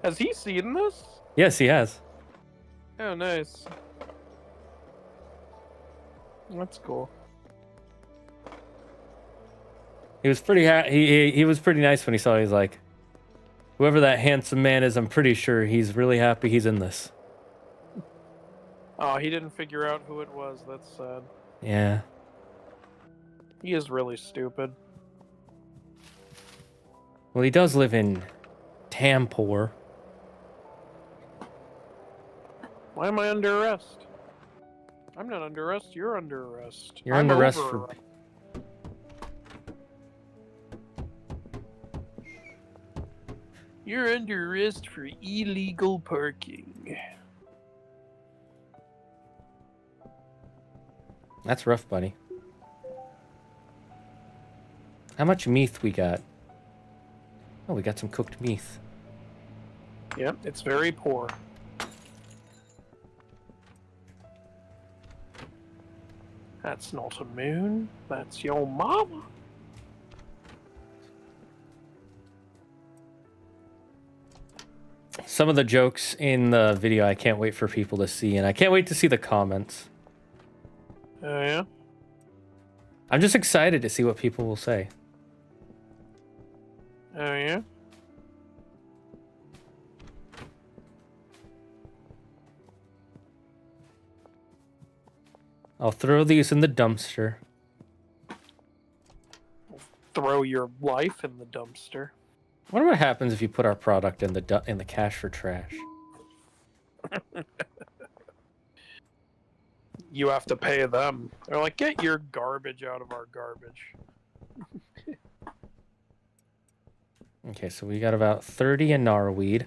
Has he seen this? Yes, he has. Oh, nice. That's cool. He was pretty he was pretty nice when he saw it. He's like, whoever that handsome man is, I'm pretty sure he's really happy he's in this. Oh, he didn't figure out who it was. That's sad. Yeah. He is really stupid. Well, he does live in Tampor. Why am I under arrest? I'm not under arrest. You're under arrest. You're I'm under arrest over for... arrest. You're under arrest for illegal parking. That's rough, buddy. How much meat we got? Oh, we got some cooked meat. Yep, it's very poor. That's not a moon. That's your mama. Some of the jokes in the video I can't wait for people to see, and I can't wait to see the comments. Oh, yeah? I'm just excited to see what people will say. Oh, yeah? I'll throw these in the dumpster. Throw your life in the dumpster. I wonder what happens if you put our product in the cash for trash. You have to pay them. They're like, get your garbage out of our garbage. Okay, so we got about 30 Anarweed.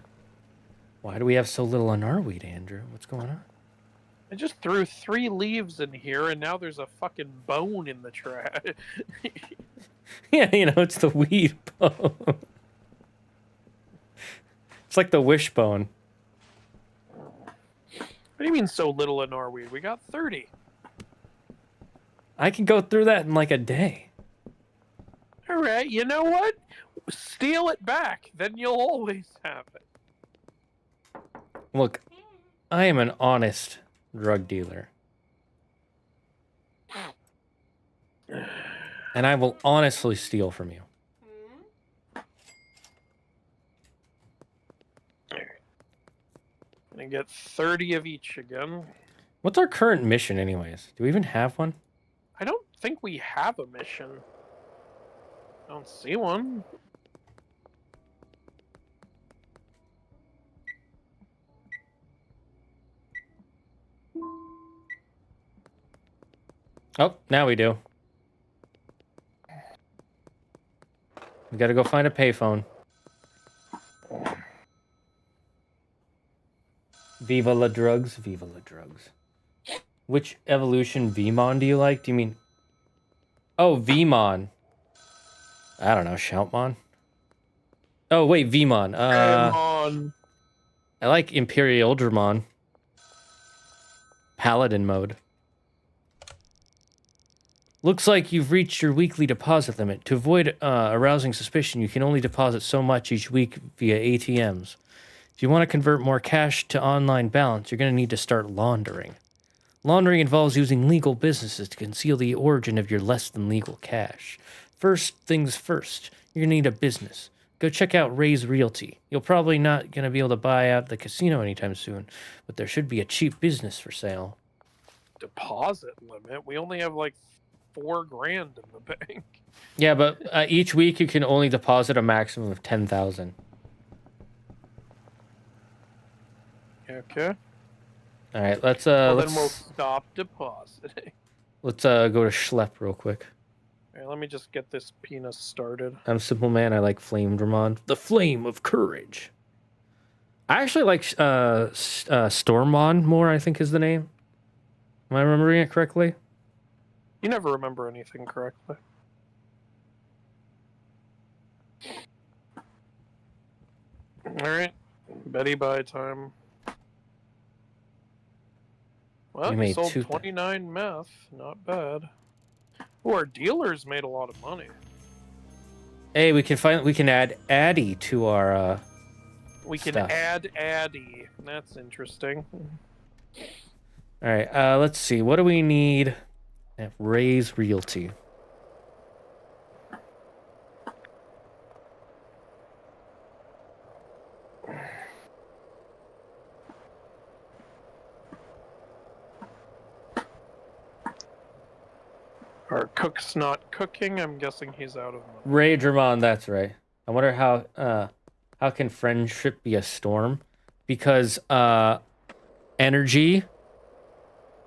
Why do we have so little Anarweed, Andrew? What's going on? I just threw 3 leaves in here, and now there's a fucking bone in the trash. Yeah, you know, it's the weed bone. It's like the wishbone. What do you mean so little in our weed? We got 30. I can go through that in like a day. All right, you know what? Steal it back. Then you'll always have it. Look, I am an honest drug dealer. And I will honestly steal from you. I get 30 of each again. What's our current mission anyways? Do we even have one? I don't think we have a mission. I don't see one. Oh, now we do. We gotta go find a payphone. Viva la drugs, viva la drugs. Which evolution Vmon do you like? Do you mean... Oh, Vmon. I don't know, Shoutmon? Oh, wait, Vmon. I like Imperial Dramon. Paladin mode. Looks like you've reached your weekly deposit limit. To avoid arousing suspicion, you can only deposit so much each week via ATMs. If you want to convert more cash to online balance, you're going to need to start laundering. Laundering involves using legal businesses to conceal the origin of your less than legal cash. First things first, you're going to need a business. Go check out Ray's Realty. You're probably not going to be able to buy out the casino anytime soon, but there should be a cheap business for sale. Deposit limit? We only have like $4 grand in the bank. Yeah, but each week you can only deposit a maximum of 10,000. Okay. All right, let's Then we'll stop depositing. Let's go to Schlepp real quick. All right, let me just get this penis started. I'm Simple Man. I like Flame Dramon. The Flame of Courage. I actually like Stormon more, I think is the name. Am I remembering it correctly? You never remember anything correctly. Alright. Betty buy time. Well, We we made sold 2 29 meth. Not bad. Oh, our dealers made a lot of money. Hey, we can add Addy to our We can stuff. add Addy. That's interesting. All right, let's see. What do we need at Ray's Realty? Our cook's not cooking. I'm guessing he's out of money. Ray Dramon, that's right. I wonder how can friendship be a storm? Because energy,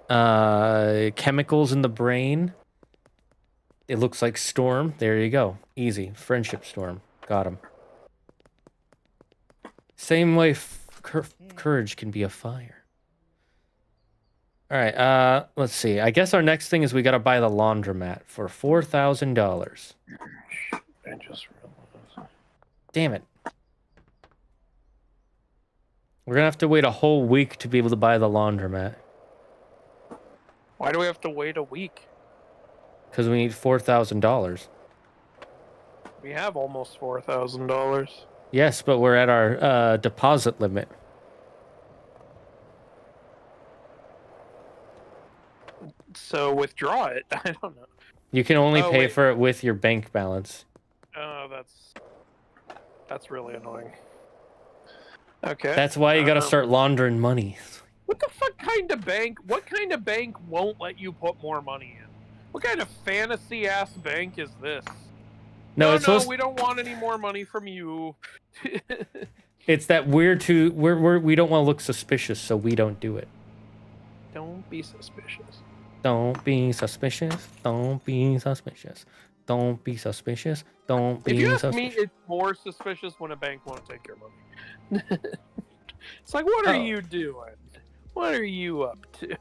chemicals in the brain. It looks like storm. There you go. Easy. Friendship storm. Got him. Same way courage can be a fire. All right, let's see. I guess our next thing is we got to buy the laundromat for $4,000. I just realized. Damn it. We're going to have to wait a whole week to be able to buy the laundromat. Why do we have to wait a week? Because we need $4,000. We have almost $4,000. Yes, but we're at our deposit limit. So withdraw it. I don't know. You can only pay wait. for it with your bank balance. Oh, that's really annoying. Okay. That's why you got to start laundering money. What the fuck kind of bank? What kind of bank won't let you put more money in? What kind of fantasy ass bank is this? No, it's supposed... we don't want any more money from you. It's that we don't want to look suspicious, so we don't do it. Don't be suspicious. Don't be suspicious. Don't be suspicious. Don't be suspicious. Don't be If you ask suspicious. me, it's more suspicious when a bank won't take your money. It's like, what are you doing? What are you up to?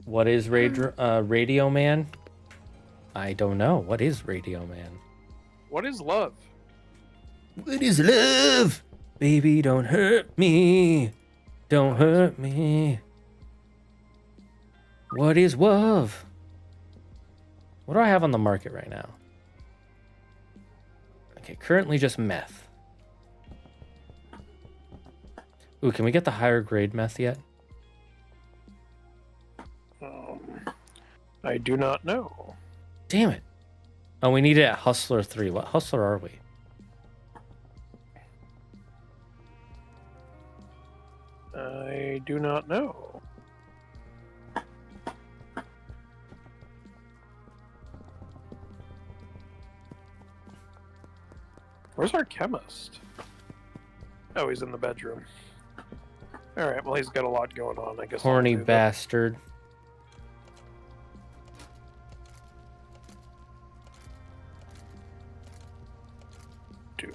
What is Radio Man? I don't know. What is Radio Man? What is love? What is love? Baby, don't hurt me. Don't hurt me. What is love? What do I have on the market right now? Okay, currently just meth. Ooh, can we get the higher grade meth yet? I do not know. Damn it. Oh, we need it at Hustler 3. What Hustler are we? I do not know. Where's our chemist? Oh, he's in the bedroom. Alright, well, he's got a lot going on, I guess. Horny bastard. Dude.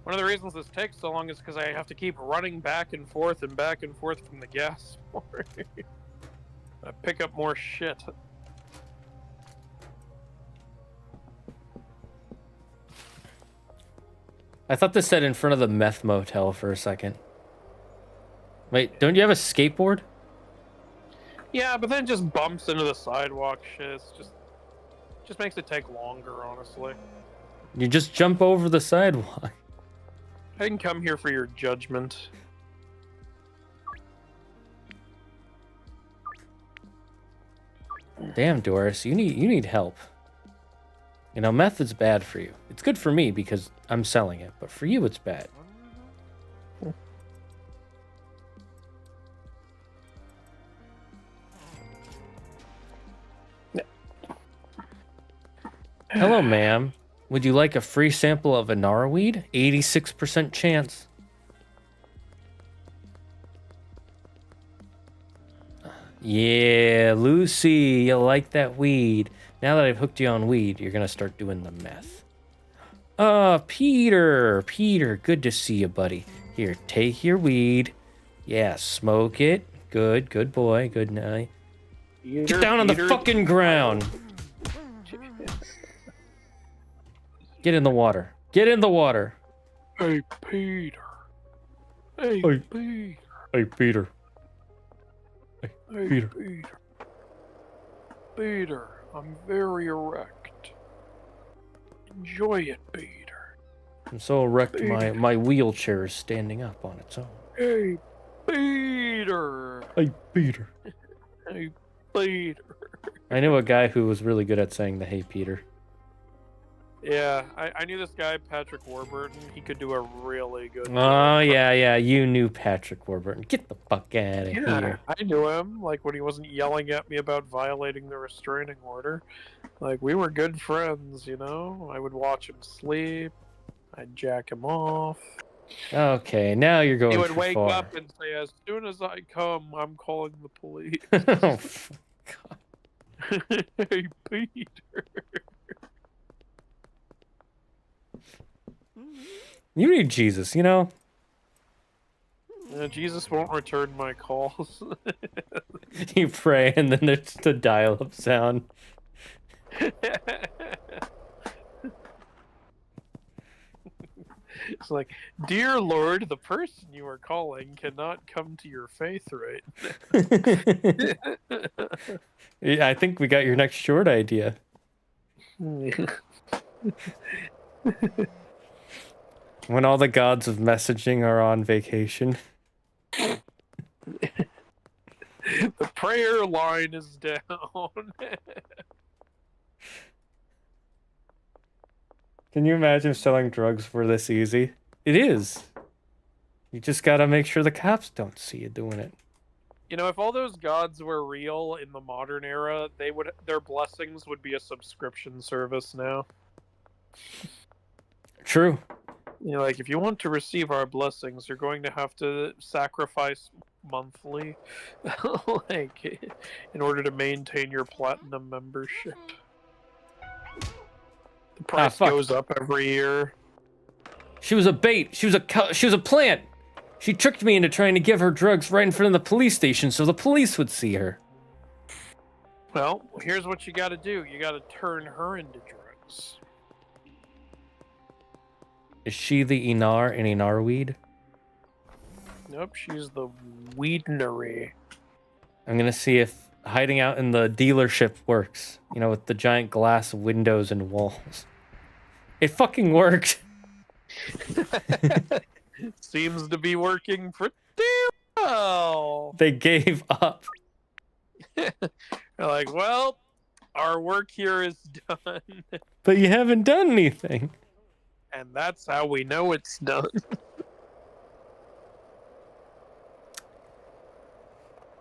One of the reasons this takes so long is because I have to keep running back and forth from the gas port. I pick up more shit. I thought this said in front of the meth motel for a second. Wait, don't you have a skateboard? Yeah, but then it just bumps into the sidewalk shit. It's just makes it take longer, honestly. You just jump over the sidewalk. I can come here for your judgment. Damn, Doris, you need help. You know, meth is bad for you. It's good for me because I'm selling it, but for you it's bad. Hello, ma'am. Would you like a free sample of Inara weed? 86% chance. Yeah, Lucy, you like that weed. Now that I've hooked you on weed, you're gonna start doing the meth. Peter, good to see you, buddy. Here, take your weed. Yeah, smoke it. Good boy, good night. Get down on the fucking ground. Get in the water. Get in the water. Hey, Peter. Hey, Peter. Hey, Peter. Hey, Peter. Peter, I'm very erect. Enjoy it, Peter. I'm so erect, my wheelchair is standing up on its own. Hey, Peter. Hey, Peter. Hey, Peter. I knew a guy who was really good at saying the "Hey, Peter." Yeah, I knew this guy, Patrick Warburton. He could do a really good Oh, yeah, you knew Patrick Warburton. Get the fuck out of here. I knew him, like, when he wasn't yelling at me about violating the restraining order. Like, we were good friends, you know? I would watch him sleep. I'd jack him off. Okay, now you're going He would too wake far. up and say, as soon as I come, I'm calling the police. Oh, God. Hey, Peter. You need Jesus, you know? Jesus won't return my calls. You pray, and then there's the dial-up sound. It's like, dear Lord, the person you are calling cannot come to your faith right now. Yeah, I think we got your next short idea. When all the gods of messaging are on vacation. The prayer line is down. Can you imagine if selling drugs were this easy? It is. You just gotta make sure the cops don't see you doing it. You know, if all those gods were real in the modern era, their blessings would be a subscription service now. True. You know, like, if you want to receive our blessings, you're going to have to sacrifice monthly, like, in order to maintain your platinum membership. The price goes up every year. She was a bait. She was a plant. She tricked me into trying to give her drugs right in front of the police station so the police would see her. Well, here's what you gotta do. You gotta turn her into drugs. Is she the Inar in Inar weed? Nope, she's the weednery. I'm gonna see if hiding out in the dealership works. You know, with the giant glass windows and walls. It fucking worked. Seems to be working pretty well. They gave up. They're like, well, our work here is done. But you haven't done anything. And that's how we know it's done.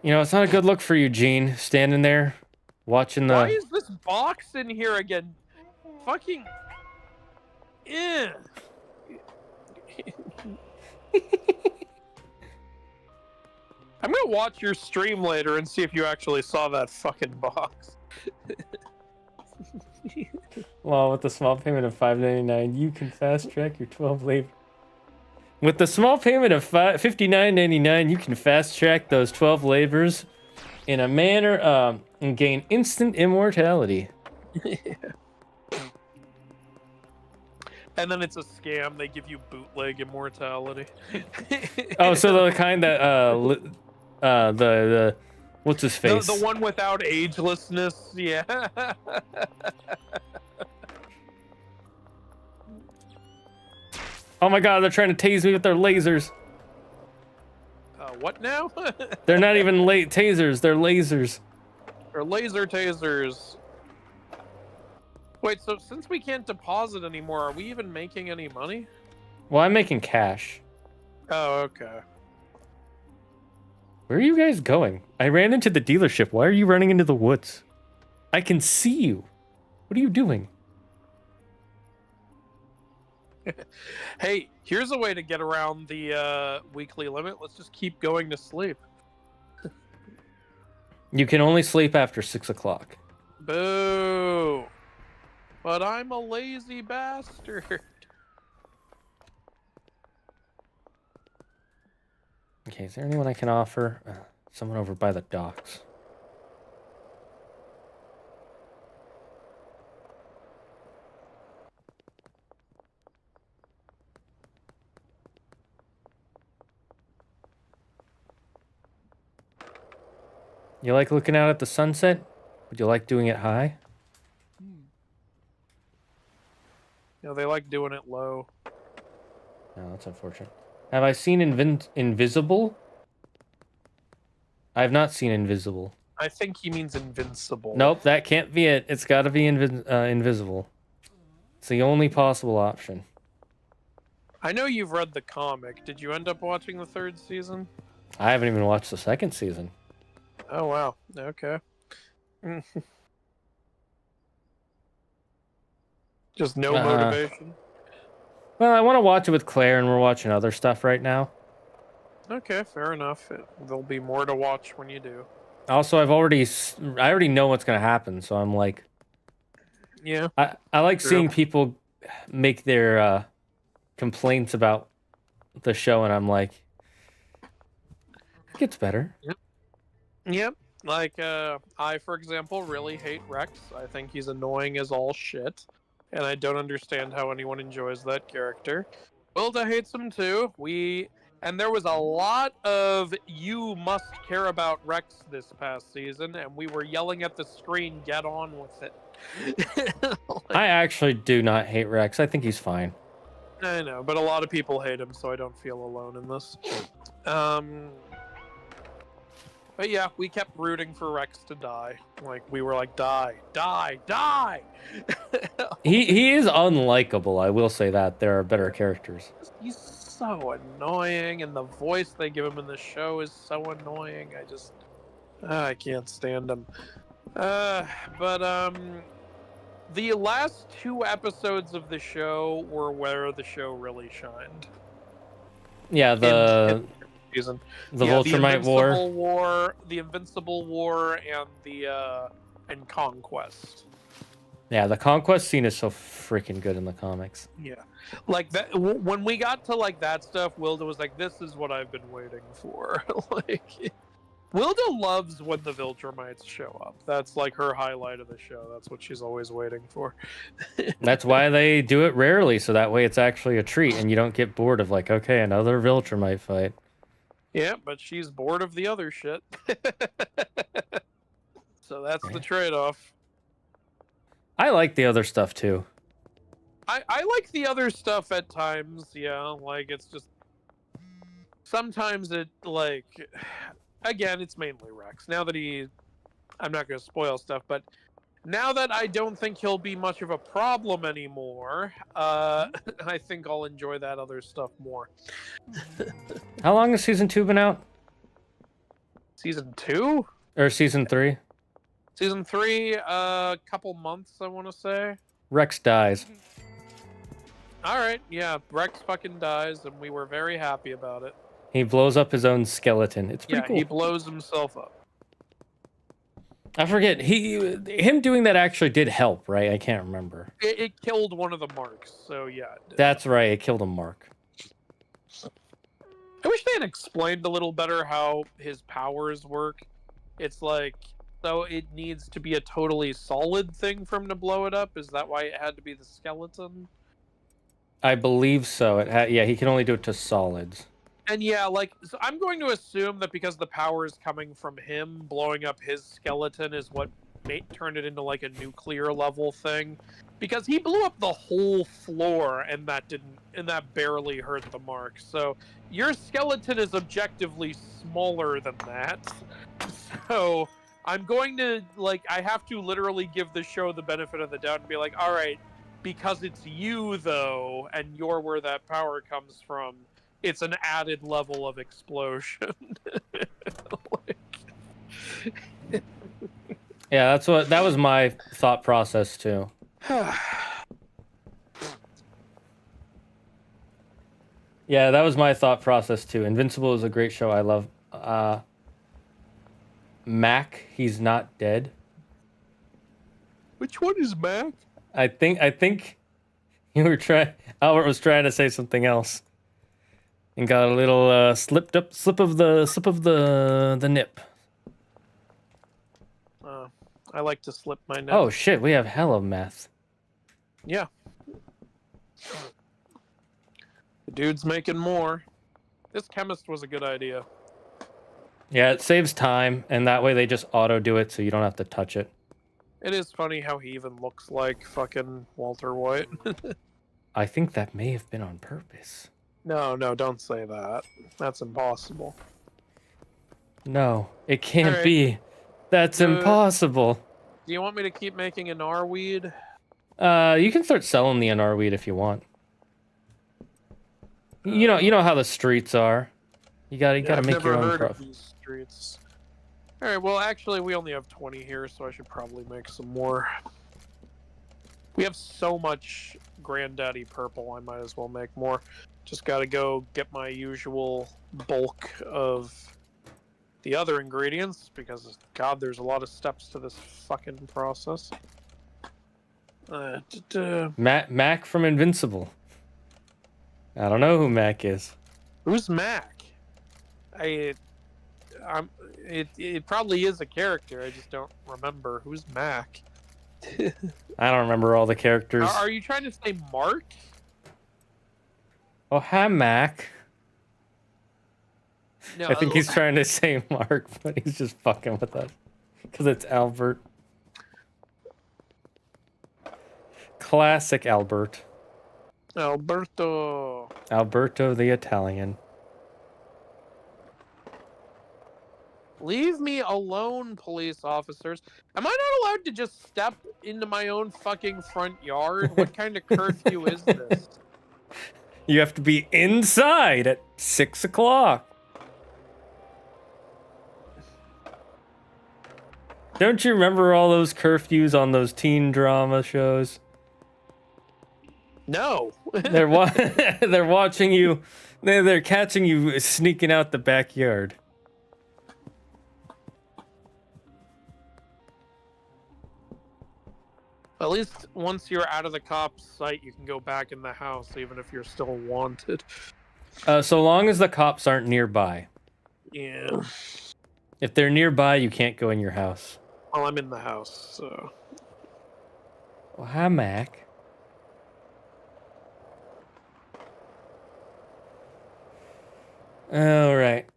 You know, it's not a good look for you, Gene, standing there watching the... Why is this box in here again? Fucking... Eh. I'm gonna watch your stream later and see if you actually saw that fucking box. Well, with the small payment of $5.99, you can fast track your 12 labor. With the small payment of $59.99, you can fast track those 12 labors in a manner and gain instant immortality. And then it's a scam. They give you bootleg immortality. Oh, so the kind that the what's his face? The one without agelessness. Yeah. Oh my god, they're trying to tase me with their lasers. What now? They're not even tasers, they're lasers. Or laser tasers. Wait, so since we can't deposit anymore, are we even making any money? Well, I'm making cash. Oh, okay. Where are you guys going? I ran into the dealership. Why are you running into the woods? I can see you. What are you doing? Hey, here's a way to get around the weekly limit. Let's just keep going to sleep. You can only sleep after 6 o'clock. Boo! But I'm a lazy bastard. Okay, is there anyone I can offer? Someone over by the docks. You like looking out at the sunset? Would you like doing it high? You know, they like doing it low. No, that's unfortunate. Have I seen Invisible? I have not seen Invisible. I think he means invincible. Nope, that can't be it. It's got to be Invisible. It's the only possible option. I know you've read the comic. Did you end up watching the 3rd season? I haven't even watched the 2nd season. Oh, wow. Okay. Just no motivation? Well, I want to watch it with Claire, and we're watching other stuff right now. Okay, fair enough. There'll be more to watch when you do. Also, I already know what's going to happen, so I'm like... Yeah. I like seeing people make their complaints about the show, and I'm like... It gets better. Yep. Like, I, for example, really hate Rex. I think he's annoying as all shit. And I don't understand how anyone enjoys that character. Wilda hates him too. And there was a lot of "you must care about Rex" this past season, and we were yelling at the screen, "Get on with it." Like, I actually do not hate Rex. I think he's fine. I know, but a lot of people hate him, so I don't feel alone in this. But yeah, we kept rooting for Rex to die. Like, we were like, die, die, die! He is unlikable, I will say that. There are better characters. He's so annoying, and the voice they give him in the show is so annoying. I can't stand him. The last 2 episodes of the show were where the show really shined. Yeah, the Viltrumite War. The Invincible War, and and Conquest. Yeah, the Conquest scene is so freaking good in the comics. Yeah, like that. When we got to like that stuff, Wilda was like, "This is what I've been waiting for." Like, Wilda loves when the Viltrumites show up. That's like her highlight of the show. That's what she's always waiting for. That's why they do it rarely, so that way it's actually a treat, and you don't get bored of like, okay, another Viltrumite fight. Yeah, but she's bored of the other shit. So that's the trade-off. I like the other stuff too. I like the other stuff at times, yeah. Like, it's just... Sometimes it, like... Again, it's mainly Rex. Now that I'm not going to spoil stuff, but now that I don't think he'll be much of a problem anymore, I think I'll enjoy that other stuff more. How long has season 2 been out? Season 2? Or season 3? Season 3, couple months, I want to say. Rex dies. Alright, yeah, Rex fucking dies, and we were very happy about it. He blows up his own skeleton. It's pretty cool. He blows himself up. I forget. Him doing that actually did help, right? I can't remember. It killed one of the marks, so yeah. That's right. It killed a mark. I wish they had explained a little better how his powers work. It's like, so it needs to be a totally solid thing for him to blow it up? Is that why it had to be the skeleton? I believe so. Yeah, he can only do it to solids. And yeah, like, so I'm going to assume that because the power is coming from him, blowing up his skeleton is what turned it into like a nuclear level thing. Because he blew up the whole floor, and that barely hurt the mark. So your skeleton is objectively smaller than that. So I'm going to, like, I have to literally give the show the benefit of the doubt and be like, all right, because it's you though, and you're where that power comes from, it's an added level of explosion. Yeah, that was my thought process too. Yeah, that was my thought process too. Invincible is a great show. I love Mac. He's not dead. Which one is Mac? I think you were Albert was trying to say something else, and got a little slip of the nip. I like to slip my nip. Oh shit, we have hella meth. Yeah. The dude's making more. This chemist was a good idea. Yeah, it saves time, and that way they just auto do it, so you don't have to touch it. It is funny how he even looks like fucking Walter White. I think that may have been on purpose. No, don't say that. That's impossible. No, it can't right. be. That's impossible. Do you want me to keep making an R-weed? You can start selling the NR weed if you want. You know how the streets are. You gotta make your own profit. These streets. All right. Well, actually, we only have 20 here, so I should probably make some more. We have so much Granddaddy Purple. I might as well make more. Just gotta go get my usual bulk of the other ingredients because, God, there's a lot of steps to this fucking process. Mac from Invincible. I don't know who Mac is. Who's Mac? It probably is a character. I just don't remember. Who's Mac? I don't remember all the characters. Are you trying to say Mark? Oh, hi, Mac. No, I think he's trying to say Mark, but he's just fucking with us. Because it's Albert. Classic Albert. Alberto the Italian. Leave me alone, police officers. Am I not allowed to just step into my own fucking front yard? What kind of curfew is this? You have to be inside at 6 o'clock. Don't you remember all those curfews on those teen drama shows? No. They're watching you. They're catching you sneaking out the backyard. At least once you're out of the cop's sight, you can go back in the house, even if you're still wanted. So long as the cops aren't nearby. Yeah. If they're nearby, you can't go in your house. Well, I'm in the house, so. Well, hi, Mac. All right.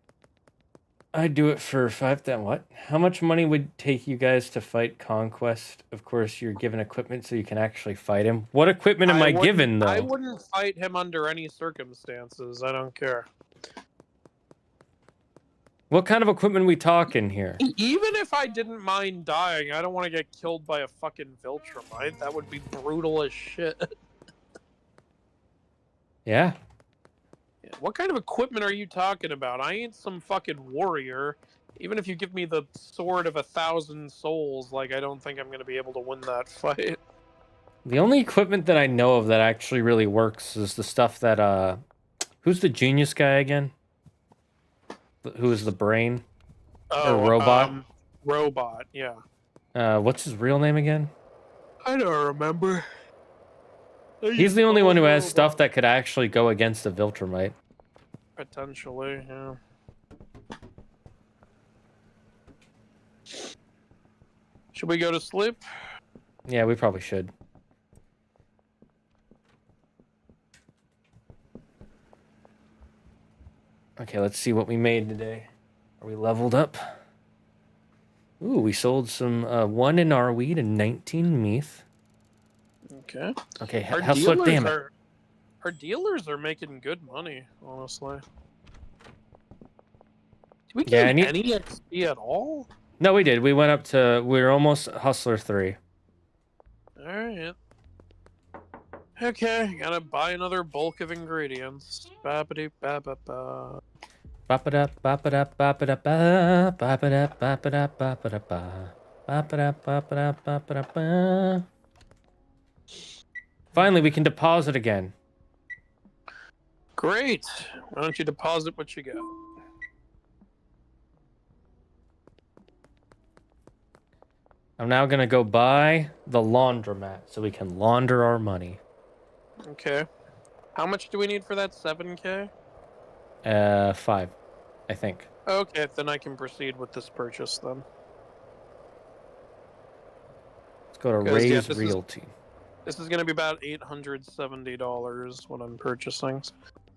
I'd do it for 5,000. What? How much money would it take you guys to fight Conquest? Of course, you're given equipment so you can actually fight him. What equipment am I given, though? I wouldn't fight him under any circumstances. I don't care. What kind of equipment are we talking here? Even if I didn't mind dying, I don't want to get killed by a fucking Viltrumite. That would be brutal as shit. Yeah. What kind of equipment are you talking about? I ain't some fucking warrior. Even if you give me the sword of 1,000 souls, like, I don't think I'm going to be able to win that fight. The only equipment that I know of that actually really works is the stuff that, who's the genius guy again? Who is the brain? Oh, or robot? Robot, yeah. What's his real name again? I don't remember. He's the only one who has stuff that could actually go against the Viltrumite. Potentially, yeah. Should we go to sleep? Yeah, we probably should. Okay, let's see what we made today. Are we leveled up? Ooh, we sold some 1 in our weed and 19 meath. Okay. Okay, Our hustler, dealers damn it. Our dealers are making good money, honestly. Do we get any XP at all? No, we did. We went up to... We're almost hustler 3. Alright. Okay, gotta buy another bulk of ingredients. Bappity ba-ba-ba. Bop-a-da, bop-a-da, bop-a-da, ba, bop-a-da, bop-a-da, bop-a-da, ba, bop-a-da, bop-a-da, bop-a-da, ba. Finally, we can deposit again. Great. Why don't you deposit what you got? I'm now gonna go buy the laundromat so we can launder our money. Okay. How much do we need for that? 7K? 5, I think. Okay, then I can proceed with this purchase then. Let's go to Ray's Realty. This is going to be about $870 what I'm purchasing.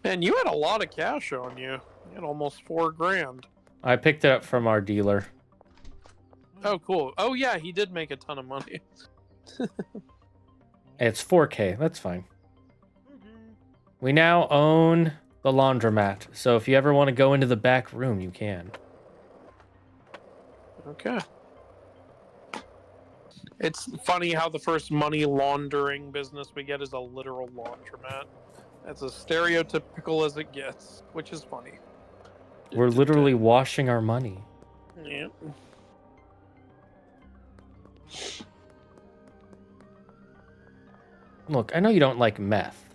Man, you had a lot of cash on you. You had almost $4 grand. I picked it up from our dealer. Oh, cool. Oh, yeah, he did make a ton of money. It's 4K. That's fine. We now own the laundromat, so if you ever want to go into the back room, you can. Okay. It's funny how the first money laundering business we get is a literal laundromat. That's as stereotypical as it gets, which is funny. We're literally washing our money. Yeah. Look, I know you don't like meth,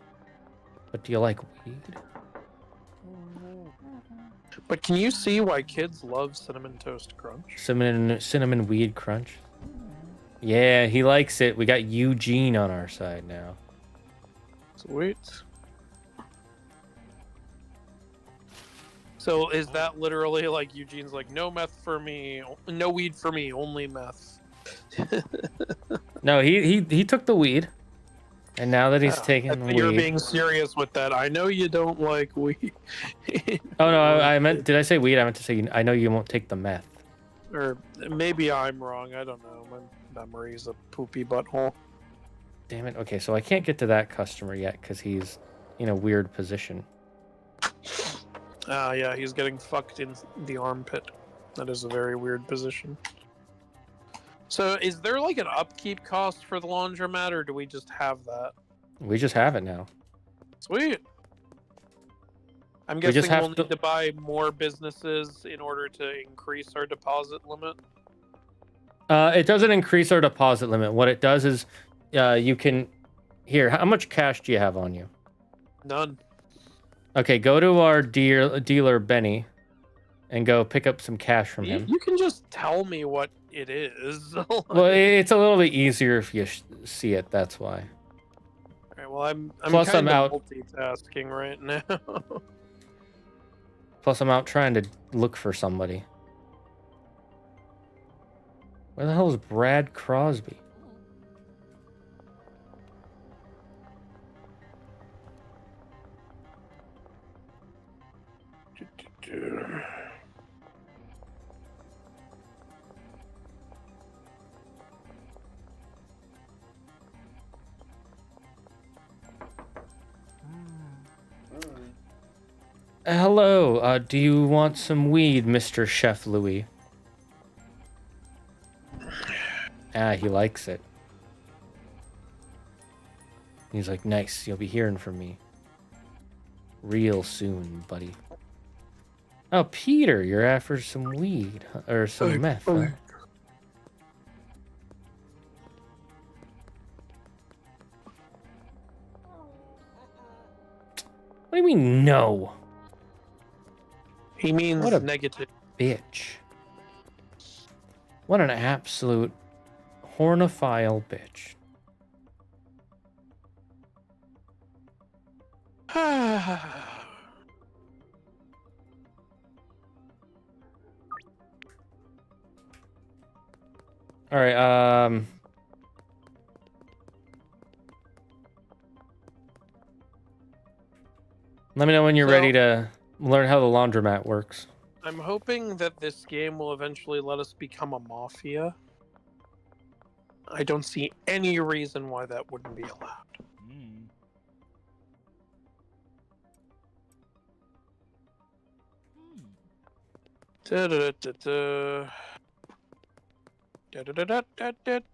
but do you like weed? But can you see why kids love Cinnamon Toast Crunch? Cinnamon weed crunch. Yeah, he likes it. We got Eugene on our side now. Sweet. So is that literally like Eugene's like, no meth for me, no weed for me, only meth? No, he took the weed. And now that he's taking the weed... You're being serious with that. I know you don't like weed. Oh, no, I meant... Did I say weed? I meant to say, I know you won't take the meth. Or maybe I'm wrong. I don't know. My memory's a poopy butthole. Damn it. Okay, so I can't get to that customer yet because he's in a weird position. Yeah, he's getting fucked in the armpit. That is a very weird position. So, is there like an upkeep cost for the laundromat, or do we just have that? We just have it now. Sweet. I'm guessing we'll need to buy more businesses in order to increase our deposit limit. It doesn't increase our deposit limit. What it does is, you can... Here, how much cash do you have on you? None. Okay, go to our dealer, Benny, and go pick up some cash from him. You can just tell me what it is. Well, it's a little bit easier if you see it, that's why. Alright, well, I'm Plus, kind I'm of out multitasking right now. Plus, I'm out trying to look for somebody. Where the hell is Brad Crosby? Hello, do you want some weed, Mr. Chef Louis? Ah, he likes it. He's like, nice, you'll be hearing from me real soon, buddy. Oh, Peter, you're after some weed or some meth. Huh? What do you mean, no? He means What a negative. bitch. What an absolute hornophile bitch. All right, let me know when you're ready to learn how the laundromat works. I'm hoping that this game will eventually let us become a mafia. I don't see any reason why that wouldn't be allowed.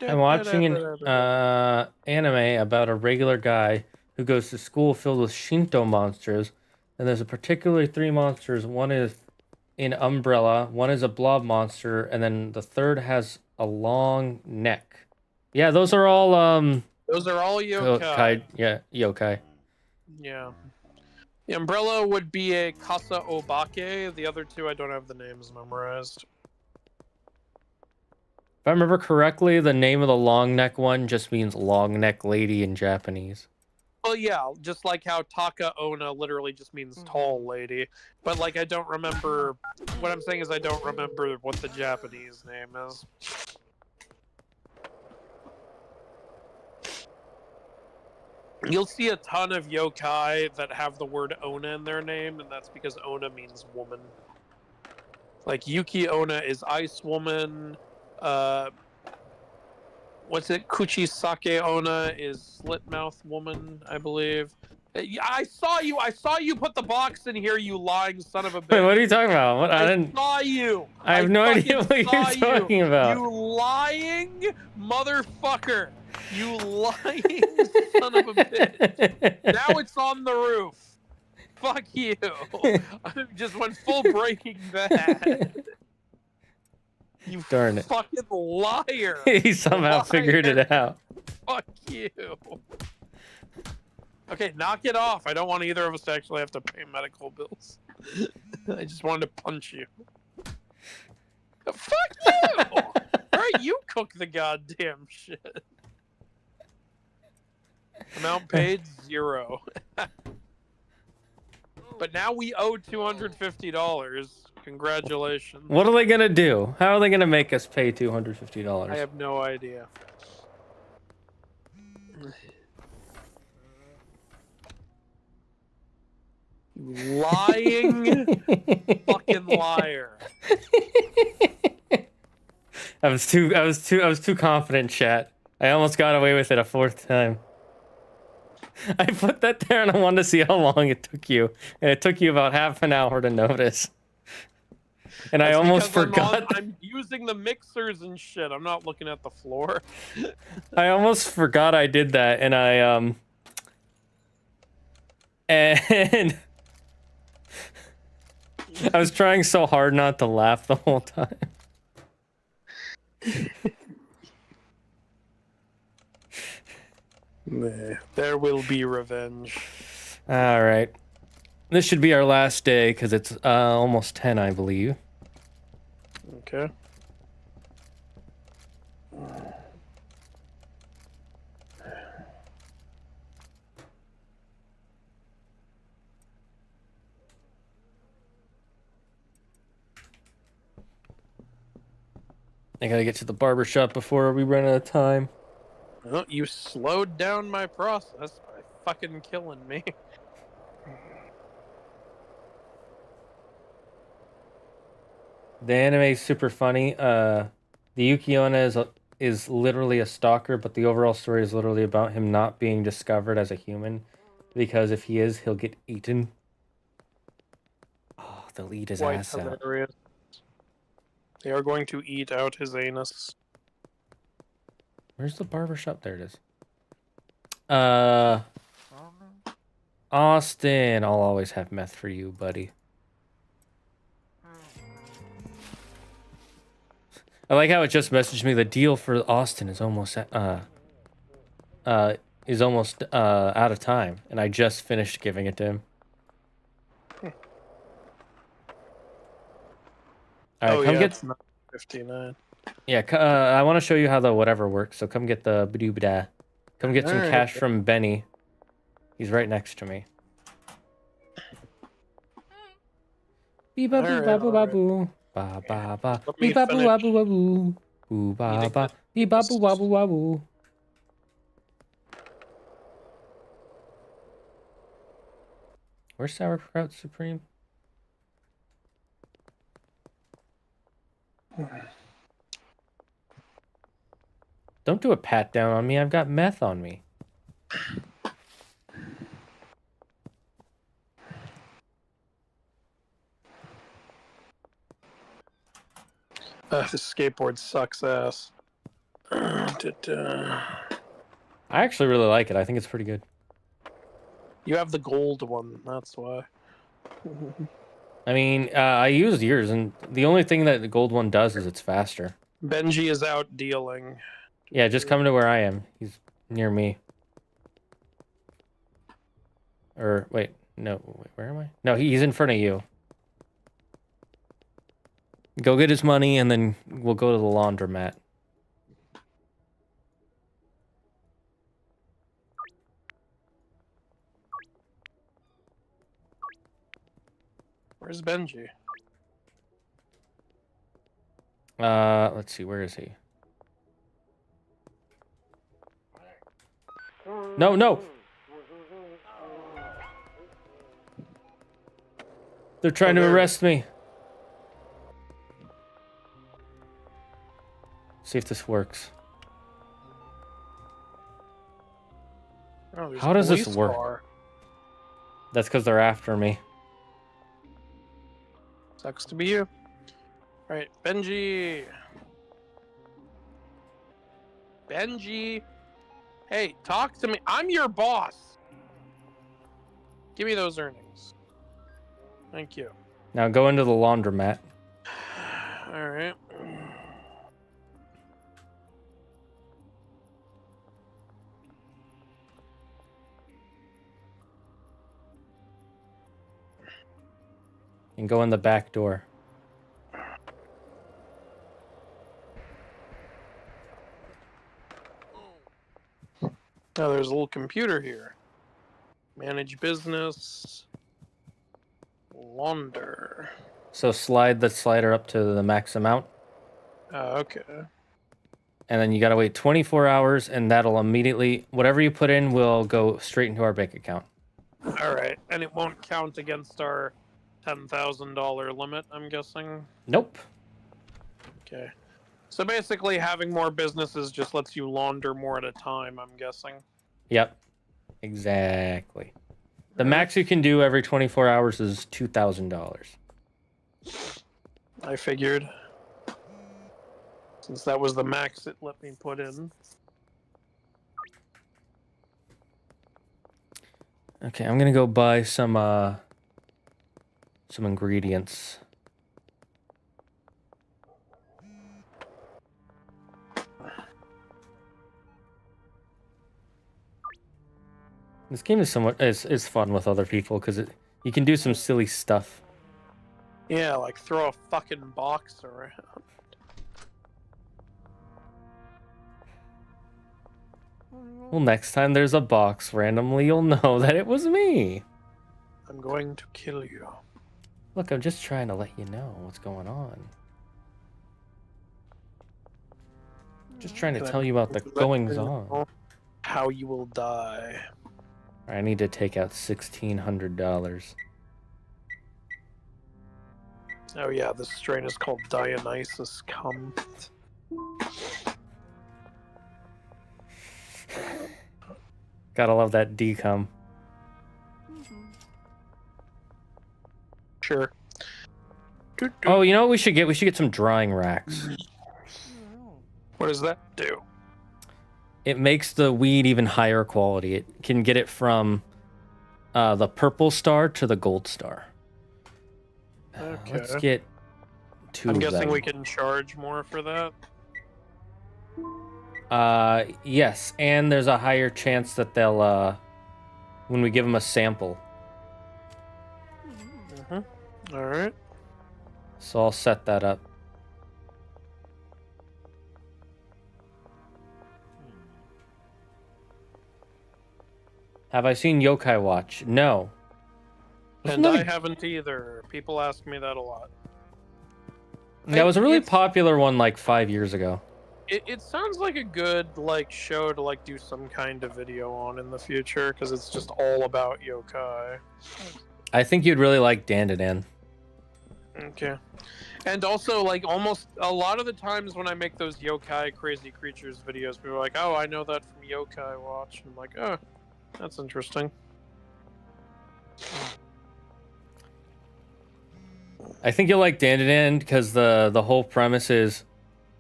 I'm watching an anime about a regular guy who goes to school filled with Shinto monsters, and there's a particularly 3 monsters. One is an umbrella, one is a blob monster, and then the third has a long neck. Yeah, those are all yokai. Yeah, yokai. Yeah. The umbrella would be a Kasa Obake. The other 2, I don't have the names memorized. If I remember correctly, the name of the long neck one just means long neck lady in Japanese. Well, yeah, just like how Taka Ona literally just means tall lady. But, like, I don't remember... What I'm saying is I don't remember what the Japanese name is. You'll see a ton of yokai that have the word Ona in their name, and that's because Ona means woman. Like, Yuki Ona is Ice Woman. What's it? Kuchisake Ona is Slitmouth Woman, I believe. I saw you put the box in here, you lying son of a bitch. Wait, what are you talking about? What? I saw you. I have no idea what you're talking about. You lying motherfucker. You lying son of a bitch. Now it's on the roof. Fuck you. I just went full Breaking Bad. You Darn it. fucking liar. He somehow figured it out. Fuck you. Okay, knock it off. I don't want either of us to actually have to pay medical bills. I just wanted to punch you. Fuck you! Alright, you cook the goddamn shit. Amount paid, 0. But now we owe $250. Congratulations. What are they gonna do? How are they gonna make us pay $250? I have no idea. Lying fucking liar. I was too confident, chat. I almost got away with it a 4th time. I put that there and I wanted to see how long it took you. And it took you about half an hour to notice. And I almost forgot. I'm using the mixers and shit. I'm not looking at the floor. I almost forgot I did that, and and I was trying so hard not to laugh the whole time. There will be revenge. All right. This should be our last day because it's almost 10, I believe. Okay. I gotta get to the barber shop before we run out of time. Well, you slowed down my process by fucking killing me. The anime is super funny. The Yuki Onna is literally a stalker, but the overall story is literally about him not being discovered as a human, because if he is, he'll get eaten. Oh, they'll eat his ass out. They are going to eat out his anus. Where's the barber shop? There it is. Austin, I'll always have meth for you, buddy. I like how it just messaged me. The deal for Austin is almost out of time, and I just finished giving it to him. All right, come get. It's 59. Yeah, I want to show you how the whatever works. So come get the badoo-bada. Come get some Alright. cash from Benny. He's right next to me. Beep ba boo ba boo ba boo. Ba ba ba. Let me Beep ba boo finish. ba boo ba boo. Boo ba ba. Beep ba boo ba boo ba boo. Where's Sauerkraut Supreme? Don't do a pat down on me. I've got meth on me. This skateboard sucks ass. I actually really like it. I think it's pretty good. You have the gold one, that's why. I mean, I used yours, and the only thing that the gold one does is it's faster. Benji is out dealing. Yeah, just come to where I am. He's near me. Or, wait, no, wait, where am I? No, he's in front of you. Go get his money, and then we'll go to the laundromat. Where's Benji? Let's see, where is he? No, no! They're trying to arrest me. See if this works. Oh, there's How a does this police work? car. That's because they're after me. Sucks to be you. Alright, Benji. Benji. Hey, talk to me. I'm your boss. Give me those earnings. Thank you. Now go into the laundromat. Alright. And go in the back door. Oh, there's a little computer here. Manage business. Launder. So slide the slider up to the max amount. Okay. And then you gotta wait 24 hours, and that'll immediately, whatever you put in will go straight into our bank account. Alright, and it won't count against our $10,000 limit, I'm guessing? Nope. Okay. So basically, having more businesses just lets you launder more at a time, I'm guessing. Yep. Exactly. The max you can do every 24 hours is $2,000. I figured. Since that was the max it let me put in. Okay, I'm gonna go buy some ingredients. This game is somewhat is fun with other people because you can do some silly stuff. Yeah, like throw a fucking box around. Well, next time there's a box randomly, you'll know that it was me. I'm going to kill you. Look, I'm just trying to let you know what's going on. Just trying to tell you about the goings on. How you will die. I need to take out $1,600. Oh yeah, this strain is called Dionysus cum. Gotta love that decum. Sure. Oh, you know what we should get? We should get some drying racks. What does that do? It makes the weed even higher quality. It can get it from the purple star to the gold star. Okay. Let's get 2 I'm of guessing them. we can charge more for that. Yes, and there's a higher chance that they'll, when we give them a sample. All right. So I'll set that up. Have I seen Yokai Watch? No. And I haven't either. People ask me that a lot. That was a really popular one like 5 years ago. It sounds like a good show to do some kind of video on in the future, because it's just all about yokai. I think you'd really like Dan. Okay. And also, almost a lot of the times when I make those yokai crazy creatures videos, people are like, oh, I know that from Yokai Watch. I'm like, oh, that's interesting. I think you'll like Dan because the whole premise is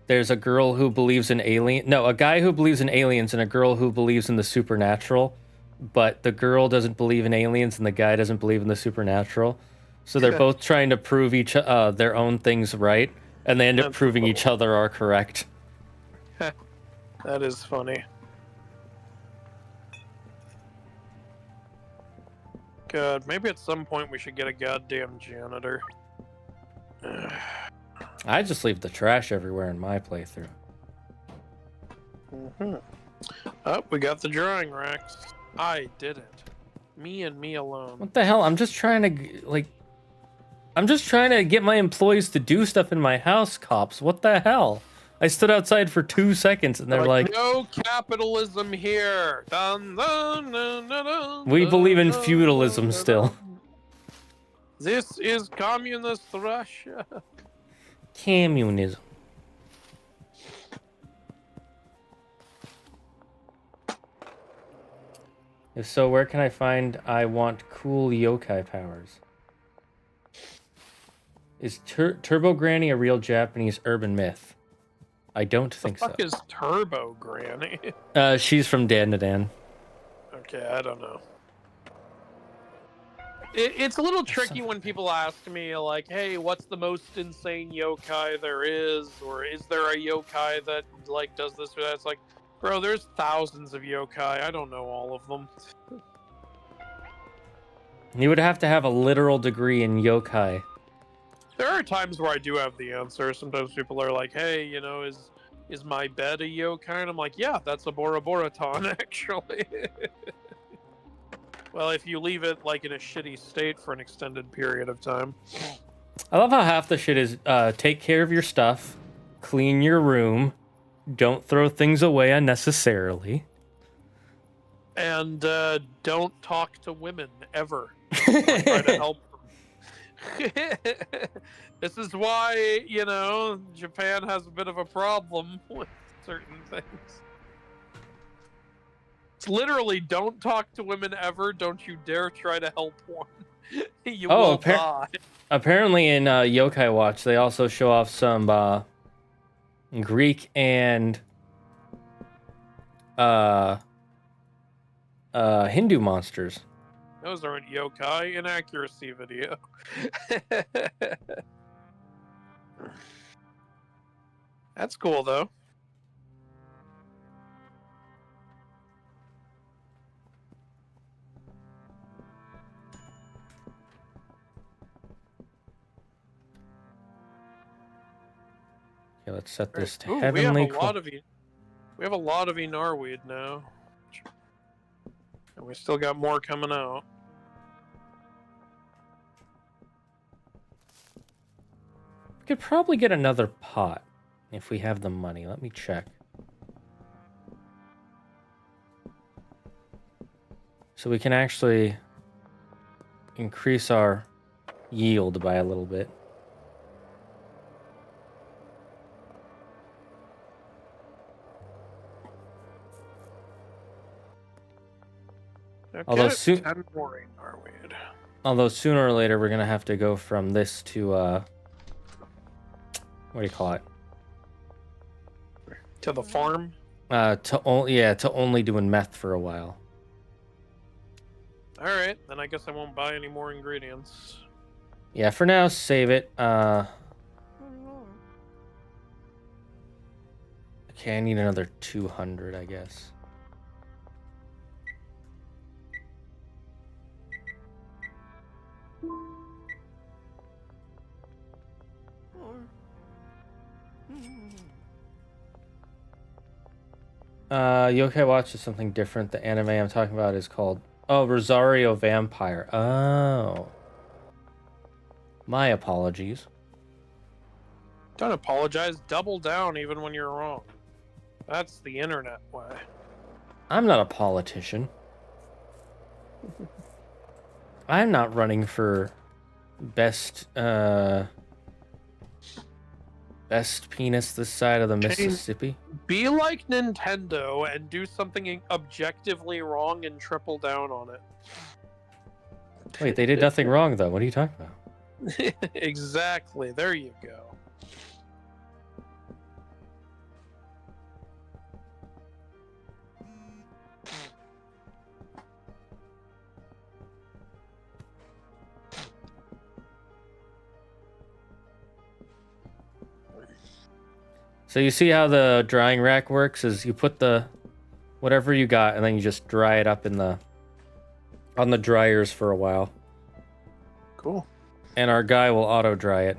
there's a girl who believes in a guy who believes in aliens and a girl who believes in the supernatural, but the girl doesn't believe in aliens and the guy doesn't believe in the supernatural. So they're both trying to prove their own things right, and they end up proving each other are correct. That is funny. God, maybe at some point we should get a goddamn janitor. I just leave the trash everywhere in my playthrough. Oh, we got the drawing racks. I did it. Me and me alone. What the hell? I'm just trying to get my employees to do stuff in my house, cops. What the hell? I stood outside for 2 seconds and they're like, no capitalism here. Dun, dun, dun, dun, dun, we believe in dun, feudalism dun, still. This is communist Russia. Communism. If so, where can I find I want cool yokai powers? Is Turbo Granny a real Japanese urban myth? I don't think so. What the fuck is Turbo Granny? She's from Dan. Okay, I don't know. It's a little tricky when people ask me, hey, what's the most insane yokai there is? Or is there a yokai that, does this or that? It's like, bro, there's thousands of yokai. I don't know all of them. You would have to have a literal degree in yokai. There are times where I do have the answer. Sometimes people are like, hey, is my bed a yokai? And I'm like, yeah, that's a Bora Boraton, actually. Well, if you leave it in a shitty state for an extended period of time. I love how half the shit is take care of your stuff, clean your room, don't throw things away unnecessarily. And don't talk to women, ever. Or try to help them. This is why, Japan has a bit of a problem with certain things. It's literally, don't talk to women ever. Don't you dare try to help one. You will die. Apparently in Yokai Watch, they also show off some Greek and Hindu monsters. Those aren't yokai. Inaccuracy video. That's cool, though. Okay, let's set this to Ooh, heavenly. We have a lot of Enarweed now. And we still got more coming out. We could probably get another pot if we have the money. Let me check. So we can actually increase our yield by a little bit. Okay, Although sooner or later we're gonna have to go from this to what do you call it? To the farm? To only doing meth for a while. Alright, then I guess I won't buy any more ingredients. Yeah, for now, save it. Okay, I need another 200, I guess. Yokai Watch is something different. The anime I'm talking about is called Rosario Vampire. Oh. My apologies. Don't apologize. Double down even when you're wrong. That's the internet way. I'm not a politician. I'm not running for best penis this side of the Mississippi. Be like Nintendo and do something objectively wrong and triple down on it. Wait, they did nothing wrong though. What are you talking about? Exactly. There you go. So you see how the drying rack works is you put the whatever you got and then you just dry it up on the dryers for a while. Cool. And our guy will auto dry it.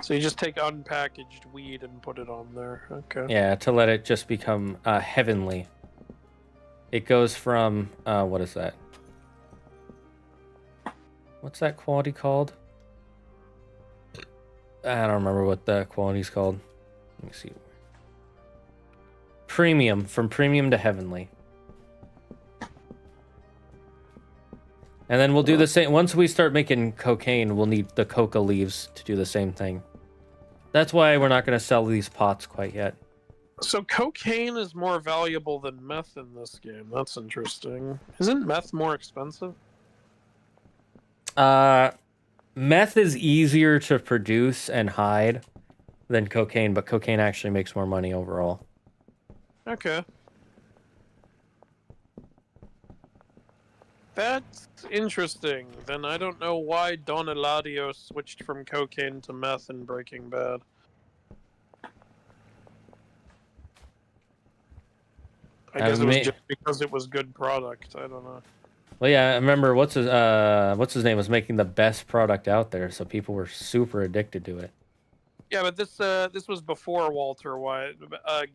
So you just take unpackaged weed and put it on there. Okay. Yeah, to let it just become heavenly. It goes from what is that? What's that quality called? I don't remember what the quality's called. Let me see. Premium, from premium to heavenly. And then we'll do the same. Once we start making cocaine, we'll need the coca leaves to do the same thing. That's why we're not going to sell these pots quite yet. So cocaine is more valuable than meth in this game. That's interesting. Isn't meth more expensive? Meth is easier to produce and hide than cocaine, but cocaine actually makes more money overall. Okay. That's interesting. Then I don't know why Don Eladio switched from cocaine to meth in Breaking Bad. I guess it was just because it was good product. I don't know. Well, yeah, I remember what's his name was making the best product out there, so people were super addicted to it. Yeah, but this was before Walter White.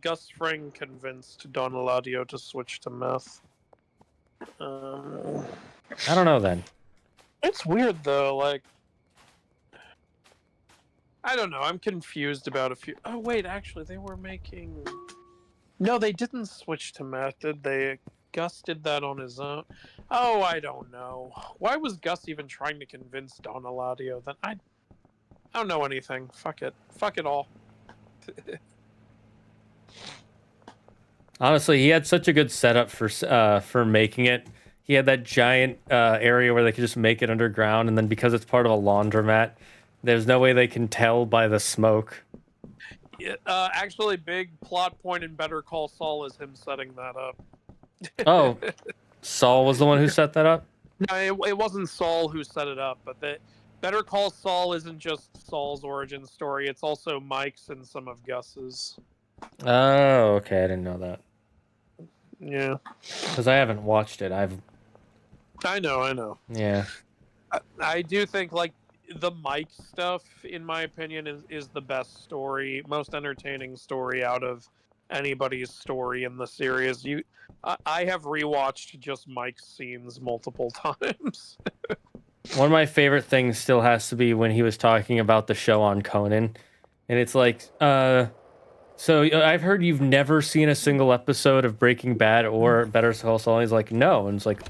Gus Fring convinced Don Eladio to switch to meth. I don't know then. It's weird though, like I don't know, I'm confused about a few. Oh wait, actually they were making. No, they didn't switch to meth, did they? Gus did that on his own. Oh, I don't know. Why was Gus even trying to convince Don Eladio? Then I don't know anything. Fuck it. Fuck it all. Honestly, he had such a good setup for making it. He had that giant area where they could just make it underground, and then because it's part of a laundromat, there's no way they can tell by the smoke. Yeah, actually, big plot point in Better Call Saul is him setting that up. Oh, Saul was the one who set that up? No, it wasn't Saul who set it up, but Better Call Saul isn't just Saul's origin story. It's also Mike's and some of Gus's. Oh, okay. I didn't know that. Yeah. Because I haven't watched it. I know. Yeah. I do think, like, the Mike stuff, in my opinion, is the best story, most entertaining story out of anybody's story in the series. I have rewatched just Mike's scenes multiple times. One of my favorite things still has to be when he was talking about the show on Conan. And it's like, so I've heard you've never seen a single episode of Breaking Bad or Better Call Saul. He's like, no. And it's like,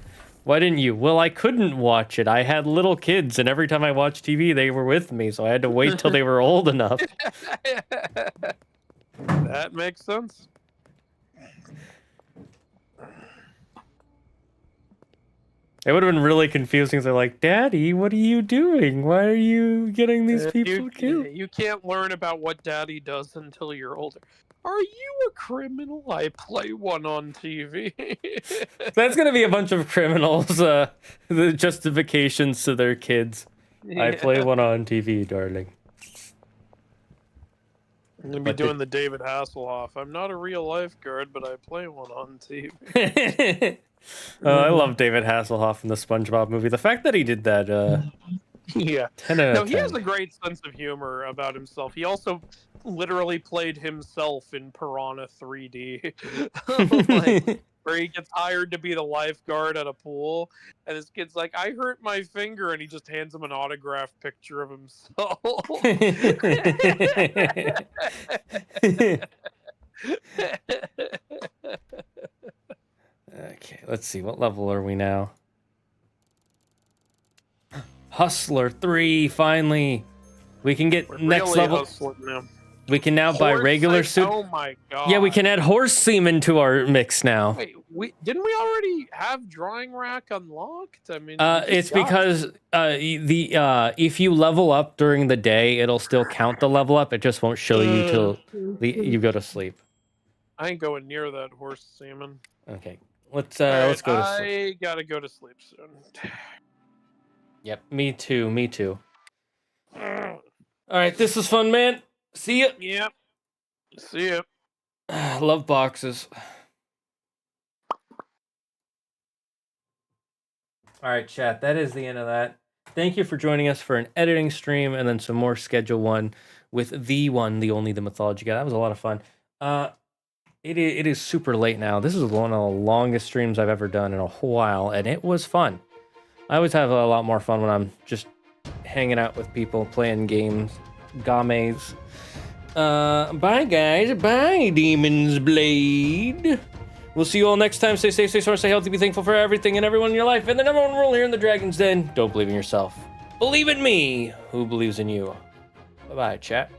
why didn't you? Well, I couldn't watch it. I had little kids, and every time I watched TV, they were with me. So I had to wait till they were old enough. That makes sense. It would have been really confusing. They're like, Daddy, what are you doing? Why are you getting these people killed? You can't learn about what Daddy does until you're older. Are you a criminal? I play one on TV. That's going to be a bunch of criminals, the justifications to their kids. Yeah. I play one on TV, darling. I'm gonna be But doing the David Hasselhoff. I'm not a real lifeguard, but I play one on TV. I love David Hasselhoff in the SpongeBob movie. The fact that he did that, Yeah. 10 out No, of he 10. has a great sense of humor about himself. He also literally played himself in Piranha 3D. Like, where he gets hired to be the lifeguard at a pool, and this kid's like, I hurt my finger, and he just hands him an autographed picture of himself. Okay, let's see. What level are we now? Hustler 3, finally. We can get We're next really level. hustling now. We can now buy Horse regular semen- suit. Oh my god. Yeah, we can add horse semen to our mix now. Wait, didn't we already have drawing rack unlocked? I mean, It's because if you level up during the day, it'll still count the level up. It just won't show you till you go to sleep. I ain't going near that horse semen. Okay, let's go to sleep. I gotta go to sleep soon. Yep, me too. Me too. All right, this was fun, man. See ya. Yep. See ya. Love boxes. All right, chat. That is the end of that. Thank you for joining us for an editing stream and then some more schedule one with the one, the only, the mythology guy. That was a lot of fun. It is super late now. This is one of the longest streams I've ever done in a while, and it was fun. I always have a lot more fun when I'm just hanging out with people, playing games, games. Bye, guys. Bye, Demon's Blade. We'll see you all next time. Stay safe, stay smart, stay healthy, be thankful for everything and everyone in your life. And the number one rule here in the Dragon's Den, don't believe in yourself. Believe in me, who believes in you. Bye-bye, chat.